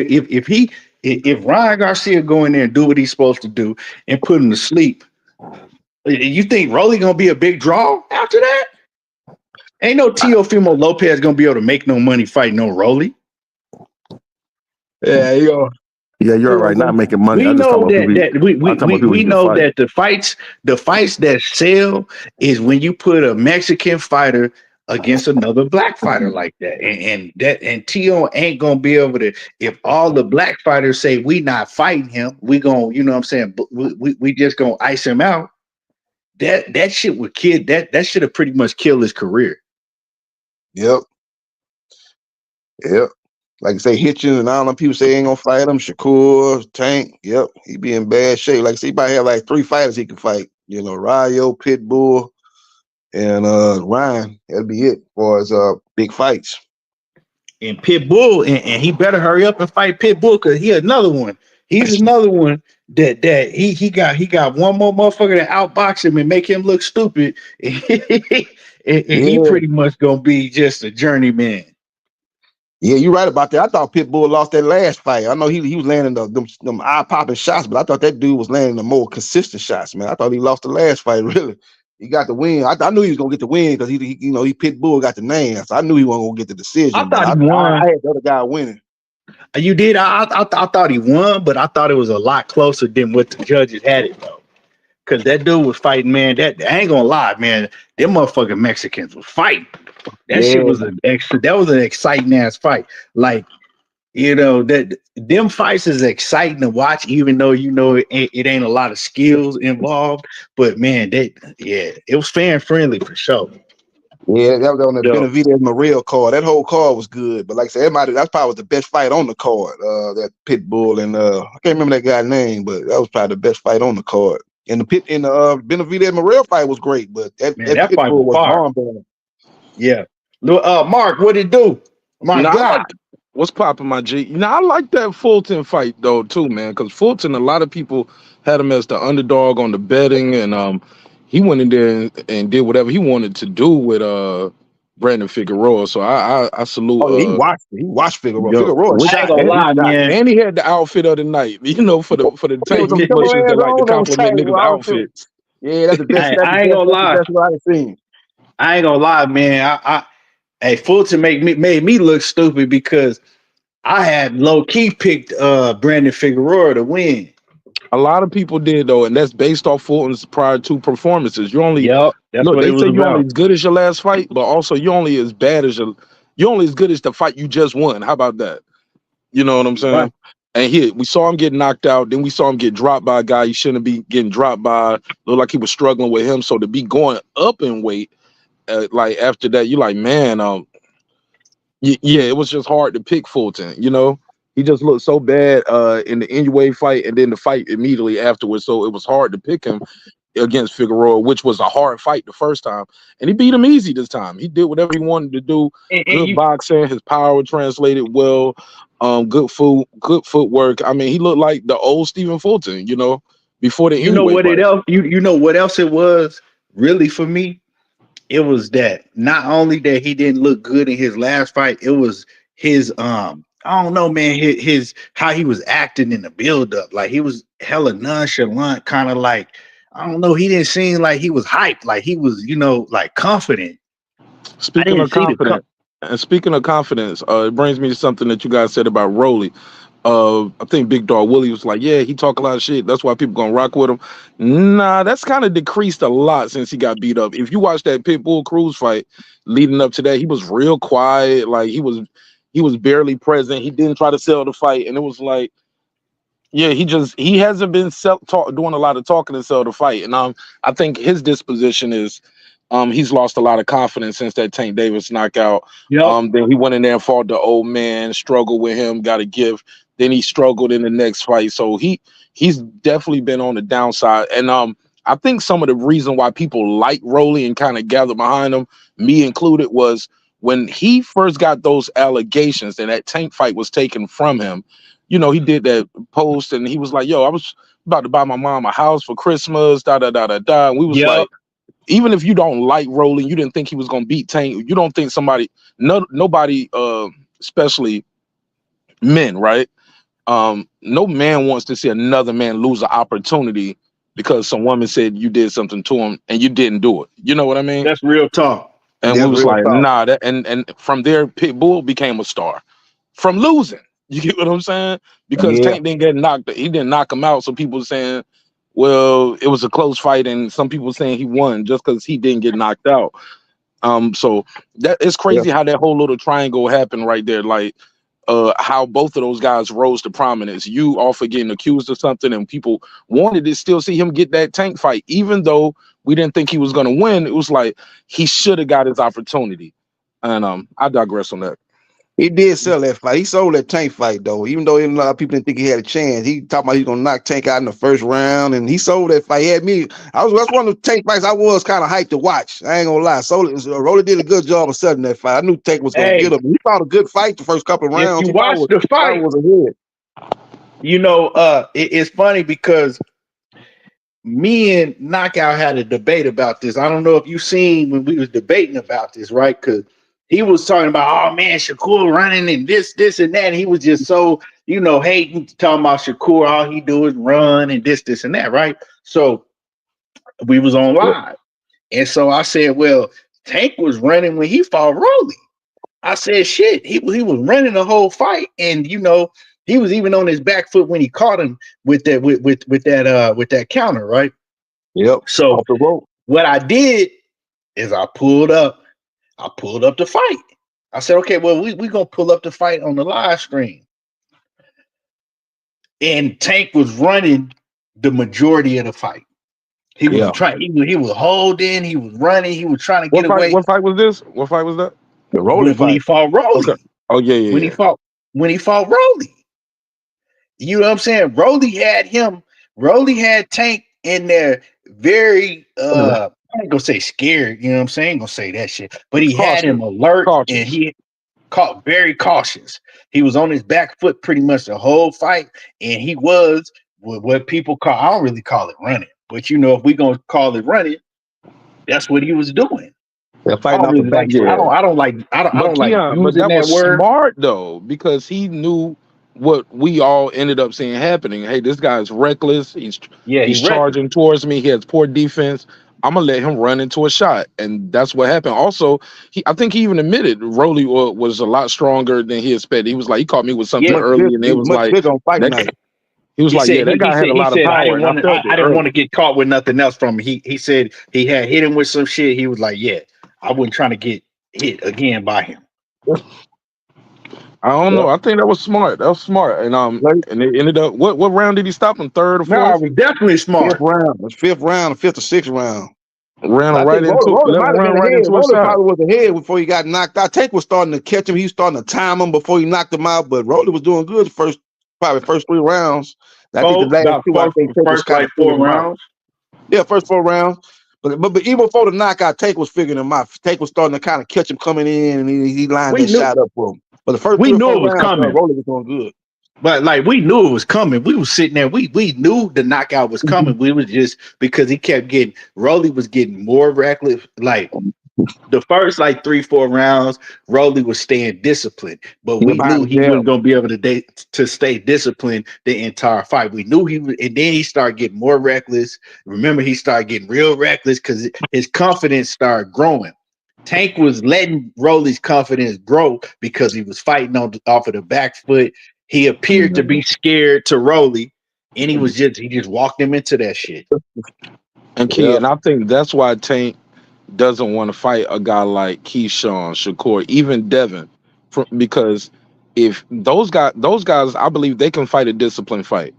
If Ryan Garcia go in there and do what he's supposed to do and put him to sleep, you think Rolly gonna be a big draw after that? Ain't no Teofimo Lopez gonna be able to make no money fighting no Rolly.
Yeah,
Yeah, you're right. Not making money.
We
I just talking
know
about people.
that
I'm talking about people
we
he can
know
fight.
that the fights that sell is when you put a Mexican fighter against another black fighter like that. And Tio ain't gonna be able to, if all the black fighters say we not fighting him, we gonna, you know what I'm saying, we just gonna ice him out. That shit would kill that should have pretty much killed his career.
Yep. Like I say, Hitchens and all them people say ain't gonna fight him. Shakur, Tank, yep, he be in bad shape. Like I say, he might have like 3 fighters he can fight. Rayo, Pitbull, and Ryan. That'll be it for his big fights.
And Pitbull, and he better hurry up and fight Pitbull because he's another one that he got one more motherfucker to outbox him and make him look stupid, and he
Yeah.
pretty much gonna be just a journeyman.
Yeah, you're right about that. I thought Pitbull lost that last fight. I know he was landing them eye-popping shots, but I thought that dude was landing the more consistent shots, man. I thought he lost the last fight, really. He got the win. I knew he was gonna get the win because he Pitbull got the name. So I knew he wasn't gonna get the decision.
I thought he won.
I had the other guy winning.
You did. I thought he won, but I thought it was a lot closer than what the judges had it though. Cause that dude was fighting, man. That I ain't gonna lie, man. Them motherfucking Mexicans was fighting. That shit was an exciting ass fight. Like, that them fights is exciting to watch, even though it ain't a lot of skills involved. But man, it was fan friendly for sure.
Yeah, that was on the Benavidez Morel card. That whole card was good, but like I said, that probably was the best fight on the card. That Pitbull and I can't remember that guy's name, but that was probably the best fight on the card. And the Benavidez Morel fight was great, but that
that fight
Pitbull
was fire.
bomb.
Yeah. Mark, what it do? My God.
What's popping, my G? I like that Fulton fight though too, man. Because Fulton, a lot of people had him as the underdog on the betting, and he went in there and did whatever he wanted to do with Brandon Figueroa. So I salute.
Oh, yeah, he watched Figueroa.
Yo,
Figueroa
I ain't gonna lie, man.
And he had the outfit of the night, for the tank musicians that like to compliment niggas' outfits.
Yeah, that's the best.
I ain't gonna lie.
That's what I've seen.
I ain't gonna lie, man. Fulton made me look stupid because I had low key picked Brandon Figueroa to win.
A lot of people did though, and that's based off Fulton's prior 2 performances. That's what
they say
you're only as good as your last fight, but also you're only as good as the fight you just won. How about that? You know what I'm saying? Right. And we saw him get knocked out, then we saw him get dropped by a guy he shouldn't be getting dropped by. Looked like he was struggling with him. So to be going up in weight, like after that, you're like, man, Yeah, it was just hard to pick Fulton. He just looked so bad in the NUA fight, and then the fight immediately afterwards. So it was hard to pick him against Figueroa, which was a hard fight the first time, and he beat him easy this time. He did whatever he wanted to do.
And
Good boxing, his power translated well. Good footwork. I mean, he looked like the old Stephen Fulton, before the
you know
NUA
what it
fight.
else you know what else it was really for me? It was that not only that he didn't look good in his last fight, it was his I don't know, man, his how he was acting in the buildup. Like he was hella nonchalant, kind of like, I don't know, he didn't seem like he was hyped, like he was, like confident. I
Speaking
didn't
of
see the
confidence, it brings me to something that you guys said about Rolly. I think Big Dog Willie was like, yeah, he talk a lot of shit. That's why people gonna rock with him. Nah, that's kind of decreased a lot since he got beat up. If you watch that Pitbull Cruz fight leading up to that, he was real quiet. Like he was barely present. He didn't try to sell the fight, and it was like, yeah, he hasn't been doing a lot of talking to sell the fight. And I think his disposition is he's lost a lot of confidence since that Tank Davis knockout.
Yep.
Then he went in there and fought the old man, struggled with him, got a gift. Then he struggled in the next fight. So he's definitely been on the downside. And I think some of the reason why people like Rolly and kind of gathered behind him, me included, was when he first got those allegations and that Tank fight was taken from him. He did that post and he was like, yo, I was about to buy my mom a house for Christmas, da da da da da. And we was like, even if you don't like Rolling, you didn't think he was gonna beat Tank. You don't think nobody, especially men, right? No man wants to see another man lose an opportunity because some woman said you did something to him and you didn't do it. You know what I mean?
That's real talk.
And
That's
we was
real
like,
talk.
nah, and from there, Pitbull became a star from losing. You get what I'm saying? Because
Yeah.
Tank didn't get knocked. He didn't knock him out. So people were saying, well, it was a close fight, and some people were saying he won just because he didn't get knocked out. So that it's crazy how that whole little triangle happened right there. Like how both of those guys rose to prominence. You off of getting accused of something, and people wanted to still see him get that Tank fight, even though we didn't think he was going to win. It was like he should have got his opportunity. And I digress on that.
He did sell that fight. He sold that Tank fight though, even though a lot of people didn't think he had a chance. He talked about he's gonna knock Tank out in the first round, and he sold that fight. He had me. That's one of the Tank fights I was kind of hyped to watch. I ain't gonna lie. Rolly did a good job of selling that fight. I knew Tank was gonna get him. He fought a good fight the first couple of rounds.
If you watch the fight,
was ahead.
It's funny because me and Knockout had a debate about this. I don't know if you seen when we was debating about this, right? Because he was talking about, oh man, Shakur running and this and that. And he was just so, hating, talking about Shakur. All he do is run and this and that, right? So we was on live. And so I said, well, Tank was running when he fought Rolly. I said, shit, he was running the whole fight. And, he was even on his back foot when he caught him with that, with that counter, right?
Yep.
So what I did is I pulled up the fight. I said, okay, well, we're going to pull up the fight on the live screen. And Tank was running the majority of the fight. He was trying, he was holding, he was running, he was trying to get away.
What fight was this? What fight was that?
The Rolly fight.
When he fought Rolly.
Okay. Oh, yeah.
When he fought Rolly. You know what I'm saying? Rolly had Tank in there very I ain't gonna say scared, you know what I'm saying? I ain't gonna say that shit. But he had him alert and he caught very cautious. He was on his back foot pretty much the whole fight, and he was what people call, I don't really call it running, but if we gonna call it running, that's what he was doing.
I
don't like using
that
word. Smart though, because he knew what we all ended up seeing happening. Hey, this guy's reckless. He's charging towards me. He has poor defense. I'm gonna let him run into a shot, and that's what happened. Also, I think he even admitted Rolly was a lot stronger than he expected. He was like, he caught me with something early, and it was like, he was like, that guy had a lot of power.
I didn't want to get caught with nothing else from him. He said he had hit him with some shit. He was like, yeah, I wasn't trying to get hit again by him.
I don't know. I think that was smart. And it ended up. What round did he stop in? Third or fourth?
No, it was definitely smart.
Fifth round, or sixth round.
Ran him
I
right
think
into,
Rolly
let him
might have
run
been
right
ahead.
into a
Rolly
shot.
probably was ahead before he got knocked out. Tank was starting to catch him. He was starting to time him before he knocked him out. But Rolly was doing good probably first 3 rounds. I think the last
About
2, I think Tank was
first
kind
like
of figuring
4
him out.
rounds.
Yeah, first 4 rounds. But even before the knockout, Tank was figuring him out. Tank was starting to kind of catch him coming in, and he lined
We
that
knew
shot up for him. But the first
we
3 or
knew
4
it was
rounds,
coming.
Rolly was doing good.
But like we knew it was coming. We was sitting there. We knew the knockout was coming. We was just because he kept getting Rolly was getting more reckless. Like the first like 3-4 rounds, Rolly was staying disciplined, but
Yeah,
we knew
behind the
he wasn't
jab.
gonna be able to stay disciplined the entire fight. We knew he was, and then he started getting more reckless. Remember, he started getting real reckless because his confidence started growing. Tank was letting Rolly's confidence grow because he was fighting off of the back foot. He appeared to be scared to Rolly, and he just walked him into that shit.
And Key,
Yeah.
and I think that's why Tank doesn't want to fight a guy like Keyshawn, Shakur, even Devin, because if those guys, I believe they can fight a disciplined fight.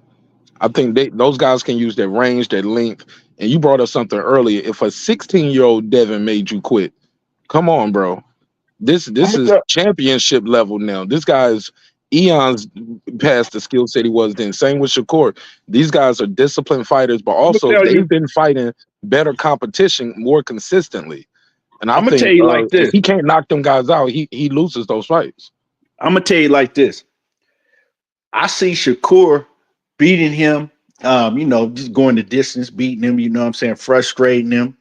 I think those guys can use their range, their length. And you brought up something earlier. If a 16-year-old Devin made you quit, come on, bro. This is championship level now. This guy's eons past the skill set he was then. Same with Shakur. These guys are disciplined fighters, but also
tell you,
they've been fighting better competition more consistently. And I
I'm gonna tell
think
you like
if
this.
he can't knock them guys out, he loses those fights.
I'm gonna tell you like this. I see Shakur beating him, just going the distance, beating him, you know what I'm saying, frustrating him,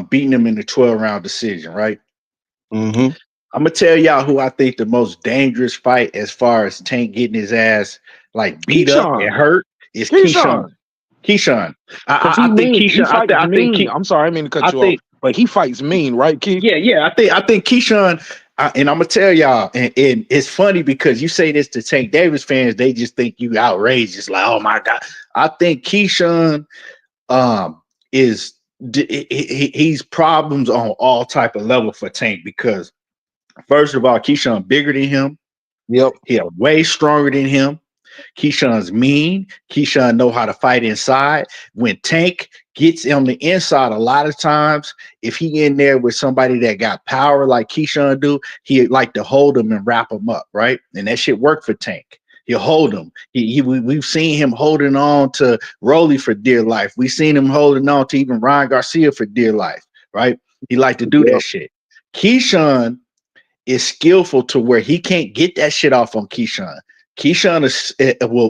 beating him in the 12-round decision, right?
Mm-hmm.
I'm gonna tell y'all who I think the most dangerous fight as far as Tank getting his ass like beat up and hurt is Keyshawn. Keyshawn.
Because he
I think
mean, he
Keyshawn.
fights
I think
mean. I'm sorry, I mean to cut
I
you off,
think
but he fights mean, right, Keith?
yeah. I think Keyshawn, and I'm gonna tell y'all, and it's funny because you say this to Tank Davis fans, they just think you outrageous, like, oh my god. I think Keyshawn is he's problems on all type of level for Tank because first of all, Keyshawn bigger than him.
Yep.
He way stronger than him. Keyshawn's mean. Keyshawn know how to fight inside. When Tank gets on the inside, a lot of times, if he in there with somebody that got power like Keyshawn do, he like to hold him and wrap him up, right? And that shit worked for Tank. He'll hold him. We've seen him holding on to Rolly for dear life. We've seen him holding on to even Ryan Garcia for dear life, right? He like to do that shit. Keyshawn is skillful to where he can't get that shit off on Keyshawn. Keyshawn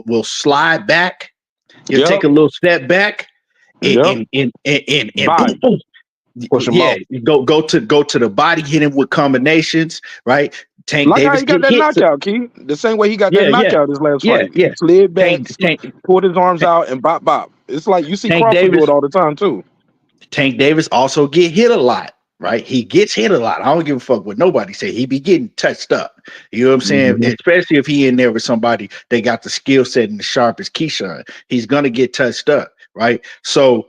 will slide back. He'll take a little step back and boom, boom.
Push him
Yeah,
off.
go to the body, hit him with combinations, right? Tank
Like how
Davis
he got
get
that
hit.
knockout, Keith. The same way he got that
Yeah,
knockout his last fight.
yeah.
He slid back,
Tank
pulled his arms out, and bop bop. It's like you see Crawford do
Davis.
it all the time too.
Tank Davis also get hit a lot, right? He gets hit a lot. I don't give a fuck what nobody say. He be getting touched up. You know what I'm saying?
Mm-hmm.
Especially if he in there with somebody that got the skill set and the sharp as Keyshawn. He's gonna get touched up, right? So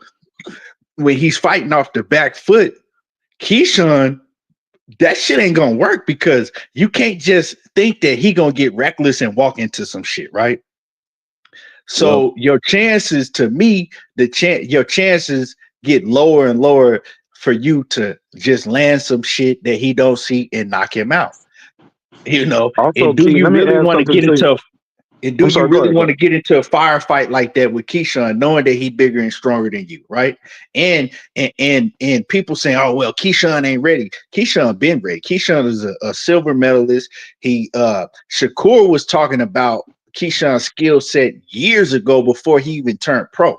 when he's fighting off the back foot, Keyshawn, that shit ain't gonna work because you can't just think that he gonna get reckless and walk into some shit, right? So your chances, to me, your chances get lower and lower for you to just land some shit that he don't see and knock him out. You know,
Also,
and do
Keith,
you
let me
really
add
want to
something
get
to you.
into? And do
I'm
you
sorry, go
really
ahead,
want to get into a firefight like that with Keyshawn, knowing that he bigger and stronger than you, right? And people saying, "Oh well, Keyshawn ain't ready." Keyshawn been ready. Keyshawn is a silver medalist. Shakur was talking about Keyshawn's skill set years ago before he even turned pro.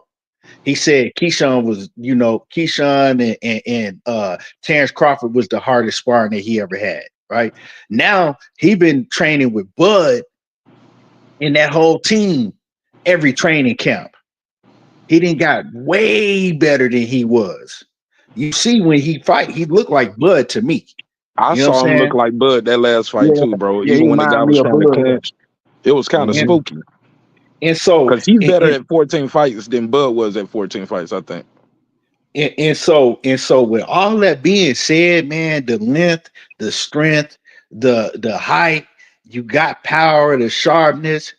He said Keyshawn was, Keyshawn and Terrence Crawford was the hardest sparring that he ever had. Right now, he been training with Bud and that whole team every training camp. He didn't got way better than he was. You see, when he fight, he looked like Bud to me.
I
You know what
saw
I'm
him
saying?
look like Bud that last fight too, bro.
Yeah, he
Even when the guy
reminded me
was
of
trying to
Bud.
clinch, it was kind of
And,
spooky.
and so,
Because he's better at 14 fights than Bud was at 14 fights, I think.
And so with all that being said, man, the length, the strength, the height, you got power, the sharpness.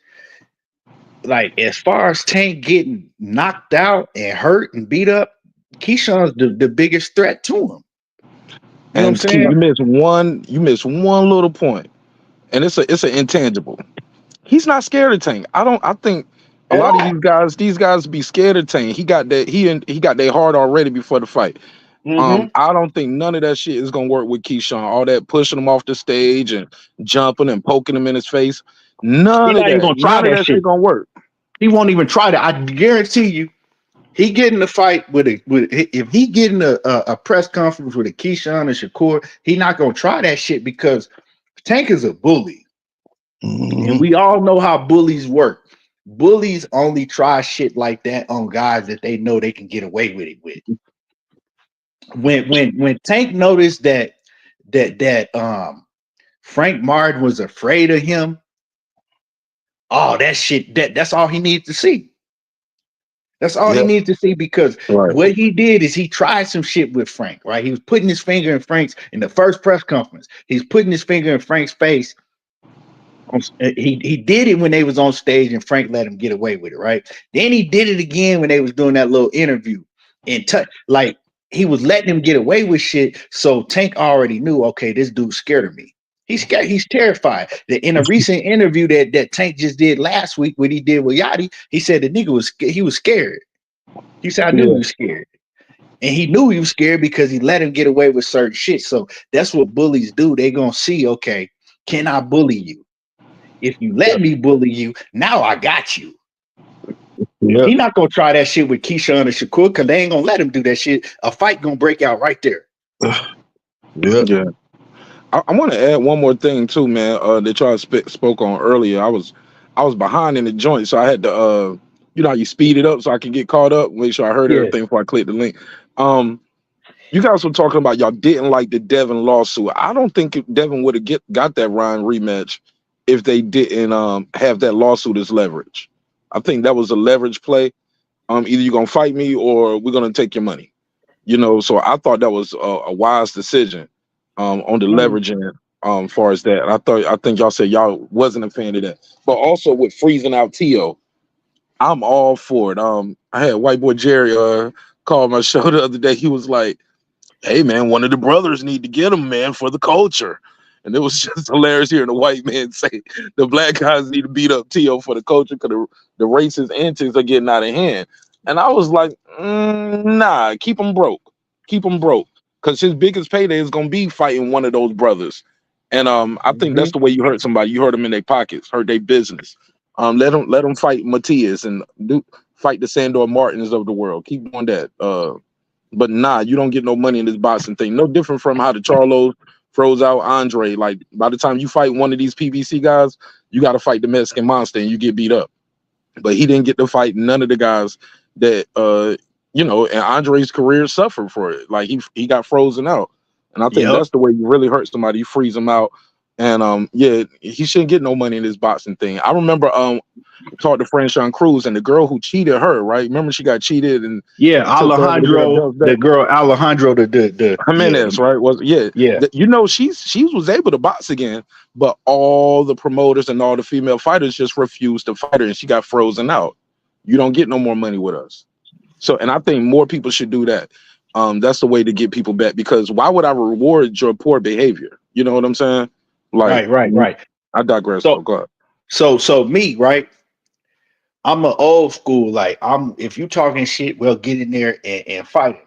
Like as far as Tank getting knocked out and hurt and beat up, Keyshawn's the biggest threat to him. You know what I'm
And
saying?
you miss one little point, and it's an intangible. He's not scared of Tank. I think a
At
lot of
all.
these guys be scared of Tank. He got their heart already before the fight.
Mm-hmm.
I don't think none of that shit is gonna work with Keyshawn. All that pushing him off the stage and jumping and poking him in his face.
He
None of
not even
that.
gonna try
None of
that
that
shit.
shit gonna work.
He won't even try that. I guarantee you. He get in the fight with if he get in a press conference with a Keyshawn and Shakur, he not gonna try that shit because Tank is a bully, and we all know how bullies work. Bullies only try shit like that on guys that they know they can get away with it with. When Tank noticed that Frank Martin was afraid of him, oh that shit that's all he needs to see. That's all he
Yep.
needs to see because
Right.
what he did is he tried some shit with Frank, right? He was putting his finger in the first press conference. He's putting his finger in Frank's face. He did it when they was on stage and Frank let him get away with it, right? Then he did it again when they was doing that little interview and like he was letting him get away with shit. So Tank already knew, okay, this dude's scared of me. He's scared. He's terrified. In a recent interview that Tank just did last week, what he did with Yachty, he said the nigga was scared. He said, I knew he was scared. And he knew he was scared because he let him get away with certain shit. So that's what bullies do. They gonna see, okay, can I bully you? If you let me bully you, now I got you.
Yeah.
He not gonna try that shit with Keyshawn and Shakur because they ain't gonna let him do that shit. A fight gonna break out right there.
Yeah. I want to add one more thing too, man. That y'all spoke on earlier. I was behind in the joint, so I had to you know how you speed it up so I can get caught up, make sure I heard everything before I clicked the link. You guys were talking about y'all didn't like the Devin lawsuit. I don't think Devin would have got that Ryan rematch if they didn't have that lawsuit as leverage. I think that was a leverage play. Either you're gonna fight me or we're gonna take your money. You know, so I thought that was a wise decision on the leveraging far as that. And I think y'all said y'all wasn't a fan of that. But also with freezing out T.O., I'm all for it. I had white boy Jerry call my show the other day. He was like, hey man, one of the brothers need to get him, man, for the culture. And it was just hilarious hearing a white man say the black guys need to beat up T.O. for the culture because the racist antics are getting out of hand. And I was like, nah, keep him broke. Keep him broke. Because his biggest payday is going to be fighting one of those brothers. And I think that's the way you hurt somebody. You hurt them in their pockets, hurt their business. Let them fight Matias and fight the Sandor Martins of the world. Keep doing that. But nah, you don't get no money in this boxing thing. No different from how the Charlos froze out Andre. Like by the time you fight one of these PBC guys, you got to fight the Mexican monster and you get beat up. But he didn't get to fight none of the guys that you know. And Andre's career suffered for it. Like he got frozen out. And I think that's the way you really hurt somebody. You freeze them out. And yeah, he shouldn't get no money in this boxing thing. I remember talked to Franchon Cruz and the girl who cheated her, right? Remember she got cheated and
Alejandro, the girl Alejandro, the
Jimenez, right? You know, she was able to box again, but all the promoters and all the female fighters just refused to fight her, and she got frozen out. You don't get no more money with us. So, and I think more people should do that. That's the way to get people back, because why would I reward your poor behavior? You know what I'm saying? Like,
right.
I digress.
So,
go ahead.
So me, right? I'm an old school. Like if you talking shit, well, get in there and fight him.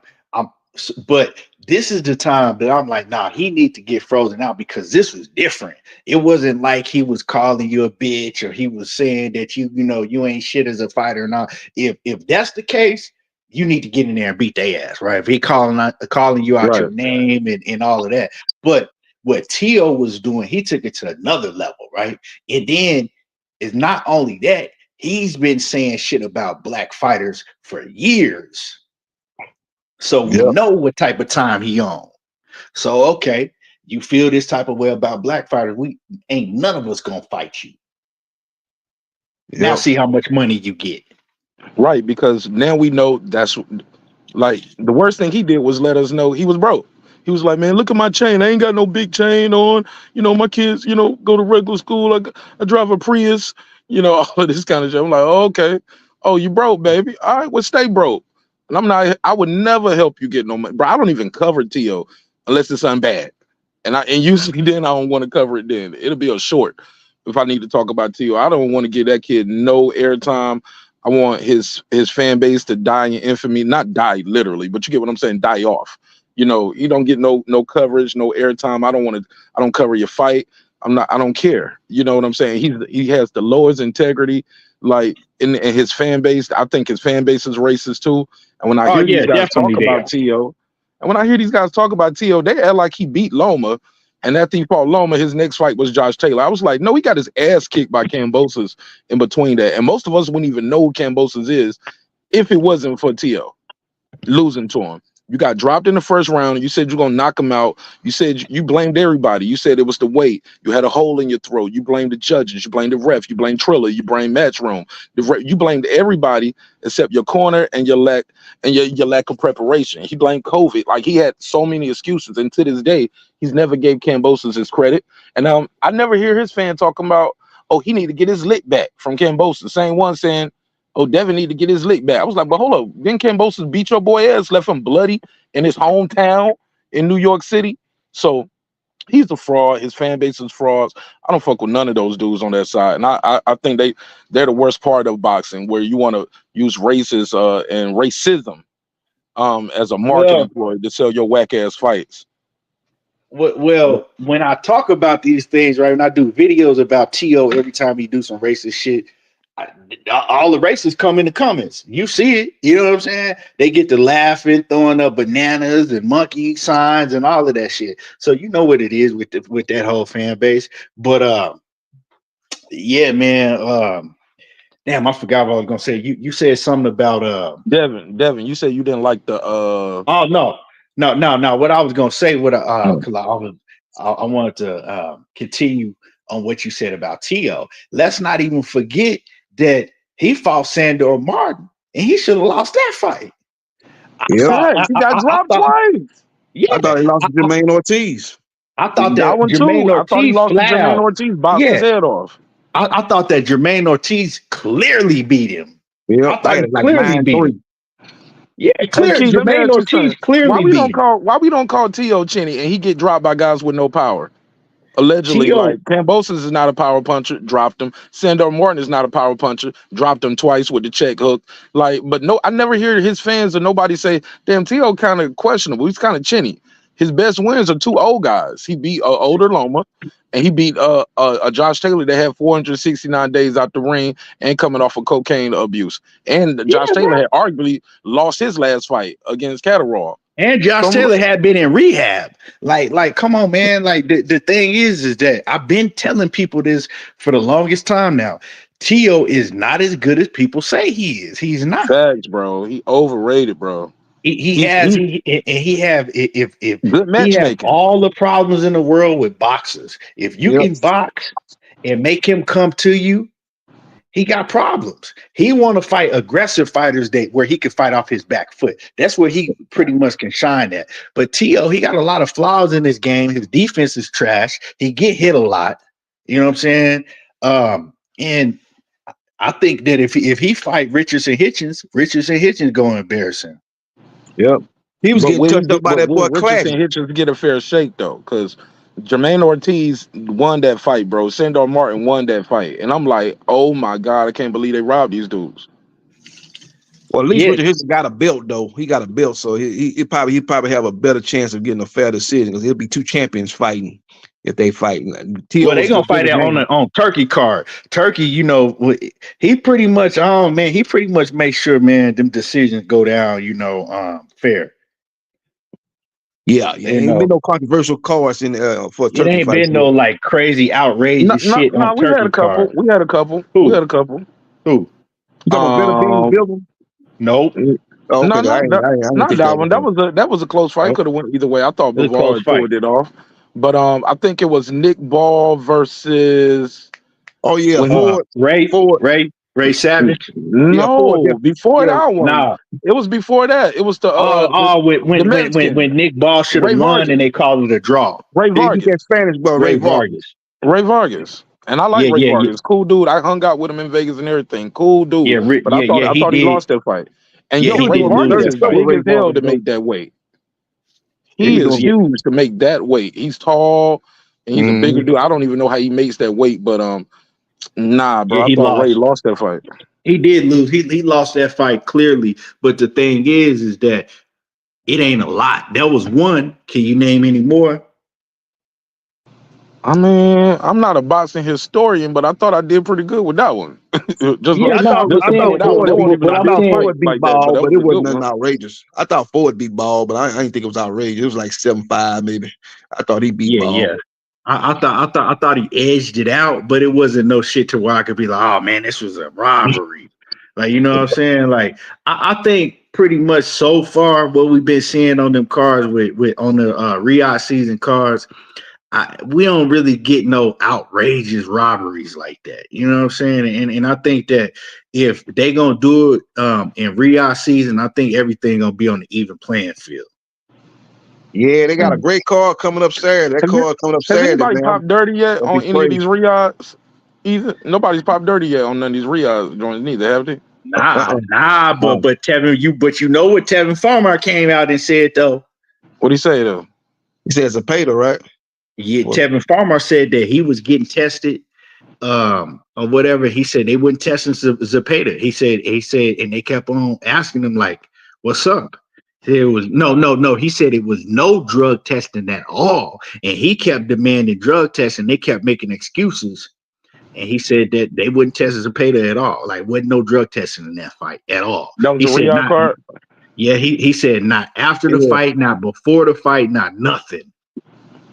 But this is the time that I'm like, nah, he need to get frozen out because this was different. It wasn't like he was calling you a bitch or he was saying that you know you ain't shit as a fighter. Now, if that's the case, you need to get in there and beat their ass, right? If he calling you out your name and all of that. But what T.O. was doing, he took it to another level, right? And then it's not only that, he's been saying shit about black fighters for years. So we know what type of time he on. So, okay, you feel this type of way about black fighters, we ain't none of us gonna fight you. Now see how much money you get.
Right, because now we know that's like the worst thing he did was let us know he was broke. He was like, man, look at my chain. I ain't got no big chain on. You know, my kids, you know, go to regular school. I drive a Prius, you know, all of this kind of shit. I'm like, oh, okay. Oh, you broke, baby. All right, well, stay broke. And I would never help you get no money. Bro, I don't even cover T.O. unless it's something bad. And usually then I don't want to cover it then. It'll be a short if I need to talk about T.O. I don't want to give that kid no airtime. I want his fan base to die in infamy. Not die literally, but you get what I'm saying, die off. You don't get no coverage, no airtime. I don't cover your fight. I don't care. You know what I'm saying? He has the lowest integrity, like in his fan base. I think his fan base is racist too. And when I hear these guys talk about T.O., they act like he beat Loma. And after he fought Loma, his next fight was Josh Taylor. I was like, no, he got his ass kicked by Kambosos in between that. And most of us wouldn't even know who Kambosos is if it wasn't for T.O. losing to him. You got dropped in the first round, and you said you're going to knock him out. You said you blamed everybody. You said it was the weight. You had a hole in your throat. You blamed the judges. You blamed the ref. You blamed Triller. You blamed Matchroom. You blamed everybody except your corner and your lack of preparation. He blamed COVID. Like, he had so many excuses, and to this day, he's never gave Kambosos his credit. And I never hear his fan talking about, oh, he need to get his lick back from Kambosos. Same one saying, oh, Devin need to get his lick back. I was like, but hold up. Then Kambosos beat your boy ass, left him bloody in his hometown in New York City. So he's a fraud. His fan base is frauds. I don't fuck with none of those dudes on that side. And I think they're the worst part of boxing, where you want to use races and racism as a marketing ploy to sell your whack ass fights.
Well, when I talk about these things, right, when I do videos about T.O. every time he do some racist shit, all the racists come in the comments. You see it. You know what I'm saying? They get to laughing, throwing up bananas and monkey signs and all of that shit. So you know what it is with that whole fan base. But yeah, man. Damn, I forgot what I was gonna say. You said something about
Devin. You said you didn't like the
Oh no. What I was gonna say, because I wanted to continue on what you said about T.O. Let's not even forget that he fought Sandor Martin and he should have lost that fight.
Yeah, he got dropped twice.
Yeah,
I thought he lost to Jermaine Ortiz.
I thought that Jermaine Ortiz
Jermaine Ortiz boxed his head off.
I thought that Jermaine Ortiz clearly beat him.
Yeah,
I thought he clearly beat him. Yeah, clearly Jermaine Ortiz clearly beat him.
Why we don't call T.O. Chinny and he get dropped by guys with no power? Allegedly, like Kambosos is not a power puncher, dropped him. Sandor Martin is not a power puncher, dropped him twice with the check hook. Like, but no, I never hear his fans or nobody say, damn, T.O. kind of questionable. He's kind of chinny. His best wins are two old guys. He beat older Loma, and he beat a Josh Taylor that had 469 days out the ring and coming off of cocaine abuse. And Josh Taylor had arguably lost his last fight against Catterall.
And Josh Taylor had been in rehab. Like, come on, man. Like, the thing is that I've been telling people this for the longest time now. T.O. is not as good as people say he is. He's not.
Facts, bro. He overrated, bro.
He has
good matchmaking.
All the problems in the world with boxers. If you can box and make him come to you, he got problems. He want to fight aggressive fighters where he can fight off his back foot. That's where he pretty much can shine at. But T.O., he got a lot of flaws in his game. His defense is trash. He get hit a lot. You know what I'm saying? And I think that if he fight Richardson Hitchens gonna embarrass him.
Yep. He was getting touched up by that boy Clash.
Richardson Hitchens get a fair shake though, because Jermaine Ortiz won that fight, bro. Sandor Martin won that fight. And I'm like, oh my God, I can't believe they robbed these dudes.
Well, at least Richard Hitchens got a belt though. He got a belt, so he probably have a better chance of getting a fair decision, because it'll be two champions fighting if they fight.
Well, they gonna fight that on Turkey card. Turkey, you know, he pretty much makes sure, man, them decisions go down, fair.
Yeah, ain't been no controversial cards in for Turkey.
It ain't been no like crazy outrageous shit on
we
Turkey
had a couple.
card.
We had a couple.
Who?
We had a couple.
Who?
Building?
Nope.
Oh, okay.
Not that one. That was a close fight. Could have went either way. I thought Bavard pulled it off, but I think it was Nick Ball versus.
Oh yeah,
Ray Savage.
No, before that one. Nah, it was before that. It was the
when Nick Ball should have won and they called it a draw.
Ray Vargas.
That Spanish bro, Ray Vargas.
Ray Vargas. And I like Ray Vargas. Cool dude. I hung out with him in Vegas and everything. Cool dude. But I thought he lost that fight. And
Yeah,
yo,
he
Ray
did
Martin
lose
There's
that
is
some
fight.
big
Ray
as hell
Barnes,
to
though.
make that weight.
Yeah,
He
he
is
gonna get.
huge to make that weight. He's tall and he's a bigger dude. I don't even know how he makes that weight, but nah,
Yeah,
bro. I
he
thought Ray
lost.
lost that fight.
He did lose. He lost that fight clearly. But the thing is that it ain't a lot. That was one. Can you name any more?
I mean, I'm not a boxing historian, but I thought I did pretty good with that one. just
Yeah,
Yeah,
no, I'm
I
just
saying
looking
thought
at that one,
Ford.
that wasn't even
but
a
I
I'm
big
thought
saying
fight
Ford beat
like that, but
Ball,
that
but
was
it
a good
wasn't nothing
one.
outrageous. I thought Ford beat Ball, but I didn't think it was outrageous. It was like 7-5 maybe. I thought he beat
yeah.
Ball.
I thought he edged it out, but it wasn't no shit to where I could be like, oh man, this was a robbery. Like, you know what I'm saying? Like, I think pretty much so far what we've been seeing on them cards with on the Riyadh season cards, we don't really get no outrageous robberies like that. You know what I'm saying? And I think that if they gonna do it in Riyadh season, I think everything gonna be on the even playing field.
Yeah, they got a great card coming up Saturday. That
Have you
card coming up
has
Saturday,
anybody
man.
popped dirty yet
Gonna be
on any of
crazy.
these Riyadhs? Either nobody's popped dirty yet on none of these Riyadh joints neither, have they?
Uh-uh.
But Tevin, know what Tevin Farmer came out and said though.
What'd he say though?
He said Zapata, right?
Yeah,
What?
Tevin Farmer said that he was getting tested, or whatever. He said they wouldn't test Zapata. He said, and they kept on asking him like, "What's up?" It was no. He said it was no drug testing at all, and he kept demanding drug testing. They kept making excuses, and he said that they wouldn't test Zapata at all. Like, wasn't no drug testing in that fight at all.
That was
He
a
said
Riyadh
not.
card?
Yeah, he said not after the
Yeah.
fight, not before the fight, not nothing.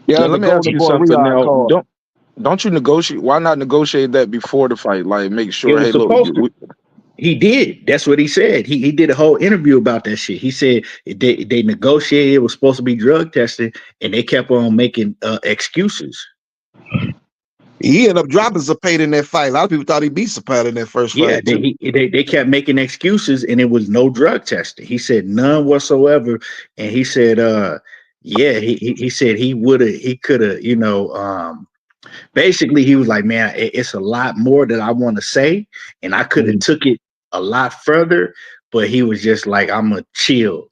Yeah,
Now
that's a
let me ask
Golden
you
Boy
something
Riyadh
now.
card.
Don't you negotiate? Why not negotiate that before the fight? Like make
It
sure,
was
hey, look,
supposed to. He did. That's what he said. He did a whole interview about that shit. He said they negotiated. It was supposed to be drug testing, and they kept on making excuses.
He ended up dropping Zapata in that fight. A lot of people thought he beat Zapata in that first
Yeah,
fight too.
they kept making excuses, and it was no drug testing. He said none whatsoever, and he said, yeah, he said he could have, basically he was like, man, it's a lot more that I want to say, and I could have took it a lot further, but he was just like, I'm gonna chill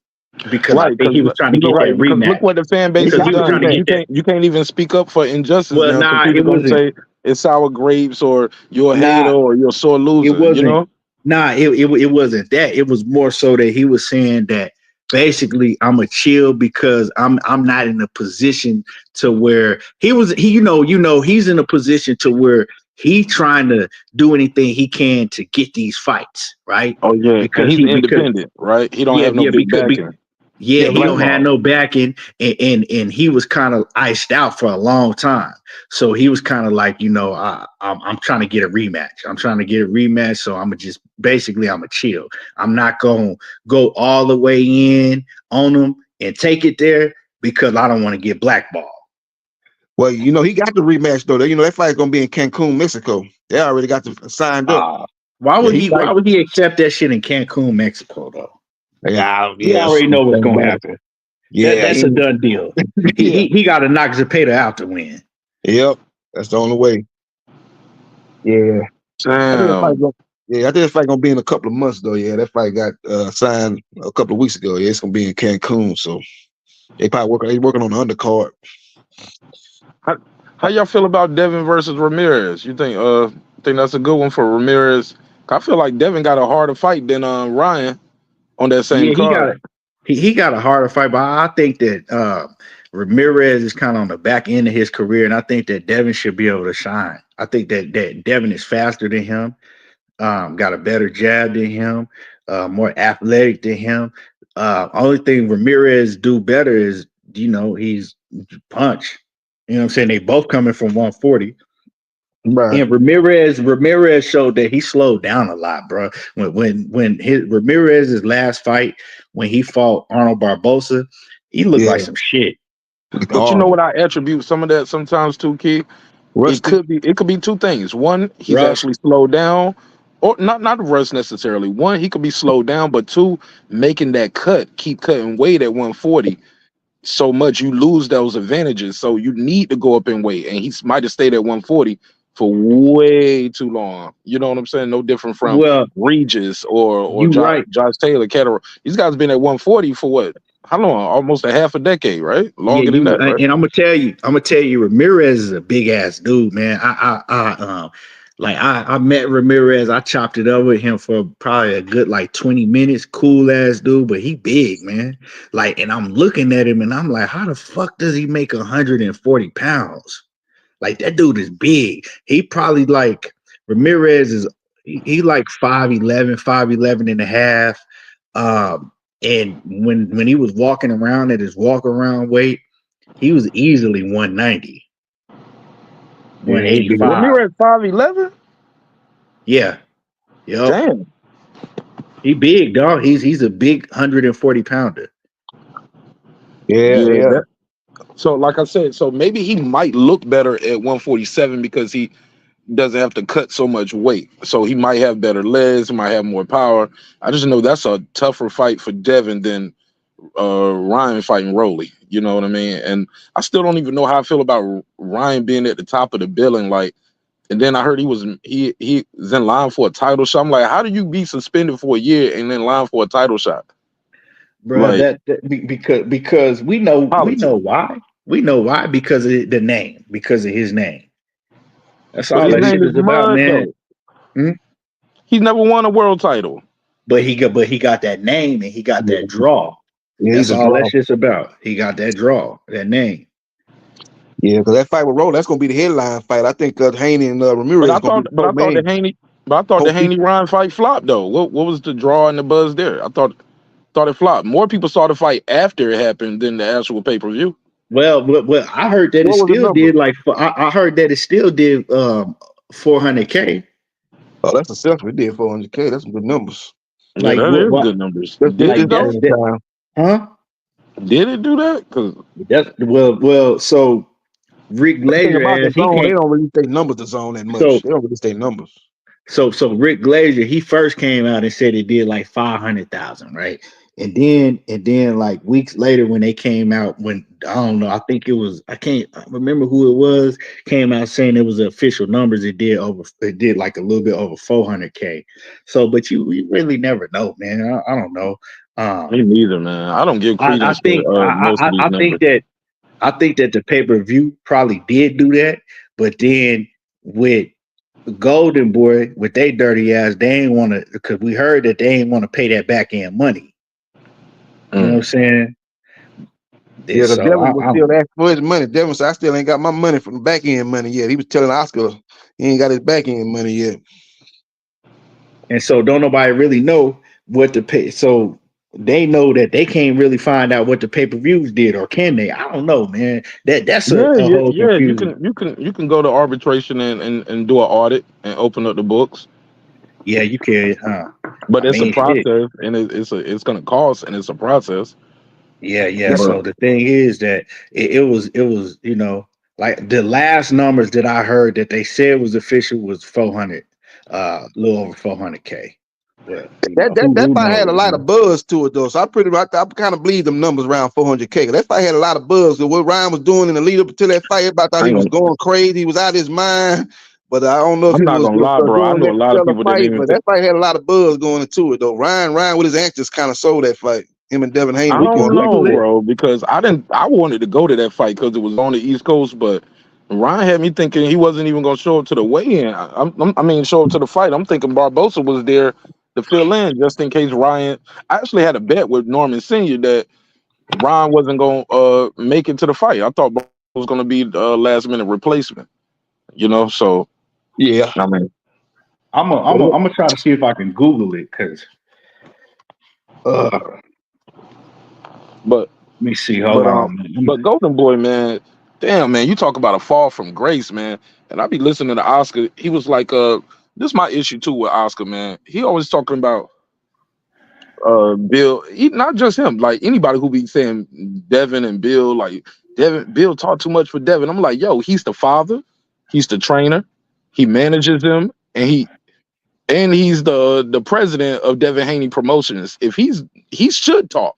because I
right?
think he was trying to get that
Because look
rematch
what the fan
He
base
because
has
got
he was
the
done.
trying to
rematch.
get that.
You can't even speak up for injustice
Well,
now because
nah,
people gonna say it's sour grapes or you're a hater
nah,
or you're a sore
it
loser. You
wasn't.
know?
It wasn't that. It was more so that he was saying that basically I'm a chill because I'm not in a position to where he's in a position to where he trying to do anything he can to get these fights, right?
Oh yeah, and
Because
he's independent, right? He don't have no big
because
backing.
yeah,
Yeah,
he don't have
blackball.
no backing, and he was kind of iced out for a long time. So he was kind of like, I'm trying to get a rematch. I'm trying to get a rematch. So I'm a chill. I'm not gonna go all the way in on him and take it there because I don't want to get blackballed.
Well, he got the rematch though. That fight's gonna be in Cancun, Mexico. They already got signed up.
Why
Yeah,
would
he
he?
fight.
Why would he accept that shit in Cancun, Mexico, though?
Yeah,
He
yeah.
already know what's gonna happen.
Yeah,
That's a done deal.
yeah.
He got to knock Zepeda out to win.
Yep. That's the only way. Yeah. I think the fight
Damn.
gonna, I think that fight gonna be in a couple of months though. Yeah, that fight got signed a couple of weeks ago. Yeah, it's gonna be in Cancun. So they working on the undercard.
How y'all feel about Devin versus Ramirez? You think that's a good one for Ramirez? I feel like Devin got a harder fight than Ryan on that same
Yeah,
card.
he got a harder fight, but I think that Ramirez is kind of on the back end of his career, and I think that Devin should be able to shine. I think that Devin is faster than him, got a better jab than him, more athletic than him. Only thing Ramirez do better is he's punch. You know what I'm saying? They both coming from 140.
Right.
And Ramirez showed that he slowed down a lot, bro. When his Ramirez's last fight, when he fought Arnold Barbosa, he looked
Yeah.
like some shit.
But you know what I attribute some of that sometimes to, Key? It
Rusty.
could be two things. One, he's
Rust.
actually slowed down, or not rust necessarily. One, he could be slowed down, but two, making that cut, keep cutting weight at 140 so much you lose those advantages. So you need to go up in weight, and he might have stayed at 140 for way too long. You know what I'm saying? No different from
Well,
Regis or
you right.
Josh Taylor, Kettle. These guys been at 140 for what? How long? Almost a half a decade, right?
Yeah,
Longer than that, right?
and I'm gonna tell you, Ramirez is a big ass dude, man. I met Ramirez. I chopped it up with him for probably a good like 20 minutes. Cool ass dude, but he big, man. Like, and I'm looking at him and I'm like, how the fuck does he make 140 pounds? Like, that dude is big. He probably like Ramirez is he like 5'11, 5'11 and a half. And when he was walking around at his walk around weight, he was easily 190, 185.
Ramirez 5'11.
Yeah. Yep.
Damn.
He big, dog. He's a big 140 pounder.
Yeah.
So, like I said, so maybe he might look better at 147 because he doesn't have to cut so much weight. So he might have better legs, he might have more power. I just know that's a tougher fight for Devin than Ryan fighting Rolly. You know what I mean? And I still don't even know how I feel about Ryan being at the top of the billing. Like, and then I heard he was in line for a title shot. I'm like, how do you be suspended for a year and in line for a title shot?
Bro,
Like,
because we know
politics.
why. We know why because of the name, because of his name. That's
But
all
his
that shit
name
is
is
about,
Mud,
man.
though. He's never won a world title.
But he got that name and he got that draw.
Yeah,
That's
he's a
all
draw.
that shit's about. He got that draw, that name.
Yeah, because that fight with Roll, that's gonna be the headline fight. I think Haney and Ramirez.
But I thought the Haney Ryan fight flopped though. What was the draw and the buzz there? I thought it flopped. More people saw the fight after it happened than the actual pay-per-view.
Well, I heard that it still did like I heard that it still did 400K.
Oh, that's essential. It did 400K. That's some good numbers.
Like,
yeah, that is good numbers.
Did it do? Huh?
Did it do that? Because
that's well. So Rick Glazier,
about the zone, they don't really say numbers the zone that much. They don't really say numbers.
So Rick Glazier, he first came out and said it did like 500,000, right? And then like weeks later when they came out, when I don't know, I think it was, I can't remember who it was, came out saying it was the official numbers. It did like a little bit over 400K. So, but you really never know, man. I don't know.
Me neither, man. I don't give credence to most of these numbers.
I think that the pay-per-view probably did do that, but then with Golden Boy, with they dirty ass, they ain't want to, because we heard that they ain't want to pay that back end money. You know what I'm saying?
Yeah, so Devin was still asking for his money. Devin said, I still ain't got my money from the back end money yet. He was telling Oscar he ain't got his back end money yet.
And so don't nobody really know what to pay. So they know that they can't really find out what the pay-per-views did, or can they? I don't know, man. That's a whole confusion.
You can go to arbitration and do an audit and open up the books.
Yeah, you can, huh?
But it's a process, and it's gonna cost, and it's a process.
Yeah. So the thing is that it was you know, like the last numbers that I heard that they said was official was 400, a little over 400K. But,
that fight had a lot of buzz to it though, so I kind of believe them numbers around 400K. That fight had a lot of buzz. So what Ryan was doing in the lead up to that fight, everybody thought he was going crazy. He was out of his mind. But I don't know if
I'm not gonna lie, bro. I know a lot of people didn't even.
But that fight had a lot of buzz going into it though. Ryan with his antics kind of sold that fight. Him and Devin Haney.
I don't know, bro, because I wanted to go to that fight because it was on the East Coast, but Ryan had me thinking he wasn't even gonna show up to the weigh-in. I mean, show up to the fight. I'm thinking Barbosa was there to fill in just in case Ryan. I actually had a bet with Norman Sr. that Ryan wasn't gonna make it to the fight. I thought Barbosa was gonna be the last minute replacement. You know, so
yeah.
I mean,
I'm gonna try to see if I can Google it because.
But
let me see. Hold on.
But Golden Boy, man, damn, man, you talk about a fall from grace, man. And I be listening to Oscar. He was like, this is my issue too with Oscar, man. He always talking about Bill. Not just him, like anybody who be saying Devin and Bill, like Bill talk too much for Devin. I'm like, yo, he's the father, he's the trainer, he manages him, and he's the president of Devin Haney Promotions. If he should talk.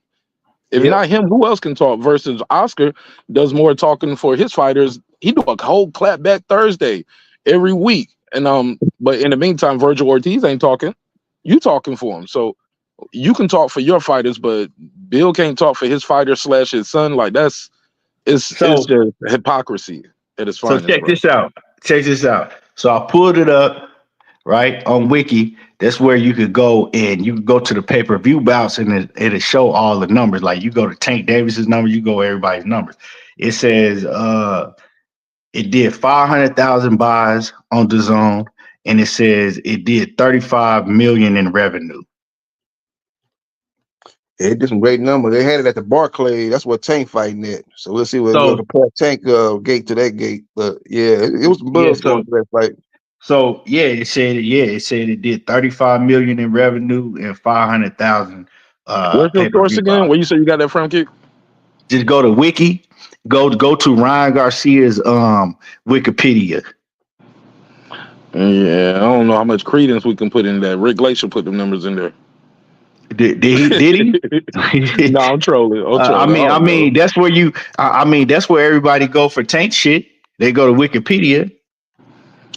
If not him, who else can talk? Versus Oscar does more talking for his fighters. He do a whole clapback Thursday every week. And but in the meantime, Virgil Ortiz ain't talking. You talking for him. So you can talk for your fighters, but Bill can't talk for his fighter / his son. Like it's just hypocrisy at its
So
finest,
check
bro.
this out. Check this out. So I pulled it up right on Wiki. That's where you could go and you can go to the pay-per-view bouts and it'll show all the numbers. Like you go to Tank Davis's number, you go everybody's numbers. It says it did 500,000 buys on the zone, and it says it did 35 million in revenue.
Yeah, it did some great numbers. They had it at the Barclays. That's what Tank fighting at. So we'll see what we'll compare Tank gate to that gate. But yeah, it was buzz going to that fight.
So yeah, it said it did 35 million in revenue and 500,000
Where's your source again? Where you say you got that from, Kick?
Just go to Wiki. Go to Ryan Garcia's Wikipedia.
Yeah, I don't know how much credence we can put in that. Rick Glacier put them numbers in there.
Did he?
No, I'm trolling.
I mean, that's where you. That's where everybody go for Tank shit. They go to Wikipedia.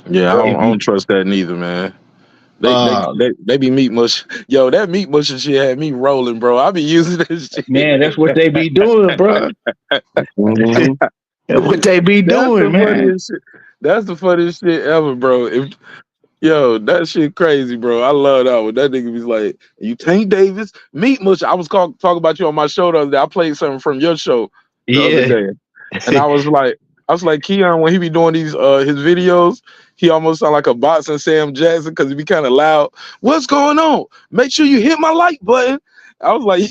Yeah, I don't trust that neither, man. They be meat mush. Yo, that meat mush shit had me rolling, bro. I be using this shit.
Man, that's what they be doing, bro. That's what they be doing, man.
That's the funniest shit ever, bro. That shit crazy, bro. I love that one. That nigga was like, "You Tank Davis, meat mush." I was talking about you on my show the other day. I played something from your show the other day, and I was like, Keon, when he be doing these his videos, he almost sound like a boxing Sam Jackson because he be kind of loud. What's going on? Make sure you hit my like button. I was like,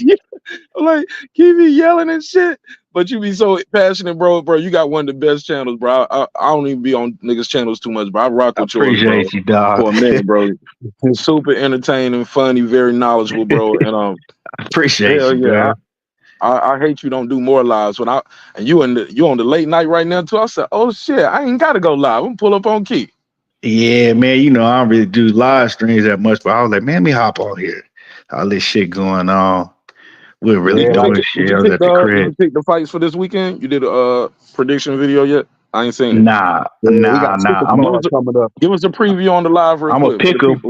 keep me yelling and shit. But you be so passionate, bro. You got one of the best channels, bro. I don't even be on niggas' channels too much, bro. I rock with yours, bro.
Appreciate you, dog.
For a minute, bro. Super entertaining, funny, very knowledgeable, bro. And
appreciate you, bro.
I hate you don't do more lives. And you on the late night right now too. I said, oh shit, I ain't gotta go live. I'm pull up on Key.
Yeah, man. You know I don't really do live streams that much, but I was like, man, let me hop on here. All this shit going on. We're really doing shit.
Did you pick the fights for this weekend? You did a prediction video yet? I ain't seen it.
Nah.
Give us a preview on the live.
I'm gonna pick them.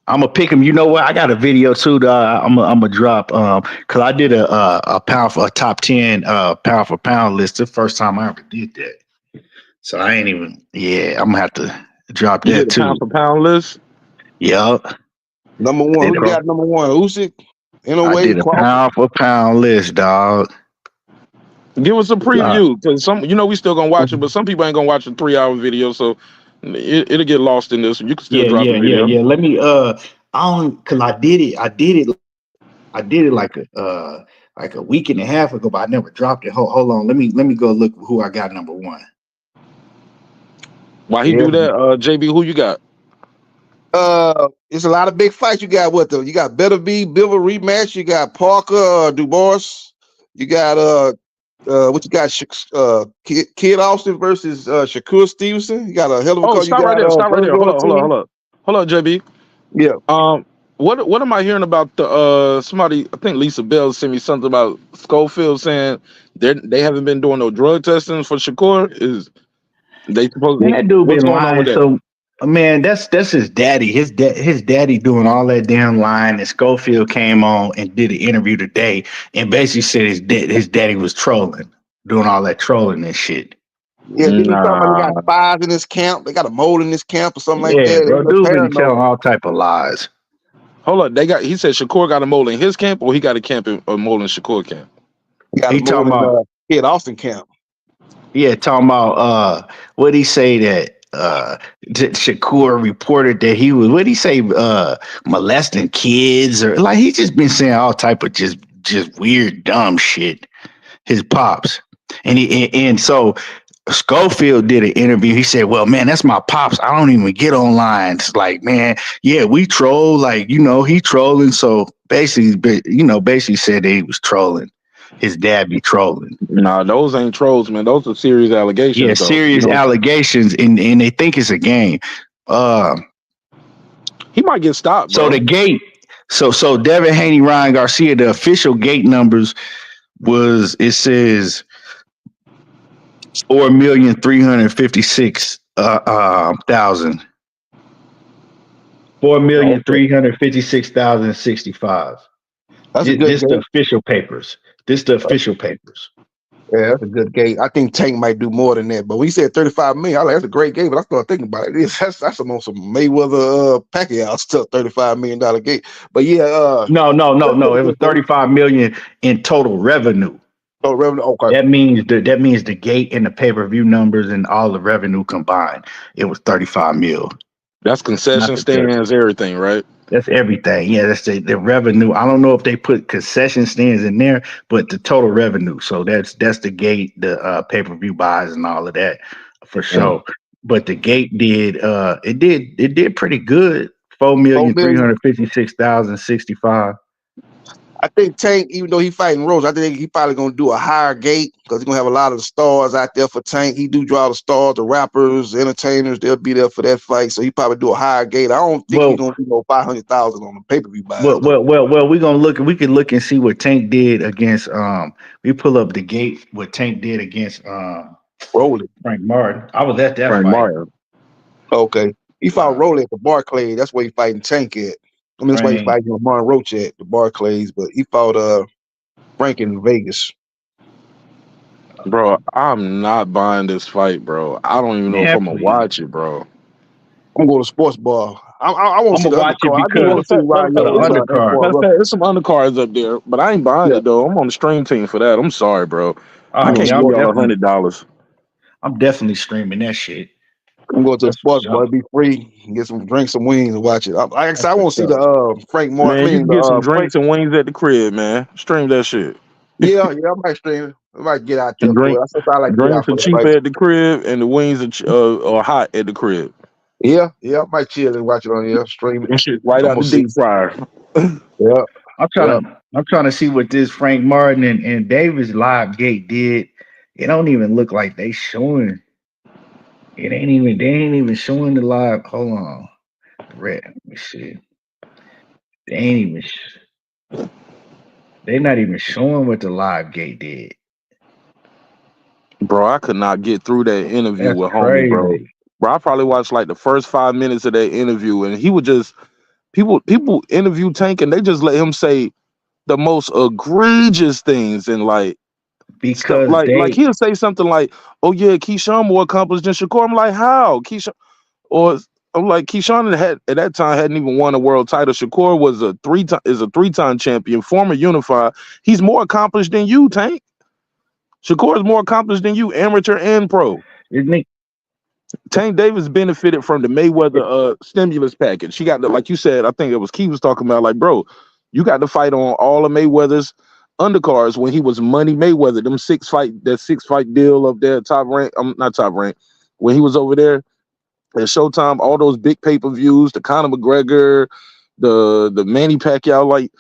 I'm gonna pick them. You know what? I got a video too. I'm gonna drop. Cause I did a pound for a top 10 pound for pound list. The first time I ever did that. So I ain't even. Yeah, I'm gonna have to drop that too.
Pound for pound list.
Yup.
Number one. Who got number one? Usyk.
I did a pound for pound list, dog.
Give us a preview, because we still gonna watch it, but some people ain't gonna watch a 3-hour video, so it'll get lost in this. You can still drop the video.
Yeah. Let me cause I did it like a week and a half ago, but I never dropped it. Hold on, let me go look who I got number one.
Why he do that? JB, who you got?
It's a lot of big fights you got with them. You got Better Be, Bivol rematch. You got Parker, Dubois. You got what you got? Kid Austin versus Shakur Stevenson. You got a hell of a call.
Stop right there. Hold on, JB.
Yeah.
What am I hearing about the somebody? I think Lisa Bell sent me something about Schofield saying they haven't been doing no drug testing for Shakur. Is they supposed to?
That dude been lying. So man, that's his daddy. His daddy doing all that damn lying. And Schofield came on and did an interview today and basically said his daddy was trolling, doing all that trolling and shit.
Yeah, he got spies in his camp. They got a mole in his camp or something like that.
Bro, dude been telling all type of lies.
Hold on, he said Shakur got a mole in his camp, or he got a mole in Shakur camp.
He talking about Kid Austin camp.
Yeah, talking about what he say that Shakur reported that he was, what did he say, molesting kids, or like he just been saying all type of just weird dumb shit. His pops, and so Schofield did an interview. He said, "Well, man, that's my pops. I don't even get online. It's like, man, yeah, we troll. Like, he trolling. So basically said that he was trolling. His dad be trolling.
Nah, those ain't trolls, man. Those are serious allegations.
Yeah, serious allegations, and they think it's a game.
He might get stopped.
So
bro.
the gate. So Devin Haney, Ryan Garcia, the official gate numbers it says 4,356,000 thousand.
Okay.
4,356,065.
That's a good
This the
gate.
official papers. This the official papers.
Yeah, that's a good gate. I think Tank might do more than that. But when he said 35 million, I like that's a great gate. But I started thinking about it. That's some Mayweather Pacquiao stuff, $35 million gate. But yeah,
No. It was 35 million in total revenue.
Oh, revenue. Okay.
That means the gate and the pay-per-view numbers and all the revenue combined. It was 35 mil.
That's
Not
concession
the judge.
stands, everything, right?
That's everything. Yeah, that's the revenue. I don't know if they put concession stands in there, but the total revenue. So that's the gate, the pay-per-view buys and all of that for sure. But the gate did it did pretty good. 4,356,065.
I think Tank, even though he fighting Rose, I think he probably gonna do a higher gate because he's gonna have a lot of the stars out there for Tank. He do draw the stars, the rappers, entertainers, they'll be there for that fight. So he probably do a higher gate. I don't think he's gonna do no 500,000 on the pay-per-view buys.
Well, we can look and see what Tank did against we pull up the gate what Tank did against
Rolling.
Frank Martin. I was at that
Frank
fight.
Martin.
Okay. He fought Rolling at the Barclays. That's where he fighting Tank at. I mean, that's why he fighting Lamont Roach at the Barclays, but he fought Frank in Vegas.
Bro, I'm not buying this fight, bro. I don't even know if I'm gonna watch it, bro.
I'm going to sports bar. I want to see the
watch it
undercard. I
because
do want to see Ryan
the undercard.
There's some undercards up there, but I ain't buying it though. I'm on the stream team for that. I'm sorry, bro. I can't give y'all $100.
I'm definitely streaming that shit.
I'm going to the sports bar, be free, get some drinks, some wings, and watch it. I want to see the Frank Martin.
Man, you can get some drinks and wings at the crib, man. Stream that shit.
Yeah, I might stream it. I might get out there.
Drinks are cheap at the crib, and the wings are hot at the crib.
Yeah, I might chill and watch it on here. Stream it.
And shit right out the deep fryer.
Yeah.
I'm trying to see what this Frank Martin and Davis live gate did. It don't even look like they showing. They ain't even showing the live. Hold on. Red. Let me see. They're not even showing what the live gate did.
Bro, I could not get through that interview with homie, bro. Bro, I probably watched like the first 5 minutes of that interview, and he would just people interview Tank, and they just let him say the most egregious things, and like
because
like he'll say something like, "Oh yeah, Keshon more accomplished than Shakur." I'm like, how Keshon? Or I'm like, Keshon at that time hadn't even won a world title. Shakur was a three-time champion, former unified. He's more accomplished than you, Tank. Shakur is more accomplished than you, amateur and pro.
Isn't he?
Tank Davis benefited from the Mayweather stimulus package. He got like you said, I think it was Key was talking about, like, bro, you got to fight on all of Mayweather's undercards when he was Money Mayweather. Them six fight deal up there, top rank. Not top rank. When he was over there at Showtime, all those big pay-per-views, the Conor McGregor, the Manny Pacquiao, like,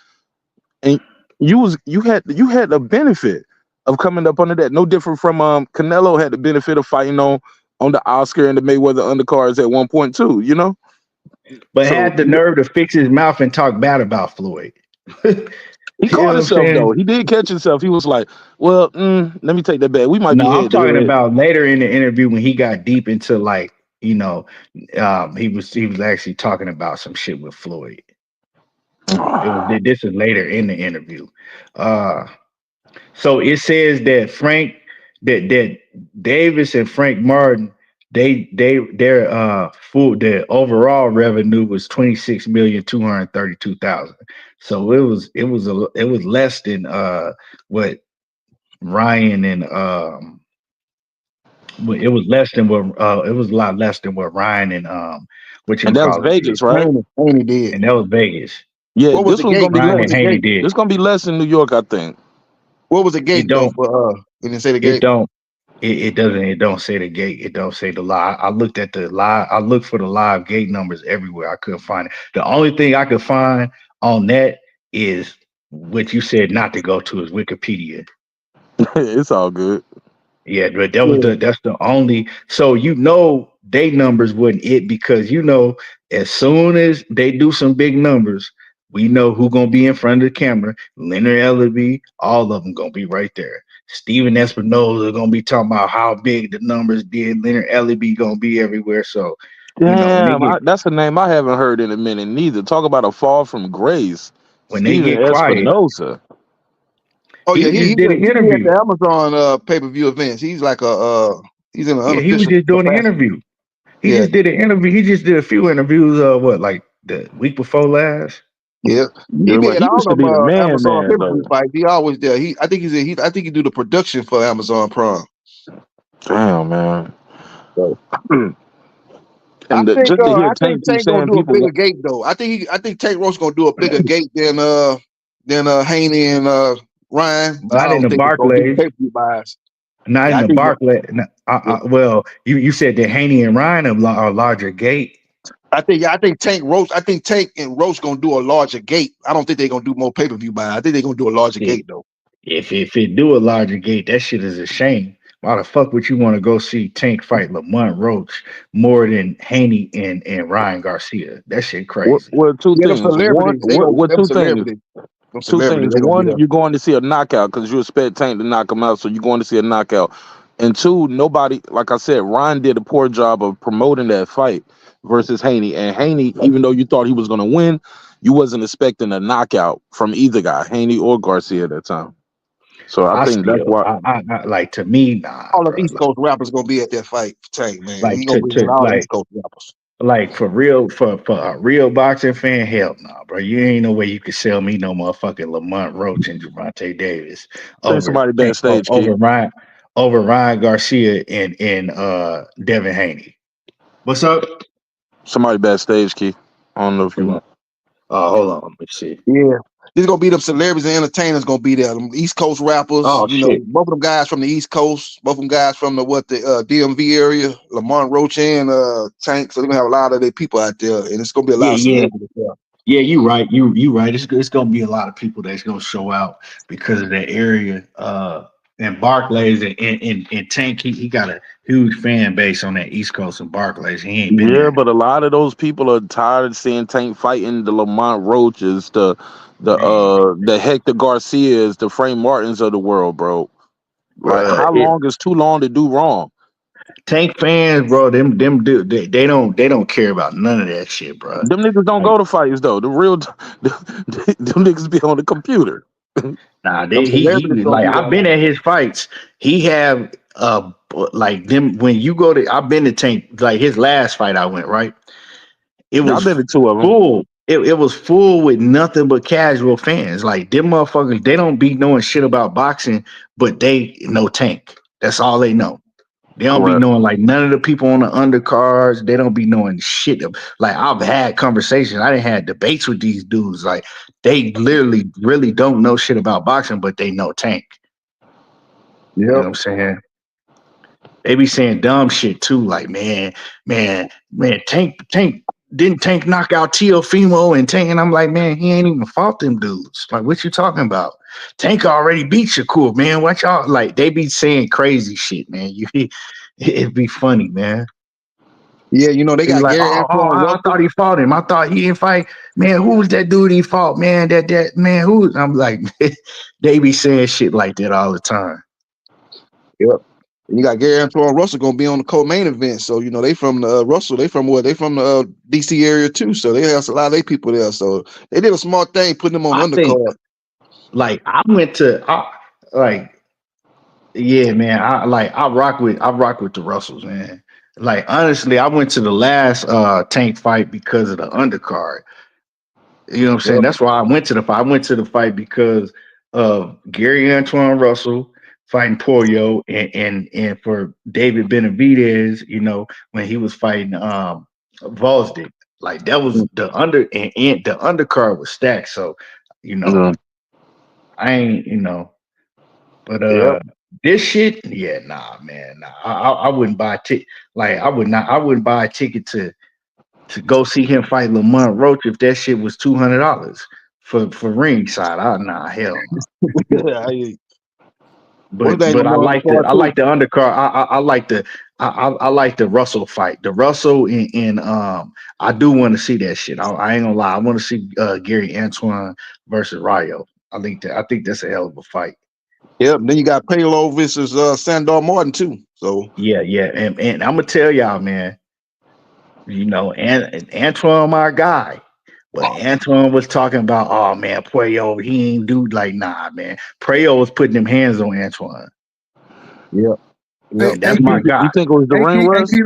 and you had the benefit of coming up under that. No different from Canelo had the benefit of fighting on the Oscar and the Mayweather undercards at one point too, you know?
But had the nerve to fix his mouth and talk bad about Floyd.
He caught himself though. He did catch himself. He was like, well, let me take that back. We might be
I'm talking about later in the interview when he got deep into, like, you know, he was actually talking about some shit with Floyd. This is later in the interview. So it says that that Davis and Frank Martin, their overall revenue was 26,232,000. So it was less than what Ryan and it was less than what it was a lot less than what Ryan and
and that was Vegas, right?
Haney did.
And that was Vegas.
Yeah, this one's gonna be less.
This
gonna be less in New York, I think.
What was the gate though for it didn't say the gate?
It don't say the gate. It don't say the live. I looked at the live. I looked for the live gate numbers everywhere. I couldn't find it. The only thing I could find on that is what you said not to go to is Wikipedia.
It's all good.
Yeah, but that's the only. So they numbers wasn't it, because as soon as they do some big numbers, we know who's gonna be in front of the camera. Leonard Ellerby, all of them gonna be right there. Steven Espinoza gonna be talking about how big the numbers did. Leonard Ellerbe gonna be everywhere. So, when they
Damn,
get
that's a name I haven't heard in a minute. Neither. Talk about a fall from grace. Steven
quiet,
Espinosa.
Oh yeah,
he just did an
he be at
interview.
the Amazon pay-per-view events. He's like he's in an
Yeah, he was
unofficial
just doing an
capacity.
interview. He
Yeah,
just did an interview. He just did a few interviews. What, like the week before last?
yeah. He
Yeah,
be
but
at
he
all
used to
them
be the
Amazon
man
pay-per-view
though.
fights. He always there. I think I think he do the production for Amazon Prime.
Damn, man.
So
And just to hear
I think
Tank keep
Tank gonna
saying
do a
people
bigger gate though. I think Tank Roach gonna do a bigger gate than Haney and Ryan. I
Not in
don't
the
think it's gonna be
Barclays.
pay-per-view buys.
Not
Yeah,
in
I
the
think
Barclay.
yeah.
Well, you said that Haney and Ryan are larger gate.
I think Tank and Roach gonna do a larger gate. I don't think they're gonna do more pay-per-view buys. I think they're gonna do a larger
Yeah.
gate though.
If it do a larger gate, that shit is a shame. Why the fuck would you want to go see Tank fight Lamont Roach more than Haney and Ryan Garcia? That shit crazy.
well, two
Yeah, them
things. One,
celebrities, they gonna
what
them
two things?
celebrities. Them
Two
celebrities,
things.
they gonna be
One,
there.
you're going to see a knockout because you expect Tank to knock him out, so you're going to see a knockout. And two, nobody, like I said, Ryan did a poor job of promoting that fight versus Haney. And Haney, even though you thought he was going to win, you wasn't expecting a knockout from either guy, Haney or Garcia at that time. So I think that's why.
I like, to me, nah,
All the
bro.
East Coast rappers gonna be at that fight for Tank, man.
Like
He gonna
to
bring in all the East Coast rappers.
for real, for a real boxing fan, hell no, bro. You ain't no way you could sell me no motherfucking Lamont Roach and Gervonta Davis
Send somebody backstage, Key.
over Ryan Garcia and Devin Haney. What's up?
Somebody backstage, Key. I don't know if you.
Hold on, let me see.
Yeah. There's gonna be them celebrities and entertainers gonna be there. Them East Coast rappers,
Oh,
you know,
shit.
both of them guys from the East Coast, both of them guys from the DMV area, Lamont Roach and Tank. So they're gonna have a lot of their people out there, and it's gonna be a lot of celebrities there.
Yeah, you right. You right. It's gonna be a lot of people that's gonna show out because of that area. And Barclays and Tank, he got a huge fan base on that East Coast and Barclays. He ain't been
Yeah,
there.
but a lot of those people are tired of seeing Tank fighting the Lamont Roaches, the Hector Garcias, the Frank Martins of the world, bro. Like, how long is too long to do wrong?
Tank fans, bro, them they don't care about none of that shit, bro.
Them niggas don't go to fights though. The real them niggas be on the computer.
Nah,
Them
he
celebrities gonna
like,
be
I've
there.
been at his fights. He have like them when you go to, I've been to Tank, like his last fight I went, right? It
I've
was
been to two of them.
full. It was full with nothing but casual fans. Like them motherfuckers, they don't be knowing shit about boxing, but they know Tank. That's all they know. They don't be
Correct.
knowing like none of the people on the undercards. They don't be knowing shit. Like, I've had conversations. I didn't have debates with these dudes. Like, they literally really don't know shit about boxing, but they know Tank. You know what
Yep.
I'm saying? They be saying dumb shit too. Like, man, Tank didn't Tank knock out Teofimo and Tank? And I'm like, man, he ain't even fought them dudes. Like, what you talking about? Tank already beat Shakur, man. What y'all, like, they be saying crazy shit, man. It'd be funny, man.
Yeah, you know, they
They be
got
like,
Gary Antoine
I
Russell.
thought he fought him. I thought he didn't fight. Man, who was that dude he fought, man? That man, who? I'm like, they be saying shit like that all the time.
Yep. And you got Gary Antoine Russell gonna be on the co-main event. So, you know, they from the Russell, they from what? They from the DC area too. So they have a lot of their people there. So they did a smart thing putting them on
I think,
undercard.
like, yeah, man. I rock with the Russells, man. Like, honestly, I went to the last Tank fight because of the undercard. You know what I'm saying?
Yep.
That's why I went to the fight. I went to the fight because of Gary Antoine Russell fighting Poyo, and for David Benavidez, you know, when he was fighting Volsdick. Like, that was the the undercard was stacked. So, you know, I ain't, you know, but
Yep.
this shit, yeah, nah, man, nah. I wouldn't buy a ticket. Like, I wouldn't buy a ticket to go see him fight Lamont Roach if that shit was $200 for ringside. Nah, hell no.
One thing
But
gonna be on the card
I
too.
like the undercard. I like the Russell fight. The Russell and I do want to see that shit. I ain't gonna lie. I want to see Gary Antoine versus Rayo. I think that's a hell of a fight.
Yep. Then you got Payload versus Sandor Martin too. So
Yeah, and I'm gonna tell y'all, man. And Antoine, my guy. But Antoine was talking about, oh man, Puello, he ain't do like, nah, man. Puello was putting them hands on Antoine,
Yep. Yep.
and that's my guy.
You think it was the
Hey,
ring
Key, hey,
rust?
Key,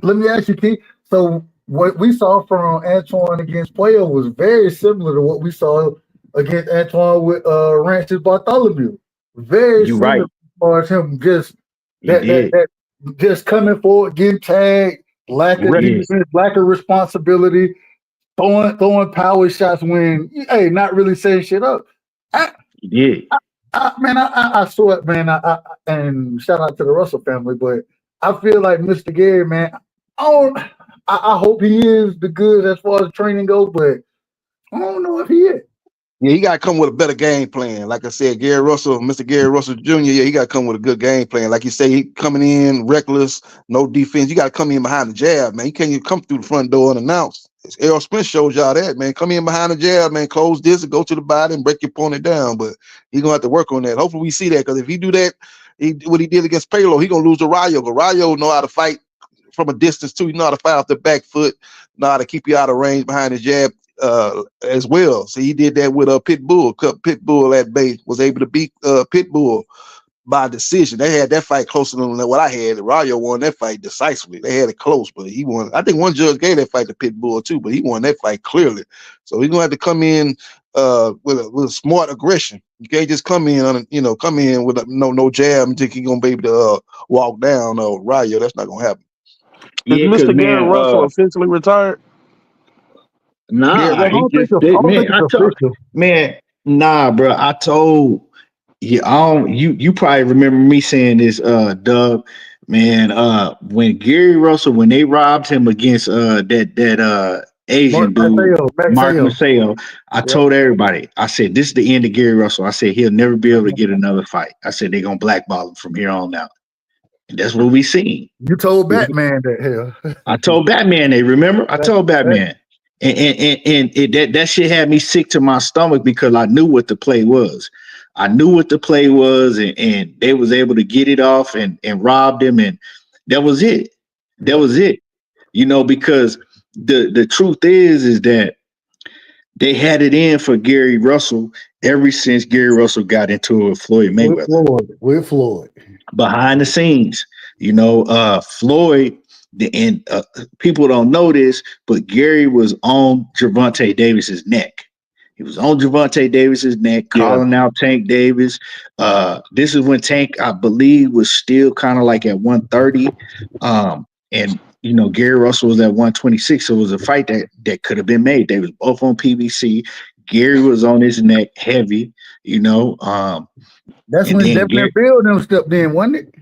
let me ask you, Key. So what we saw from Antoine against Playo was very similar to what we saw against Antoine with Ranches Bartholomew. Very
You
similar
right.
as far as him just
You
that
did.
just coming forward, getting tagged, lack
You
of
did.
defense, lack of responsibility, throwing power shots when hey, not really setting shit up. I,
You did.
I saw it, man. And shout out to the Russell family, but I feel like Mr. Gary, man. I don't. I hope he is the good as far as training goes, but I don't know if he is.
yeah, he got to come with a better game plan. Like I said, Gary Russell, Mr. Gary Russell Jr. Yeah, he got to come with a good game plan. Like you say, he coming in reckless, no defense. You got to come in behind the jab, man. You can't even come through the front door and announce. Errol Spence shows y'all that, man. Come in behind the jab, man. Close this and go to the body and break your opponent down. But he's gonna have to work on that. Hopefully, we see that because if he do that, what he did against Paylo, he gonna lose to Rayo. But Rayo know how to fight from a distance too. He know how to fight off the back foot, know how to keep you out of range behind his jab as well. So he did that with Pitbull. Pitbull at bay was able to beat Pitbull by decision. They had that fight closer than what I had. Rayo won that fight decisively. They had it close, but he won. I think one judge gave that fight to Pitbull too, but he won that fight clearly. So he's gonna have to come in with a smart aggression. You can't just come in on come in with no jab and think he's gonna be able to walk down Rayo. That's not gonna happen.
Is
Yeah, because
Mr. Gary
man,
Russell officially retired?
Gary
nah,
I
Russell.
he
don't think
just
it's, I
did,
don't think
man.
it's official.
Nah, bro. I told you, I don't. You probably remember me saying this, Doug. Man, when Gary Russell, when they robbed him against that
Mark
Asian dude,
Mateo,
Mark
Mateo.
Maceo, I
Yeah.
told everybody, I said, this is the end of Gary Russell. I said he'll never be able to get another fight. I said they're gonna blackball him from here on out. And that's what we seen.
You told Batman that hell.
I told Batman, they remember? I told
that,
Batman. That shit had me sick to my stomach because I knew what the play was. I knew what the play was, and they was able to get it off and robbed him, and that was it. That was it. Because the truth is that they had it in for Gary Russell ever since Gary Russell got into it with Floyd Mayweather.
With Floyd.
Behind the scenes, Floyd, and people don't know this, but Gary was on Gervonta Davis's neck. He was on Gervonta Davis's neck,
Yeah.
calling out Tank Davis. This is when Tank, I believe, was still kind of like at 130. And Gary Russell was at 126. So it was a fight that could have been made. They was both on PBC. Gary was on his neck heavy,
That's
and
when
then
Devin
Gary,
and Bill them stepped in, wasn't it?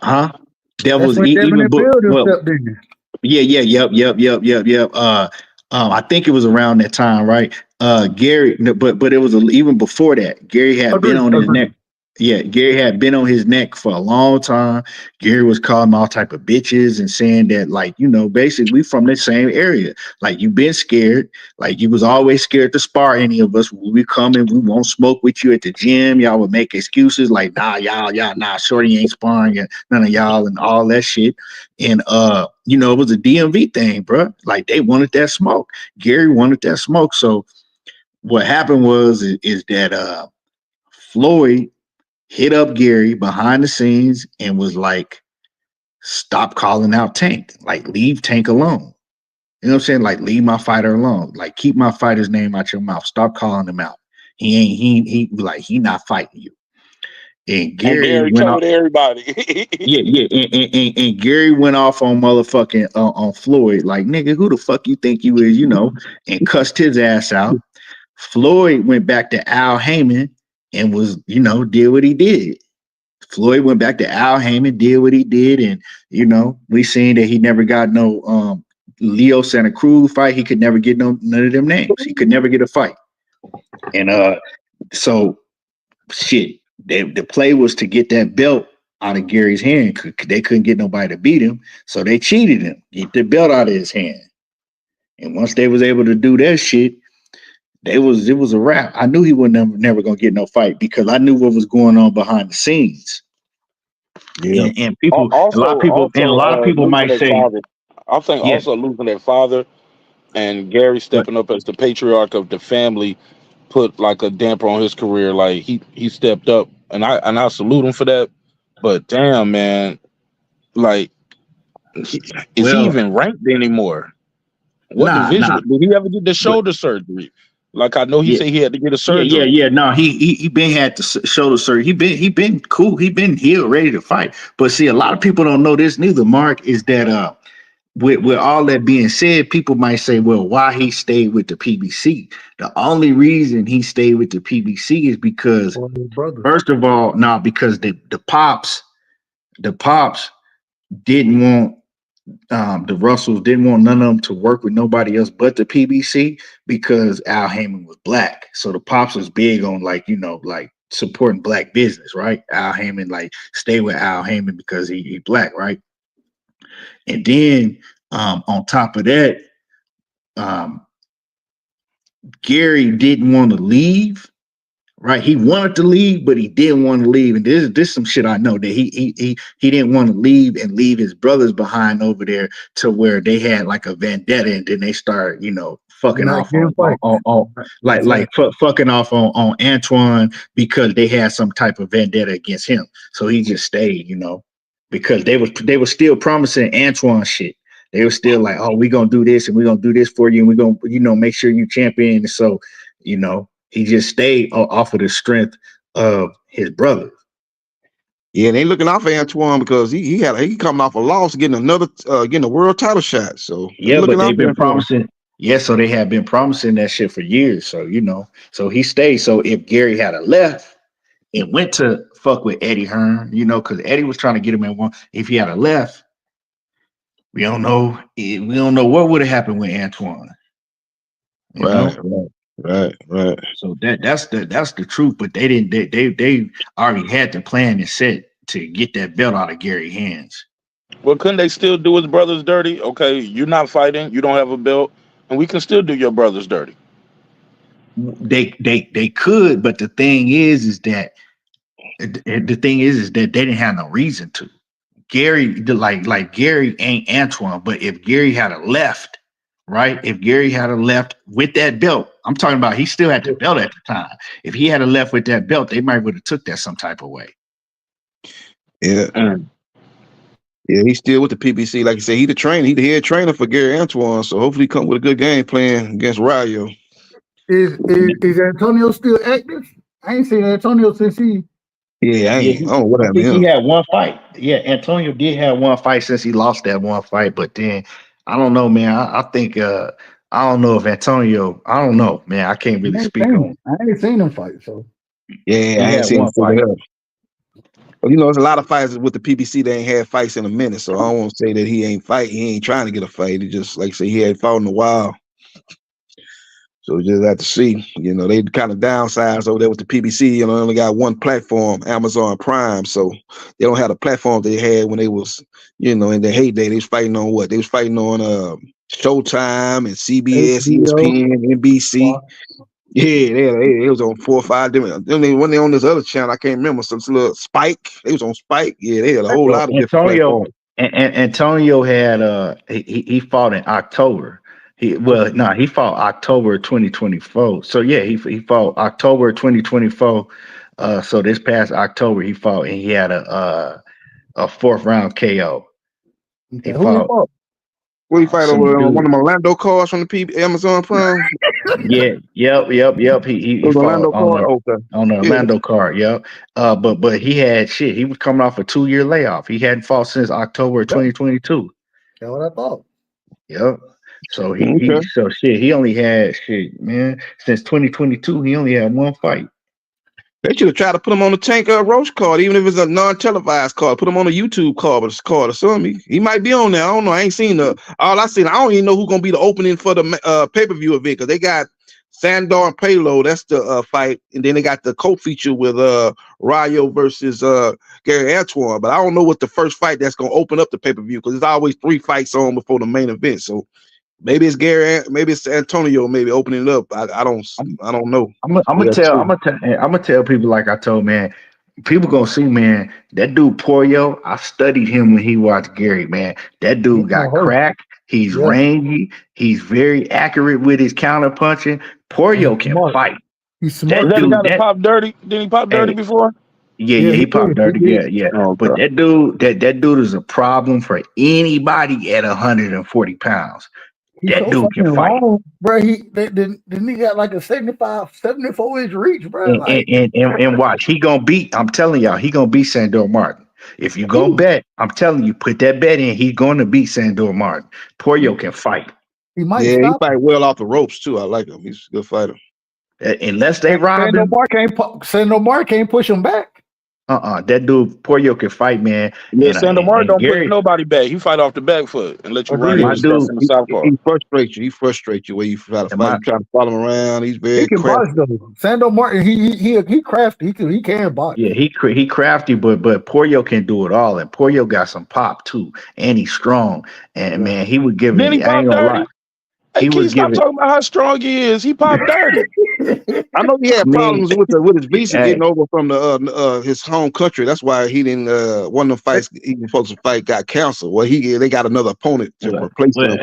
huh? That
That's
was
when Devin
even,
and Bill them stepped in.
yeah, yep. I think it was around that time, right? Gary, no, but it was even before that. Gary had been
Agreed.
on his neck. Yeah, Gary had been on his neck for a long time. Gary was calling all type of bitches and saying that, like, basically we from the same area. Like, you been scared. Like, you was always scared to spar any of us. When we come in, we won't smoke with you at the gym. Y'all would make excuses like, nah, nah, Shorty ain't sparring and none of y'all and all that shit. And it was a DMV thing, bro. Like, they wanted that smoke. Gary wanted that smoke. So what happened is that Floyd hit up Gary behind the scenes and was like, stop calling out Tank. Like, leave Tank alone. You know what I'm saying? Like, leave my fighter alone. Like, keep my fighter's name out your mouth. Stop calling him out. He not fighting you. And
And
Gary
Gary
went off.
told everybody.
Yeah. And Gary went off on motherfucking on Floyd. Like, nigga, who the fuck you think you is, and cussed his ass out. Floyd went back to Al Heyman and was, did what he did. Floyd went back to Al Heyman, did what he did, and we seen that he never got no Leo Santa Cruz fight. He could never get none of them names. He could never get a fight. And so shit, the play was to get that belt out of Gary's hand. They couldn't get nobody to beat him, so they cheated him, get the belt out of his hand. And once they was able to do that shit, it was a wrap. I knew he was never gonna get no fight because I knew what was going on behind the scenes.
Yeah.
And people, a lot of people, and a
Also,
lot of people
losing
might
their
say,
father. I think
yeah,
also losing their father and Gary
but
stepping up as the patriarch of the family put like a damper on his career. Like he stepped up, and I salute him for that. But damn, man, like, is he
well,
even ranked anymore? What
nah,
division
nah,
did he ever get the
but
shoulder surgery? Like I know he
yeah,
said he had to get a
yeah.
surgery.
Yeah. No, he been had to shoulder surgery. He been cool. He been healed, ready to fight. But see, a lot of people don't know this neither. Mark is that with all that being said, people might say, well, why he stayed with the PBC? The only reason he stayed with the PBC is because,
For his brother.
first of all, nah, because the pops didn't want the Russells didn't want none of them to work with nobody else but the PBC because Al Heyman was black. So the pops was big on like supporting black business, right? Al Heyman like stay with Al Heyman because he black, right? And then on top of that, um, Gary didn't want to leave. Right, he wanted to leave, but he didn't want to leave, and this some shit I know that he didn't want to leave and leave his brothers behind over there to where they had like a vendetta, and then they start fucking
Not
off
getting fight.
on
That's right.
fucking off on Antoine because they had some type of vendetta against him, so he just stayed, because they were still promising Antoine shit. They were still like, oh, we gonna do this and we gonna do this for you, and we gonna make sure you champion. So he just stayed off of the strength of his brother.
Yeah, they looking out for Antoine because he coming off a loss, getting a world title shot. So they
Yeah, but
looking out
they've
for
been
Antoine.
promising. Yeah, so they have been promising that shit for years. So so he stayed. So if Gary had a left and went to fuck with Eddie Hearn, because Eddie was trying to get him in one. If he had a left, we don't know. We don't know what would have happened with Antoine. You know.
Right.
So that's the truth. But they didn't. They already had the plan and set to get that belt out of Gary's hands.
Well, couldn't they still do his brothers dirty? Okay, you're not fighting, you don't have a belt, and we can still do your brothers dirty.
They could, but the thing is that they didn't have no reason to. Gary, like Gary ain't Antoine, but if Gary had a left, right? If Gary had a left with that belt, I'm talking about he still had the belt at the time. If he had a left with that belt, they might would have took that some type of way.
Yeah. Yeah, he's still with the PBC. Like you said, he the head trainer for Gary Antoine. So hopefully he come with a good game plan against Rayo.
Is Antonio still active? I ain't seen Antonio since he.
Yeah, I don't know what
I
happened
think
to
he
him.
had one fight. Yeah, Antonio did have one fight since he lost that one fight, but then I don't know, man. I think I don't know if Antonio. I don't know, man. I can't really speak on.
I ain't seen him fight. So
Yeah,
He
I ain't
had
seen him
one fight.
figure it out. But there's a lot of fighters with the PBC that ain't had fights in a minute. So I don't want to say that he ain't fight. He ain't trying to get a fight. He just like I say he had fought in a while. So we just have to see. They kind of downsized over there with the PBC. They only got one platform, Amazon Prime. So they don't have the platform they had when they was, in their heyday. They was fighting on what? They was fighting on Showtime and CBS,
HBO.
ESPN, NBC. Yeah, they was on 4 or 5 different. When they on this other channel, I can't remember some little Spike. They was on Spike. Yeah, they had a whole
Well,
lot of different platforms.
Antonio had he fought in October. He fought October 2024. So yeah, he fought October 2024. So this past October he fought and he had a 4th round KO.
Okay,
He
who he
fought
fought?
What he fight
some
over one
dude.
of them Orlando cars from the Amazon Prime?
Yeah, yep. He
It was
fought
Orlando car? Okay.
on the
Yeah.
Orlando card, yep. But he had shit. He was coming off a 2-year layoff. He hadn't fought since October
Yep,
2022.
that's what I thought.
Yep. So
Okay.
he only had shit, man. Since 2022, he only had one fight.
They should have tried to put him on the Tank Roach card, even if it's a non-televised card. Put him on a YouTube card or something. He might be on there. I don't know. I ain't seen all I seen. I don't even know who's gonna be the opening for the pay-per-view event because they got Sandor and Payload. That's the fight, and then they got the co-feature with Rayo versus Gary Antoine. But I don't know what the first fight that's gonna open up the pay-per-view because there's always 3 fights on before the main event. So Maybe it's Gary. Maybe it's Antonio. Maybe opening it up. I don't know.
I'm gonna tell people like I told man. People gonna see, man. That dude Poyo. I studied him when he watched Gary, man. That dude got crack. He's rangy. He's very accurate with his counter punching. Poyo can fight.
He's smart.
Is that the guy that popped dirty? Did he pop dirty before?
Yeah, he popped dirty. Yeah.
Oh,
but that dude is a problem for anybody at 140 pounds. That dude can fight.
Bro, didn't he got like a 74 inch reach, bro?
And watch, he gonna beat. I'm telling y'all, he gonna beat Sandor Martin. If you gonna bet, I'm telling you, put that bet in. He's gonna beat Sandor Martin. Poyo can fight.
He might.
Yeah, he fight well off the ropes too. I like him. He's a good fighter.
Unless they rob him,
Sandor Martin can't push him back.
That dude Poyo can fight, man.
Yeah, Sandor Martin don't put nobody back. He fight off the back foot and let you run his steps in the southpaw.
He frustrates you. Where you try to fight, try to follow him around. He's very crafty.
Sandor Martin, he crafty. He can box.
Yeah, he crafty, but Poyo can do it all, and Poyo got some pop too, and he's strong. And man, he would give
Then
it.
he popped dirty. Hey, Keith, stop talking about how strong he is. He popped dirty.
I know he had problems with his visa getting over from his home country. That's why he didn't. One of the fights he was supposed to fight got canceled. Well, they got another opponent to replace him.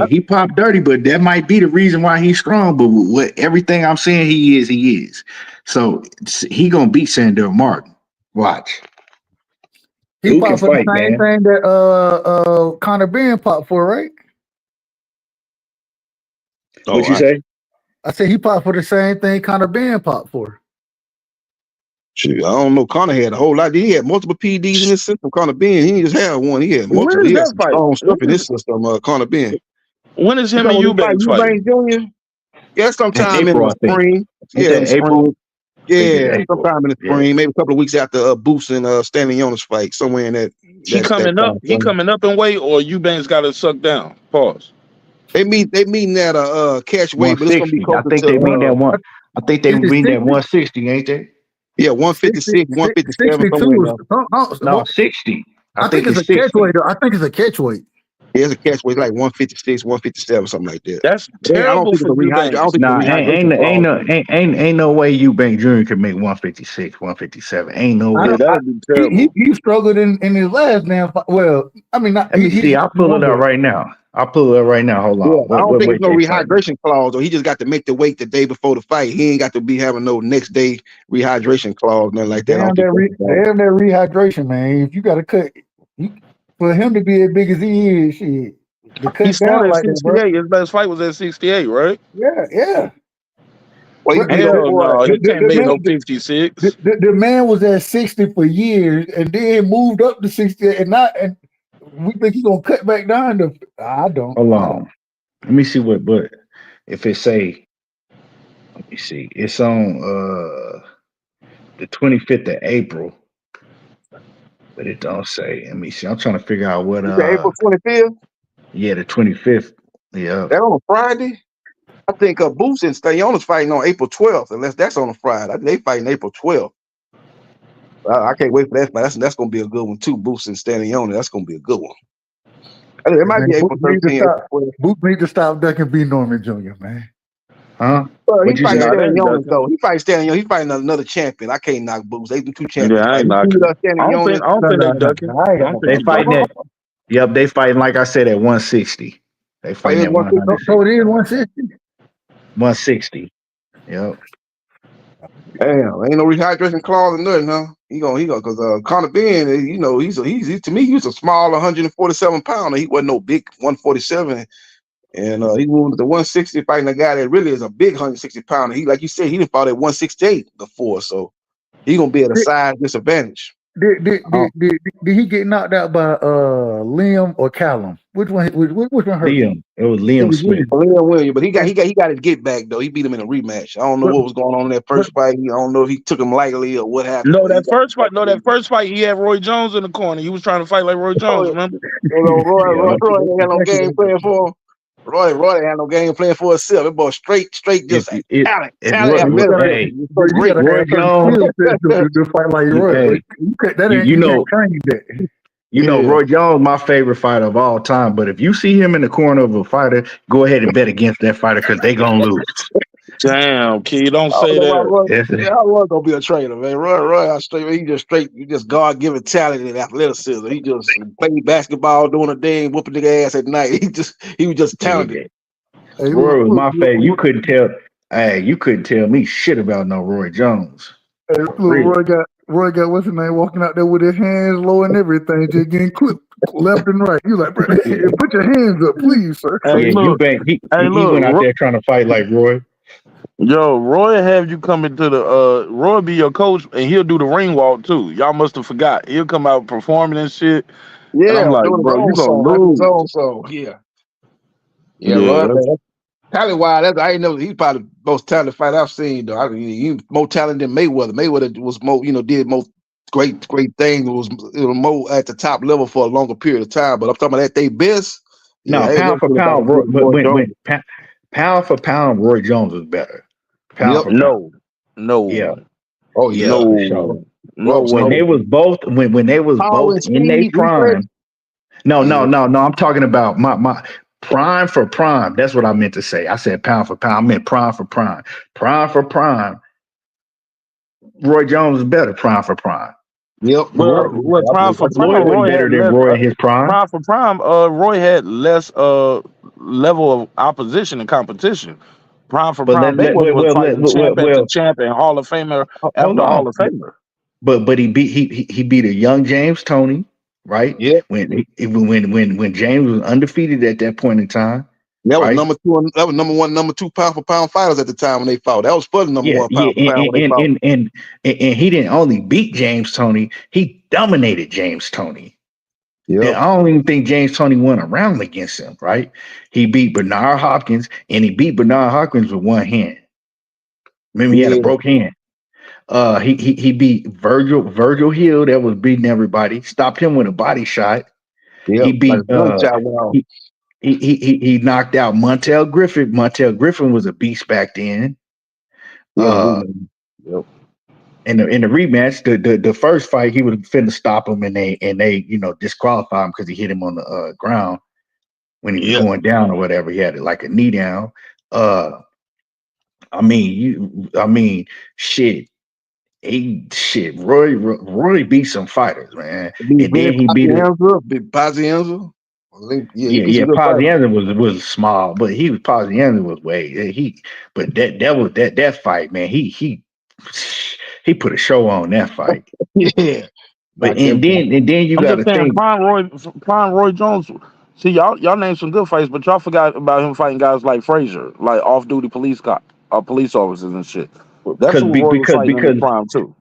He popped dirty, but that might be the reason why he's strong. But what everything I'm saying, he is. So he gonna beat Sandor Martin. Watch.
He popped for the same thing that Conor Benn popped for, right?
What'd you say?
I said he popped for the same thing Conor Benn popped for.
Shoot, I don't know. Conor had a whole lot. He had multiple PDs in his system. Conor Benn, he didn't just have one. He had multiple. He had some strong stuff in his system. Conor Benn.
When is him and Eubanks fighting?
Jr.? Yeah, sometime in the spring. Yeah, April. Yeah, sometime in the spring, maybe a couple of weeks after Boots and Stanley Jonas fight, somewhere in that.
He coming up in weight, or Eubanks got to suck down. Pause.
They meeting at a catch weight, but it's gonna be closer
I think they mean that one. I think they mean that 160, ain't they?
Yeah, 156, 157.
No, 60.
I think it's a catch weight. I think it's a catch weight.
Yeah, it's a catch weight like 156, 157, something like that.
That's terrible for Eubanks.
Ain't no way Eubanks Jr. can make 156, 157. Ain't no way.
That would be terrible.
He struggled in his last damn fight. Well, I mean,
let me see. I'll pull it up right now. Hold on.
Yeah, I don't think there's no rehydration clause, or he just got to make the weight the day before the fight. He ain't got to be having no next day rehydration clause, nothing like that.
Damn that rehydration, man. If you got to cut, for him to be as big as he is, shit.
He started at 68. His best fight was at 68, right?
Yeah.
Well,
he can't make no 56.
The man was at 60 for years, and then moved up to 68, and we think he's gonna cut back down to. I don't.
Hold on. Let me see what if it say. Let me see. It's on the 25th of April, but it don't say. Let me see. I'm trying to figure out what.
April 25th.
Yeah, the 25th. Yeah.
That on a Friday. I think Boots and Stallione's fighting on April 12th, unless that's on a Friday. I think they fighting April 12th. I can't wait for that fight. That's going to be a good one too. Boots and Stallone. That's going to be a good one. It might be April 13th.
Boots need to stop ducking B. Norman Jr., man.
Huh?
Well, he fighting Stallone though. He fighting Stallone. He fighting another champion. I can't knock Boots. They do two champions.
Yeah, I ain't knocking. I don't think they're ducking.
They fighting that. Yep, they fighting like I said at 160. They fighting at 160.
So it is 160.
160. Yep.
Damn, ain't no rehydration clause or nothing, huh? He gonna because Conor Benn, he's to me he was a small 147 pounder. He wasn't no big 147, and he moved to 160 fighting a guy that really is a big 160 pounder. He, like you said, he didn't fought at 168 before, so he gonna be at a size disadvantage.
Did he get knocked out by Liam or Callum? Which one hurt?
Liam. It was Liam Smith.
Liam Williams, but he got his get back though. He beat him in a rematch. I don't know what was going on in that first fight. I don't know if he took him lightly or what happened.
That first fight he had Roy Jones in the corner. He was trying to fight like Roy Jones, remember?
Roy ain't got no game playing for him. Roy had no game playing for himself. That boy straight just talent.
Roy Jones to fight like Roy. That ain't trained that.
You know,
Yeah.
Roy Jones, my favorite fighter of all time. But if you see him in the corner of a fighter, go ahead and bet against that fighter because they gonna lose.
Damn, kid, don't
I don't
say
know why
that.
Roy.
Yes,
Yeah, Roy gonna be a trainer, man. Roy, he just straight, he just God given talent and athleticism. He just played basketball during the day and whooping the ass at night. He was just talented.
yeah.
Hey,
Roy was my favorite. You couldn't tell. Hey, you couldn't tell me shit about no Roy Jones. For real.
Roy got what's his name walking out there with his hands low and everything, just getting clipped left and right. You like, bro, put your hands up, please, sir.
Hey,
Yeah,
look,
he went out there trying to fight like Roy.
Yo, Roy have you come into the Roy be your coach and he'll do the ring walk too. Y'all must have forgot. He'll come out performing and shit. And I'm
Yeah,
like,
doing his
bro, you
own
gonna
song, after his
lose.
own song. Yeah,
Yeah,
Roy, man. Talent wise, I ain't know he's probably the most talented fighter I've seen. Though he more talented than Mayweather. Mayweather was more, did most great things. Was more at the top level for a longer period of time. But I'm talking about at their best. Yeah,
No,
ain't
pound for
nothing about
pound, Roy, but
Roy
when
Jones.
pound for pound, Roy Jones was better. Pound
Yep.
for pound.
No.
Yeah,
Oh
yeah,
yeah.
for sure.
No
When they
way.
was both when they was
Power
both
and
in their
speed, reflex.
prime. No,
Yeah.
I'm talking about my prime for prime. That's what I meant to say. I said pound for pound. I meant prime for prime. Prime for prime. Roy Jones is better. Prime for prime.
Yep.
Well, prime for
Floyd
prime,
wasn't
Roy
better
had
than
less.
Roy in his prime.
Prime for prime, Roy had less level of opposition and competition. Prime for
But
prime, Mayweather was fighting champ after champ and Hall of Famer
hold
after
on.
Hall of Famer.
But he beat a young James Toney, right?
Yep.
When James was undefeated at that point in time.
That was
right?
number two. That was number one, number two pound for pound fighters at the time when they fought. That was for the number one pound for pound when they fought.
And he didn't only beat James Toney, he dominated James Toney.
Yeah,
I don't even think James Toney won a round against him, right? He beat Bernard Hopkins, and he beat Bernard Hopkins with one hand. Remember, he had a broke hand. He beat Virgil Hill, that was beating everybody. Stopped him with a body shot.
Yeah,
He beat
wow.
he knocked out Montel Griffin. Montel Griffin was a beast back then.
Yeah,
yep. In the rematch, the first fight, he was finna stop him, and they disqualified him because he hit him on the ground when he was going down or whatever. He had it like a knee down. Shit. Roy beat some fighters, man. And then he beat
Pazienza.
Yeah, Pazienza was small, but Pazienza was way but that fight, man. He put a show on that fight.
Yeah.
But and then you got to think
Prime Roy Jones. See, y'all named some good fights, but y'all forgot about him fighting guys like Frazier, like off-duty police officers and shit. That's who Roy was fighting in his prime too.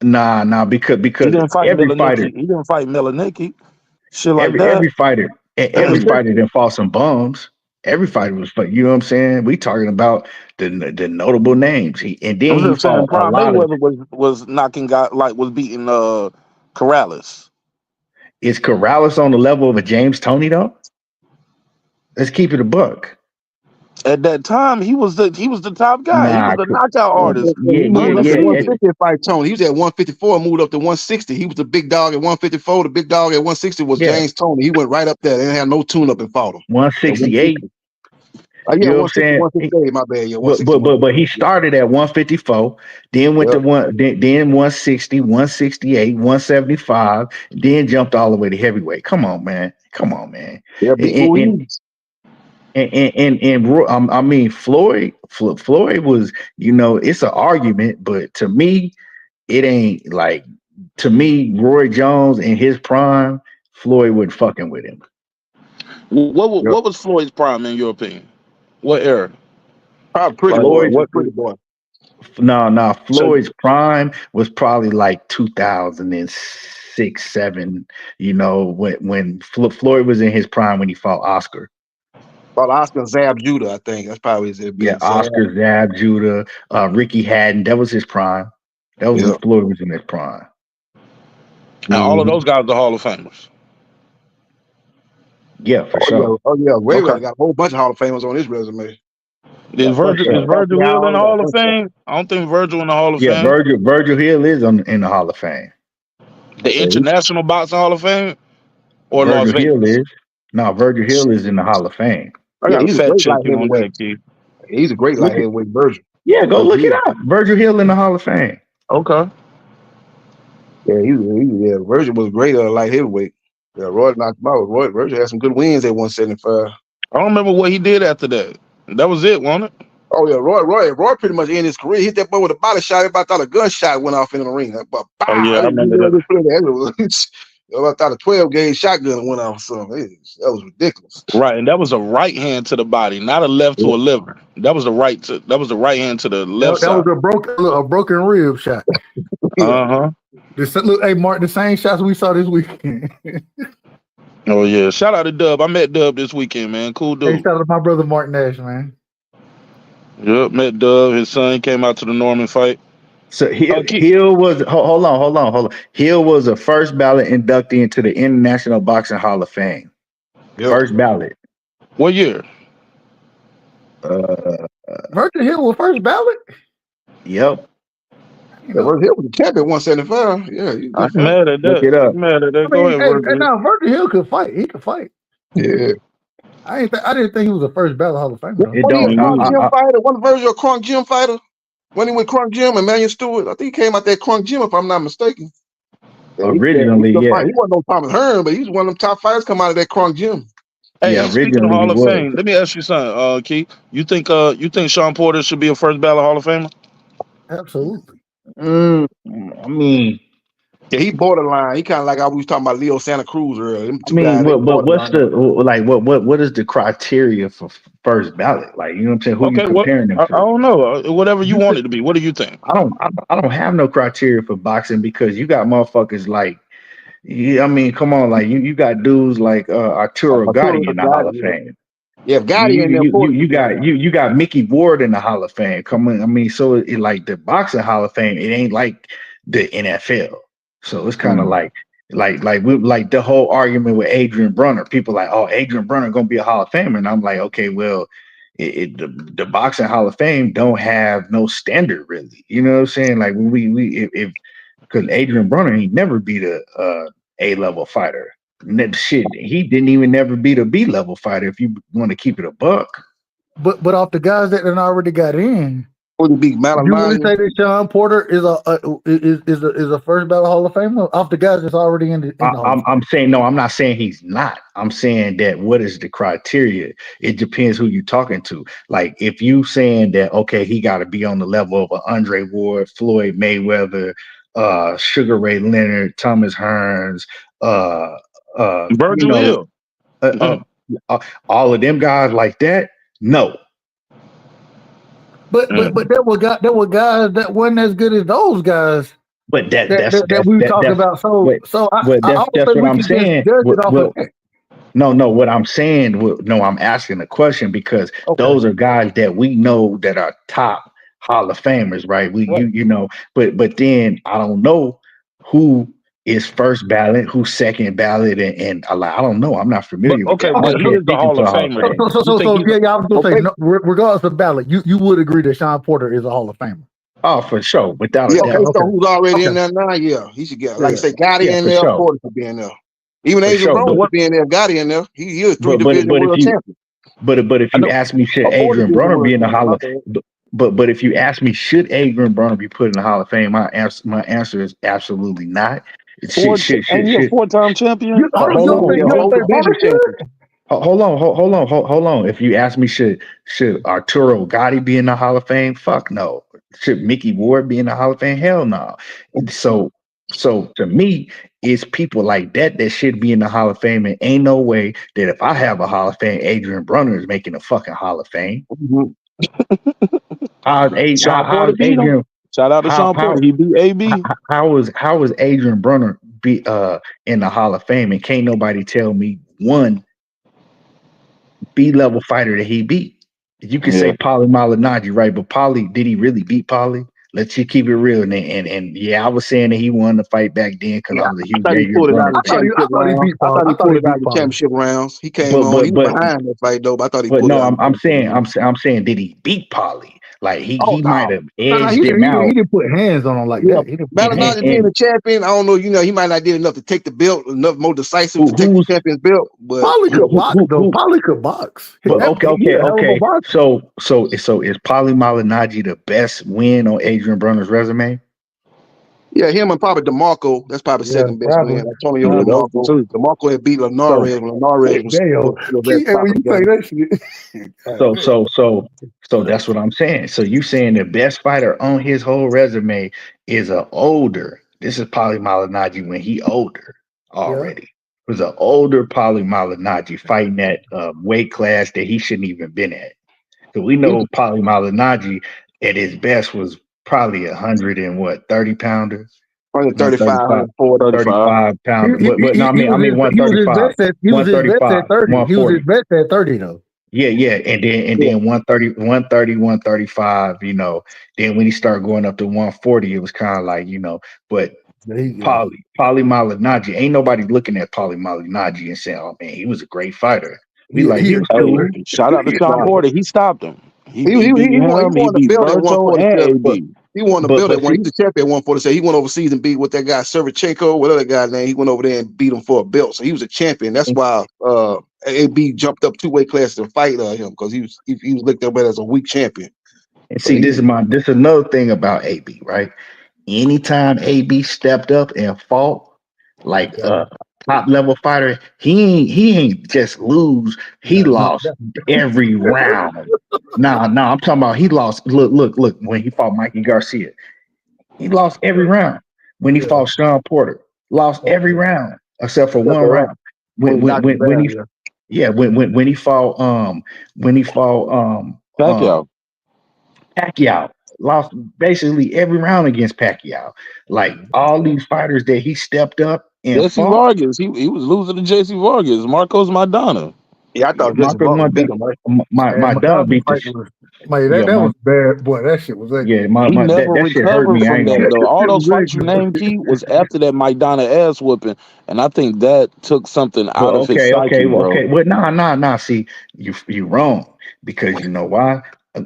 Nah, because
he didn't fight
every fighter.
He didn't fight Melanicki. Shit like that.
Every fighter that fought some bums. Every fighter was, you know what I'm saying? We talking about the notable names.
I'm just saying, Prime Mayweather was knocking guys was beating Corrales.
Is Corrales on the level of a James Toney though? Let's keep it a buck.
At that time, he was the top guy. He was the knockout artist.
He moved up to 150 fight Tony. He was at 154, moved up to 160. He was the big dog at 154. The big dog at 160 was James Toney. He went right up there. They didn't have no tune up and fought him.
168.
Yeah, 168. My bad. Yeah,
but he started at 154, then went to then 160, 168, 175, then jumped all the way to heavyweight. Come on, man.
Yeah,
Floyd was, it's an argument, but to me, it ain't like, to me, Roy Jones in his prime, Floyd wasn't fucking with him.
What was Floyd's prime in your opinion? What era?
Pretty boy. What pretty boy?
No. Floyd's prime was probably like 2006, 7. When Floyd was in his prime when he fought Oscar.
Well, Oscar Zab Judah, I think that's probably his.
Oscar Zab Judah, Ricky Haddon. That was his prime. That was when Floyd was in his prime.
And all of those guys are Hall of Famers.
Yeah, for sure.
Mayweather got a whole bunch of Hall of Famers on his resume.
Is Virgil Hill in the Hall of Fame? I don't think Virgil in the Hall of Fame.
Virgil Hill is in the Hall of Fame.
The International Boxing Hall of Fame? or Las
Virgil Hill
Vegas?
is. No, Virgil Hill is in the Hall of Fame.
I
Yeah,
got to
he's a
fact
great
check
light
you on
heavyweight.
that, Keith.
He's a great
Look
light
it.
heavyweight version.
Yeah, go
Virgil
look it
Hill.
up. Virgil Hill in the Hall of Fame.
Okay.
Yeah, yeah. Virgil was great light heavyweight. Yeah, Roy knocked him out. Virgil had some good wins at 175.
I don't remember what he did after that. That was it, wasn't it?
Oh yeah, Roy pretty much ended his career. He hit that boy with a body shot. Everybody thought a gunshot went off in the ring. But
Oh yeah, I remember that.
I thought a 12 gauge shotgun went off or something. That was ridiculous.
Right, and that was a right hand to the body, not a left to a liver. That was the right hand to the left
That
side.
was a broken rib shot.
Uh-huh.
Hey, Mark, the same shots we saw this weekend.
Oh yeah. Shout out to Dub. I met Dub this weekend, man. Cool dude.
Hey, shout out to my brother Mark Nash, man.
Yep, met Dub. His son came out to the Norman fight.
So Hill was hold on. Hill was a first ballot inductee into the International Boxing Hall of Fame.
Yep.
First ballot.
What year?
Virgil Hill was first ballot.
Yep.
Virgil Hill was the champion at 175. Yeah,
I'm mad at that.
Look it up.
I'm mad at that. Go ahead, Virgil.
Now Virgil Hill could fight. He could fight.
Yeah.
I didn't think he was a first ballot Hall of Famer.
It
Wasn't he a
don't.
Crunk Gym fighter? Wasn't Virgil a Crunk Gym fighter? When he with Crunk Gym and Emmanuel Stewart, I think he came out that Crunk Gym if I'm not mistaken. Yeah,
Originally,
he
yeah.
He wasn't no Thomas Hearn, but he's one of them top fighters come out of that Crunk Gym.
Hey,
Yeah,
speaking of
originally
Hall
he
of
was.
Fame, let me ask you something, Keith. You think Sean Porter should be a first ballot Hall of Famer?
Absolutely.
I mean,
yeah, he borderline. He kind of like I was talking about Leo Santa Cruz earlier.
What's what is the criteria for first ballot? Like, you know what I'm saying? Who you comparing them to?
I don't know. Whatever you want it to be. What do you think?
I don't have no criteria for boxing because you got motherfuckers like, I mean, come on, like you got dudes like Arturo Gotti in the Hall of Fame.
Yeah, Gotti in there.
You got Mickey Ward in the Hall of Fame. Come on, I mean, so it like the boxing Hall of Fame, it ain't like the NFL. So it's kind of like the whole argument with Adrian Brunner. People like, oh, Adrian Brunner gonna be a Hall of Famer, and I'm like, okay, well, the boxing Hall of Fame don't have no standard really. You know what I'm saying? Like if because Adrian Brunner he never beat a level fighter. Shit, he didn't even never beat a B level fighter. If you want to keep it a buck,
but off the guys that already got in.
Would be Malamani.
You want to say that Sean Porter is a first ballot Hall of Famer off the guys that's already in the
I'm saying no. I'm not saying he's not. I'm saying that what is the criteria? It depends who you're talking to. Like if you saying that okay, he got to be on the level of Andre Ward, Floyd Mayweather, Sugar Ray Leonard, Thomas Hearns,
Virgil Hill,
all of them guys like that. No.
But there were guys that wasn't as good as those guys.
But
that we talked about.
That's what I'm saying. No, what I'm saying. No, I'm asking a question because those are guys that we know that are top Hall of Famers, right? You know, but then I don't know who is first ballot, who's second ballot, and I don't know. I'm not familiar with that.
But he is the Hall of Famer.
I was gonna say, regardless of ballot, you would agree that Sean Porter is a Hall of Famer.
Oh, for sure, without a doubt.
So who's already in there now? Yeah, he should get. Like you say, Gotti in there, Porter should be in there. Even Adrian Brown would be in there. Gotti in there. He is three-division world champion.
But if you ask me, should Adrian Brunner be in the Hall of Fame? But if you ask me, should Adrian Brunner be put in the Hall of Fame? My answer is absolutely not.
And you're a four-time champion.
Hold on. If you ask me, should Arturo Gotti be in the Hall of Fame? Fuck no. Should Mickey Ward be in the Hall of Fame? Hell no. So to me, it's people like that should be in the Hall of Fame. And ain't no way that if I have a Hall of Fame, Adrian Brunner is making a fucking Hall of Fame.
Shout out to Sean Porter. He beat AB.
How was Adrian Brunner be in the Hall of Fame? And can't nobody tell me one B-level fighter that he beat. You can say Paulie Malignaggi, right? But Paulie, did he really beat Paulie? Let's just keep it real. And yeah, I was saying that he won the fight back then because I was a huge Adrian Brunner.
I thought he pulled it out the championship rounds. He came on. He was behind that fight though. But I thought he pulled it out.
I'm saying, did he beat Paulie? Like
Oh
he might
no.
have
Nah,
edged him
he
out.
didn't put hands on him like
Yeah,
that. He didn't put hands.
Malignaggi being the champion, I don't know. He might not did enough to take the belt, enough more decisive to take the
Who's
champion's belt. But
Probably could box though. Probably could box.
But
He a hell of a boxer.
So is Paulie Malignaggi the best win on Adrian Broner's resume?
yeah, him and probably DeMarco. That's probably
Yeah,
second best
probably.
win. Antonio
Yeah, those
DeMarco.
two.
DeMarco had beat
So
Linares when Linares was
Damn.
at the top
When
of
you
the
say
game.
that shit.
so that's what I'm saying. So you saying the best fighter on his whole resume is a older. This is Paulie Malignaggi when he older
Yeah.
already. It was an older Paulie Malignaggi fighting that weight class that he shouldn't even been at. So we
He was
know Paulie Malignaggi at his best was probably 30 pounder,
135,
135,
140.
35 pounder. But no, I mean
He was his
135,
best at 30. He was his
140.
best at 30 though.
Yeah, and
Yeah.
then 130, 135, Then when he started going up to 140, it was kind of like, but
Yeah.
Paulie Malignaggi, ain't nobody looking at Paulie Malignaggi and saying, oh man, he was a great fighter. We like,
He
he
a
was
Hey,
cool.
shooter.
shout out to Sean
Nah.
Porter. He stopped him. He
He
beat
won
him. He
the
beat
belt at
Virgil
147,
and
but
AB.
he won the belt
But
at one.
see,
He was a champion at 147. He went overseas and beat what that guy Servchenko, whatever that guy name. He went over there and beat him for a belt. So he was a champion. That's why AB jumped up 2 weight classes to fight him because he was looked at as a weak champion.
and
But
see, this is another thing about AB, right? Anytime AB stepped up and fought like
Yeah.
a top level fighter, he ain't just lose. He
No,
lost every round. Nah, I'm talking about he lost. Look. When he fought Mikey Garcia, he lost every round. When he
yeah.
fought Sean Porter, lost every round except for one
right.
round.
When he knocked him
When
down,
he when he fought
Pacquiao.
Pacquiao, lost basically every round against Pacquiao. Like all these fighters that he stepped up and
Jesse
fought.
Vargas. He was losing to Jesse Vargas. Marcos Maidana.
Yeah, I
Yeah,
thought Jesse Vargas beat him, right?
my
Man,
dog
Madonna
beat the
fight was man,
yeah
that was bad. Boy, that shit was ugly.
He never
that shit hurt
recovered
me. I
from
ain't
that
gonna.
though. All
It
those
was
fights you
ugly.
named, Key, was after that Maidana ass whooping, and I think that took something
But
out of his psyche, bro.
okay. Well, nah. See, you wrong because you know why?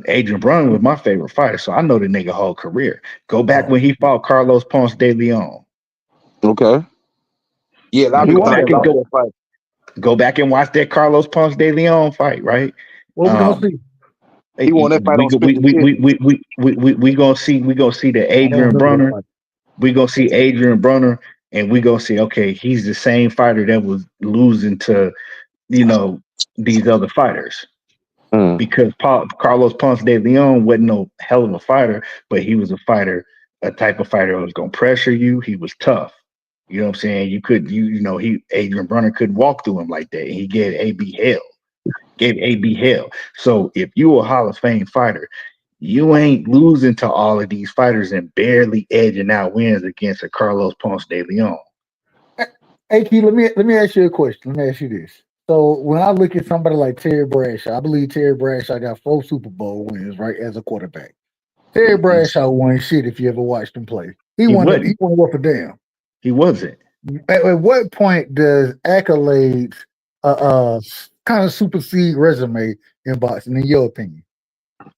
Adrian Broner was my favorite fighter, so I know the nigga whole career. Go back when he fought Carlos Ponce de Leon.
Okay,
Yeah, a lot of
he
people
Go
won
thought he
that
back and
lost
fight.
that fight.
go back and watch that Carlos Ponce de Leon fight, right?
What we gonna see?
He won that fight on split decision.
We gonna see the
I don't
Adrian
remember that
Broner.
fight.
We gonna see Adrian Broner, and we gonna see okay, he's the same fighter that was losing to these other fighters
Mm.
because Carlos Ponce de Leon wasn't no hell of a fighter, but he was a fighter, a type of fighter that was gonna pressure you. He was tough. You know what I'm saying? Adrian Broner couldn't walk through him like that. And he gave AB hell. So if you a Hall of Fame fighter, you ain't losing to all of these fighters and barely edging out wins against a Carlos Ponce de Leon.
Hey, Key, let me ask you a question. Let me ask you this. So when I look at somebody like Terry Bradshaw, I believe Terry Bradshaw got 4 Super Bowl wins, right, as a quarterback. Terry Bradshaw won shit if you ever watched him play. He won worth a damn.
He wasn't.
At what point does accolades kind of supersede resume in boxing, in your opinion?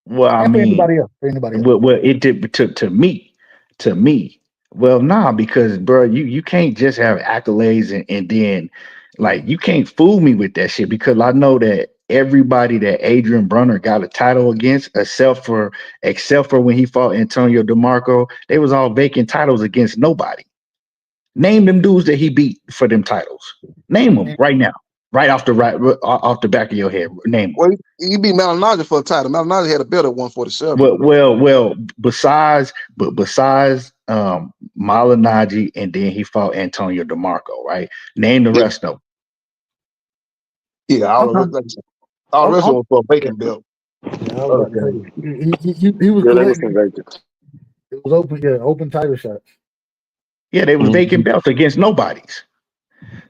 Well, I
And for
mean,
anybody else. For anybody else.
well, it did to me. Well, nah, because bro, you can't just have accolades and then like you can't fool me with that shit because I know that everybody that Adrian Broner got a title against, except for when he fought Antonio DeMarco, they was all vacant titles against nobody. Name them dudes that he beat for them titles. Name them right now, right off the back of your head. Name them.
Well, he beat Malignaggi for a title. Malignaggi had a belt at 147.
Well. Besides Malignaggi, and then he fought Antonio DeMarco. Right? Name the rest of them.
Yeah, all the rest of them for a vacant belt.
Yeah, I was about to say, he was
Yeah, they was some
collecting.
vacant.
It was open title shots.
Yeah, they was vacant belts against nobody's.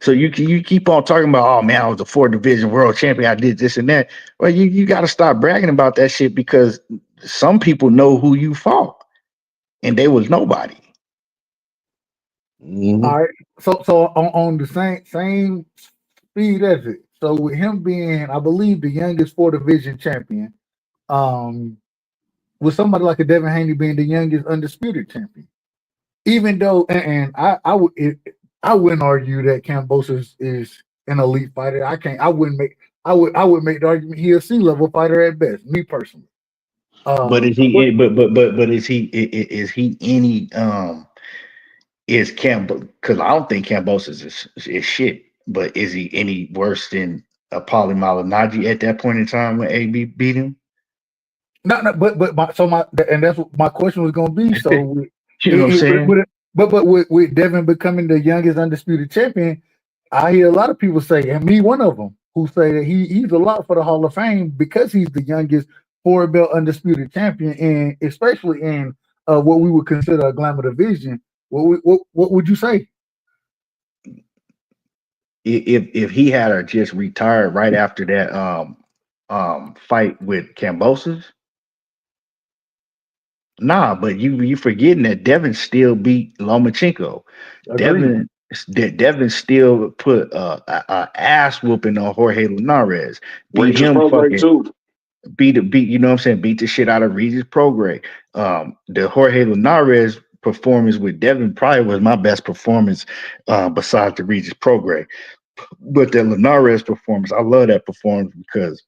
So you keep on talking about, oh man, I was a 4 division world champion. I did this and that. Well, you got to stop bragging about that shit because some people know who you fought, and they was nobody.
Mm-hmm.
All right. So on the same speed as it. So with him being, I believe, the youngest 4 division champion, with somebody like a Devin Haney being the youngest undisputed champion. Even though, and I wouldn't argue that Kambosos is an elite fighter. I can't. I wouldn't make. I would make the argument he a C-level fighter at best. Me personally.
But is
But
he? But is he any? Is Cam? Because I don't think Kambosos is shit. But is he any worse than a Paulie Malignaggi at that point in time when AB beat him?
no, but and that's what my question was going to be. So,
You know what I'm saying?
but with Devin becoming the youngest undisputed champion, I hear a lot of people say, and me one of them, who say that he's a lot for the Hall of Fame because he's the youngest four belt undisputed champion, and especially in what we would consider a glamour division. What would you say?
If he had just retired right after that fight with Kambosos, nah, but you forgetting that Devin still beat Lomachenko.
Agreed.
Devin still put a ass whooping on Jorge Linares. Beat
Regis
him
Prograis
fucking
too.
beat you know what I'm saying, beat the shit out of Regis Prograis. The Jorge Linares performance with Devin probably was my best performance besides the Regis Prograis. But the Linares performance, I love that performance because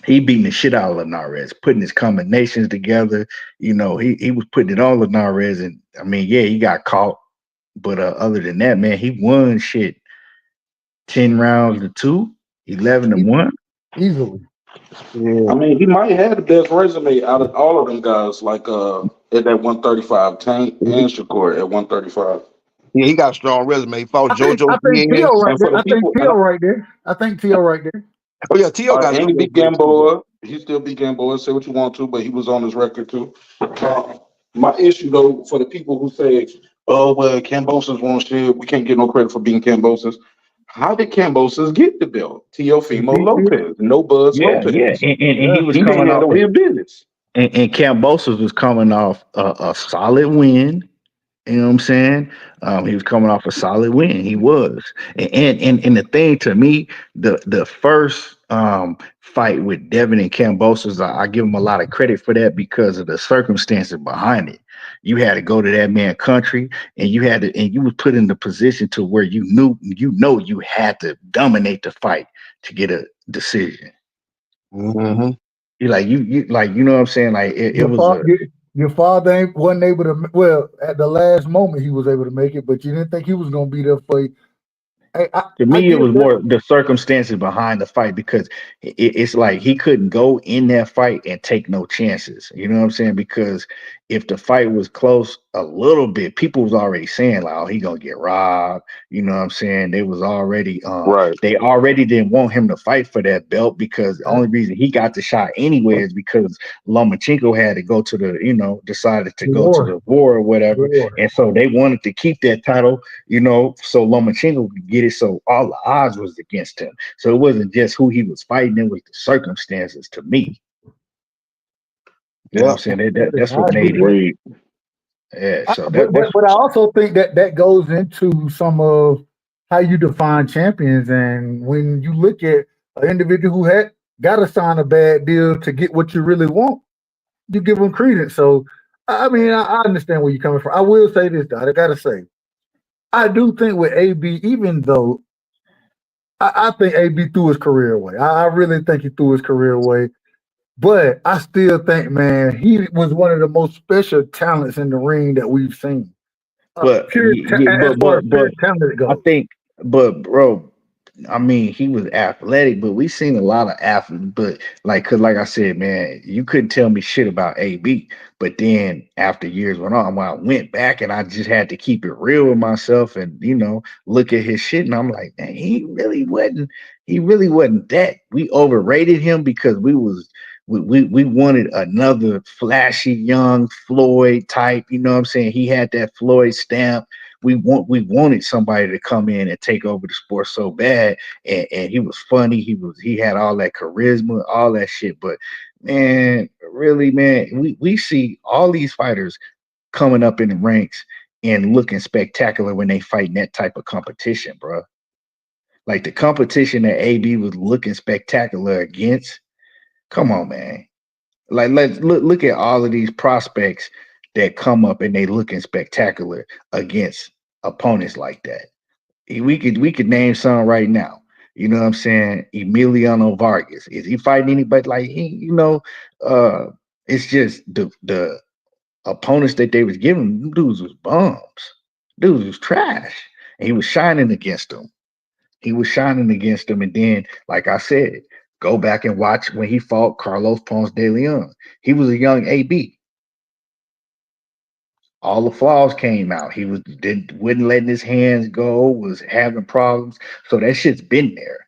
he beating the shit out of Linares, putting his combinations together. You know, he was putting it on Linares, and I mean, yeah, he got caught, but other than that, man, he won shit 10 rounds to 2, 11 to 1.
Easily.
Yeah.
I mean, he might have the best resume out of all of them guys, like at that 135, Tank and Shakur at 135.
Yeah, he got a strong resume. He fought JoJo
I think
Diaz.
T.O. right
And for
there.
the
I think
people,
T.O. right there. I think T.O. right there.
Oh yeah, T.O. got a
and
good
he beat
resume too.
Gamboa. He still beat Gamboa. Say what you want to, but he was on his record too. My issue though, for the people who say, "Oh well, Kambosos won't shit. We can't get no credit for beating Kambosos." How did Kambosos get the belt? Teofimo Lopez, no Buzz
Yeah,
Lopez.
and he was
He didn't
coming off
handle his business.
and Kambosos was coming off a solid win. You know what I'm saying? He was coming off a solid win. He was, and the thing to me, the first fight with Devin and Kambosos, I give him a lot of credit for that because of the circumstances behind it. You had to go to that man country, and you was put in the position to where you you had to dominate the fight to get a decision.
Mm-hmm.
You like you know what I'm saying? Like it was a.
Your father wasn't able to. Well, at the last moment, he was able to make it, but you didn't think he was going to be there for you.
To
I
me, it
get
was
that.
more the circumstances behind the fight because it's like he couldn't go in that fight and take no chances. You know what I'm saying? Because if the fight was close a little bit, people was already saying like, "Oh, he gonna get robbed." You know what I'm saying? They was already
Right.
they already didn't want him to fight for that belt because the only reason he got the shot anyway is because Lomachenko had to go to decided to go to
War.
the war or whatever, and so they wanted to keep that title, so Lomachenko could get it. So all the odds was against him. So it wasn't just who he was fighting; it was the circumstances. To me, you know what I'm saying? That's what made it.
Agreed.
Yeah. So
But I also think that goes into some of how you define champions, and when you look at an individual who had got to sign a bad deal to get what you really want, you give them credence. So, I mean, I understand where you're coming from. I will say this, though. I got to say, I do think with AB, even though I think AB threw his career away. I really think he threw his career away. But I still think, man, he was one of the most special talents in the ring that we've seen.
but
As far as pure talent
I
goes.
think, bro, I mean, he was athletic, but we seen a lot of athletes. But cause like I said, man, you couldn't tell me shit about AB. But then after years went on, when I went back and I just had to keep it real with myself and look at his shit, and I'm like, man, he really wasn't. He really wasn't that. We overrated him because we wanted another flashy young Floyd type. You know what I'm saying? He had that Floyd stamp. We wanted somebody to come in and take over the sport so bad, and he was funny. He had all that charisma, all that shit. But man, really, man, we see all these fighters coming up in the ranks and looking spectacular when they fight in that type of competition, bro. Like the competition that AB was looking spectacular against. Come on, man. Like let's look at all of these prospects that come up and they looking spectacular against opponents like that. We could name some right now. You know what I'm saying? Emiliano Vargas. Is he fighting anybody like uh it's just the opponents that they was giving, them dudes was bums. Dudes was trash. And he was shining against them. He was shining against them. And then, like I said, go back and watch when he fought Carlos Ponce de Leon. He was a young AB. All the flaws came out. He wouldn't letting his hands go, was having problems. So that shit's been there.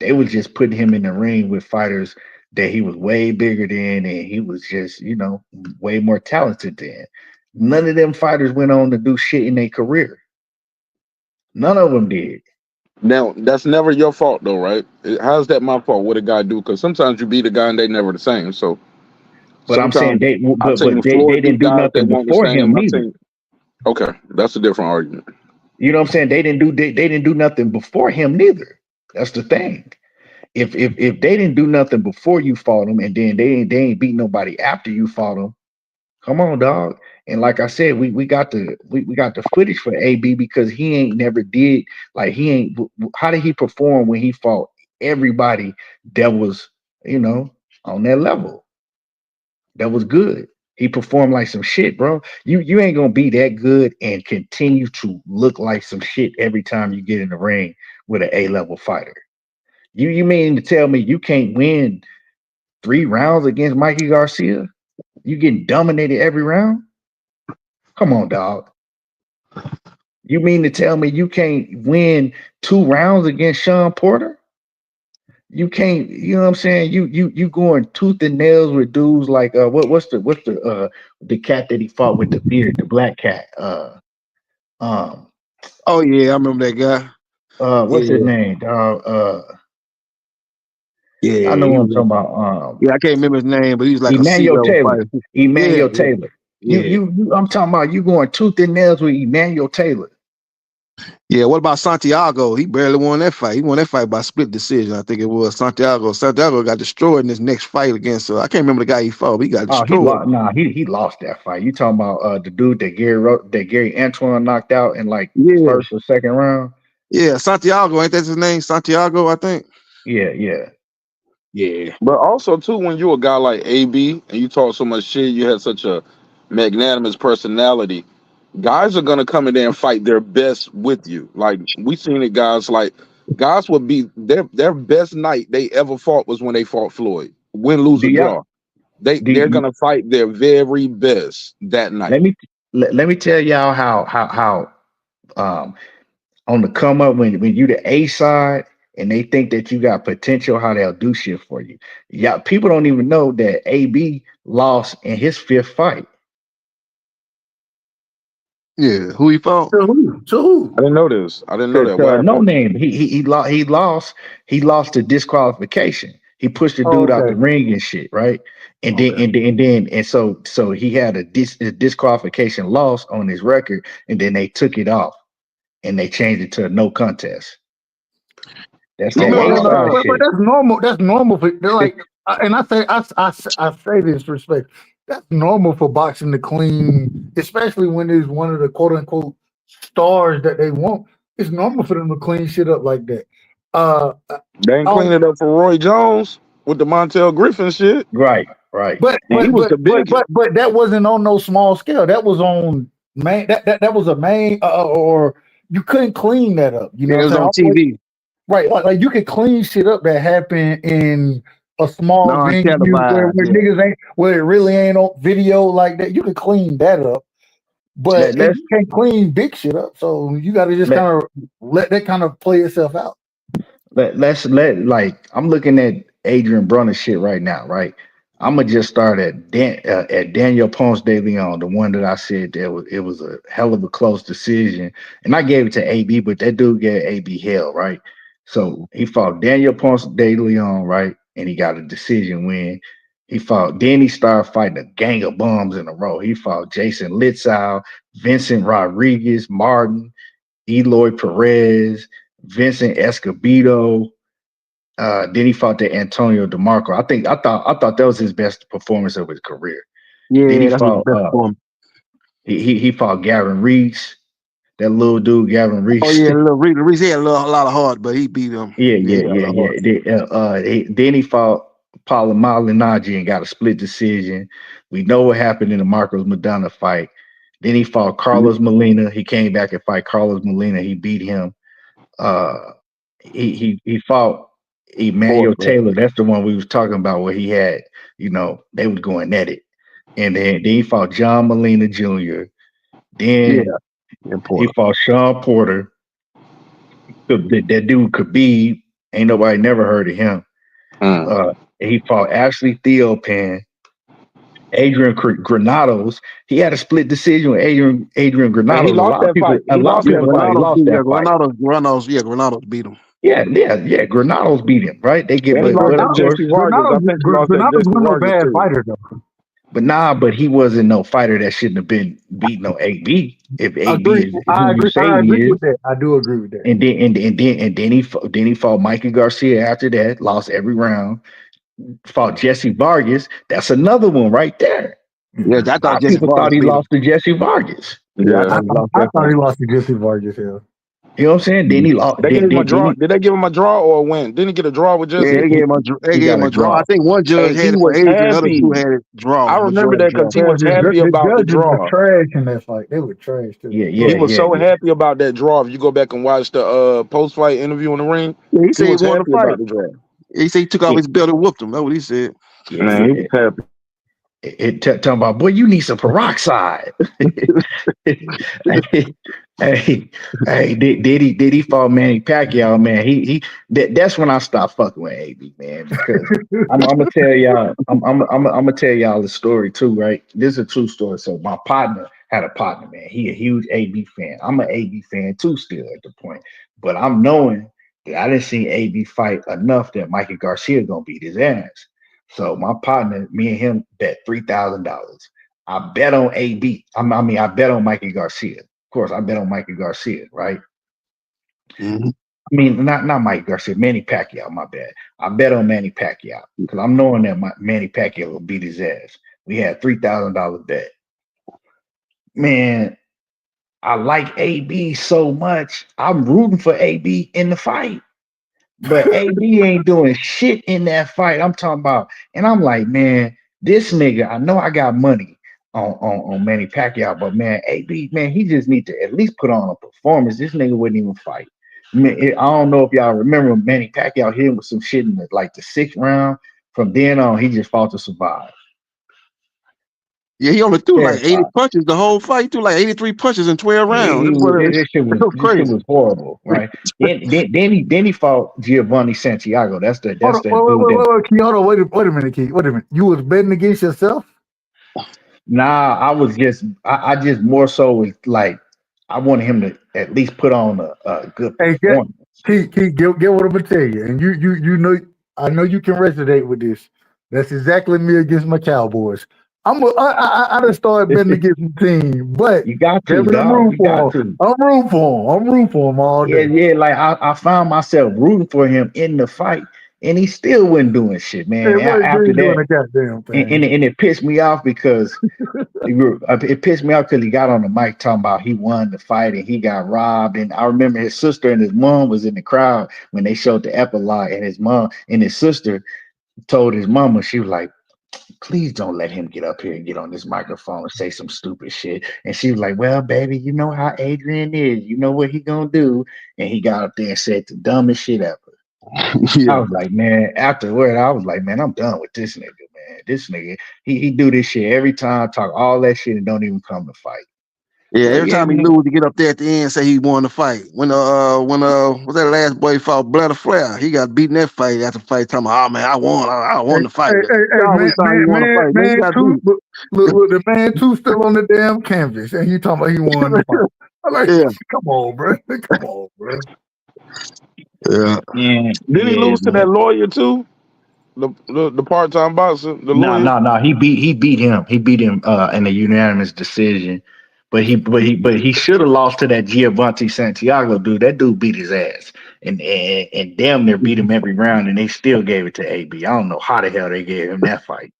They was just putting him in the ring with fighters that he was way bigger than, and he was just, way more talented than. None of them fighters went on to do shit in their career. None of them did.
Now that's never your fault though, right? How's that my fault? What a guy do? Because sometimes you beat a guy and they never the same. So
But I'm saying
sometimes I think
they
Floyd
didn't
beat
do
guys that
nothing
weren't the
before him
same. I
neither.
think okay, that's a different argument.
You know what I'm saying? They didn't do nothing before him neither. That's the thing. If they didn't do nothing before you fought them, and then they ain't beat nobody after you fought them, come on, dog. And like I said, we got the footage for AB because he ain't never did like he ain't. How did he perform when he fought everybody that was on that level that was good? He performed like some shit, bro. You ain't gonna be that good and continue to look like some shit every time you get in the ring with an A-level fighter. You mean to tell me you can't win 3 rounds against Mikey Garcia? You getting dominated every round? Come on, dog. You mean to tell me you can't win 2 rounds against Sean Porter? You can't, you know what I'm saying? You going tooth and nails with dudes like what's the cat that he fought with the beard, the black cat. Um
Oh yeah, I remember that guy.
what's his
Yeah,
name? I
yeah,
know
he
what I'm
was.
talking about.
Yeah, I can't remember his name, but he was like a C
Emmanuel
level
Taylor.
fighter. Yeah,
Emmanuel
yeah,
Taylor.
yeah.
I'm talking about you going tooth and nails with Emmanuel Taylor.
Yeah, what about Santiago? He barely won that fight. He won that fight by split decision. I think it was Santiago. Santiago got destroyed in his next fight against. I can't remember the guy he fought, but he got
Oh, he
destroyed.
lost. Nah, he lost that fight. You talking about the dude that Gary Antoine knocked out in like
Yeah,
first or second round?
yeah. Santiago, ain't that his name? Santiago, I think.
Yeah, yeah.
Yeah.
But also too, when you a guy like AB and you talk so much shit, you had such a magnanimous personality. Guys are gonna come in there and fight their best with you. Like we seen it, guys would be their best night they ever fought was when they fought Floyd. Win, lose,
Do
or
y'all
draw.
do
They're
you,
gonna fight their very best that night.
let me tell y'all how um on the come up when you the A side and they think that you got potential, how they'll do shit for you. Yeah, people don't even know that AB lost in his fifth fight.
Yeah. Who he fought?
To who? To who?
I didn't know this. I didn't know that. What
To no
happened?
name. He lost to disqualification. He pushed the
Oh,
dude out the
okay.
ring and shit, right? And then
Okay.
so he had a disqualification loss on his record, and then they took it off and they changed it to a no contest. That's
You
Oh
that
remember
A
when
wow.
side
But
shit.
that's normal. That's normal for they're like, and I say this respect. That's normal for boxing to clean, especially when there's one of the quote unquote stars that they want. It's normal for them to clean shit up like that. Uh,
They ain't
on
cleaning it up for Roy Jones with the Montel Griffin shit.
Right, right.
And he was the biggest.
but that wasn't on no small scale. That was on main. That was a main, or you couldn't clean that up. You know
it
what
was
I'm
on
saying?
TV,
Right, like you can clean shit up that happened in a small venue
non-televised.
where
Yeah.
niggas ain't where it really ain't on video like that. You can clean that up, but
Let let's
you can't clean big shit up. So you got to just
let
kind of let that kind of play itself out.
let's let like I'm looking at Adrian Brunner shit right now, right? I'm gonna just start at Daniel Ponce de Leon, the one that I said that it was a hell of a close decision, and I gave it to AB, but that dude gave AB hell, right? So he fought Daniel Ponce de Leon, right, and he got a decision win. Then he started fighting a gang of bums in a row. He fought Jason Litzau, Vincent Rodriguez, Martin, Eloy Perez, Vincent Escobedo, Then he fought that Antonio DeMarco. I thought that was his best performance of his career. Then
Yeah,
he
that's what the
fought
best for him.
he fought Gavin Reese, that little dude Gavin Reese.
Oh yeah, little Reese had a lot of heart, but he beat him.
Yeah.
He got a lot of heart.
Then he fought Paula Malignaggi and got a split decision. We know what happened in the Marcos Maidana fight. Then he fought Carlos Molina. He came back and fight Carlos Molina. He beat him. He fought Emmanuel Taylor. That's the one we was talking about where he had, they was going at it. And then he fought John Molina Jr. Then he fought Sean Porter. That dude Khabib, ain't nobody never heard of him. He fought Ashley Theopan, Adrian Granados. He had a split decision with Adrian Granados.
He lost that fight.
A lot of people thought he lost that fight.
Granados beat him.
Yeah. Granados beat him, right? They get
Granados wasn't no bad fighter though.
But he wasn't no fighter that shouldn't have been beating no AB. If AB is
I
who you say
agree
he is.
with that. I do agree with that.
And then he fought Mikey Garcia after that, lost every round. Fought Jesse Vargas. That's another one right there.
Yeah, I thought Jesse Vargas
thought he lost to Jesse Vargas.
Yeah,
I thought he lost to Jesse Vargas. Yeah.
You know what I'm saying? Then he lost.
Did they give him a draw or a win? Didn't he get a draw with Jesse?
Yeah, they gave him a draw. I think one judge had it for Adrian, the other two had it draw.
I remember that because he was happy about the draw.
Were trash in that fight. They were trash too.
He was so happy about that draw. If you go back and watch the post-fight interview in the ring,
he said he won the fight.
The draw.
He said he took off his belt and whooped him. That's what he said.
Man, he was happy.
Talking about, boy, you need some peroxide. Hey, did he fall Manny Pacquiao, man? That's when I stopped fucking with AB, man. Because I'm gonna tell y'all, I'm gonna tell y'all the story too, right? This is a true story. So my partner had a partner, man. He a huge AB fan. I'm an AB fan too, still at the point. But I'm knowing that I didn't see AB fight enough that Mikey Garcia gonna beat his ass. So my partner, me and him bet $3,000. I bet on AB. I bet on Mikey Garcia. Of course, I bet on Mikey Garcia, right?
Mm-hmm.
I mean, not Mike Garcia, Manny Pacquiao, my bad. I bet on Manny Pacquiao because I'm knowing that Manny Pacquiao will beat his ass. We had $3,000 bet. Man, I like AB so much. I'm rooting for AB in the fight. But AB ain't doing shit in that fight. I'm talking about, and I'm like, man, this nigga, I know I got money on Manny Pacquiao, but man, AB, man, he just need to at least put on a performance. This nigga wouldn't even fight. I don't know if y'all remember Manny Pacquiao hit him with some shit in the 6th round. From then on, he just fought to survive.
Yeah, he only threw 80 punches the whole fight. He threw 83 punches in 12 rounds.
This shit was horrible, right? then he fought Giovanni Santiago. That's the dude.
Wait a minute. You was betting against yourself?
Nah, I just more so was like I wanted him to at least put on a good performance.
Get what I'm gonna tell you, and you know, I know you can resonate with this. That's exactly me against my Cowboys. I done started betting against the team, but
you got to.
I'm rooting for him all day.
Yeah. Like I found myself rooting for him in the fight, and he still wasn't doing shit, man. After that, and it pissed me off because he got on the mic talking about he won the fight and he got robbed. And I remember his sister and his mom was in the crowd when they showed the epilogue, and his mom and his sister told his mama, she was like, please don't let him get up here and get on this microphone and say some stupid shit. And she was like, well, baby, you know how Adrian is. You know what he gonna do. And he got up there and said the dumbest shit ever. I was like, man, afterward, I was like, man, I'm done with this nigga, man. This nigga, he do this shit every time, talk all that shit and don't even come to fight.
Yeah, every time he lose, he get up there at the end and say he won the fight. When was that last boy fought Blatter Flair? He got beaten that fight after the fight, talking about, oh man, I won the fight.
Look, the man too still on the damn canvas, and he talking about he won the fight. I'm like, come on, bro.
Yeah.
Did he lose to that lawyer too? The part-time boxer. No.
He beat him. He beat him in a unanimous decision. But he should have lost to that Gervonta Santiago dude. That dude beat his ass. And damn near beat him every round, and they still gave it to AB. I don't know how the hell they gave him that fight.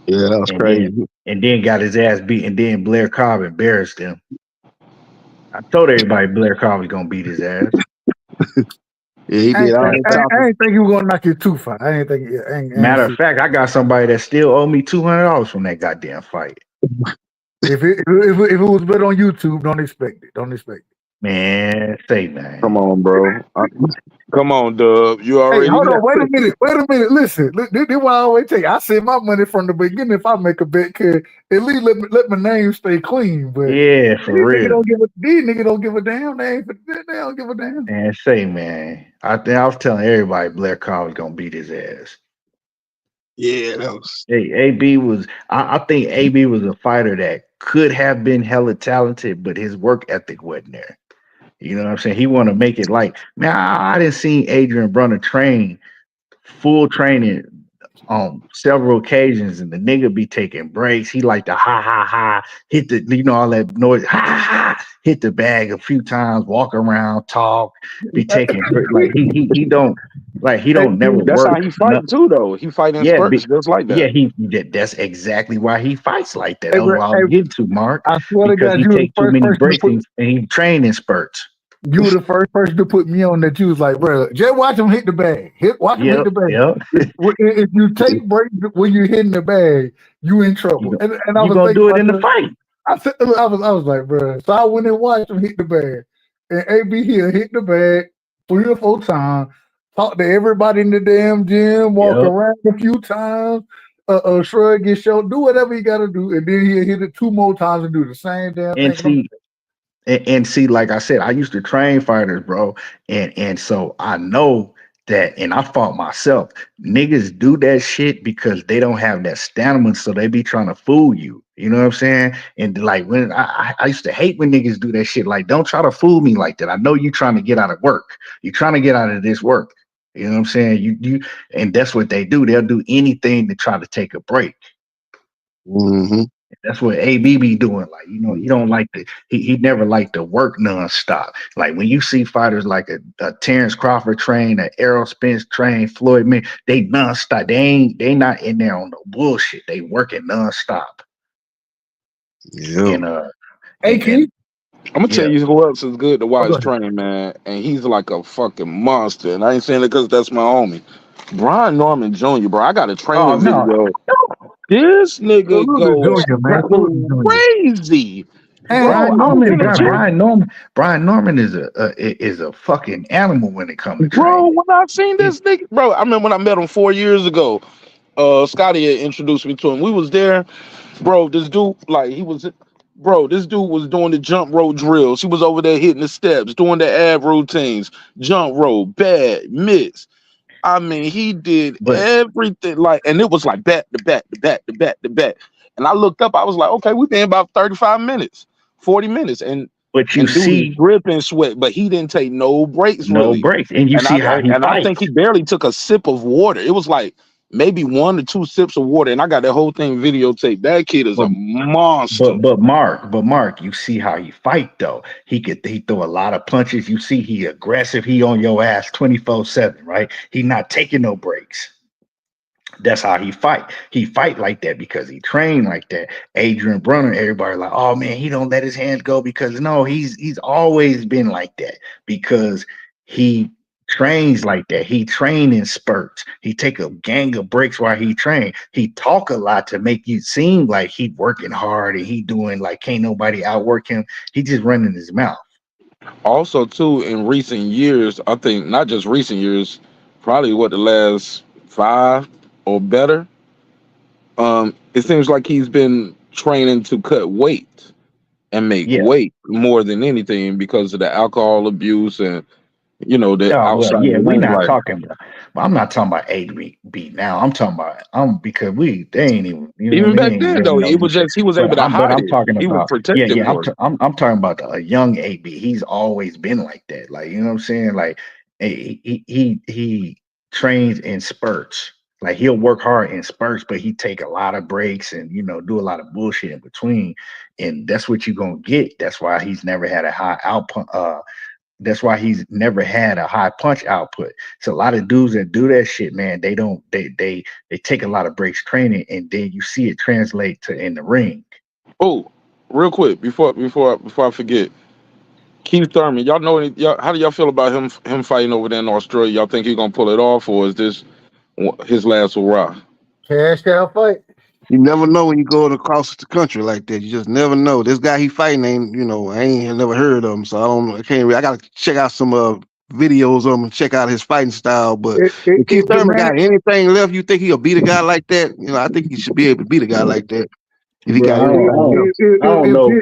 Yeah, that was crazy.
And then got his ass beat, and then Blair Cobb embarrassed him. I told everybody Blair Cobb was gonna beat his ass.
Yeah, he did.
I ain't think he was gonna knock you too far. I ain't think.
Matter of fact, I got somebody that still owe me $200 from that goddamn fight.
If it was bet on YouTube, don't expect it. Don't expect it.
Man, say man.
Come on, bro. Come on, Dub. You already.
Hey, hold on. Wait a minute. Listen. This is why I always tell you. I send my money from the beginning if I make a bet, cause at least let my name stay clean. But
yeah, for real.
These niggas don't give a damn. They don't give a damn.
Man, say man. I was telling everybody Blair Cobb was gonna beat his ass.
Yeah, that was.
Hey, AB was. I think AB was a fighter that could have been hella talented, but his work ethic wasn't there. You know what I'm saying? He want to make it like, man, I didn't see Adrian Brunner train full training on several occasions, and the nigga be taking breaks. He like to hit the, all that noise, hit the bag a few times, walk around, talk, be taking like he don't never work.
That's how he fight too, though. He fight in spurts just like that.
Yeah, that's exactly why he fights like that. That's what I was getting to, Mark.
I swear to God,
he take too many breaks and he train in spurts.
You were the first person to put me on that. You was like, bro, just watch him hit the bag. Watch him hit the bag.
Yep.
If you take breaks when you're hitting the bag, you in trouble. And I was
gonna do it in the fight.
I was like, bro. So I went and watched him hit the bag. And AB here hit the bag 3 or 4 times. Talk to everybody in the damn gym. Walk around a few times. Shrug his shoulder. Do whatever he got to do. And then he'll hit it 2 more times and do the same damn thing.
And see, like I said, I used to train fighters, bro. And so I know that, and I fought myself. Niggas do that shit because they don't have that stamina, so they be trying to fool you. You know what I'm saying? And like when I used to hate when niggas do that shit. Like, don't try to fool me like that. I know you trying to get out of work. You're trying to get out of this work. You know what I'm saying? You and that's what they do. They'll do anything to try to take a break.
Mm-hmm.
That's what AB be doing. Like, he don't like he never liked to work nonstop. Like when you see fighters like a Terrence Crawford train, an Errol Spence train, Floyd May, they nonstop. They not in there on the bullshit. They working nonstop.
Yeah.
And,
I'm gonna tell you who else is good to watch train, man. And he's like a fucking monster. And I ain't saying it because that's my homie. Brian Norman Jr., bro. I got a training video. This nigga goes crazy.
Brian Norman is a fucking animal when it comes to
training. When I seen this nigga, bro, I remember when I met him 4 years ago. Scotty had introduced me to him. We was there, bro. This dude was doing the jump rope drills. He was over there hitting the steps, doing the ab routines, jump rope, bad, miss. I mean, he did everything and it was like back to back to back to back to back. And I looked up, I was like, okay, we've been about 35 minutes, 40 minutes.
But you see,
dripping sweat, but he didn't take no breaks.
No breaks. And you see how he fights.
I think he barely took a sip of water. It was like maybe 1 or 2 sips of water. And I got that whole thing videotaped. That kid is a monster.
But Mark, you see how he fight though. He throw a lot of punches. You see he aggressive. He on your ass 24/7, right? He not taking no breaks. That's how he fight. He fight like that because he trained like that. Adrian Brunner, everybody like, oh man, he don't let his hands go because no, he's always been like that because he trains like that. He train in spurts. He take a gang of breaks while he train. He talk a lot to make you seem like he working hard and he doing like can't nobody outwork him. He just running his mouth.
Also, too, in recent years, I think not just recent years, probably the last 5 or better. It seems like he's been training to cut weight and make weight more than anything because of the alcohol abuse and the outside.
We're not talking about. I'm not talking about AB now. I'm talking about because they ain't even.
Even back then though, it was just he was able to hide it.
I'm talking
he
about
was protected more.
I'm talking about a young AB. He's always been like that. Like you know what I'm saying. Like he trains in spurts. Like he'll work hard in spurts, but he take a lot of breaks and do a lot of bullshit in between, and that's what you're gonna get. That's why he's never had a high output. That's why he's never had a high punch output. So a lot of dudes that do that shit, man, they take a lot of breaks training, and then you see it translate to in the ring.
Oh, real quick before I forget, Keith Thurman, y'all know how do y'all feel about him fighting over there in Australia? Y'all think he's gonna pull it off, or is this his last hurrah?
Cash out fight.
You never know when you go across the country like that. You just never know. This guy he fighting ain't, I ain't never heard of him, so I don't know. I gotta check out some videos of him and check out his fighting style. But if Keith Thurman got anything left, you think he'll beat a guy like that? I think he should be able to beat a guy like that. If he got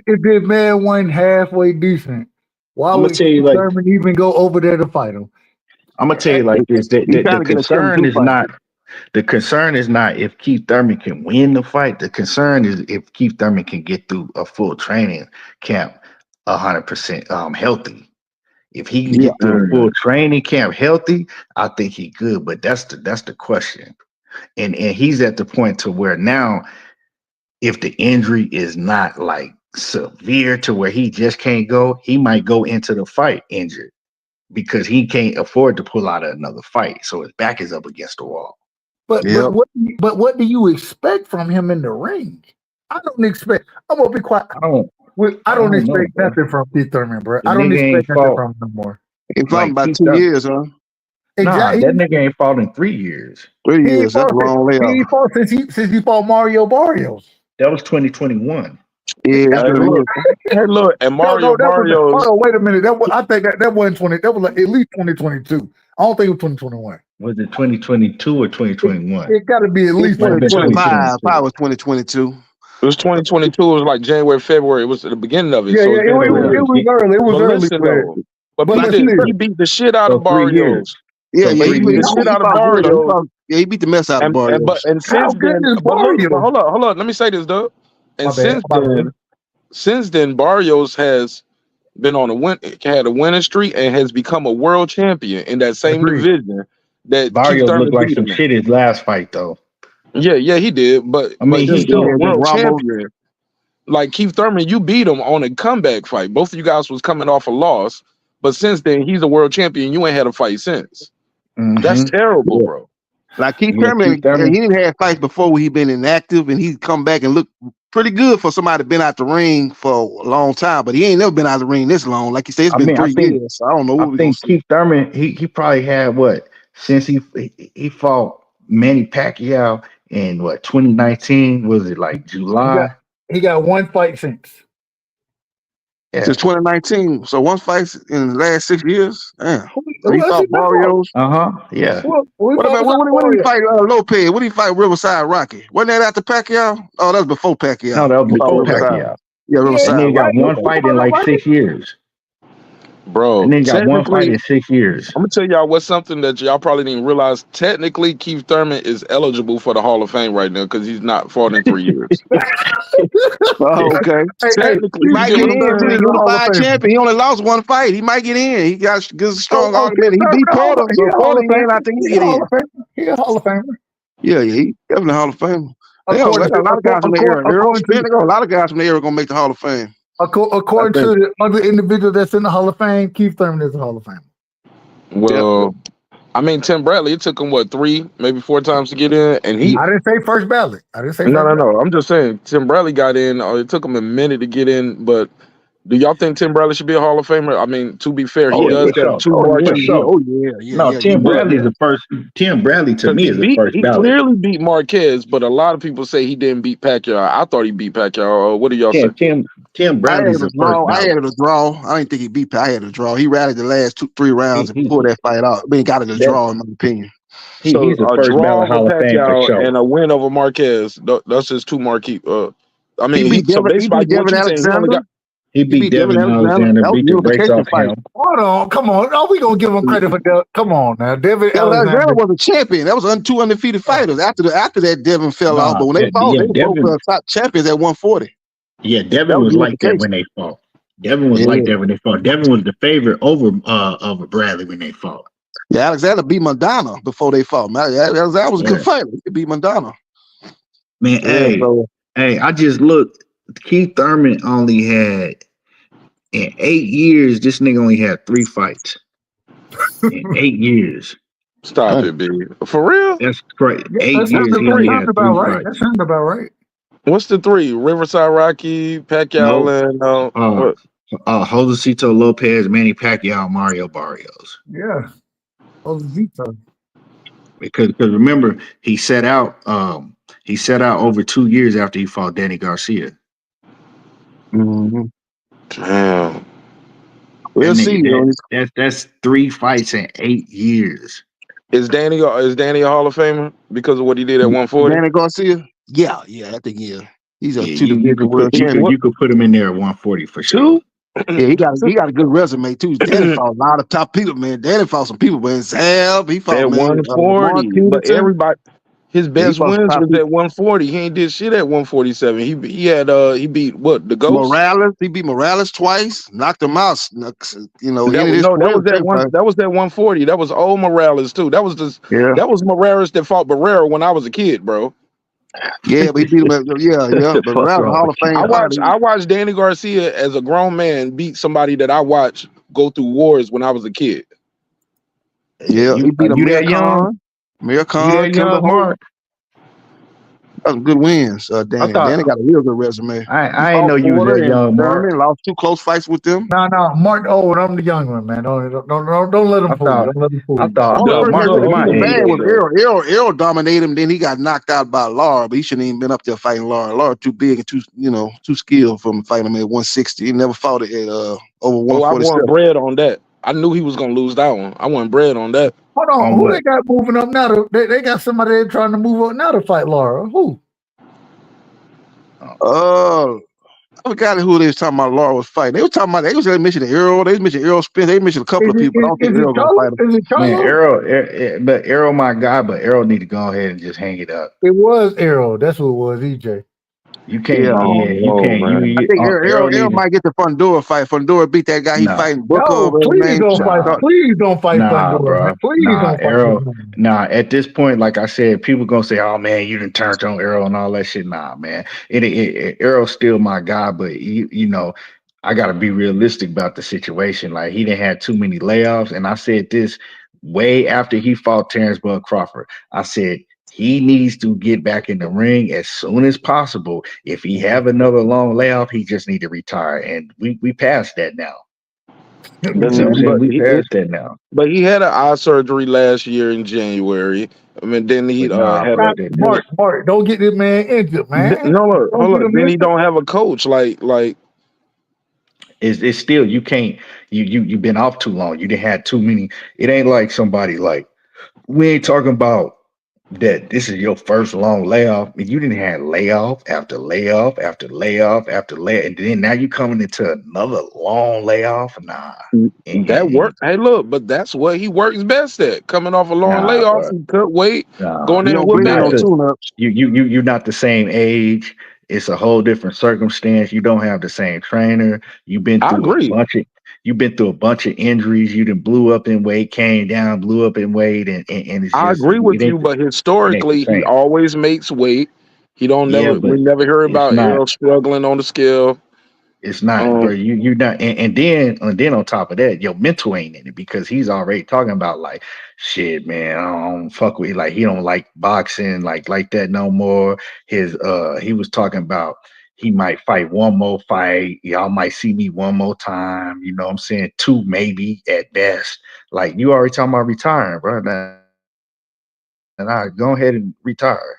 if this man won halfway decent, why would Keith Thurman even go over there to fight him?
I'm gonna tell you like this: the concern is not if Keith Thurman can win the fight. The concern is if Keith Thurman can get through a full training camp 100% healthy. If he can get through a full training camp healthy, I think he good. But that's the question. And he's at the point to where now, if the injury is not like severe to where he just can't go, he might go into the fight injured because he can't afford to pull out another fight. So his back is up against the wall.
But what do you expect from him in the ring? I don't expect. I'm gonna be quiet. I don't expect nothing from Keith Thurman, bro. I don't expect nothing from him no more.
He fought about 2 years, huh?
Exactly. Nah, that nigga ain't fought in 3 years.
3 years. That's long.
He ain't fought since he fought Mario Barrios.
That was 2021.
Yeah,
look, and Mario Barrios.
Hold on, wait a minute. I think that wasn't 20. That was like at least 2022. I don't think it was 2021.
Was it 2022 or 2021?
It got to be at least
2025. I was 2022.
It was 2022. It was like January, February. It was at the beginning of it.
Yeah, it was early. It was early.
But he beat the shit out of Barrios.
Yeah, he beat the shit out of Barrios. Yeah, he beat the mess out of Barrios.
And since then, hold on. Let me say this, Doug. And since then, Barrios has been on had a winning streak and has become a world champion in that same division. That
Barrios looked like some shit his last fight though.
Yeah, he did. But he's still a world champion. Like Keith Thurman, you beat him on a comeback fight. Both of you guys was coming off a loss, but since then he's a world champion. You ain't had a fight since. That's terrible, bro.
Like Keith Thurman, he didn't have fights before where he been inactive, and he come back and look pretty good for somebody been out the ring for a long time, but he ain't never been out of the ring this long. Like you say, it's been 3 years. So I don't know what
I think Keith Thurman, he probably had since he fought Manny Pacquiao in 2019, was it like July?
He got one fight since.
Yeah. Since 2019. So one fight in the last 6 years? Damn. So he fought Barrios.
Yeah.
What did he fight Lopez? What did he fight Riverside Rocky? Wasn't that after Pacquiao? Oh, that was before Pacquiao.
No, that was before Pacquiao.
Yeah, Riverside.
And then he got one fight in like 6 years.
Bro,
and then got one fight in 6 years.
I'm gonna tell y'all what's something that y'all probably didn't realize. Technically, Keith Thurman is eligible for the Hall of Fame right now because he's not fought in 3 years.
Okay. Technically, he might get in. He's a unified champion. He only lost one fight. He might get in. He got a strong argument. He beat Porter. So Porter, I think he get in.
He's a Hall of Famer.
Yeah, he definitely Hall of Famer. A lot of guys from the era. A lot of guys from the era gonna make the Hall of Fame.
According to the other individual that's in the Hall of Fame, Keith Thurman is a Hall of Famer.
Well, I mean, Tim Bradley, it took him 3, maybe 4 times to get in, and I
didn't say first ballot.
No. I'm just saying Tim Bradley got in. It took him a minute to get in, but do y'all think Tim Bradley should be a Hall of Famer? I mean, to be fair, he does have 2 marquees.
Tim Bradley is the first. Tim Bradley to me is the first ballot.
He clearly beat Marquez, but a lot of people say he didn't beat Pacquiao. I thought he beat Pacquiao. What do y'all say?
Tim Bradley's the first.
I had a draw. I didn't think he beat. I had a draw. He rallied the last 2-3 rounds and pulled that fight out. But he got it a draw, in my opinion.
He's the first ballot Hall of Fame for sure.
And a win over Marquez. That's his 2 marquee. I mean,
he beat Devin Alexander.
He beat Devin Alexander. Beat the brakes off him.
Hold on, come on. Are we gonna give him credit for that? Come on now, Devin
Alexander was a champion. That was 2 undefeated fighters. After that, Devin fell off. But when they fought, they were both top champions at 140.
Yeah, Devin was like that when they fought. Devin was like that when they fought. Devin was the favorite over Bradley when they fought.
Yeah, Alexander beat Madonna before they fought. Man, that was a good
Yeah.
fight. He beat Madonna.
Man,
Yeah, so
I just looked. Keith Thurman only had in 8 years. This nigga only had 3 fights in 8 years.
Stop it, B. For real?
That's great.
Yeah,
8
that
What's
years
the
sounds,
he
that
only
three?
sounds
had
about
3
right. That
fights.
sounds about right.
What's the 3? Riverside Rocky, Pacquiao,
Nope.
and
Uh,
what?
Josecito Lopez, Manny Pacquiao, Mario Barrios.
Yeah. Vito.
Because remember he set out over 2 years after he fought Danny Garcia.
mm-hmm.
Damn.
We'll
That
see.
nigga, that's 3 fights in 8 years.
Is Danny a Hall of Famer because of what he did at 140?
Danny Garcia. Yeah, I think he's a
Yeah,
2
you
division
could
world
put
champion.
you could put him in there at 140 for sure.
2?
Yeah, he got a good resume too. Danny fought a lot of top people, man. Danny fought some people, man. Zab, he fought
At
Lamont
140, but
Peterson.
everybody, his
Yeah, he
best
fought some
wins
top
was
people.
at 140. He ain't did shit at 147. He beat what, the Ghost?
Morales, he beat Morales twice, knocked him out. You know,
That
ended
was
his
no, that
career.
was that one. That was that 140. That was old Morales too. That was
Yeah,
that was Morales that fought Barrera when I was a kid, bro.
yeah, but he beat him. Yeah. But
Fuck
Morales,
wrong
Hall
with
of
you,
Fame
dog?
I
fighter.
watched Danny Garcia as a grown man beat somebody that I watched go through wars when I was a kid.
Yeah, he beat
You
Amir
that young?
Khan. Amir
You
Khan,
that
Kendall
young,
Holt.
Mark?
That's some good wins.
I
Danny
thought
got a real good resume. He
I ain't
fought
know you was
Porter
that
and
young, Mark.
Thurman, lost 2 close fights with them.
No, Mark old. I'm the young one, man. Don't let him
I
fool you.
thought
Don't let him fool
I
you.
thought
Only
No,
person
you
that
look
really
my
beat him
older than
bad
me
age.
was Errol dominated him. Then he got knocked out by Lara, but he shouldn't even been up there fighting Lara. Lara too big and too skilled for him fighting him at 160. He never fought it at over
Oh, I won
147.
bread on that. I knew he was gonna lose that one. I won bread on that.
Hold on.
On
Who
what?
they got moving up now? They got somebody there trying to move up now to fight Laura. Who?
I forgot who they was talking about. Lara was fighting. They was mentioning Errol. They was mentioning Errol Spence. They mentioned a couple of people. But I don't think
Is it
Errol gonna
Cholo?
fight him.
Is it
Man,
Cholo?
but Arrow my guy, but Arrow need to go ahead and just hang it up.
It was Errol. That's who it was. EJ.
You can't,
Yeah,
I don't
you
know,
can't.
man.
I think
Arrow
Errol
need to,
might get the Fundora fight. Fundora beat that guy. He
no,
fighting Booker
No,
over his
please
name.
don't fight.
nah,
Please don't fight
nah,
Fundora, man.
bro,
Please
nah,
don't fight this
Arrow,
man.
nah. At this point, like I said, people gonna say, "Oh man, you done turned on Arrow and all that shit." Nah, man, Arrow's still my guy, but you know, I gotta be realistic about the situation. Like he didn't have too many layoffs, and I said this way after he fought Terrence Bud Crawford. I said he needs to get back in the ring as soon as possible. If he have another long layoff, he just need to retire. And we passed that now. You know what I'm saying? We passed that now.
But he had an eye surgery last year in January. I mean, then he
But nah,
had
bro,
a
Mark, don't get this man injured, man.
no, look,
Don't
hold
get
up.
him
Then he
injured.
don't have a coach. Like
it's still you can't you've been off too long. You didn't have too many. It ain't like somebody like we ain't talking about that this is your first long layoff. I mean, you didn't have layoff after layoff after layoff after layoff, and then now you coming into another long layoff. Nah,
that work. Hey, look, but that's what he works best at. Coming off a long
nah,
layoff,
bro.
he cut weight,
Nah,
going there and
you're
whooping
not
ass.
you're not the same age. It's a whole different circumstance. You don't have the same trainer.
I agree.
You've been through a bunch of injuries. You done blew up in weight, came down, blew up in weight, and it's
I
just
agree with you, but
it ain't the
historically, he
same.
always makes weight. He don't
Yeah,
never.
but
We never hear
it's
about
not.
Errol struggling on the scale.
It's not, bro. You not, and then on top of that, your mental ain't in it because he's already talking about like, shit, man. I don't fuck with like he don't like boxing like that no more. He was talking about he might fight one more fight. Y'all might see me one more time. You know what I'm saying? 2 maybe at best. Like you already talking about retiring, bro. And I go ahead and retire.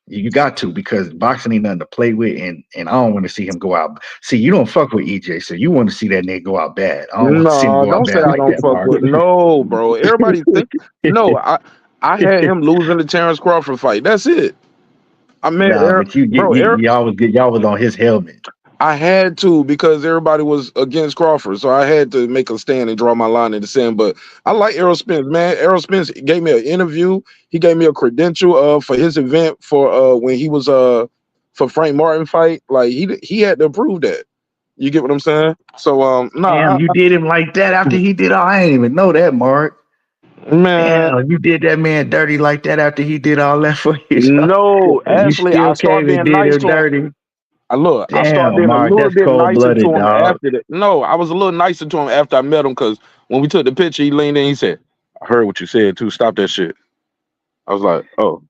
You got to because boxing ain't nothing to play with, and I don't want to see him go out. See, you don't fuck with EJ, so you want to see that nigga go out bad. I don't want to see him
No,
go out
don't say
bad
I
like
don't
that,
fuck
Mark.
with. No, bro. Everybody think. No, I had him losing the Terrence Crawford fight. That's it. I mean,
Nah, but
bro,
y'all was on his helmet.
I had to because everybody was against Crawford, so I had to make a stand and draw my line in the sand. But I like Errol Spence, man. Errol Spence gave me an interview. He gave me a credential for his event for when he was for Frank Martin fight. Like he had to prove that. You get what I'm saying? So
Damn, you did him like that after he did all. I didn't even know that, Mark.
Man,
Damn, you did that man dirty like that after he did all that for you.
no,
You
actually, I
still
started
came and
being
did
nice
him
to him.
dirty.
I started
Damn,
being a
Mark,
little
that's
bit
cold
nicer to
blooded,
him
dog.
after that. No, I was a little nicer to him after I met him because when we took the picture, he leaned in. He said, "I heard what you said too. Stop that shit." I was like, "Oh,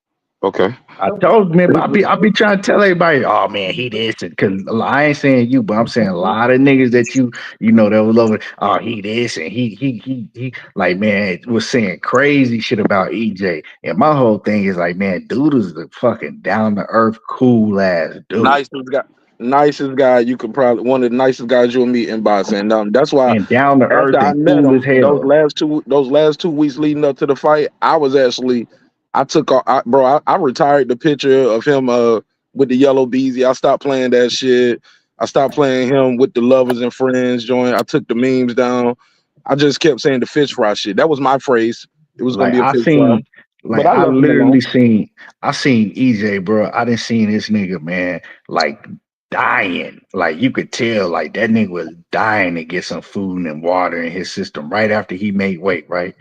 okay."
I told man, but I be trying to tell everybody, oh man, he this, because I ain't saying you, but I'm saying a lot of niggas that you know that was over. Oh, he this and he like man was saying crazy shit about EJ, and my whole thing is like, man, dude is the fucking down to earth, cool ass dude,
Nicest guy you could probably one of the nicest guys you'll meet in boxing. That's why
and down to
after
earth
I
and
met
cool as
him,
hell.
those last 2 weeks leading up to the fight, I was actually I took off, I retired the picture of him with the yellow beezy. I stopped playing that shit. I stopped playing him with the lovers and friends joint. I took the memes down. I just kept saying the fish fry shit. That was my phrase. It was gonna
Like
be a
I
fish fry,
seen,
but
like
I
I
left him alone.
literally seen, I seen EJ, bro. I didn't seen this nigga, man, like dying. Like you could tell, like that nigga was dying to get some food and water in his system right after he made weight. Right,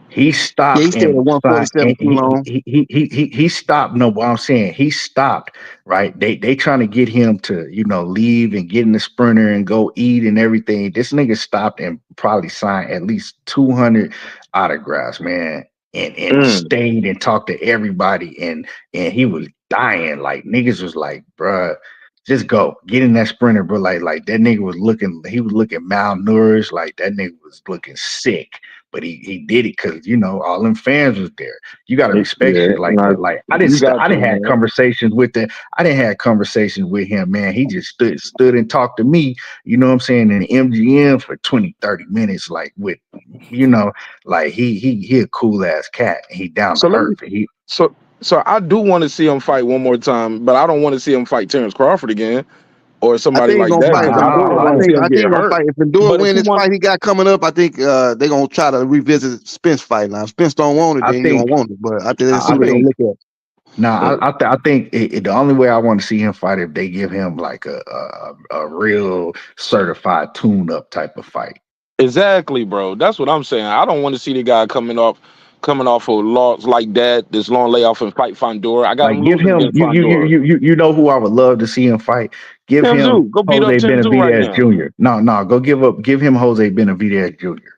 he
Yeah, he
stopped
stayed at
and
147 too long.
he stopped. No, what I'm saying, he stopped. Right, they trying to get him to leave and get in the sprinter and go eat and everything. This nigga stopped and probably signed at least 200 autographs, man, and
Mm.
stayed and talked to everybody, and he was dying. Like niggas was like, bruh, just go get in that sprinter, bro. Like that nigga was looking, he was looking malnourished. Like that nigga was looking sick. But he did it because all them fans was there. You gotta respect
Yeah,
shit like
no,
that. Like
you got
I
to,
didn't have
man.
conversations with the I didn't have conversations with him, man. He just stood and talked to me, you know what I'm saying, in the MGM for 20, 30 minutes, like with like he a cool ass cat. He down
So
to
let me
earth. And he
so so I do want to see him fight one more time, but I don't want to see him fight Terrence Crawford again or
I
somebody
think he's
like
gonna
that
nah,
fight
because I
Ventura.
don't
I
want to
think
see him
I think
get
he's gonna
hurt.
fight if Ventura
But if
win
he
this
want,
fight he got coming up. I think they're gonna try to revisit Spence fight. Now, if Spence don't want it,
I
then he don't
think
want it. But I think let's see
I
what they're gonna
think
look at.
nah, I think the only way I want to see him fight if they give him like a real certified tune up type of fight.
exactly, bro. That's what I'm saying. I don't want to see the guy coming off of loss like that, this long layoff and fight Fondor. I got
Like
him
give
losing
him
against Fondor.
you know who I would love to see him fight. Give
Tim
him
Zoo, go beat up
Jose
Tim Zoo right
Benavidez
now.
Jr. No, give him Jose Benavidez Jr.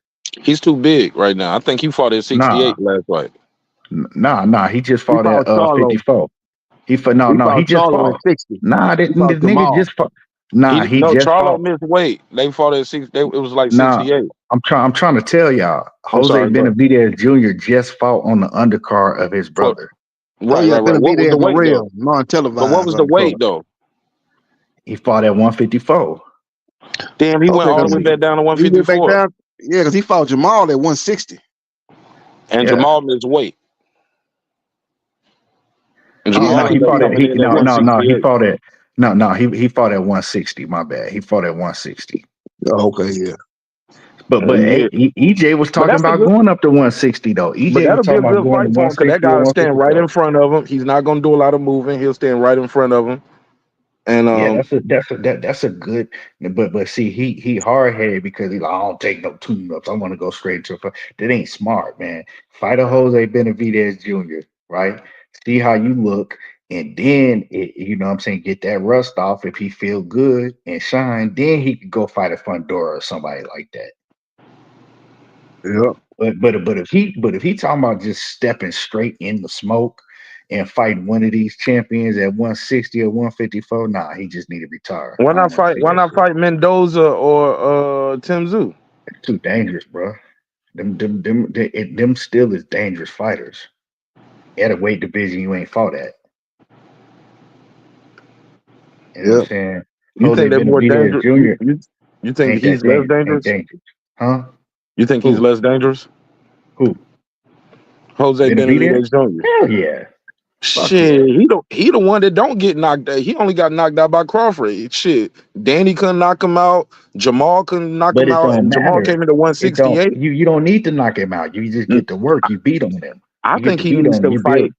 He's too big right now. I think he fought at
Nah,
68 last fight.
nah. He just
He
fought
fought
at
Charlo.
54. He fought
He
no. He
fought
just
Charlo at
fought.
60.
Nah,
He
this
fought
nigga
Jamal.
just fought. Nah, he
No,
just
Charlo
fought.
missed weight. They fought at it was like
Nah,
68.
I'm trying to tell y'all,
I'm
Jose
sorry, go ahead.
Benavidez Jr. just fought on the undercard of his
For,
brother.
Oh yeah,
right. What was
Benavidez
the weight though?
Morel,
But what
non-televised
was the
undercard.
weight though?
He fought at 154.
Damn, he went
Okay,
all the
because
way back down to
he went back
154.
down. Yeah, because he fought Jamal at 160.
And
Yeah.
Jamal missed weight. And
Yeah,
Jamal
No,
because
he
ended up
fought at
coming in at
he
168.
fought at he fought at 160. My bad. He fought at 160.
oh, okay, yeah.
But
Yeah.
hey, EJ was
But
talking
that's a
about
good
going up to 160 though.
but
EJ was
that'll be a
talking about
good
going to
fight for him because that
160
guy
or
will stand right in
154.
front of him. He's not gonna do a lot of moving. He'll stand right in front of him. And
Yeah, that's a good. But see, he hard headed because he's like, I don't take no tune ups. I want to go straight to. That ain't smart, man. Fight a Jose Benavidez Jr. Right? See how you look, and then you know what I'm saying, get that rust off. If he feel good and shine, then he could go fight a Fundora or somebody like that.
Yeah.
But if he talking about just stepping straight in the smoke and fighting one of these champions at 160 or 154, nah, he just need to retire. I don't want to see
why
that
not
shit.
fight Mendoza or Tim Zoo?
It's too dangerous, bro. Them still is dangerous fighters. At a weight division you ain't fought at. You know what
Yeah.
I'm saying?
You
Jose
think they're more
Benavidez
dangerous?
Jr.
You think
ain't that
he's less
dangerous. Ain't
dangerous?
dangerous. Huh?
You think he's
Who?
less dangerous?
Who?
Jose
Benavidez?
Benavidez Jr.
Hell yeah. Fuck yeah.
Shit, he the one that don't get knocked out. He only got knocked out by Crawford. Shit, Danny couldn't knock him out. Jamal couldn't knock
But
him
it
out,
don't
and Jamal
matter.
came into
It don't
168.
you don't need to knock him out. You just get to work. You beat on him.
I
You get
think
to
he
beat
needs
on him,
to
you build.
fight.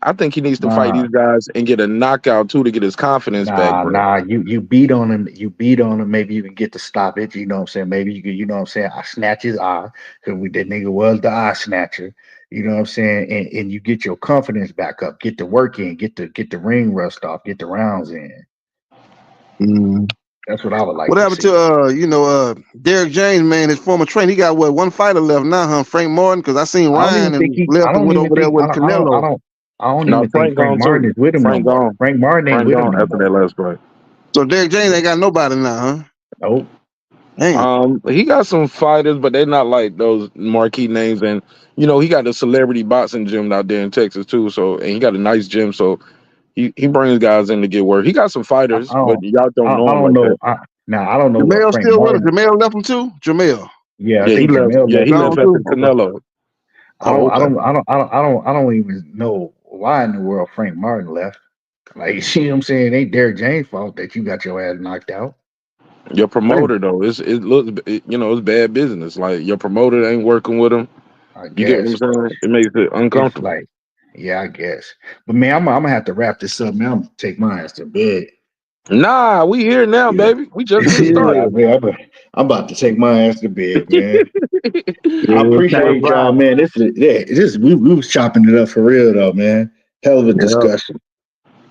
I think he needs to fight
Nah,
these guys and get a knockout too to get his confidence back, bro.
you beat on him, maybe you can get to stop it, you know what I'm saying? Maybe you can, you know what I'm saying, I snatch his eye, because that nigga was the eye snatcher, you know what I'm saying? And you get your confidence back up, get the work in, get the ring rust off, get the rounds in.
Mm.
That's what I would like
What
to
happened
see.
to Derek James, man, his former trainer? He got one fighter left now, huh? Frank Martin, because I seen
I don't even
Ryan
think
and left and went over there with Canelo.
I don't
No,
even think
Frank
Frank
gone too.
Martin is with him no
Frank
more.
gone.
Frank Martin ain't
Frank
with him
gone
no
after
more.
that last fight.
So Derek James ain't got nobody now, huh?
Nope.
Damn.
He got some fighters, but they're not like those marquee names. And he got the celebrity boxing gym out there in Texas too. So, and he got a nice gym. So he brings guys in to get work. He got some fighters, but y'all don't know
I
him
don't
like that.
know. I don't know what
Jamel
Frank
still with him.
Martin.
Jamel left him too. Jamel.
Yeah, I
Yeah, he
think
left.
Jamel
Yeah,
left
he
too.
left
Gone
after
too. Okay.
Canelo.
Oh, okay.
I don't even know why in the world Frank Martin left. Like, you see what I'm saying? It ain't Derek James' fault that you got your ass knocked out.
Your promoter though, it's bad business. Like your promoter ain't working with him.
I
You get what
guess,
I'm
but
saying? It makes it
it's
uncomfortable.
like, yeah, I guess. But man, I'm gonna have to wrap this up, man. I'm gonna take my ass to bed.
Nah, we here now,
Yeah.
baby. We just getting
Yeah,
started.
man, I'm about to take my ass to bed, man. I
Yeah, it's time to
appreciate y'all,
ride.
man. We was chopping it up for real though, man. Hell of a
Yeah,
discussion.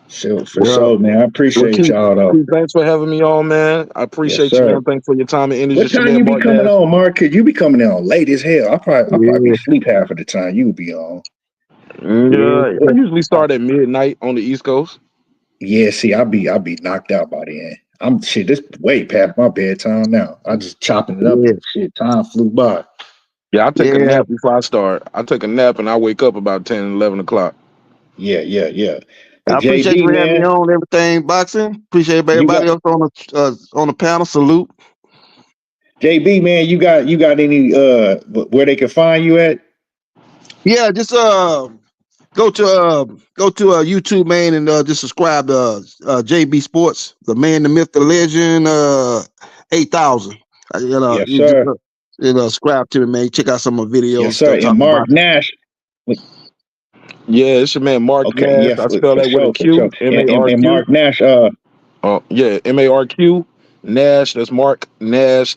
So for
yeah.
sure, man. I
Well,
appreciate
Keith,
y'all though.
thanks for having me on, man. I
Yes,
appreciate you,
sir.
man. Thanks for your time and energy.
What
It's your
time
man,
you be
Mark
coming
Dash.
on, Mark? Cause you be coming on late as hell. I probably
Yeah,
be asleep half of the time you be on.
Yeah, I
yeah.
usually start at midnight on the East Coast.
Yeah, see, I'll be knocked out by the end. I'm shit, this way past my bedtime now. I just chopping it up
Yeah,
and shit. Time flew by.
Yeah, I take a
yeah.
nap before I start. I take a nap and I wake up about 10, 11 o'clock.
Yeah. Hey,
I appreciate you
JB,
for having me
man,
on everything boxing. Appreciate
you got
everybody else on the panel. Salute.
JB, man, you got any where they can find you at?
Yeah, just go to YouTube, man, and just subscribe to JB Sports, the man, the myth, the legend, 8,000.
Yes,
You just
sir.
subscribe to me, man. Check out some of my videos
Yes,
and
sir.
stuff
And
talking
Mark
about.
Nash.
Yeah, it's your man Mark
Okay,
Nash.
yeah,
I spell
for
that with a
sure, for sure.
Q,
And
M-A-R-Q.
Mark Nash,
Yeah, MARQ, Nash. That's Mark Nash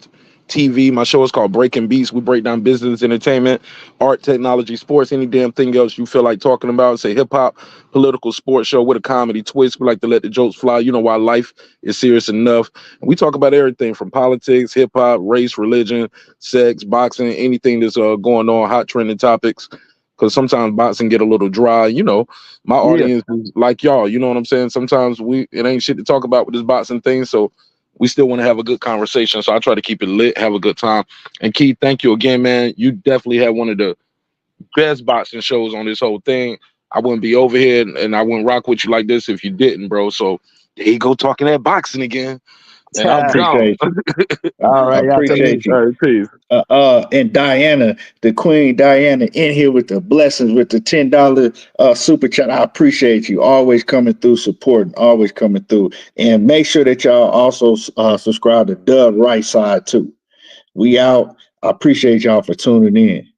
TV. My show is called Breaking Beats. We break down business, entertainment, art, technology, sports, any damn thing else you feel like talking about. It's a hip hop, political sports show with a comedy twist. We like to let the jokes fly. You know why life is serious enough. And we talk about everything from politics, hip hop, race, religion, sex, boxing, anything that's going on, hot trending topics. Because sometimes boxing get a little dry. My
Yeah,
audience is like y'all. You know what I'm saying? Sometimes it ain't shit to talk about with this boxing thing. So we still want to have a good conversation. So I try to keep it lit, have a good time. And Keith, thank you again, man. You definitely had one of the best boxing shows on this whole thing. I wouldn't be over here and I wouldn't rock with you like this if you didn't, bro. So there you go, talking that boxing again. And I'm gone.
appreciate you.
all
I
right, y'all take it
appreciate
easy.
you.
All right, peace.
And Diana, the Queen Diana, in here with the blessings with the $10 super chat. I appreciate you always coming through, supporting, always coming through. And make sure that y'all also subscribe to Dub Right Side too. We out. I appreciate y'all for tuning in.